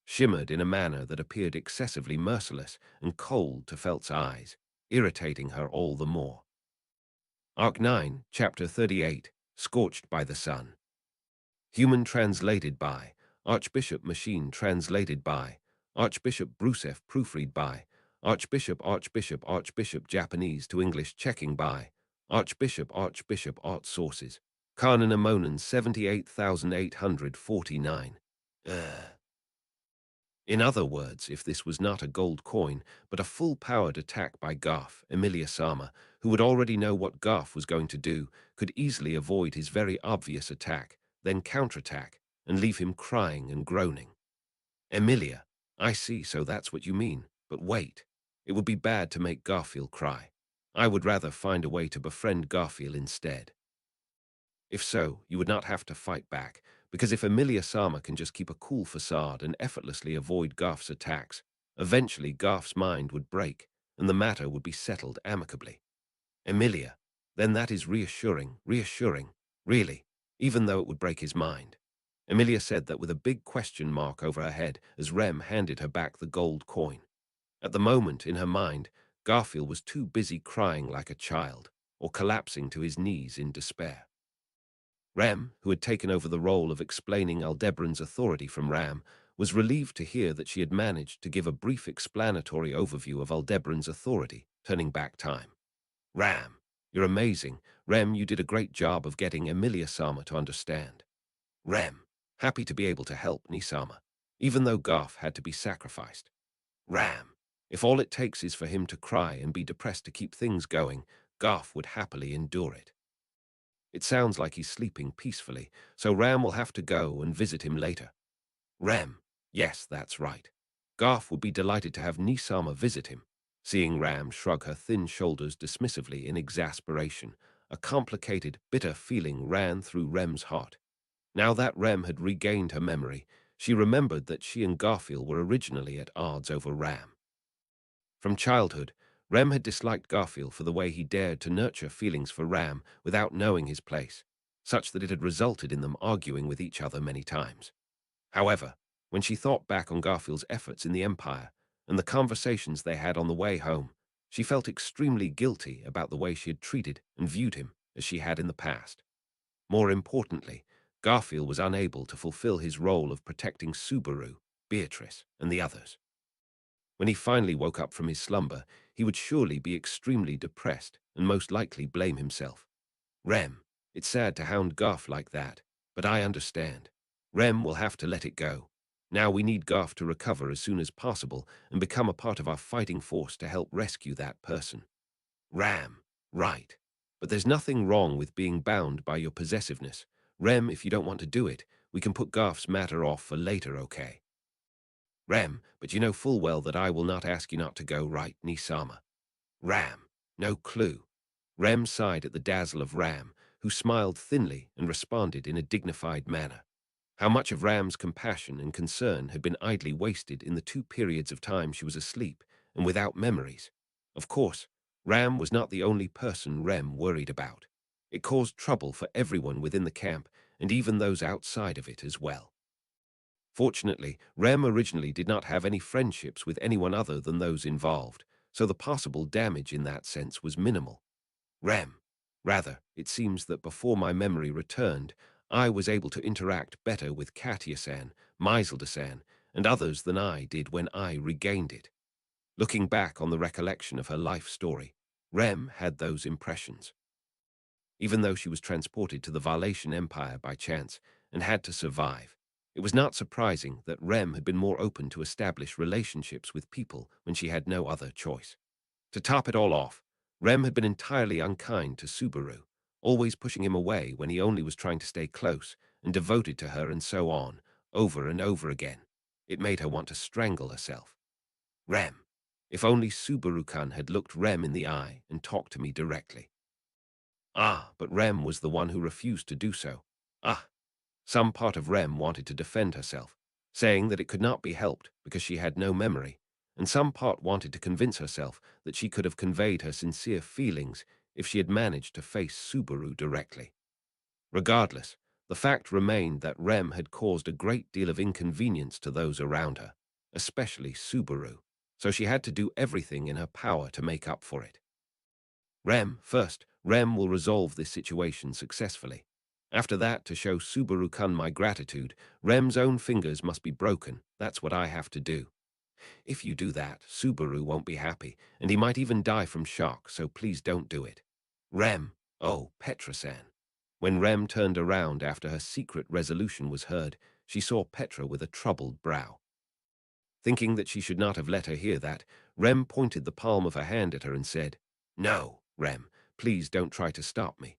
Speaker 1: shimmered in a manner that appeared excessively merciless and cold to Felt's eyes, irritating her all the more. Arc 9, Chapter 38, Scorched by the Sun. Human translated by Archbishop Machine translated by Archbishop Bruceff proofread by Archbishop Japanese to English checking by Archbishop Art sources Kanan Amonan 78,849. In other words, if this was not a gold coin, but a full-powered attack by Garth, Emilia-sama, who would already know what Garth was going to do, could easily avoid his very obvious attack, then counterattack, and leave him crying and groaning. Emilia, I see, so that's what you mean. But wait, it would be bad to make Garfield cry. I would rather find a way to befriend Garfield instead. If so, you would not have to fight back, because if Emilia-sama can just keep a cool facade and effortlessly avoid Garth's attacks, eventually Garth's mind would break, and the matter would be settled amicably. Emilia, then that is reassuring, really, even though it would break his mind. Emilia said that with a big question mark over her head as Rem handed her back the gold coin. At the moment, in her mind, Garfield was too busy crying like a child, or collapsing to his knees in despair. Rem, who had taken over the role of explaining Aldebaran's authority from Ram, was relieved to hear that she had managed to give a brief explanatory overview of Aldebaran's authority, turning back time. Ram, you're amazing. Rem, you did a great job of getting Emilia-sama to understand. Rem, happy to be able to help Nisama, even though Garth had to be sacrificed. Ram, if all it takes is for him to cry and be depressed to keep things going, Garth would happily endure it. It sounds like he's sleeping peacefully, so Ram will have to go and visit him later. Ram, yes, that's right. Garth would be delighted to have Nisama visit him. Seeing Ram shrug her thin shoulders dismissively in exasperation, a complicated, bitter feeling ran through Rem's heart. Now that Rem had regained her memory, she remembered that she and Garfield were originally at odds over Ram. From childhood, Rem had disliked Garfield for the way he dared to nurture feelings for Ram without knowing his place, such that it had resulted in them arguing with each other many times. However, when she thought back on Garfield's efforts in the Empire and the conversations they had on the way home, she felt extremely guilty about the way she had treated and viewed him as she had in the past. More importantly, Garfield was unable to fulfill his role of protecting Subaru, Beatrice, and the others. When he finally woke up from his slumber, he would surely be extremely depressed and most likely blame himself. Rem, it's sad to hound Garf like that, but I understand. Rem will have to let it go. Now we need Garf to recover as soon as possible and become a part of our fighting force to help rescue that person. Ram, right. But there's nothing wrong with being bound by your possessiveness. Rem, if you don't want to do it, we can put Garf's matter off for later, okay? Rem, but you know full well that I will not ask you not to go, right, Nisama? Ram, no clue. Rem sighed at the dazzle of Ram, who smiled thinly and responded in a dignified manner. How much of Ram's compassion and concern had been idly wasted in the 2 periods of time she was asleep and without memories. Of course, Ram was not the only person Rem worried about. It caused trouble for everyone within the camp and even those outside of it as well. Fortunately, Rem originally did not have any friendships with anyone other than those involved, so the possible damage in that sense was minimal. Rem. Rather, it seems that before my memory returned, I was able to interact better with Katia-san, Maiselda-san, and others than I did when I regained it. Looking back on the recollection of her life story, Rem had those impressions. Even though she was transported to the Valetian Empire by chance and had to survive, it was not surprising that Rem had been more open to establish relationships with people when she had no other choice. To top it all off, Rem had been entirely unkind to Subaru, always pushing him away when he only was trying to stay close and devoted to her and so on, over and over again. It made her want to strangle herself. Rem. If only Subaru-kun had looked Rem in the eye and talked to me directly. Ah, but Rem was the one who refused to do so. Ah, some part of Rem wanted to defend herself, saying that it could not be helped because she had no memory, and some part wanted to convince herself that she could have conveyed her sincere feelings if she had managed to face Subaru directly. Regardless, the fact remained that Rem had caused a great deal of inconvenience to those around her, especially Subaru, so she had to do everything in her power to make up for it. First, Rem will resolve this situation successfully. After that, to show Subaru-kun my gratitude, Rem's own fingers must be broken. That's what I have to do. If you do that, Subaru won't be happy, and he might even die from shock, so please don't do it. Rem, oh, Petra-san. When Rem turned around after her secret resolution was heard, she saw Petra with a troubled brow. Thinking that she should not have let her hear that, Rem pointed the palm of her hand at her and said, "No, Rem, please don't try to stop me.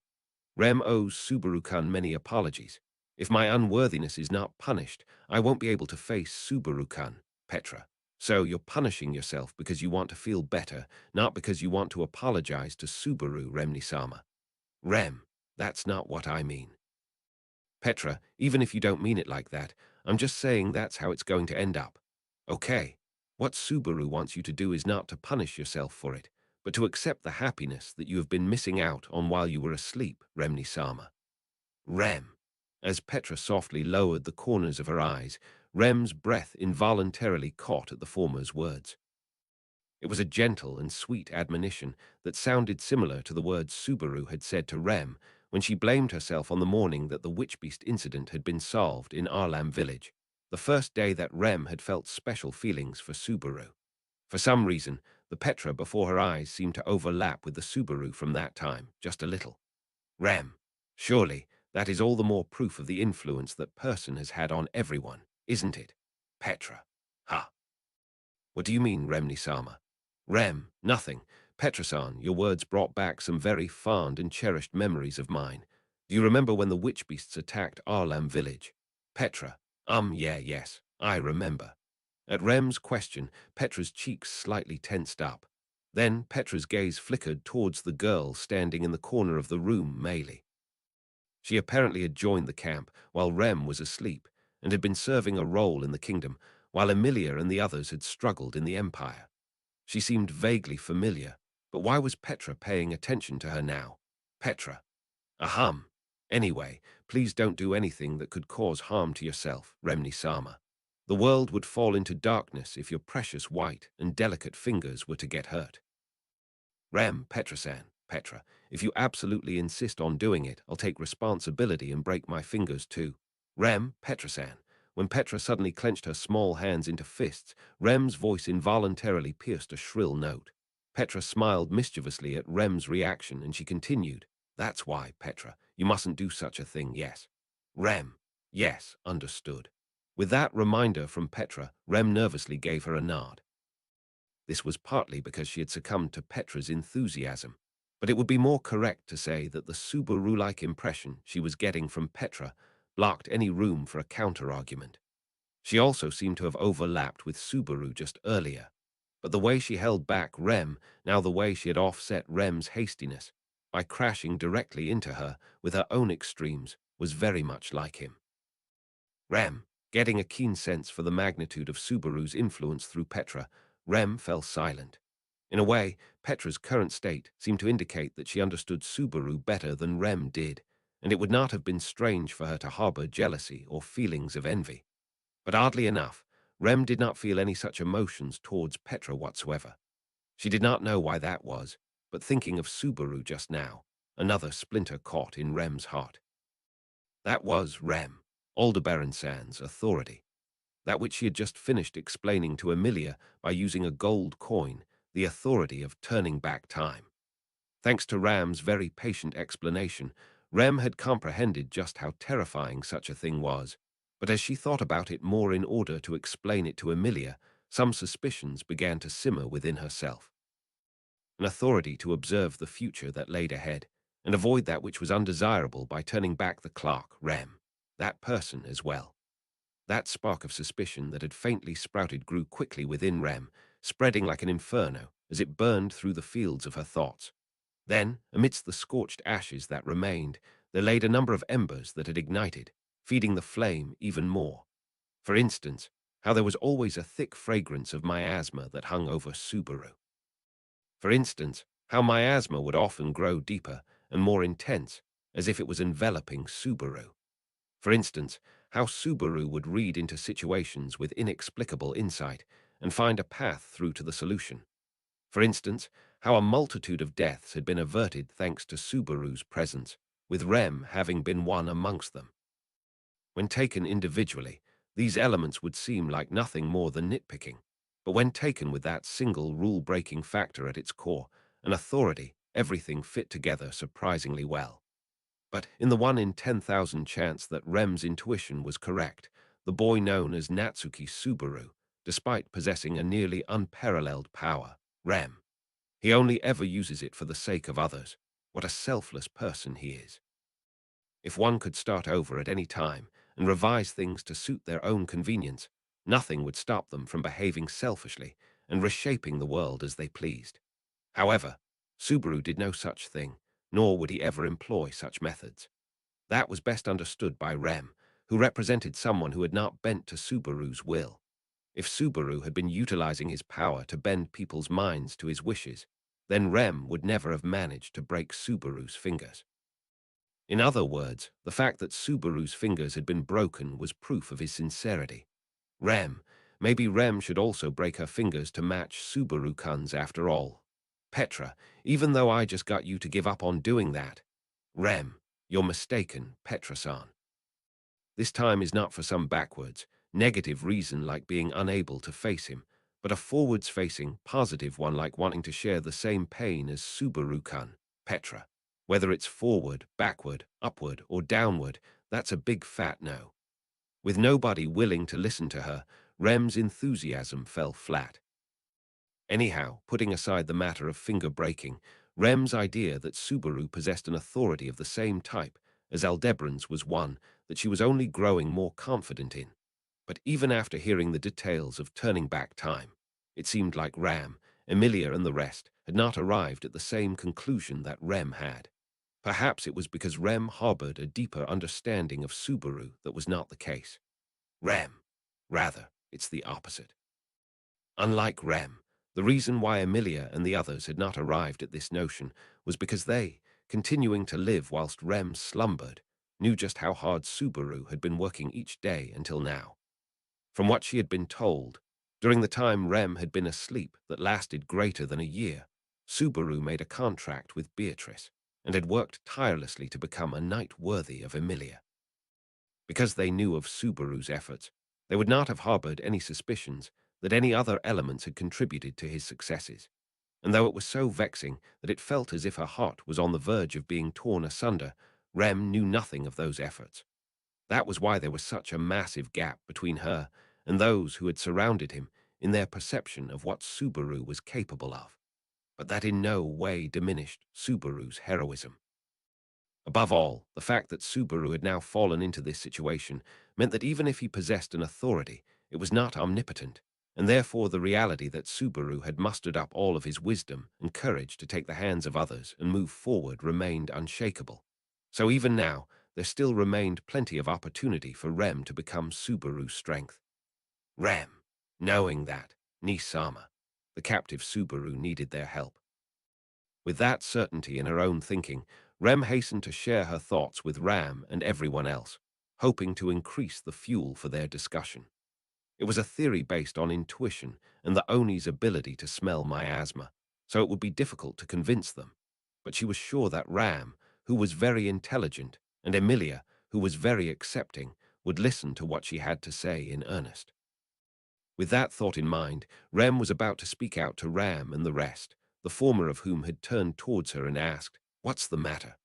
Speaker 1: Rem owes Subaru-kun many apologies. If my unworthiness is not punished, I won't be able to face Subaru-kun, Petra. So you're punishing yourself because you want to feel better, not because you want to apologize to Subaru, Remni-sama. Rem, that's not what I mean. Petra, even if you don't mean it like that, I'm just saying that's how it's going to end up. Okay, what Subaru wants you to do is not to punish yourself for it, but to accept the happiness that you have been missing out on while you were asleep, Remni-sama. Rem. As Petra softly lowered the corners of her eyes, Rem's breath involuntarily caught at the former's words. It was a gentle and sweet admonition that sounded similar to the words Subaru had said to Rem when she blamed herself on the morning that the witch-beast incident had been solved in Arlam village, the first day that Rem had felt special feelings for Subaru. For some reason, the Petra before her eyes seemed to overlap with the Subaru from that time, just a little. Rem, surely that is all the more proof of the influence that person has had on everyone, isn't it? Petra. Ha. What do you mean, Remni-sama? Rem, nothing. Petra-san, your words brought back some very fond and cherished memories of mine. Do you remember when the witch beasts attacked Arlam village? Petra. Yes, I remember. At Rem's question, Petra's cheeks slightly tensed up. Then Petra's gaze flickered towards the girl standing in the corner of the room, Meili. She apparently had joined the camp while Rem was asleep and had been serving a role in the kingdom, while Emilia and the others had struggled in the empire. She seemed vaguely familiar, but why was Petra paying attention to her now? Petra. Aham. Anyway, please don't do anything that could cause harm to yourself, Remni-sama. The world would fall into darkness if your precious white and delicate fingers were to get hurt. Rem, Petra-san, Petra. If you absolutely insist on doing it, I'll take responsibility and break my fingers too. Rem, Petra-san. When Petra suddenly clenched her small hands into fists, Rem's voice involuntarily pierced a shrill note. Petra smiled mischievously at Rem's reaction, and she continued, "That's why, Petra, you mustn't do such a thing, yes." Rem, "Yes, understood." With that reminder from Petra, Rem nervously gave her a nod. This was partly because she had succumbed to Petra's enthusiasm, but it would be more correct to say that the Subaru-like impression she was getting from Petra blocked any room for a counter-argument. She also seemed to have overlapped with Subaru just earlier, but the way she held back Rem, now the way she had offset Rem's hastiness, by crashing directly into her with her own extremes, was very much like him. Rem, getting a keen sense for the magnitude of Subaru's influence through Petra, Rem fell silent. In a way, Petra's current state seemed to indicate that she understood Subaru better than Rem did, and it would not have been strange for her to harbor jealousy or feelings of envy. But oddly enough, Rem did not feel any such emotions towards Petra whatsoever. She did not know why that was, but thinking of Subaru just now, another splinter caught in Rem's heart. That was Rem, Aldebaran San's authority, that which she had just finished explaining to Emilia by using a gold coin, the authority of turning back time. Thanks to Ram's very patient explanation, Rem had comprehended just how terrifying such a thing was, but as she thought about it more in order to explain it to Emilia, some suspicions began to simmer within herself. An authority to observe the future that laid ahead, and avoid that which was undesirable by turning back the clock, Rem. That person as well. That spark of suspicion that had faintly sprouted grew quickly within Rem, spreading like an inferno as it burned through the fields of her thoughts. Then, amidst the scorched ashes that remained, there laid a number of embers that had ignited, feeding the flame even more. For instance, how there was always a thick fragrance of miasma that hung over Subaru. For instance, how miasma would often grow deeper and more intense, as if it was enveloping Subaru. For instance, how Subaru would read into situations with inexplicable insight and find a path through to the solution. For instance, how a multitude of deaths had been averted thanks to Subaru's presence, with Rem having been one amongst them. When taken individually, these elements would seem like nothing more than nitpicking, but when taken with that single rule-breaking factor at its core, an authority, everything fit together surprisingly well. But in the 1 in 10,000 chance that Rem's intuition was correct, the boy known as Natsuki Subaru, despite possessing a nearly unparalleled power, Rem, he only ever uses it for the sake of others. What a selfless person he is. If one could start over at any time and revise things to suit their own convenience, nothing would stop them from behaving selfishly and reshaping the world as they pleased. However, Subaru did no such thing, nor would he ever employ such methods. That was best understood by Rem, who represented someone who had not bent to Subaru's will. If Subaru had been utilizing his power to bend people's minds to his wishes, then Rem would never have managed to break Subaru's fingers. In other words, the fact that Subaru's fingers had been broken was proof of his sincerity. Maybe Rem should also break her fingers to match Subaru-kun's after all. Petra, even though I just got you to give up on doing that. Rem, you're mistaken, Petra-san. This time is not for some backwards, negative reason like being unable to face him, but a forwards-facing, positive one like wanting to share the same pain as Subaru-kun, Petra. Whether it's forward, backward, upward, or downward, that's a big fat no. With nobody willing to listen to her, Rem's enthusiasm fell flat. Anyhow, putting aside the matter of finger breaking, Rem's idea that Subaru possessed an authority of the same type as Aldebaran's was one that she was only growing more confident in. But even after hearing the details of turning back time, it seemed like Ram, Emilia, and the rest had not arrived at the same conclusion that Rem had. Perhaps it was because Rem harbored a deeper understanding of Subaru that was not the case. Rather, it's the opposite. Unlike Rem, the reason why Emilia and the others had not arrived at this notion was because they, continuing to live whilst Rem slumbered, knew just how hard Subaru had been working each day until now. From what she had been told, during the time Rem had been asleep that lasted greater than a year, Subaru made a contract with Beatrice and had worked tirelessly to become a knight worthy of Emilia. Because they knew of Subaru's efforts, they would not have harbored any suspicions that any other elements had contributed to his successes. And though it was so vexing that it felt as if her heart was on the verge of being torn asunder, Rem knew nothing of those efforts. That was why there was such a massive gap between her and those who had surrounded him in their perception of what Subaru was capable of. But that in no way diminished Subaru's heroism. Above all, the fact that Subaru had now fallen into this situation meant that even if he possessed an authority, it was not omnipotent, and therefore the reality that Subaru had mustered up all of his wisdom and courage to take the hands of others and move forward remained unshakable. So even now, there still remained plenty of opportunity for Rem to become Subaru's strength. Rem, knowing that, Nisama, the captive Subaru, needed their help. With that certainty in her own thinking, Rem hastened to share her thoughts with Ram and everyone else, hoping to increase the fuel for their discussion. It was a theory based on intuition and the Oni's ability to smell miasma, so it would be difficult to convince them. But she was sure that Ram, who was very intelligent, and Emilia, who was very accepting, would listen to what she had to say in earnest. With that thought in mind, Rem was about to speak out to Ram and the rest, the former of whom had turned towards her and asked, "What's the matter?"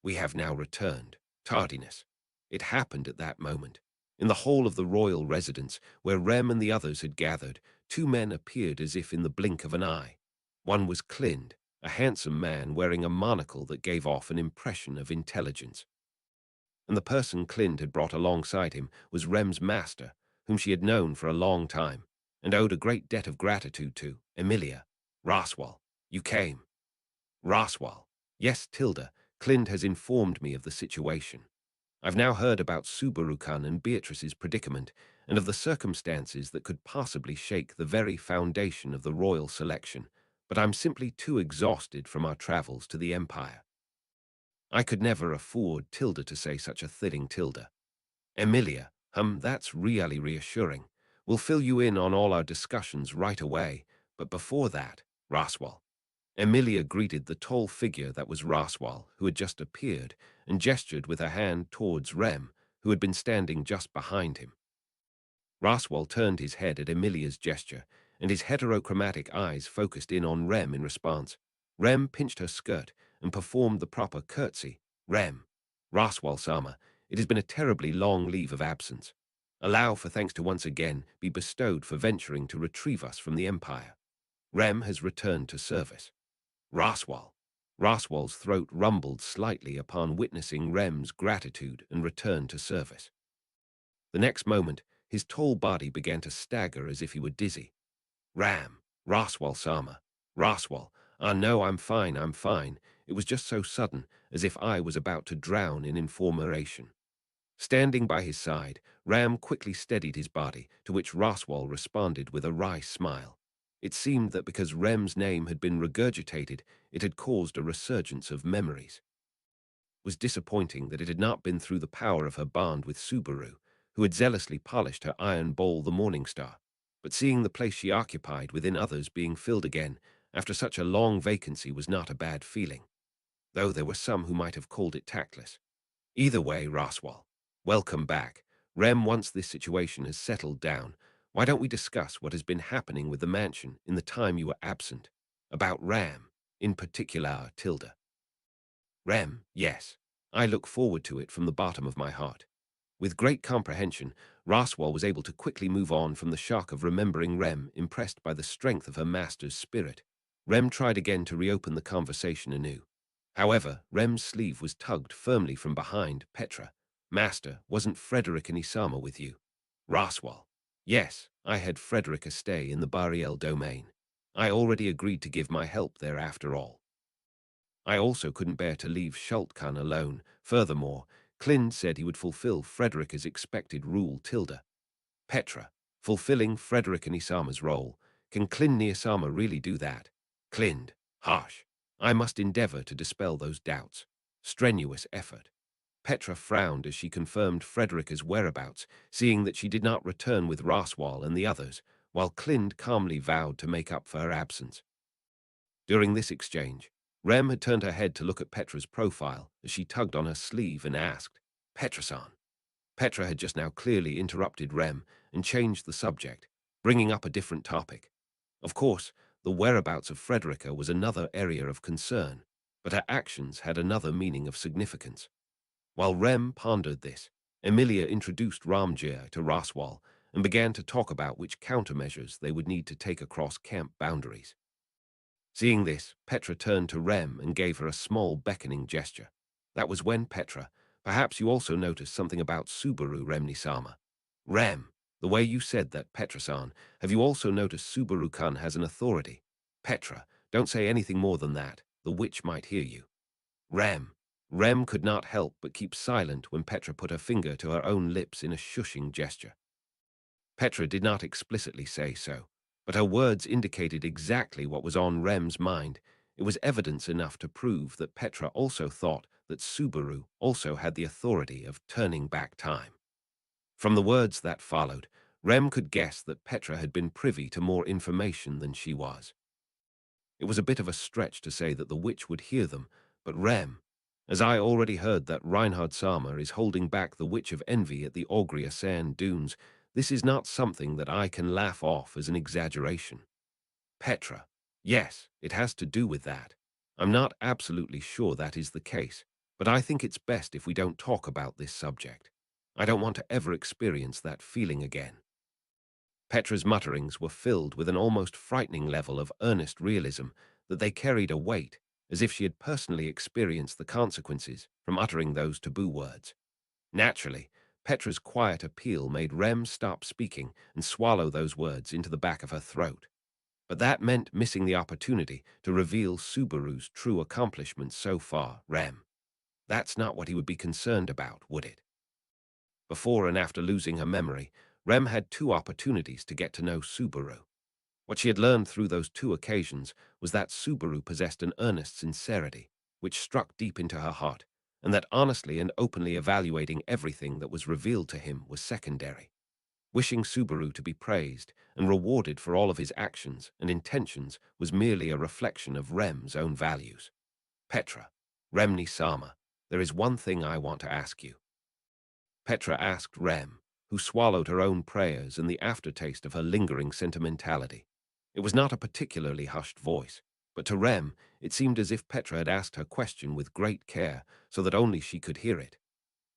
Speaker 1: "We have now returned. Tardiness." It happened at that moment. In the hall of the royal residence, where Rem and the others had gathered, two men appeared as if in the blink of an eye. One was Clind, a handsome man wearing a monocle that gave off an impression of intelligence. And the person Clind had brought alongside him was Rem's master, whom she had known for a long time, and owed a great debt of gratitude to. "Emilia, Roswell, you came." "Roswell. Yes, Tilda, Clind has informed me of the situation. I've now heard about Subaru-kun and Beatrice's predicament, and of the circumstances that could possibly shake the very foundation of the royal selection, but I'm simply too exhausted from our travels to the Empire." I could never afford Tilda to say such a thing, Tilda. "Emilia, that's really reassuring. We'll fill you in on all our discussions right away, but before that, Roswell." Emilia greeted the tall figure that was Roswell, who had just appeared, and gestured with her hand towards Rem, who had been standing just behind him. Roswell turned his head at Emilia's gesture, and his heterochromatic eyes focused in on Rem in response. Rem pinched her skirt and performed the proper curtsy. "Rem, Roswell-sama, it has been a terribly long leave of absence. Allow for thanks to once again be bestowed for venturing to retrieve us from the Empire. Rem has returned to service." "Roswell." Roswell's throat rumbled slightly upon witnessing Rem's gratitude and return to service. The next moment, his tall body began to stagger as if he were dizzy. Roswell-sama. Roswell. No, I'm fine, I'm fine. It was just so sudden, as if I was about to drown in information." Standing by his side, Ram quickly steadied his body, to which Roswell responded with a wry smile. It seemed that because Rem's name had been regurgitated, it had caused a resurgence of memories. It was disappointing that it had not been through the power of her bond with Subaru, who had zealously polished her iron bowl, the Morning Star, but seeing the place she occupied within others being filled again after such a long vacancy was not a bad feeling, though there were some who might have called it tactless. Either way, Roswell, welcome back. Rem, once this situation has settled down, why don't we discuss what has been happening with the mansion in the time you were absent? About Ram, in particular, Tilda. Rem, yes. I look forward to it from the bottom of my heart. With great comprehension, Roswell was able to quickly move on from the shock of remembering Rem, impressed by the strength of her master's spirit. Rem tried again to reopen the conversation anew. However, Rem's sleeve was tugged firmly from behind. "Petra, Master, wasn't Frederica Nisama with you?" "Roswell. Yes, I had Frederica stay in the Bariel domain. I already agreed to give my help there after all. I also couldn't bear to leave Schultkan alone. Furthermore, Clind said he would fulfill Frederica's expected rule, Tilda. Petra, fulfilling Frederica Nisama's role. Can Clind Nisama really do that? Clind, harsh. I must endeavor to dispel those doubts. Strenuous effort. Petra frowned as she confirmed Frederica's whereabouts, seeing that she did not return with Roswell and the others, while Clind calmly vowed to make up for her absence. During this exchange, Rem had turned her head to look at Petra's profile as she tugged on her sleeve and asked, "Petra-san." Petra had just now clearly interrupted Rem and changed the subject, bringing up a different topic. Of course, the whereabouts of Frederica was another area of concern, but her actions had another meaning of significance. While Rem pondered this, Emilia introduced Ramjir to Raswal and began to talk about which countermeasures they would need to take across camp boundaries. Seeing this, Petra turned to Rem and gave her a small beckoning gesture. That was when Petra, perhaps you also noticed something about Subaru Remni-sama. Rem, the way you said that, Petra-san, have you also noticed Subaru-kun has an authority? Petra, don't say anything more than that, the witch might hear you. Rem. Rem could not help but keep silent when Petra put her finger to her own lips in a shushing gesture. Petra did not explicitly say so, but her words indicated exactly what was on Rem's mind. It was evidence enough to prove that Petra also thought that Subaru also had the authority of turning back time. From the words that followed, Rem could guess that Petra had been privy to more information than she was. It was a bit of a stretch to say that the witch would hear them, but Rem, as I already heard that Reinhard Sama is holding back the Witch of Envy at the Augria Sand Dunes, this is not something that I can laugh off as an exaggeration. Petra, yes, it has to do with that. I'm not absolutely sure that is the case, but I think it's best if we don't talk about this subject. I don't want to ever experience that feeling again. Petra's mutterings were filled with an almost frightening level of earnest realism that they carried a weight, as if she had personally experienced the consequences from uttering those taboo words. Naturally, Petra's quiet appeal made Rem stop speaking and swallow those words into the back of her throat. But that meant missing the opportunity to reveal Subaru's true accomplishments so far, Rem. That's not what he would be concerned about, would it? Before and after losing her memory, Rem had two opportunities to get to know Subaru. What she had learned through those two occasions was that Subaru possessed an earnest sincerity, which struck deep into her heart, and that honestly and openly evaluating everything that was revealed to him was secondary. Wishing Subaru to be praised and rewarded for all of his actions and intentions was merely a reflection of Rem's own values. Petra, Remni-sama, there is one thing I want to ask you. Petra asked Rem, who swallowed her own prayers and the aftertaste of her lingering sentimentality. It was not a particularly hushed voice, but to Rem it seemed as if Petra had asked her question with great care so that only she could hear it.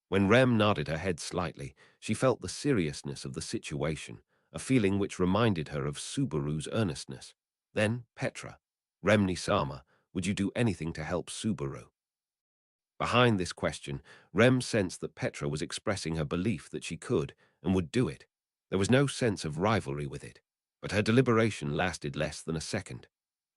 Speaker 1: When Rem nodded her head slightly, she felt the seriousness of the situation, a feeling which reminded her of Subaru's earnestness. Then, Petra, Remni-sama, would you do anything to help Subaru? Behind this question, Rem sensed that Petra was expressing her belief that she could and would do it. There was no sense of rivalry with it, but her deliberation lasted less than a second.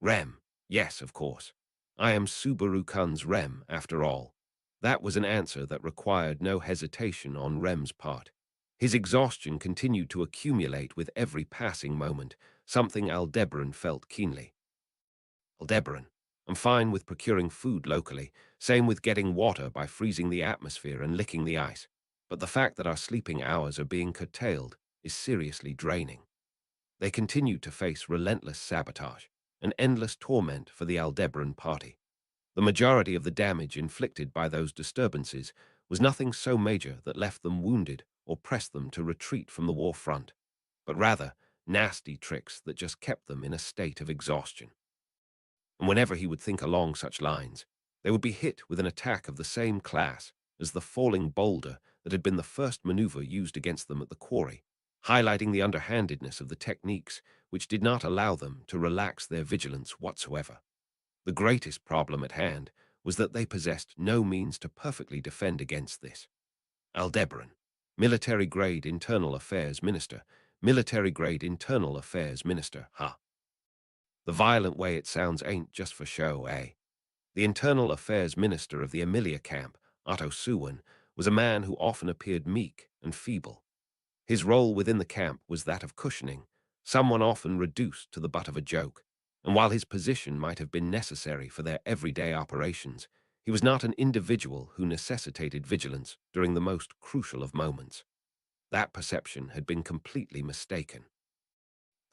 Speaker 1: Rem, yes, of course. I am Subaru-kun's Rem, after all. That was an answer that required no hesitation on Rem's part. His exhaustion continued to accumulate with every passing moment, something Aldebaran felt keenly. Aldebaran, I'm fine with procuring food locally, same with getting water by freezing the atmosphere and licking the ice. But the fact that our sleeping hours are being curtailed is seriously draining. They continued to face relentless sabotage, an endless torment for the Aldebaran party. The majority of the damage inflicted by those disturbances was nothing so major that left them wounded or pressed them to retreat from the war front, but rather nasty tricks that just kept them in a state of exhaustion. And whenever he would think along such lines, they would be hit with an attack of the same class as the falling boulder that had been the first maneuver used against them at the quarry, highlighting the underhandedness of the techniques which did not allow them to relax their vigilance whatsoever. The greatest problem at hand was that they possessed no means to perfectly defend against this. Aldebaran, military-grade internal affairs minister, military-grade internal affairs minister, ha. The violent way it sounds ain't just for show, eh? The internal affairs minister of the Emilia camp, Otto Suwan, was a man who often appeared meek and feeble. His role within the camp was that of cushioning, someone often reduced to the butt of a joke, and while his position might have been necessary for their everyday operations, he was not an individual who necessitated vigilance during the most crucial of moments. That perception had been completely mistaken.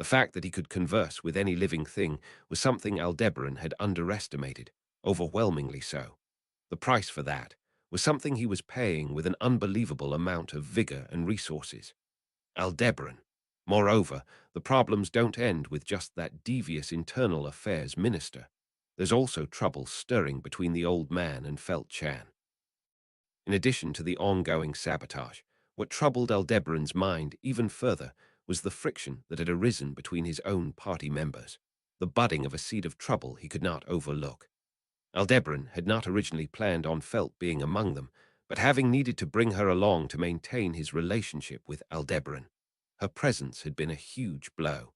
Speaker 1: The fact that he could converse with any living thing was something Aldebaran had underestimated, overwhelmingly so. The price for that was something he was paying with an unbelievable amount of vigor and resources. Aldebaran. Moreover, the problems don't end with just that devious internal affairs minister. There's also trouble stirring between the old man and Felt Chan. In addition to the ongoing sabotage, what troubled Aldebaran's mind even further was the friction that had arisen between his own party members, the budding of a seed of trouble he could not overlook. Aldebaran had not originally planned on Felt being among them, but having needed to bring her along to maintain his relationship with Aldebaran, her presence had been a huge blow.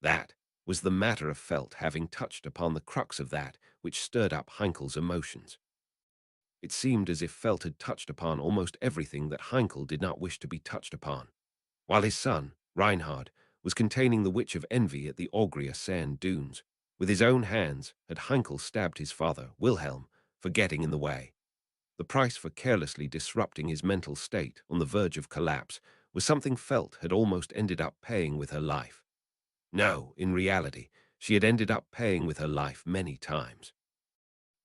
Speaker 1: That was the matter of Felt having touched upon the crux of that which stirred up Heinkel's emotions. It seemed as if Felt had touched upon almost everything that Heinkel did not wish to be touched upon. While his son, Reinhard, was containing the Witch of Envy at the Augria sand dunes, with his own hands had Heinkel stabbed his father, Wilhelm, for getting in the way. The price for carelessly disrupting his mental state on the verge of collapse was something Felt had almost ended up paying with her life. No, in reality, she had ended up paying with her life many times.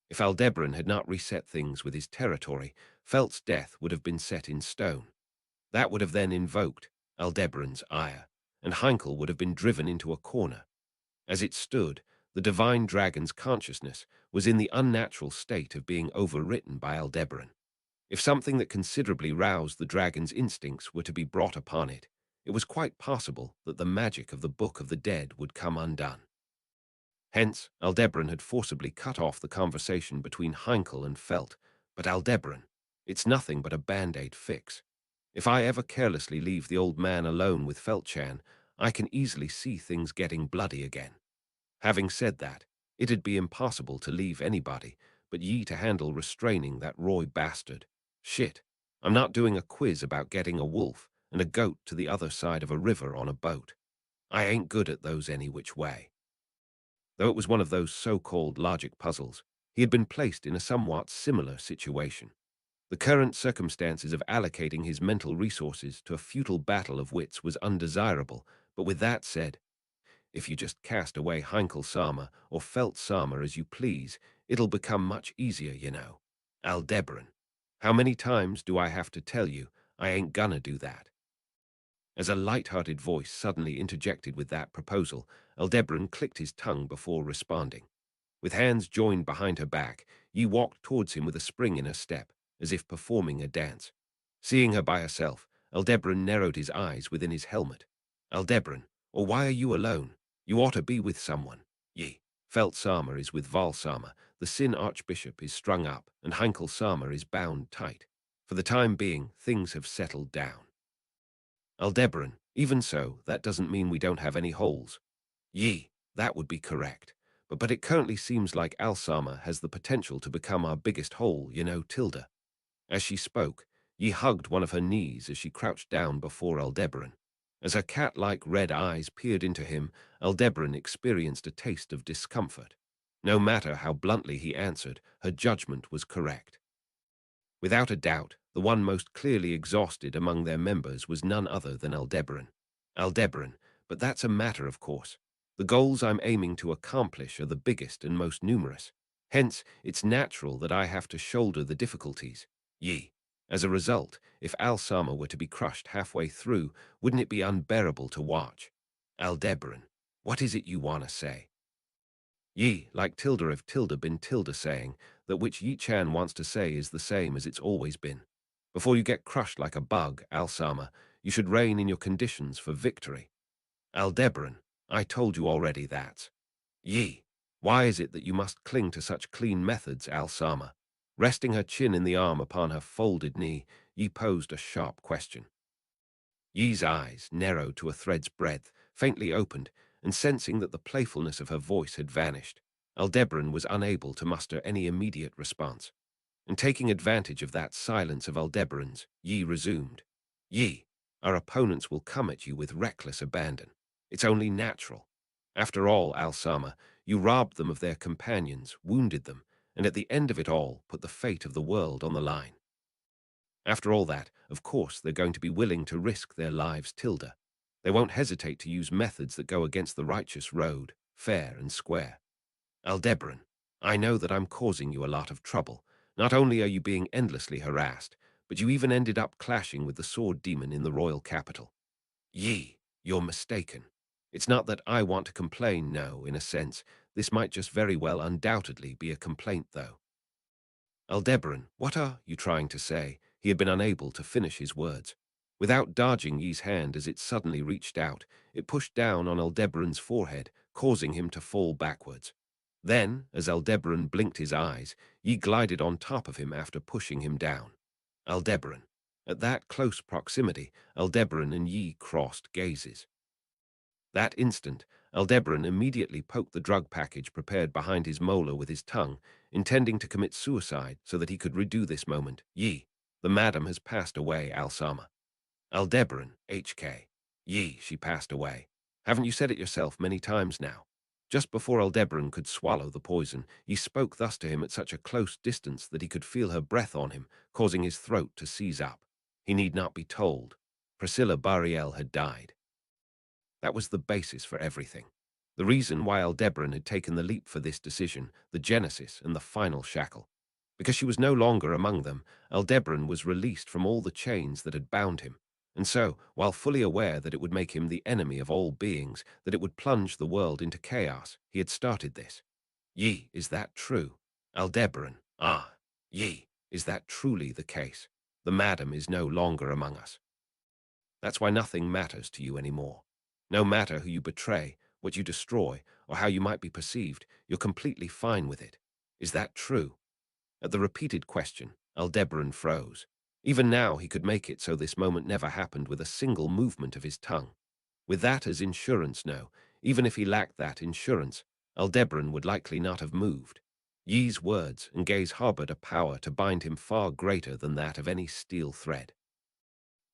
Speaker 1: If Aldebaran had not reset things with his territory, Felt's death would have been set in stone. That would have then invoked Aldebaran's ire, and Heinkel would have been driven into a corner. As it stood, the divine dragon's consciousness was in the unnatural state of being overwritten by Aldebaran. If something that considerably roused the dragon's instincts were to be brought upon it, it was quite possible that the magic of the Book of the Dead would come undone. Hence, Aldebaran had forcibly cut off the conversation between Heinkel and Felt, but Aldebaran, it's nothing but a band-aid fix. If I ever carelessly leave the old man alone with Felt-chan, I can easily see things getting bloody again. Having said that, it'd be impossible to leave anybody but Yi to handle restraining that Roy bastard. Shit, I'm not doing a quiz about getting a wolf and a goat to the other side of a river on a boat. I ain't good at those any which way. Though it was one of those so-called logic puzzles, he had been placed in a somewhat similar situation. The current circumstances of allocating his mental resources to a futile battle of wits was undesirable, but with that said, if you just cast away Heinkel-sama or Felt-sama as you please, it'll become much easier, you know. Aldebaran. How many times do I have to tell you I ain't gonna do that? As a light-hearted voice suddenly interjected with that proposal, Aldebaran clicked his tongue before responding. With hands joined behind her back, Yi walked towards him with a spring in her step, as if performing a dance. Seeing her by herself, Aldebaran narrowed his eyes within his helmet. Aldebaran, or why are you alone? You ought to be with someone. Yi. Felt-sama is with Val-sama. The Sin Archbishop is strung up, and Heinkel-sama is bound tight. For the time being, things have settled down. Aldebaran, even so, that doesn't mean we don't have any holes. Yi, that would be correct. But it currently seems like Alsama has the potential to become our biggest hole, you know, Tilda. As she spoke, Yi hugged one of her knees as she crouched down before Aldebaran. As her cat-like red eyes peered into him, Aldebaran experienced a taste of discomfort. No matter how bluntly he answered, her judgment was correct. Without a doubt, the one most clearly exhausted among their members was none other than Aldebaran. Aldebaran, but that's a matter of course. The goals I'm aiming to accomplish are the biggest and most numerous. Hence, it's natural that I have to shoulder the difficulties. Yi. As a result, if Al-Sama were to be crushed halfway through, wouldn't it be unbearable to watch? Aldebaran, what is it you want to say? Yi, like Tilda of Tilda bin Tilda saying, that which Yi-chan wants to say is the same as it's always been. Before you get crushed like a bug, Al-Sama, you should rein in your conditions for victory. Aldebaran, I told you already that. Yi, why is it that you must cling to such clean methods, Al-Sama? Resting her chin in the arm upon her folded knee, Yi posed a sharp question. Yi's eyes narrowed to a thread's breadth, faintly opened, and sensing that the playfulness of her voice had vanished, Aldebaran was unable to muster any immediate response. And taking advantage of that silence of Aldebaran's, Yi resumed. Yi, our opponents will come at you with reckless abandon. It's only natural. After all, Al-Sama, you robbed them of their companions, wounded them, and at the end of it all, put the fate of the world on the line. After all that, of course, they're going to be willing to risk their lives, Tilda. They won't hesitate to use methods that go against the righteous road, fair and square. Aldebaran, I know that I'm causing you a lot of trouble. Not only are you being endlessly harassed, but you even ended up clashing with the sword demon in the royal capital. Yi, you're mistaken. It's not that I want to complain, no, in a sense. This might just very well undoubtedly be a complaint, though. Aldebaran, what are you trying to say? He had been unable to finish his words. Without dodging Yi's hand as it suddenly reached out, it pushed down on Aldebaran's forehead, causing him to fall backwards. Then, as Aldebaran blinked his eyes, Yi glided on top of him after pushing him down. Aldebaran. At that close proximity, Aldebaran and Yi crossed gazes. That instant, Aldebaran immediately poked the drug package prepared behind his molar with his tongue, intending to commit suicide so that he could redo this moment. Yi, the madam has passed away, Alsama. Aldebaran, HK. Yi, she passed away. Haven't you said it yourself many times now? Just before Aldebaran could swallow the poison, Yi spoke thus to him at such a close distance that he could feel her breath on him, causing his throat to seize up. He need not be told. Priscilla Bariel had died. That was the basis for everything. The reason why Aldebaran had taken the leap for this decision, the genesis and the final shackle. Because she was no longer among them, Aldebaran was released from all the chains that had bound him. And so, while fully aware that it would make him the enemy of all beings, that it would plunge the world into chaos, he had started this. Yi, is that true? Aldebaran, ah, Yi, is that truly the case? The madam is no longer among us. That's why nothing matters to you anymore. No matter who you betray, what you destroy, or how you might be perceived, you're completely fine with it. Is that true? At the repeated question, Aldebaran froze. Even now he could make it so this moment never happened with a single movement of his tongue. With that as insurance, no, even if he lacked that insurance, Aldebaran would likely not have moved. Yi's words and gaze harbored a power to bind him far greater than that of any steel thread.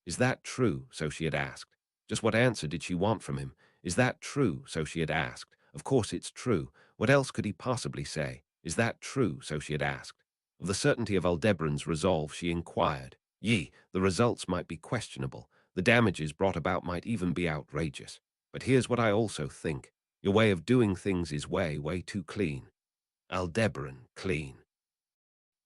Speaker 1: Is that true? So she had asked. Just what answer did she want from him? Is that true? So she had asked. Of course it's true. What else could he possibly say? Is that true? So she had asked. Of the certainty of Aldebaran's resolve, she inquired. Yi, the results might be questionable. The damages brought about might even be outrageous. But here's what I also think. Your way of doing things is way, way too clean. Aldebaran, clean.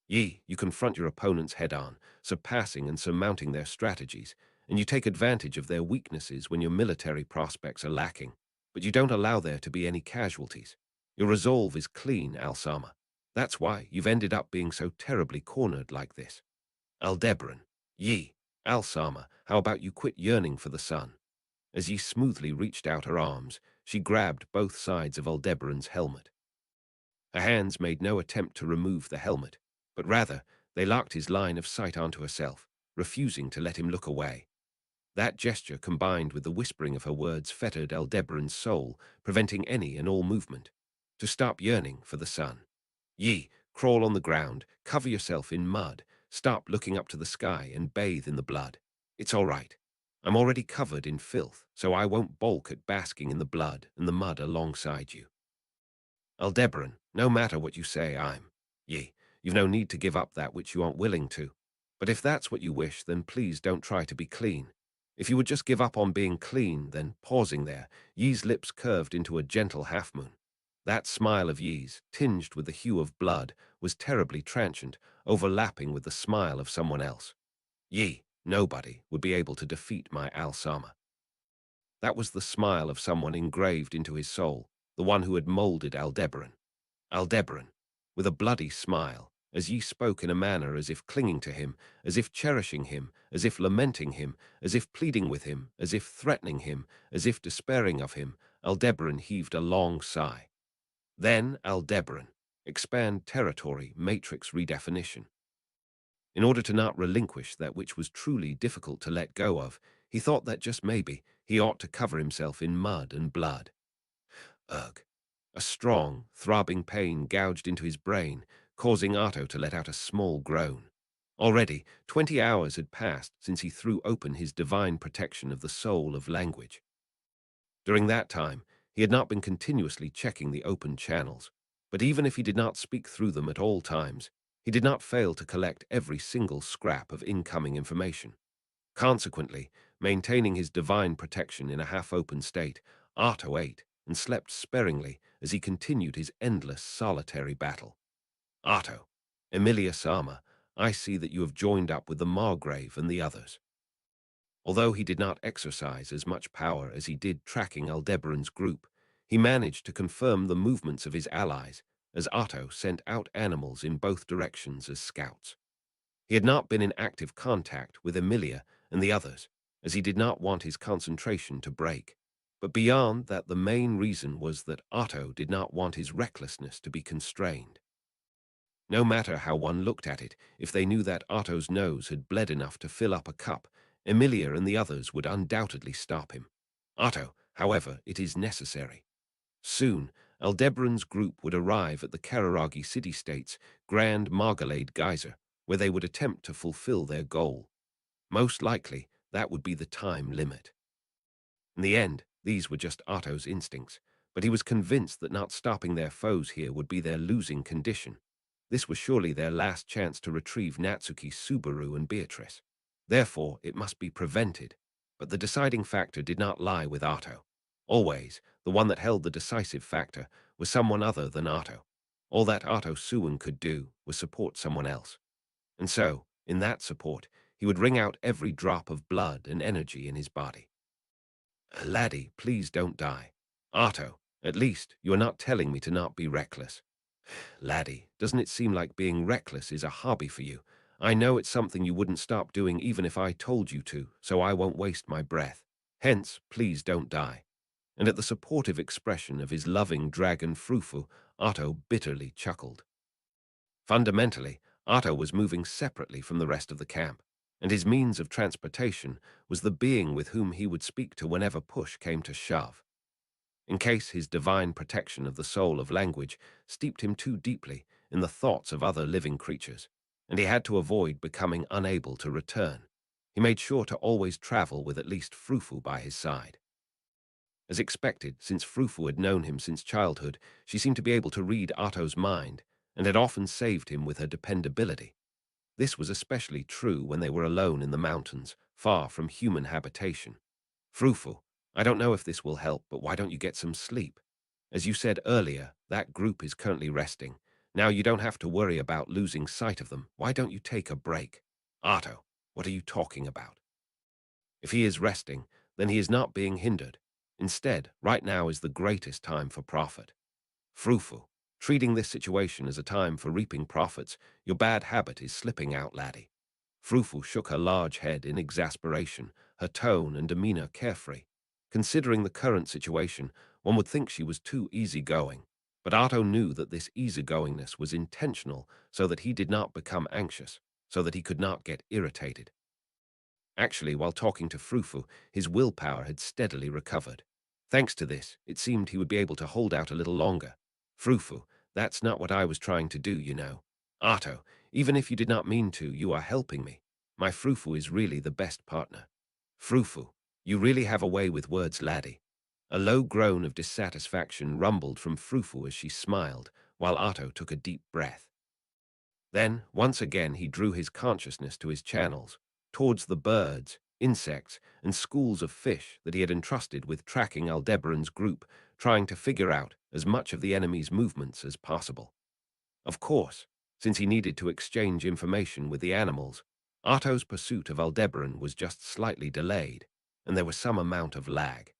Speaker 1: Yi, you confront your opponents head-on, surpassing and surmounting their strategies, and you take advantage of their weaknesses when your military prospects are lacking, but you don't allow there to be any casualties. Your resolve is clean, Alsama. That's why you've ended up being so terribly cornered like this. Aldebaran, Yi, Alsama, how about you quit yearning for the sun? As Yi smoothly reached out her arms, she grabbed both sides of Aldebaran's helmet. Her hands made no attempt to remove the helmet, but rather they locked his line of sight onto herself, refusing to let him look away. That gesture, combined with the whispering of her words, fettered Aldebaran's soul, preventing any and all movement. To stop yearning for the sun. Yi, crawl on the ground, cover yourself in mud, stop looking up to the sky and bathe in the blood. It's all right. I'm already covered in filth, so I won't balk at basking in the blood and the mud alongside you. Aldebaran, no matter what you say, Ye, you've no need to give up that which you aren't willing to. But if that's what you wish, then please don't try to be clean. If you would just give up on being clean, then pausing there, Yi's lips curved into a gentle half-moon. That smile of Yi's, tinged with the hue of blood, was terribly transient, overlapping with the smile of someone else. Yi, nobody would be able to defeat my Alsama. That was the smile of someone engraved into his soul, the one who had molded Aldebaran. Aldebaran, with a bloody smile, as Yi spoke in a manner as if clinging to him, as if cherishing him, as if lamenting him, as if pleading with him, as if threatening him, as if despairing of him, Aldebaran heaved a long sigh. Then Aldebaran, expand territory, matrix redefinition. In order to not relinquish that which was truly difficult to let go of, he thought that just maybe he ought to cover himself in mud and blood. Ugh. A strong, throbbing pain gouged into his brain, causing Otto to let out a small groan. Already, 20 hours had passed since he threw open his divine protection of the soul of language. During that time, he had not been continuously checking the open channels, but even if he did not speak through them at all times, he did not fail to collect every single scrap of incoming information. Consequently, Maintaining his divine protection in a half-open state, Arto ate and slept sparingly as he continued his endless solitary battle. Arto, Emilia-sama, I see that you have joined up with the Margrave and the others. Although he did not exercise as much power as he did tracking Aldebaran's group, he managed to confirm the movements of his allies as Otto sent out animals in both directions as scouts. He had not been in active contact with Emilia and the others, as he did not want his concentration to break. But beyond that, the main reason was that Otto did not want his recklessness to be constrained. No matter how one looked at it, if they knew that Otto's nose had bled enough to fill up a cup, Emilia and the others would undoubtedly stop him. Otto, however, it is necessary. Soon, Aldebaran's group would arrive at the Kararagi city-state's Grand Margalade Geyser, where they would attempt to fulfill their goal. Most likely, that would be the time limit. In the end, these were just Otto's instincts, but he was convinced that not stopping their foes here would be their losing condition. This was surely their last chance to retrieve Natsuki, Subaru, and Beatrice. Therefore, it must be prevented. But the deciding factor did not lie with Otto. Always, the one that held the decisive factor was someone other than Otto. All that Otto Suwon could do was support someone else. And so, in that support, he would wring out every drop of blood and energy in his body. Laddie, please don't die. Otto, at least you are not telling me to not be reckless. Laddie, doesn't it seem like being reckless is a hobby for you? I know it's something you wouldn't stop doing even if I told you to, so I won't waste my breath. Hence, please don't die. And at the supportive expression of his loving dragon Frufu, Otto bitterly chuckled. Fundamentally, Otto was moving separately from the rest of the camp, and his means of transportation was the being with whom he would speak to whenever push came to shove. In case his divine protection of the soul of language steeped him too deeply in the thoughts of other living creatures, and he had to avoid becoming unable to return, he made sure to always travel with at least Frufu by his side. As expected, since Frufu had known him since childhood, she seemed to be able to read Otto's mind and had often saved him with her dependability. This was especially true when they were alone in the mountains, far from human habitation. Frufu, I don't know if this will help, but why don't you get some sleep? As you said earlier, that group is currently resting. Now you don't have to worry about losing sight of them. Why don't you take a break? Otto, what are you talking about? If he is resting, then he is not being hindered. Instead, right now is the greatest time for profit. Frufu, treating this situation as a time for reaping profits, your bad habit is slipping out, laddie. Frufu shook her large head in exasperation, her tone and demeanor carefree. Considering the current situation, one would think she was too easygoing. But Otto knew that this easygoingness was intentional so that he did not become anxious, so that he could not get irritated. Actually, while talking to Frufu, his willpower had steadily recovered. Thanks to this, it seemed he would be able to hold out a little longer. Frufu, that's not what I was trying to do, you know. Otto, even if you did not mean to, you are helping me. My Frufu is really the best partner. Frufu, you really have a way with words, laddie. A low groan of dissatisfaction rumbled from Frufu as she smiled, while Otto took a deep breath. Then, once again, he drew his consciousness to his channels, towards the birds, insects, and schools of fish that he had entrusted with tracking Aldebaran's group, trying to figure out as much of the enemy's movements as possible. Of course, since he needed to exchange information with the animals, Otto's pursuit of Aldebaran was just slightly delayed, and there was some amount of lag.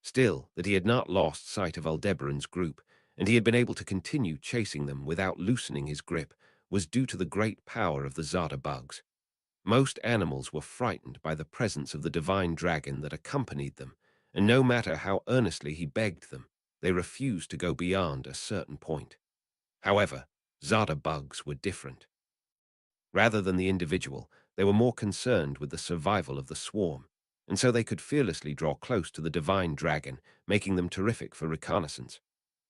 Speaker 1: Still, that he had not lost sight of Aldebaran's group, and he had been able to continue chasing them without loosening his grip, was due to the great power of the Zada bugs. Most animals were frightened by the presence of the divine dragon that accompanied them, and no matter how earnestly he begged them, they refused to go beyond a certain point. However, Zada bugs were different. Rather than the individual, they were more concerned with the survival of the swarm, and so they could fearlessly draw close to the divine dragon, making them terrific for reconnaissance.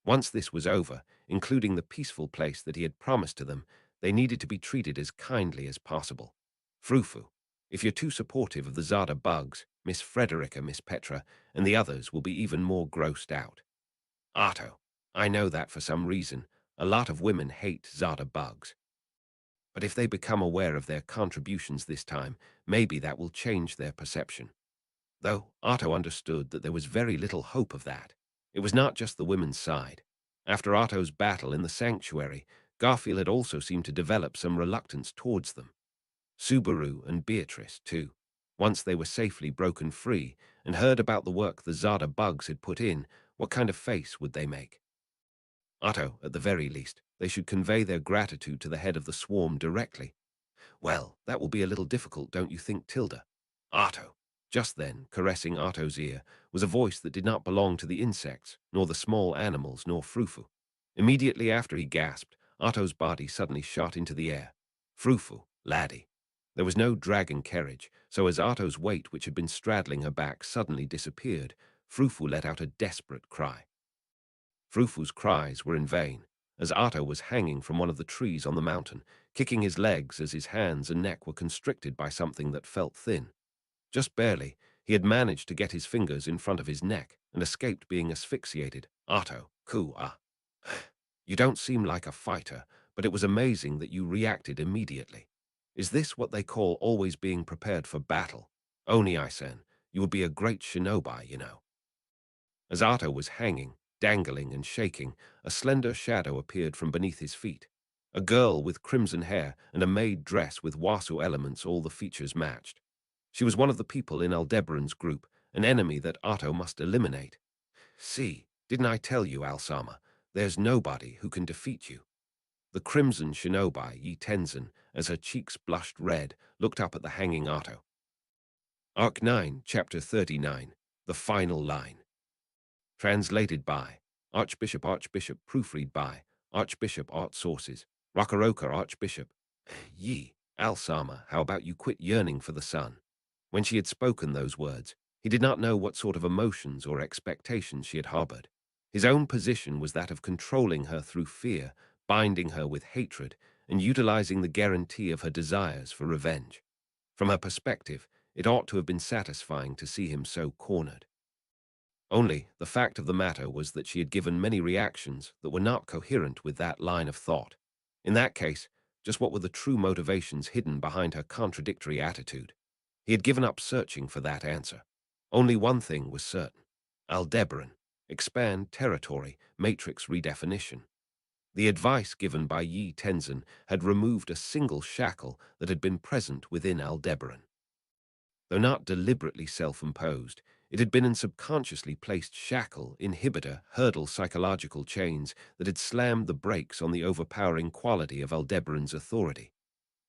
Speaker 1: Once this was over, including the peaceful place that he had promised to them, they needed to be treated as kindly as possible. Frufu, if you're too supportive of the Zada bugs, Miss Frederica, Miss Petra, and the others will be even more grossed out. Otto, I know that for some reason, a lot of women hate Zada bugs. But if they become aware of their contributions this time, maybe that will change their perception. Though Otto understood that there was very little hope of that. It was not just the women's side. After Otto's battle in the sanctuary, Garfield had also seemed to develop some reluctance towards them. Subaru and Beatrice, too. Once they were safely broken free and heard about the work the Zada bugs had put in, what kind of face would they make? Otto, at the very least, they should convey their gratitude to the head of the swarm directly. Well, that will be a little difficult, don't you think, Tilda? Otto. Just then, caressing Otto's ear, was a voice that did not belong to the insects, nor the small animals, nor Frufu. Immediately after he gasped, Otto's body suddenly shot into the air. Frufu, laddie. There was no dragon carriage, so as Otto's weight, which had been straddling her back, suddenly disappeared, Frufu let out a desperate cry. Frufu's cries were in vain, as Otto was hanging from one of the trees on the mountain, kicking his legs as his hands and neck were constricted by something that felt thin. Just barely, he had managed to get his fingers in front of his neck and escaped being asphyxiated. Otto, coo-ah. You don't seem like a fighter, but it was amazing that you reacted immediately. Is this what they call always being prepared for battle? Oni-san, you would be a great shinobi, you know. As Otto was hanging, dangling and shaking, a slender shadow appeared from beneath his feet. A girl with crimson hair and a maid dress with Wasu elements, all the features matched. She was one of the people in Aldebaran's group, an enemy that Otto must eliminate. See, didn't I tell you, Alsama, there's nobody who can defeat you. The crimson shinobi, Yi Tenzin, as her cheeks blushed red, looked up at the hanging Otto. Arc 9, Chapter 39, The Final Line. Translated by Archbishop proofread by Archbishop Art Sources Rakaroka Archbishop. Yi, Alsama, how about you quit yearning for the sun? When she had spoken those words, he did not know what sort of emotions or expectations she had harbored. His own position was that of controlling her through fear, binding her with hatred, and utilizing the guarantee of her desires for revenge. From her perspective, it ought to have been satisfying to see him so cornered. Only, the fact of the matter was that she had given many reactions that were not coherent with that line of thought. In that case, just what were the true motivations hidden behind her contradictory attitude? He had given up searching for that answer. Only one thing was certain. Aldebaran. Expand territory, matrix redefinition. The advice given by Yi Tenzin had removed a single shackle that had been present within Aldebaran. Though not deliberately self-imposed, it had been an subconsciously placed shackle, inhibitor, hurdle psychological chains that had slammed the brakes on the overpowering quality of Aldebaran's authority.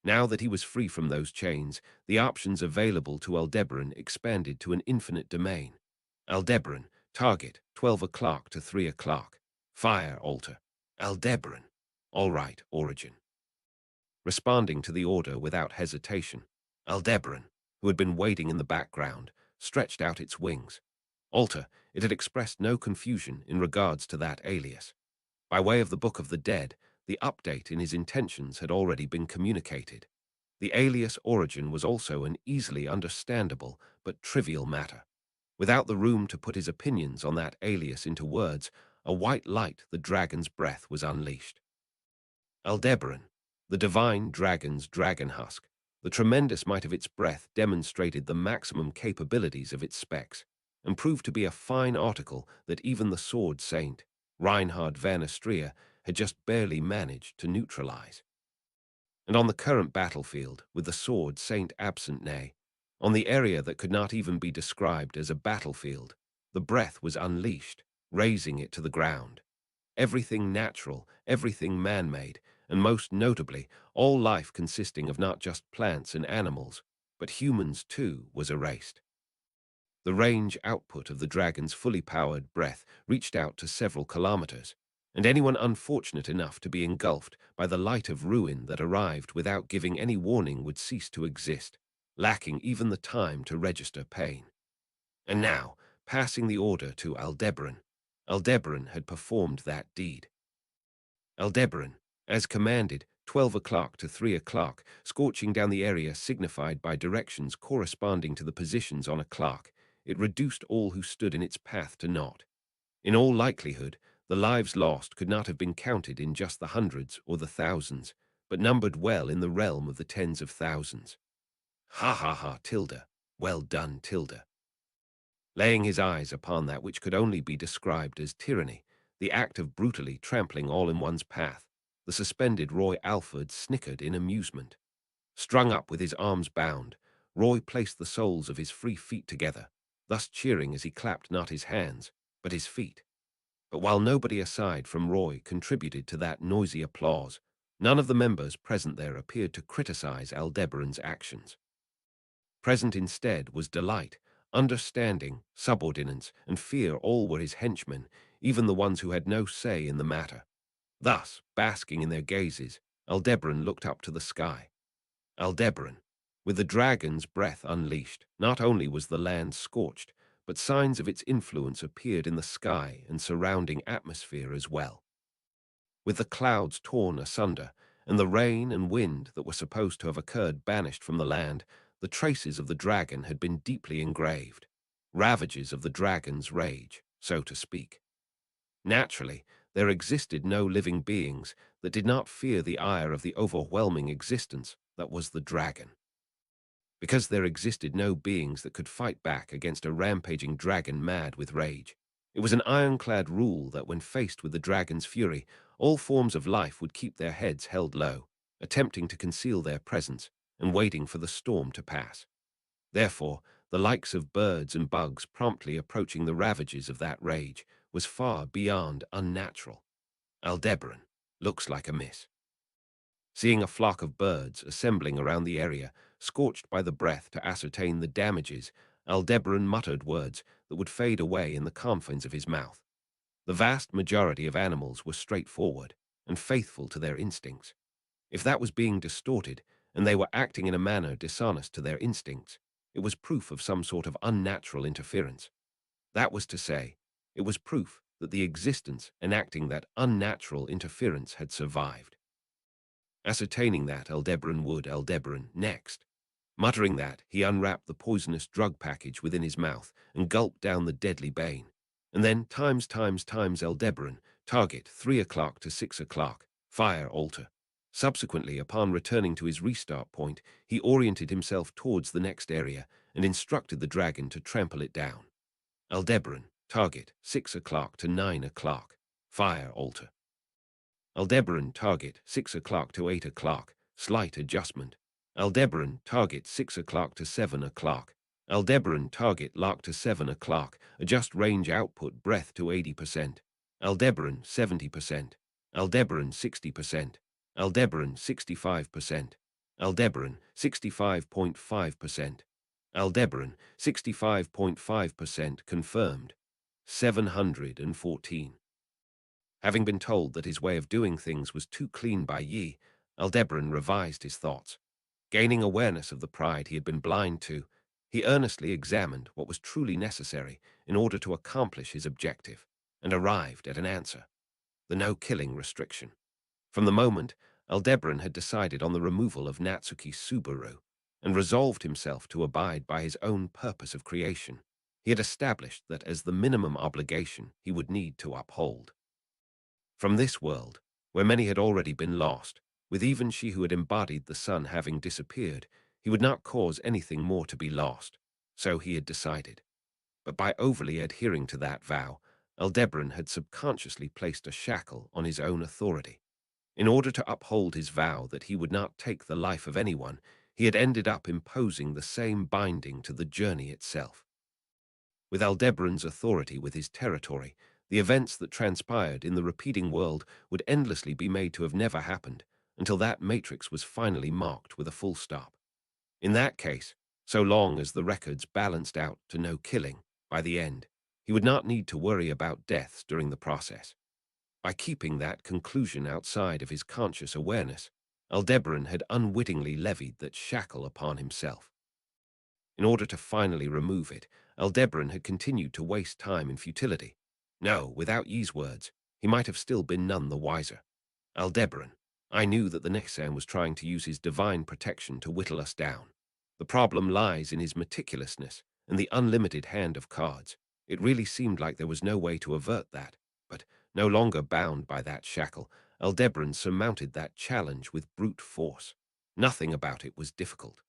Speaker 1: Now that he was free from those chains, the options available to Aldebaran expanded to an infinite domain. Aldebaran, target, 12 o'clock to 3 o'clock. Fire, alter. Aldebaran. All right, origin. Responding to the order without hesitation, Aldebaran, who had been waiting in the background, stretched out its wings. Alter, it had expressed no confusion in regards to that alias. By way of the Book of the Dead, the update in his intentions had already been communicated. The alias origin was also an easily understandable but trivial matter. Without the room to put his opinions on that alias into words, a white light, the dragon's breath, was unleashed. Aldebaran, the divine dragon's dragon husk, the tremendous might of its breath demonstrated the maximum capabilities of its specs, and proved to be a fine article that even the sword saint, Reinhard van Estria, had just barely managed to neutralize. And on the current battlefield, with the sword saint absent, nay, on the area that could not even be described as a battlefield, the breath was unleashed, raising it to the ground. Everything natural, everything man-made, and most notably, all life consisting of not just plants and animals, but humans too, was erased. The range output of the dragon's fully powered breath reached out to several kilometers, and anyone unfortunate enough to be engulfed by the light of ruin that arrived without giving any warning would cease to exist, lacking even the time to register pain. And now, passing the order to Aldebaran, Aldebaran had performed that deed. Aldebaran, as commanded, 12 o'clock to 3 o'clock, scorching down the area signified by directions corresponding to the positions on a clock, it reduced all who stood in its path to naught. In all likelihood, the lives lost could not have been counted in just the hundreds or the thousands, but numbered well in the realm of the tens of thousands. Ha ha ha, tilde. Well done, tilde. Laying his eyes upon that which could only be described as tyranny, the act of brutally trampling all in one's path, the suspended Roy Alford snickered in amusement. Strung up with his arms bound, Roy placed the soles of his free feet together, thus cheering as he clapped not his hands, but his feet. But while nobody aside from Roy contributed to that noisy applause, none of the members present there appeared to criticize Aldebaran's actions. Present instead was delight, understanding, subordinance, and fear. All were his henchmen, even the ones who had no say in the matter. Thus, basking in their gazes, Aldebaran looked up to the sky. Aldebaran, with the dragon's breath unleashed, not only was the land scorched, but signs of its influence appeared in the sky and surrounding atmosphere as well. With the clouds torn asunder, and the rain and wind that were supposed to have occurred banished from the land, the traces of the dragon had been deeply engraved, ravages of the dragon's rage, so to speak. Naturally, there existed no living beings that did not fear the ire of the overwhelming existence that was the dragon. Because there existed no beings that could fight back against a rampaging dragon mad with rage, it was an ironclad rule that when faced with the dragon's fury, all forms of life would keep their heads held low, attempting to conceal their presence and waiting for the storm to pass. Therefore, the likes of birds and bugs promptly approaching the ravages of that rage was far beyond unnatural. Aldebaran looks like a miss. Seeing a flock of birds assembling around the area, scorched by the breath to ascertain the damages, Aldebaran muttered words that would fade away in the confines of his mouth. The vast majority of animals were straightforward and faithful to their instincts. If that was being distorted, and they were acting in a manner dishonest to their instincts, it was proof of some sort of unnatural interference. That was to say, it was proof that the existence enacting that unnatural interference had survived. Ascertaining that, Aldebaran next. Muttering that, he unwrapped the poisonous drug package within his mouth and gulped down the deadly bane. And then, times Aldebaran, target 3 o'clock to 6 o'clock, fire alter. Subsequently, upon returning to his restart point, he oriented himself towards the next area and instructed the dragon to trample it down. Aldebaran, target 6 o'clock to 9 o'clock, fire alter. Aldebaran, target 6 o'clock to 8 o'clock, slight adjustment. Aldebaran, target 6 o'clock to 7 o'clock. Aldebaran, target lock to 7 o'clock, adjust range output breath to 80%. Aldebaran, 70%. Aldebaran, 60%. Aldebaran, 65%. Aldebaran, 65.5%. Aldebaran, 65.5% confirmed. 714. Having been told that his way of doing things was too clean by Yi, Aldebaran revised his thoughts. Gaining awareness of the pride he had been blind to, he earnestly examined what was truly necessary in order to accomplish his objective, and arrived at an answer: the no-killing restriction. From the moment, Aldebaran had decided on the removal of Natsuki Subaru, and resolved himself to abide by his own purpose of creation. He had established that as the minimum obligation he would need to uphold. From this world, where many had already been lost, with even she who had embodied the sun having disappeared, he would not cause anything more to be lost, so he had decided. But by overly adhering to that vow, Aldebaran had subconsciously placed a shackle on his own authority. In order to uphold his vow that he would not take the life of anyone, he had ended up imposing the same binding to the journey itself. With Aldebaran's authority with his territory, the events that transpired in the repeating world would endlessly be made to have never happened until that matrix was finally marked with a full stop. In that case, so long as the records balanced out to no killing, by the end, he would not need to worry about deaths during the process. By keeping that conclusion outside of his conscious awareness, Aldebaran had unwittingly levied that shackle upon himself. In order to finally remove it, Aldebaran had continued to waste time in futility. No, without Yi's words, he might have still been none the wiser. Aldebaran, I knew that the Nexan was trying to use his divine protection to whittle us down. The problem lies in his meticulousness and the unlimited hand of cards. It really seemed like there was no way to avert that, but no longer bound by that shackle, Aldebaran surmounted that challenge with brute force. Nothing about it was difficult.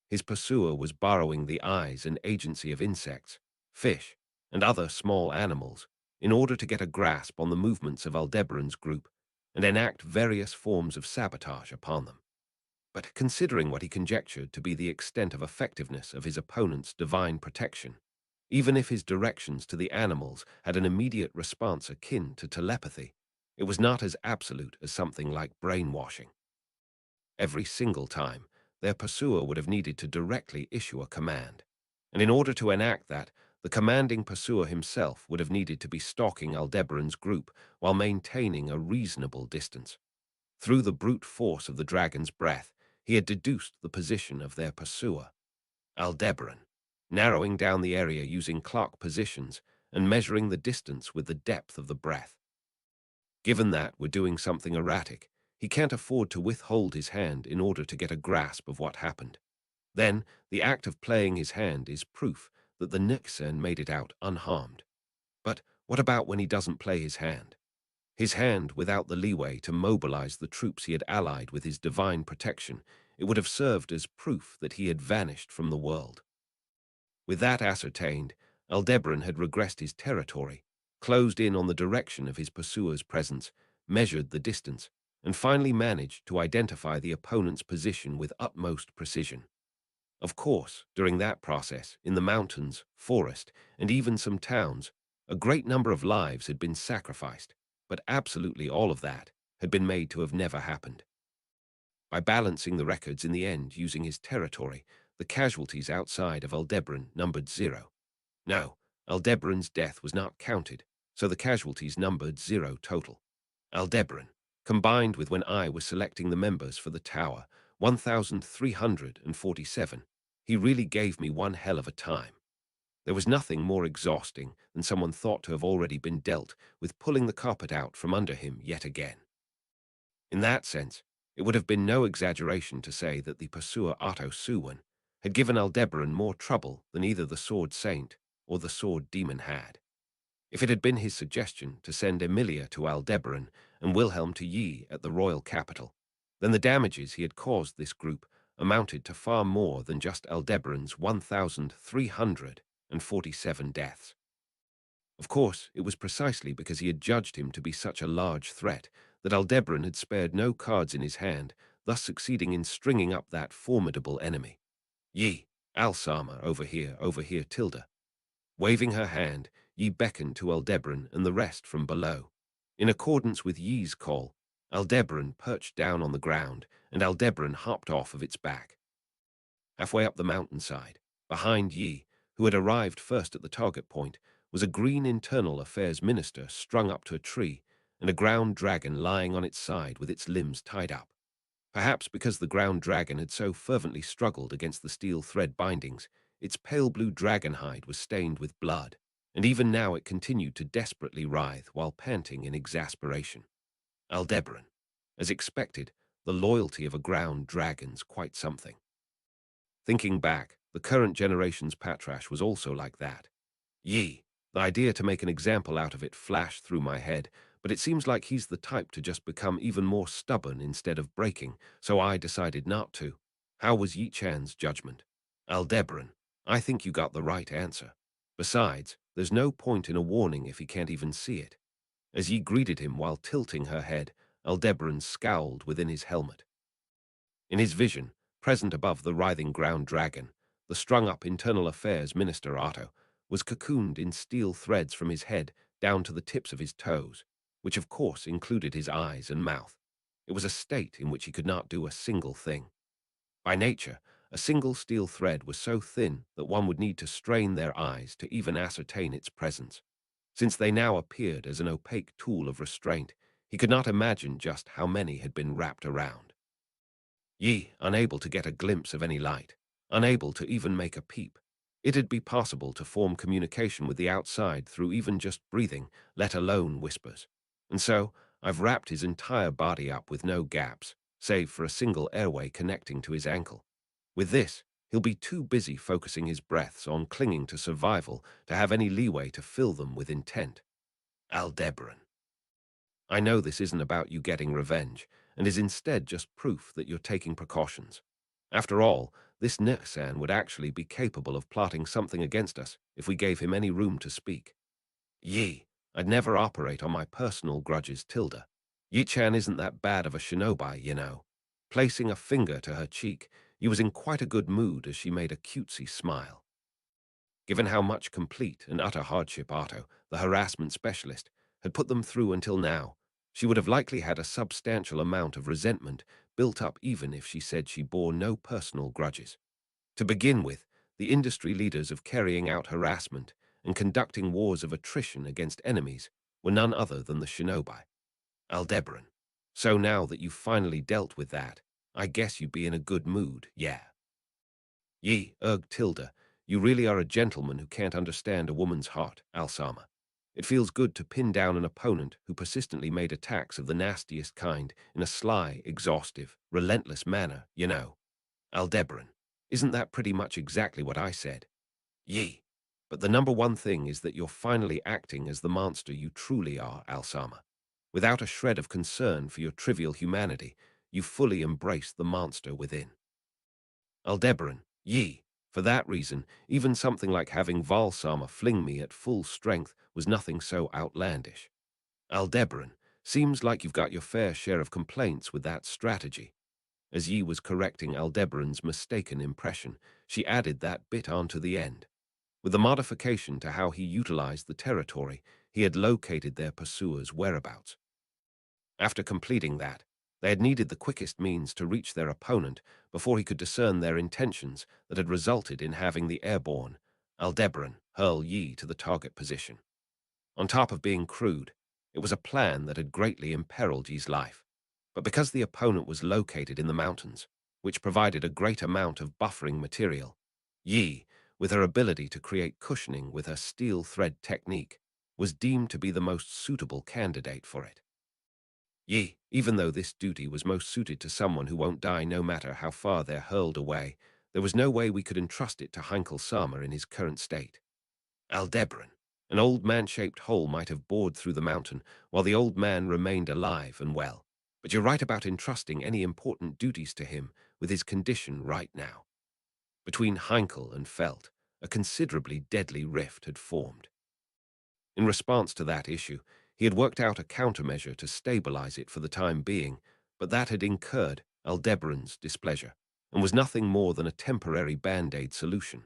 Speaker 1: His pursuer was borrowing the eyes and agency of insects, fish, and other small animals in order to get a grasp on the movements of Aldebaran's group and enact various forms of sabotage upon them. But considering what he conjectured to be the extent of effectiveness of his opponent's divine protection, even if his directions to the animals had an immediate response akin to telepathy, it was not as absolute as something like brainwashing. Every single time, their pursuer would have needed to directly issue a command. And in order to enact that, the commanding pursuer himself would have needed to be stalking Aldebaran's group while maintaining a reasonable distance. Through the brute force of the dragon's breath, he had deduced the position of their pursuer, Aldebaran, narrowing down the area using clock positions and measuring the distance with the depth of the breath. Given that we're doing something erratic, he can't afford to withhold his hand in order to get a grasp of what happened. Then, the act of playing his hand is proof that the Nixen made it out unharmed. But what about when he doesn't play his hand? His hand without the leeway to mobilize the troops he had allied with his divine protection, it would have served as proof that he had vanished from the world. With that ascertained, Aldebaran had regressed his territory, closed in on the direction of his pursuer's presence, measured the distance, and finally managed to identify the opponent's position with utmost precision. Of course, during that process, in the mountains, forest, and even some towns, a great number of lives had been sacrificed, but absolutely all of that had been made to have never happened. By balancing the records in the end using his territory, the casualties outside of Aldebaran numbered 0. No, Aldebaran's death was not counted, so the casualties numbered 0 total. Aldebaran, combined with when I was selecting the members for the tower, 1,347, he really gave me one hell of a time. There was nothing more exhausting than someone thought to have already been dealt with pulling the carpet out from under him yet again. In that sense, it would have been no exaggeration to say that the pursuer Otto Suwon had given Aldebaran more trouble than either the Sword Saint or the Sword Demon had. If it had been his suggestion to send Emilia to Aldebaran and Wilhelm to Yi at the royal capital, then the damages he had caused this group amounted to far more than just Aldebaran's 1,347 deaths. Of course, it was precisely because he had judged him to be such a large threat that Aldebaran had spared no cards in his hand, thus succeeding in stringing up that formidable enemy. Yi, Alsama, over here, Tilda. Waving her hand, Yi beckoned to Aldebaran and the rest from below. In accordance with Yi's call, Aldebaran perched down on the ground, and Aldebaran hopped off of its back. Halfway up the mountainside, behind Yi, who had arrived first at the target point, was a green internal affairs minister strung up to a tree, and a ground dragon lying on its side with its limbs tied up. Perhaps because the ground dragon had so fervently struggled against the steel thread bindings, its pale blue dragon hide was stained with blood, and even now it continued to desperately writhe while panting in exasperation. Aldebaran. As expected, the loyalty of a ground dragon's quite something. Thinking back, the current generation's Patrash was also like that. Yi, the idea to make an example out of it flashed through my head, but it seems like he's the type to just become even more stubborn instead of breaking, so I decided not to. How was Yi Chan's judgment? Aldebaran, I think you got the right answer. Besides, there's no point in a warning if he can't even see it. As Yi greeted him while tilting her head, Aldebaran scowled within his helmet. In his vision, present above the writhing ground dragon, the strung-up internal affairs minister Otto was cocooned in steel threads from his head down to the tips of his toes, which of course included his eyes and mouth. It was a state in which he could not do a single thing. By nature, a single steel thread was so thin that one would need to strain their eyes to even ascertain its presence. Since they now appeared as an opaque tool of restraint, he could not imagine just how many had been wrapped around. Yi, unable to get a glimpse of any light, unable to even make a peep, it'd be possible to form communication with the outside through even just breathing, let alone whispers. And so, I've wrapped his entire body up with no gaps, save for a single airway connecting to his ankle. With this, he'll be too busy focusing his breaths on clinging to survival to have any leeway to fill them with intent. Aldebaran. I know this isn't about you getting revenge, and is instead just proof that you're taking precautions. After all, this Nixan would actually be capable of plotting something against us if we gave him any room to speak. Yi, I'd never operate on my personal grudges, Tilda. Yi-chan isn't that bad of a shinobi, you know. Placing a finger to her cheek, he was in quite a good mood as she made a cutesy smile. Given how much complete and utter hardship Otto, the harassment specialist, had put them through until now, she would have likely had a substantial amount of resentment built up even if she said she bore no personal grudges. To begin with, the industry leaders of carrying out harassment and conducting wars of attrition against enemies were none other than the shinobi, Aldebaran. So now that you've finally dealt with that, I guess you'd be in a good mood, yeah. Ye, Tilda, you really are a gentleman who can't understand a woman's heart, Alsama. It feels good to pin down an opponent who persistently made attacks of the nastiest kind in a sly, exhaustive, relentless manner, you know. Aldebaran, isn't that pretty much exactly what I said? Ye. But the number one thing is that you're finally acting as the monster you truly are, Alsama. Without a shred of concern for your trivial humanity, you fully embrace the monster within. Aldebaran, ye. For that reason, even something like having Valsama fling me at full strength was nothing so outlandish. Aldebaran, seems like you've got your fair share of complaints with that strategy. As Yi was correcting Aldebaran's mistaken impression, she added that bit onto the end. With the modification to how he utilized the territory, he had located their pursuers' whereabouts. After completing that, they had needed the quickest means to reach their opponent before he could discern their intentions that had resulted in having the airborne Aldebaran hurl Yi to the target position. On top of being crude, it was a plan that had greatly imperiled Yi's life. But because the opponent was located in the mountains, which provided a great amount of buffering material, Yi, with her ability to create cushioning with her steel thread technique, was deemed to be the most suitable candidate for it. Yi, even though this duty was most suited to someone who won't die no matter how far they're hurled away, there was no way we could entrust it to Heinkel Sama in his current state. Aldebaran, an old man-shaped hole might have bored through the mountain while the old man remained alive and well. But you're right about entrusting any important duties to him with his condition right now. Between Heinkel and Felt, a considerably deadly rift had formed. In response to that issue, he had worked out a countermeasure to stabilize it for the time being, but that had incurred Aldebaran's displeasure and was nothing more than a temporary band-aid solution.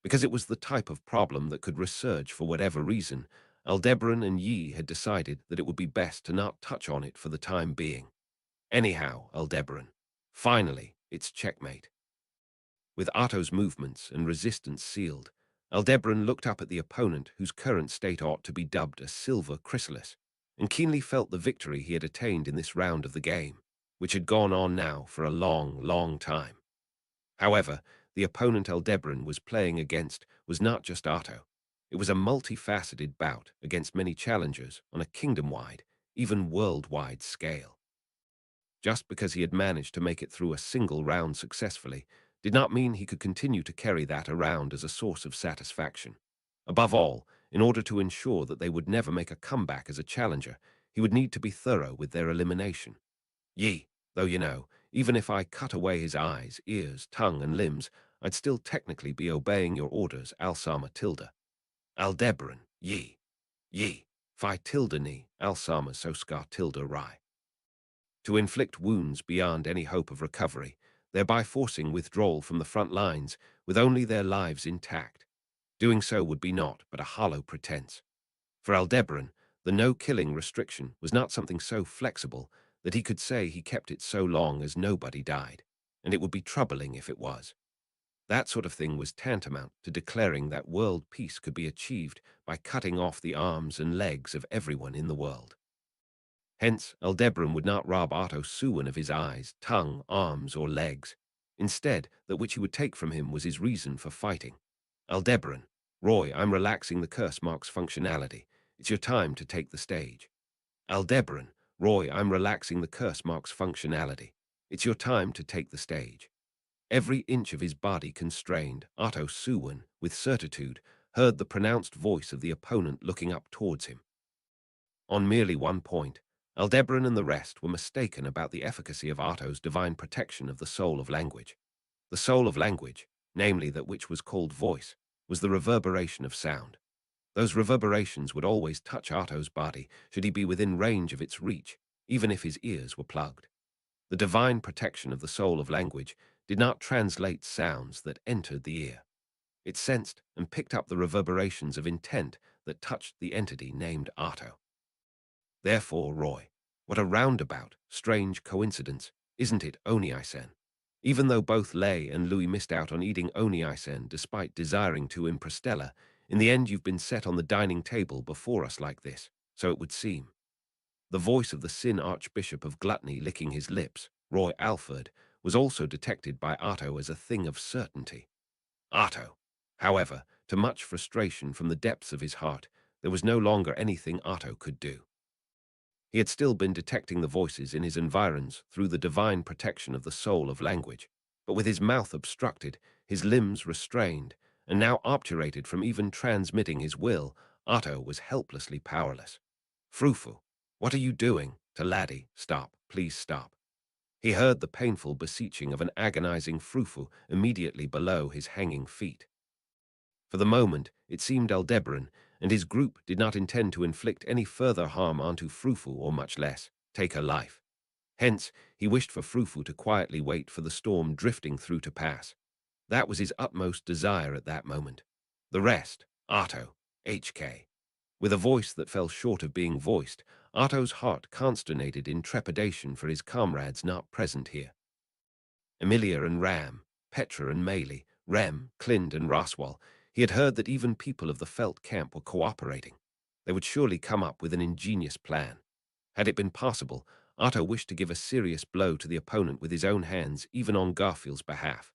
Speaker 1: Because it was the type of problem that could resurge for whatever reason, Aldebaran and Yi had decided that it would be best to not touch on it for the time being. Anyhow, Aldebaran, finally, it's checkmate. With Otto's movements and resistance sealed, Aldebaran looked up at the opponent whose current state ought to be dubbed a silver chrysalis, and keenly felt the victory he had attained in this round of the game, which had gone on now for a long, long time. However, the opponent Aldebaran was playing against was not just Otto. It was a multifaceted bout against many challengers on a kingdom-wide, even worldwide scale. Just because he had managed to make it through a single round successfully did not mean he could continue to carry that around as a source of satisfaction. Above all, in order to ensure that they would never make a comeback as a challenger, he would need to be thorough with their elimination. Yi, though you know, even if I cut away his eyes, ears, tongue, and limbs, I'd still technically be obeying your orders, Alsama Tilda. Aldebaran, Yi. Yi, Phi Tilda Ni, Alsama Soskar Tilda Rai. To inflict wounds beyond any hope of recovery, thereby forcing withdrawal from the front lines with only their lives intact. Doing so would be naught but a hollow pretense. For Aldebaran, the no-killing restriction was not something so flexible that he could say he kept it so long as nobody died, and it would be troubling if it was. That sort of thing was tantamount to declaring that world peace could be achieved by cutting off the arms and legs of everyone in the world. Hence, Aldebaran would not rob Otto Suwon of his eyes, tongue, arms, or legs. Instead, that which he would take from him was his reason for fighting. Aldebaran, Roy, I'm relaxing the curse mark's functionality. It's your time to take the stage. Aldebaran, Roy, I'm relaxing the curse mark's functionality. It's your time to take the stage. Every inch of his body constrained, Otto Suwon, with certitude, heard the pronounced voice of the opponent looking up towards him. On merely one point, Aldebaran and the rest were mistaken about the efficacy of Arto's divine protection of the soul of language. The soul of language, namely that which was called voice, was the reverberation of sound. Those reverberations would always touch Arto's body should he be within range of its reach, even if his ears were plugged. The divine protection of the soul of language did not translate sounds that entered the ear. It sensed and picked up the reverberations of intent that touched the entity named Arto. Therefore, Roy, what a roundabout, strange coincidence, isn't it, Oni-sen? Even though both Lei and Louis missed out on eating Oni-sen despite desiring to in Prestella, in the end you've been set on the dining table before us like this, so it would seem. The voice of the Sin Archbishop of Gluttony licking his lips, Roy Alford, was also detected by Arto as a thing of certainty. Arto, however, to much frustration from the depths of his heart, there was no longer anything Arto could do. He had still been detecting the voices in his environs through the divine protection of the soul of language, but with his mouth obstructed, his limbs restrained, and now obturated from even transmitting his will, Otto was helplessly powerless. Frufu, what are you doing? To Laddie, stop, please stop. He heard the painful beseeching of an agonizing Frufu immediately below his hanging feet. For the moment, it seemed Aldebaran and his group did not intend to inflict any further harm onto Frufu or much less, take her life. Hence, he wished for Frufu to quietly wait for the storm drifting through to pass. That was his utmost desire at that moment. The rest, Arto, HK. With a voice that fell short of being voiced, Arto's heart consternated in trepidation for his comrades not present here. Emilia and Ram, Petra and Maylie, Rem, Clind and Roswell, he had heard that even people of the Felt camp were cooperating. They would surely come up with an ingenious plan. Had it been possible, Otto wished to give a serious blow to the opponent with his own hands, even on Garfield's behalf.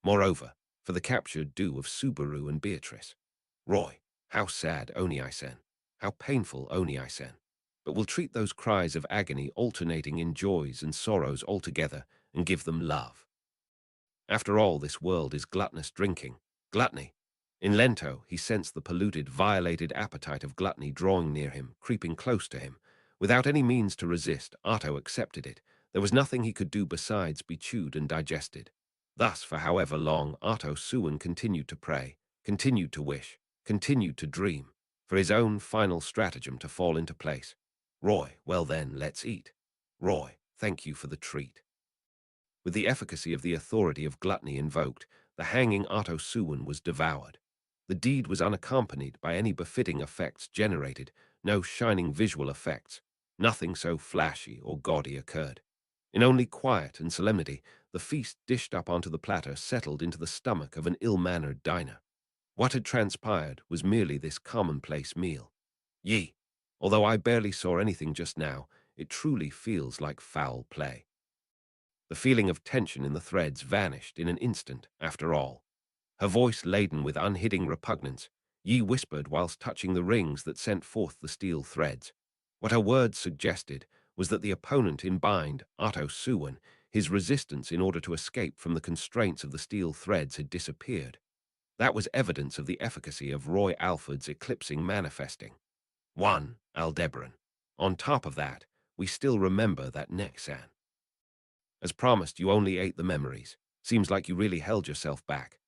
Speaker 1: Moreover, for the captured due of Subaru and Beatrice. Roy, how sad, Oni-sen. How painful, Oni-sen. But we'll treat those cries of agony alternating in joys and sorrows altogether and give them love. After all, this world is gluttonous drinking. Gluttony. In Lento, he sensed the polluted, violated appetite of gluttony drawing near him, creeping close to him. Without any means to resist, Otto accepted it. There was nothing he could do besides be chewed and digested. Thus, for however long, Otto Suwon continued to pray, continued to wish, continued to dream, for his own final stratagem to fall into place. Roy, well then, let's eat. Roy, thank you for the treat. With the efficacy of the authority of gluttony invoked, the hanging Otto Suwon was devoured. The deed was unaccompanied by any befitting effects generated, no shining visual effects. Nothing so flashy or gaudy occurred. In only quiet and solemnity, the feast dished up onto the platter settled into the stomach of an ill-mannered diner. What had transpired was merely this commonplace meal. Yee, although I barely saw anything just now, it truly feels like foul play. The feeling of tension in the threads vanished in an instant, after all. Her voice laden with unhidden repugnance, Yi whispered whilst touching the rings that sent forth the steel threads. What her words suggested was that the opponent imbibed, Otto Suwon, his resistance in order to escape from the constraints of the steel threads had disappeared. That was evidence of the efficacy of Roy Alford's eclipsing manifesting. 1. Aldebaran. On top of that, we still remember that Nexan. As promised, you only ate the memories. Seems like you really held yourself back.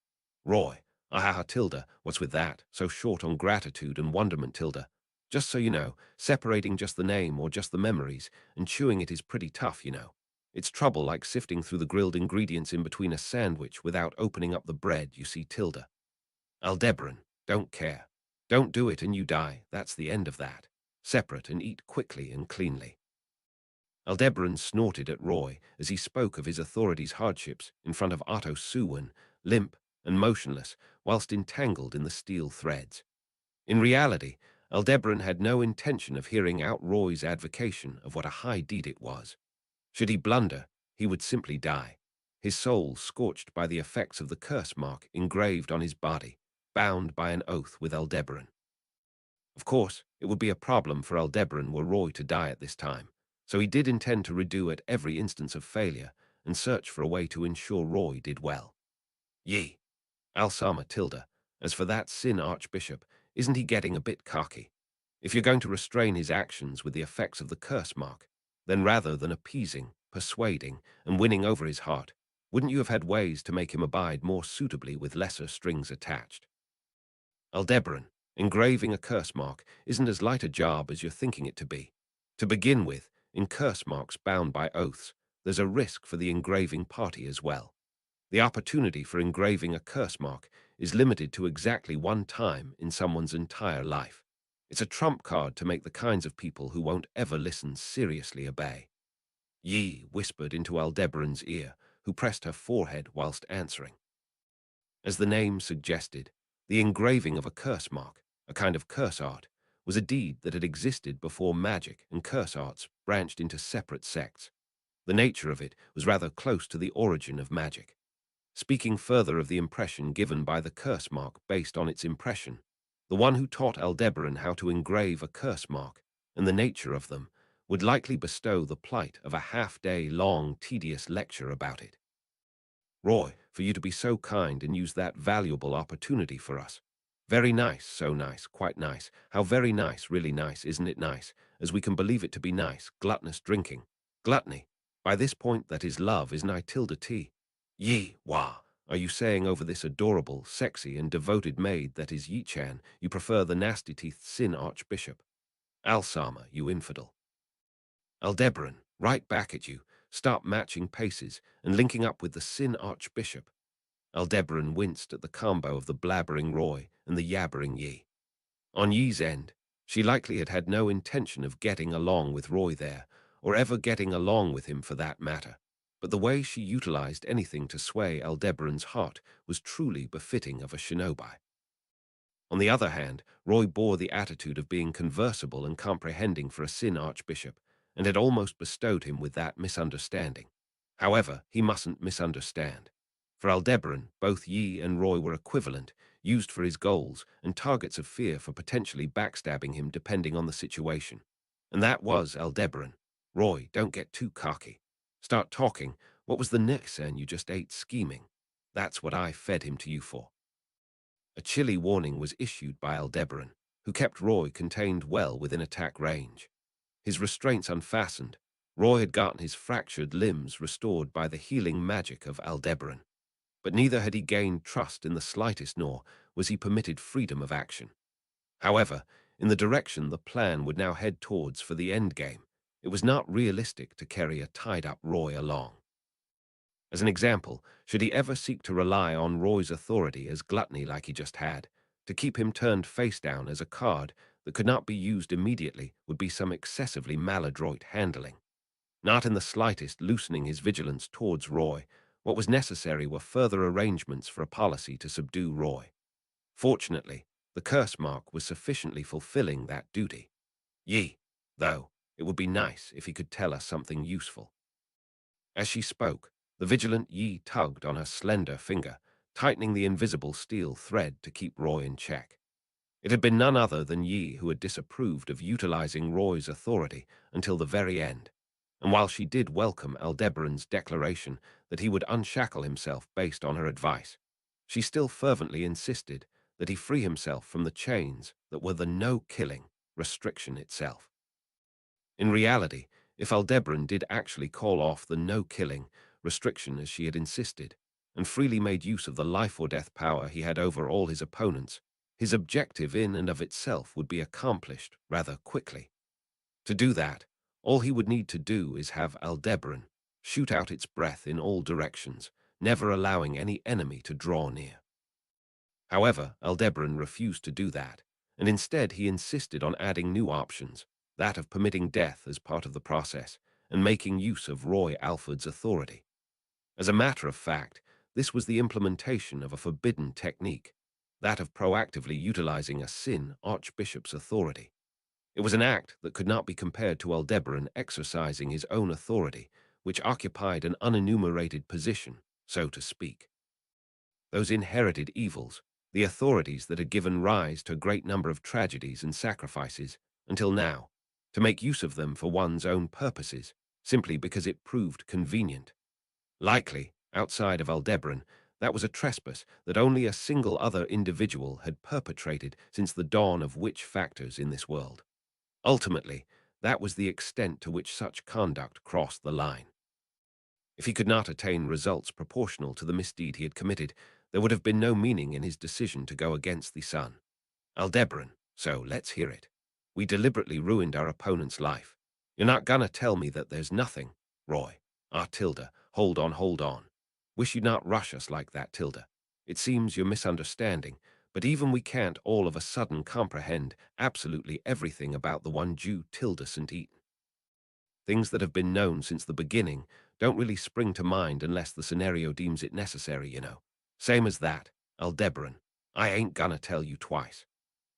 Speaker 1: Roy, ahaha Tilda, what's with that? So short on gratitude and wonderment, Tilda. Just so you know, separating just the name or just the memories and chewing it is pretty tough, you know. It's trouble like sifting through the grilled ingredients in between a sandwich without opening up the bread, you see, Tilda. Aldebaran, don't care. Don't do it and you die, that's the end of that. Separate and eat quickly and cleanly. Aldebaran snorted at Roy as he spoke of his authority's hardships in front of Otto Suwon, limp and motionless, whilst entangled in the steel threads. In reality, Aldebaran had no intention of hearing out Roy's advocation of what a high deed it was. Should he blunder, he would simply die, his soul scorched by the effects of the curse mark engraved on his body, bound by an oath with Aldebaran. Of course, it would be a problem for Aldebaran were Roy to die at this time, so he did intend to redo at every instance of failure and search for a way to ensure Roy did well. Yee. Alsama Tilda, as for that Sin Archbishop, isn't he getting a bit cocky? If you're going to restrain his actions with the effects of the curse mark, then rather than appeasing, persuading, and winning over his heart, wouldn't you have had ways to make him abide more suitably with lesser strings attached? Aldebaran, engraving a curse mark isn't as light a job as you're thinking it to be. To begin with, in curse marks bound by oaths, there's a risk for the engraving party as well. The opportunity for engraving a curse mark is limited to exactly one time in someone's entire life. It's a trump card to make the kinds of people who won't ever listen seriously obey. Yi whispered into Aldebaran's ear, who pressed her forehead whilst answering. As the name suggested, the engraving of a curse mark, a kind of curse art, was a deed that had existed before magic and curse arts branched into separate sects. The nature of it was rather close to the origin of magic. Speaking further of the impression given by the curse mark based on its impression, the one who taught Aldebaran how to engrave a curse mark and the nature of them would likely bestow the plight of a half-day long tedious lecture about it. Roy, for you to be so kind and use that valuable opportunity for us. Very nice, so nice, quite nice. How very nice, really nice, isn't it nice, as we can believe it to be nice, gluttonous drinking. Gluttony. By this point that is love is nigh tilde T. Yi, wah. Are you saying over this adorable, sexy, and devoted maid that is Yi-chan, you prefer the nasty-teethed Sin Archbishop? Alsama, you infidel. Aldebaran, right back at you. Start matching paces and linking up with the Sin Archbishop. Aldebaran winced at the combo of the blabbering Roy and the yabbering Yi. On Yi's end, she likely had had no intention of getting along with Roy there, or ever getting along with him for that matter. But the way she utilized anything to sway Aldebaran's heart was truly befitting of a shinobi. On the other hand, Roy bore the attitude of being conversible and comprehending for a Sin Archbishop, and had almost bestowed him with that misunderstanding. However, he mustn't misunderstand. For Aldebaran, both Yi and Roy were equivalent, used for his goals, and targets of fear for potentially backstabbing him depending on the situation. And that was Aldebaran. Roy, don't get too cocky. Start talking. What was the nixan you just ate scheming? That's what I fed him to you for. A chilly warning was issued by Aldebaran, who kept Roy contained well within attack range. His restraints unfastened, Roy had gotten his fractured limbs restored by the healing magic of Aldebaran. But neither had he gained trust in the slightest nor was he permitted freedom of action. However, in the direction the plan would now head towards for the endgame, it was not realistic to carry a tied-up Roy along. As an example, should he ever seek to rely on Roy's authority as gluttony like he just had, to keep him turned face down as a card that could not be used immediately would be some excessively maladroit handling. Not in the slightest loosening his vigilance towards Roy, what was necessary were further arrangements for a policy to subdue Roy. Fortunately, the curse mark was sufficiently fulfilling that duty. Yi, though, it would be nice if he could tell us something useful. As she spoke, the vigilant Yi tugged on her slender finger, tightening the invisible steel thread to keep Roy in check. It had been none other than Yi who had disapproved of utilizing Roy's authority until the very end, and while she did welcome Aldebaran's declaration that he would unshackle himself based on her advice, she still fervently insisted that he free himself from the chains that were the no-killing restriction itself. In reality, if Aldebaran did actually call off the no-killing restriction as she had insisted, and freely made use of the life-or-death power he had over all his opponents, his objective in and of itself would be accomplished rather quickly. To do that, all he would need to do is have Aldebaran shoot out its breath in all directions, never allowing any enemy to draw near. However, Aldebaran refused to do that, and instead he insisted on adding new options, that of permitting death as part of the process, and making use of Roy Alford's authority. As a matter of fact, this was the implementation of a forbidden technique, that of proactively utilizing a Sin Archbishop's authority. It was an act that could not be compared to Aldebaran exercising his own authority, which occupied an unenumerated position, so to speak. Those inherited evils, the authorities that had given rise to a great number of tragedies and sacrifices, until now, to make use of them for one's own purposes, simply because it proved convenient. Likely, outside of Aldebaran, that was a trespass that only a single other individual had perpetrated since the dawn of witch factors in this world. Ultimately, That was the extent to which such conduct crossed the line. If he could not attain results proportional to the misdeed he had committed, there would have been no meaning in his decision to go against the sun. Aldebaran, so let's hear it. We deliberately ruined our opponent's life. You're not gonna tell me that there's nothing, Roy. Tilda, hold on, hold on. Wish you'd not rush us like that, Tilda. It seems you're misunderstanding, but even we can't all of a sudden comprehend absolutely everything about the one Jew Tilda St. Eaton. Things that have been known since the beginning don't really spring to mind unless the scenario deems it necessary, you know. Same as that, Aldebaran. I ain't gonna tell you twice.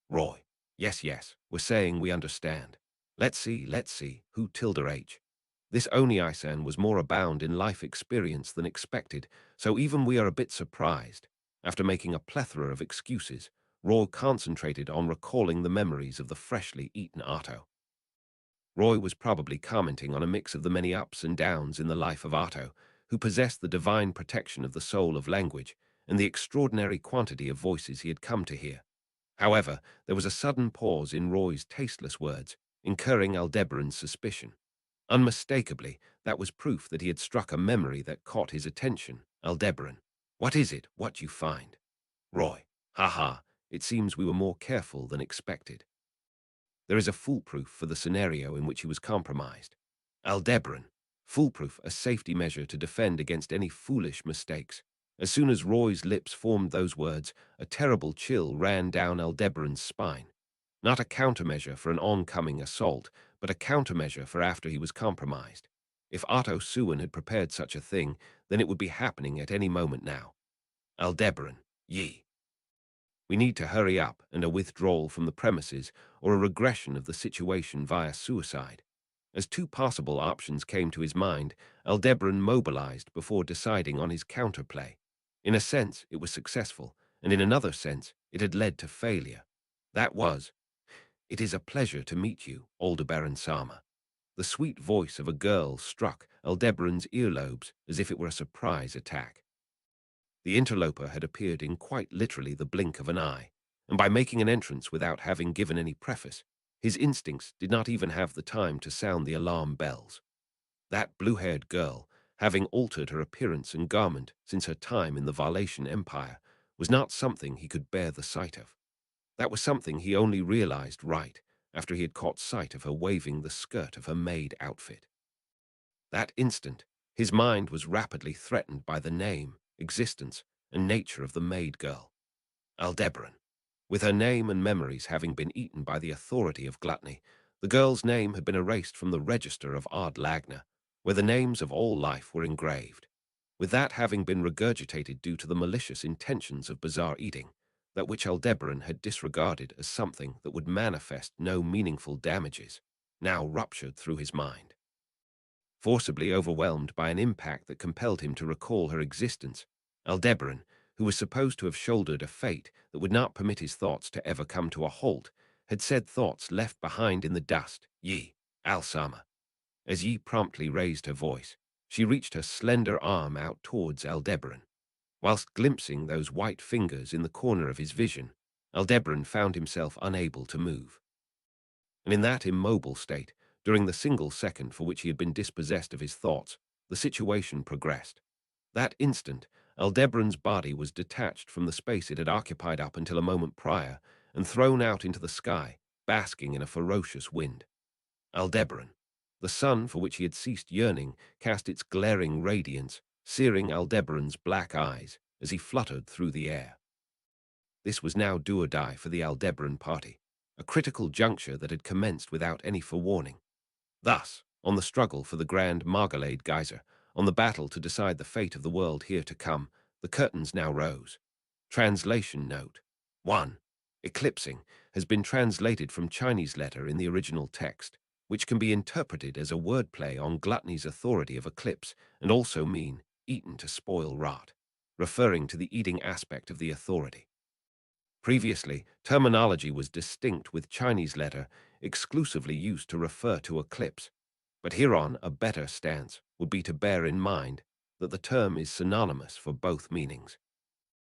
Speaker 1: Roy. Yes, yes, we're saying we understand. Let's see, who Tilda H. This Oni-san was more abound in life experience than expected, so even we are a bit surprised. After making a plethora of excuses, Roy concentrated on recalling the memories of the freshly eaten Otto. Roy was probably commenting on a mix of the many ups and downs in the life of Otto, who possessed the divine protection of the soul of language and the extraordinary quantity of voices he had come to hear. However, there was a sudden pause in Roy's tasteless words, incurring Aldebaran's suspicion. Unmistakably, that was proof that he had struck a memory that caught his attention. Aldebaran. What is it? What you find? Roy. Ha ha, it seems we were more careful than expected. There is a foolproof for the scenario in which he was compromised. Aldebaran. Foolproof, a safety measure to defend against any foolish mistakes. As soon as Roy's lips formed those words, a terrible chill ran down Aldebaran's spine. Not a countermeasure for an oncoming assault, but a countermeasure for after he was compromised. If Otto Suin had prepared such a thing, then it would be happening at any moment now. Aldebaran. Ye. We need to hurry up, and a withdrawal from the premises or a regression of the situation via suicide. As two possible options came to his mind, Aldebaran mobilized before deciding on his counterplay. In a sense, it was successful, and in another sense, it had led to failure. That was, "It is a pleasure to meet you, Aldebaran Sama." The sweet voice of a girl struck Aldebaran's earlobes as if it were a surprise attack. The interloper had appeared in quite literally the blink of an eye, and by making an entrance without having given any preface, his instincts did not even have the time to sound the alarm bells. That blue-haired girl, having altered her appearance and garment since her time in the Valetian Empire, was not something he could bear the sight of. That was something he only realized right after he had caught sight of her waving the skirt of her maid outfit. That instant, his mind was rapidly threatened by the name, existence, and nature of the maid girl, Aldebaran. With her name and memories having been eaten by the authority of gluttony, the girl's name had been erased from the register of Ard Lagna, where the names of all life were engraved. With that having been regurgitated due to the malicious intentions of bizarre eating, that which Aldebaran had disregarded as something that would manifest no meaningful damages, now ruptured through his mind. Forcibly overwhelmed by an impact that compelled him to recall her existence, Aldebaran, who was supposed to have shouldered a fate that would not permit his thoughts to ever come to a halt, had said thoughts left behind in the dust. Ye, Alsama. As Yi promptly raised her voice, she reached her slender arm out towards Aldebaran. Whilst glimpsing those white fingers in the corner of his vision, Aldebaran found himself unable to move. And in that immobile state, during the single second for which he had been dispossessed of his thoughts, the situation progressed. That instant, Aldebaran's body was detached from the space it had occupied up until a moment prior and thrown out into the sky, basking in a ferocious wind. Aldebaran. The sun for which he had ceased yearning cast its glaring radiance, searing Aldebaran's black eyes as he fluttered through the air. This was now do or die for the Aldebaran party, a critical juncture that had commenced without any forewarning. Thus, on the struggle for the Grand Margalade Geyser, on the battle to decide the fate of the world here to come, the curtains now rose. Translation note. 1. Eclipsing has been translated from Chinese letter in the original text, which can be interpreted as a wordplay on gluttony's authority of eclipse and also mean eaten to spoil rot, referring to the eating aspect of the authority. Previously, terminology was distinct with Chinese letter exclusively used to refer to eclipse, but hereon a better stance would be to bear in mind that the term is synonymous for both meanings.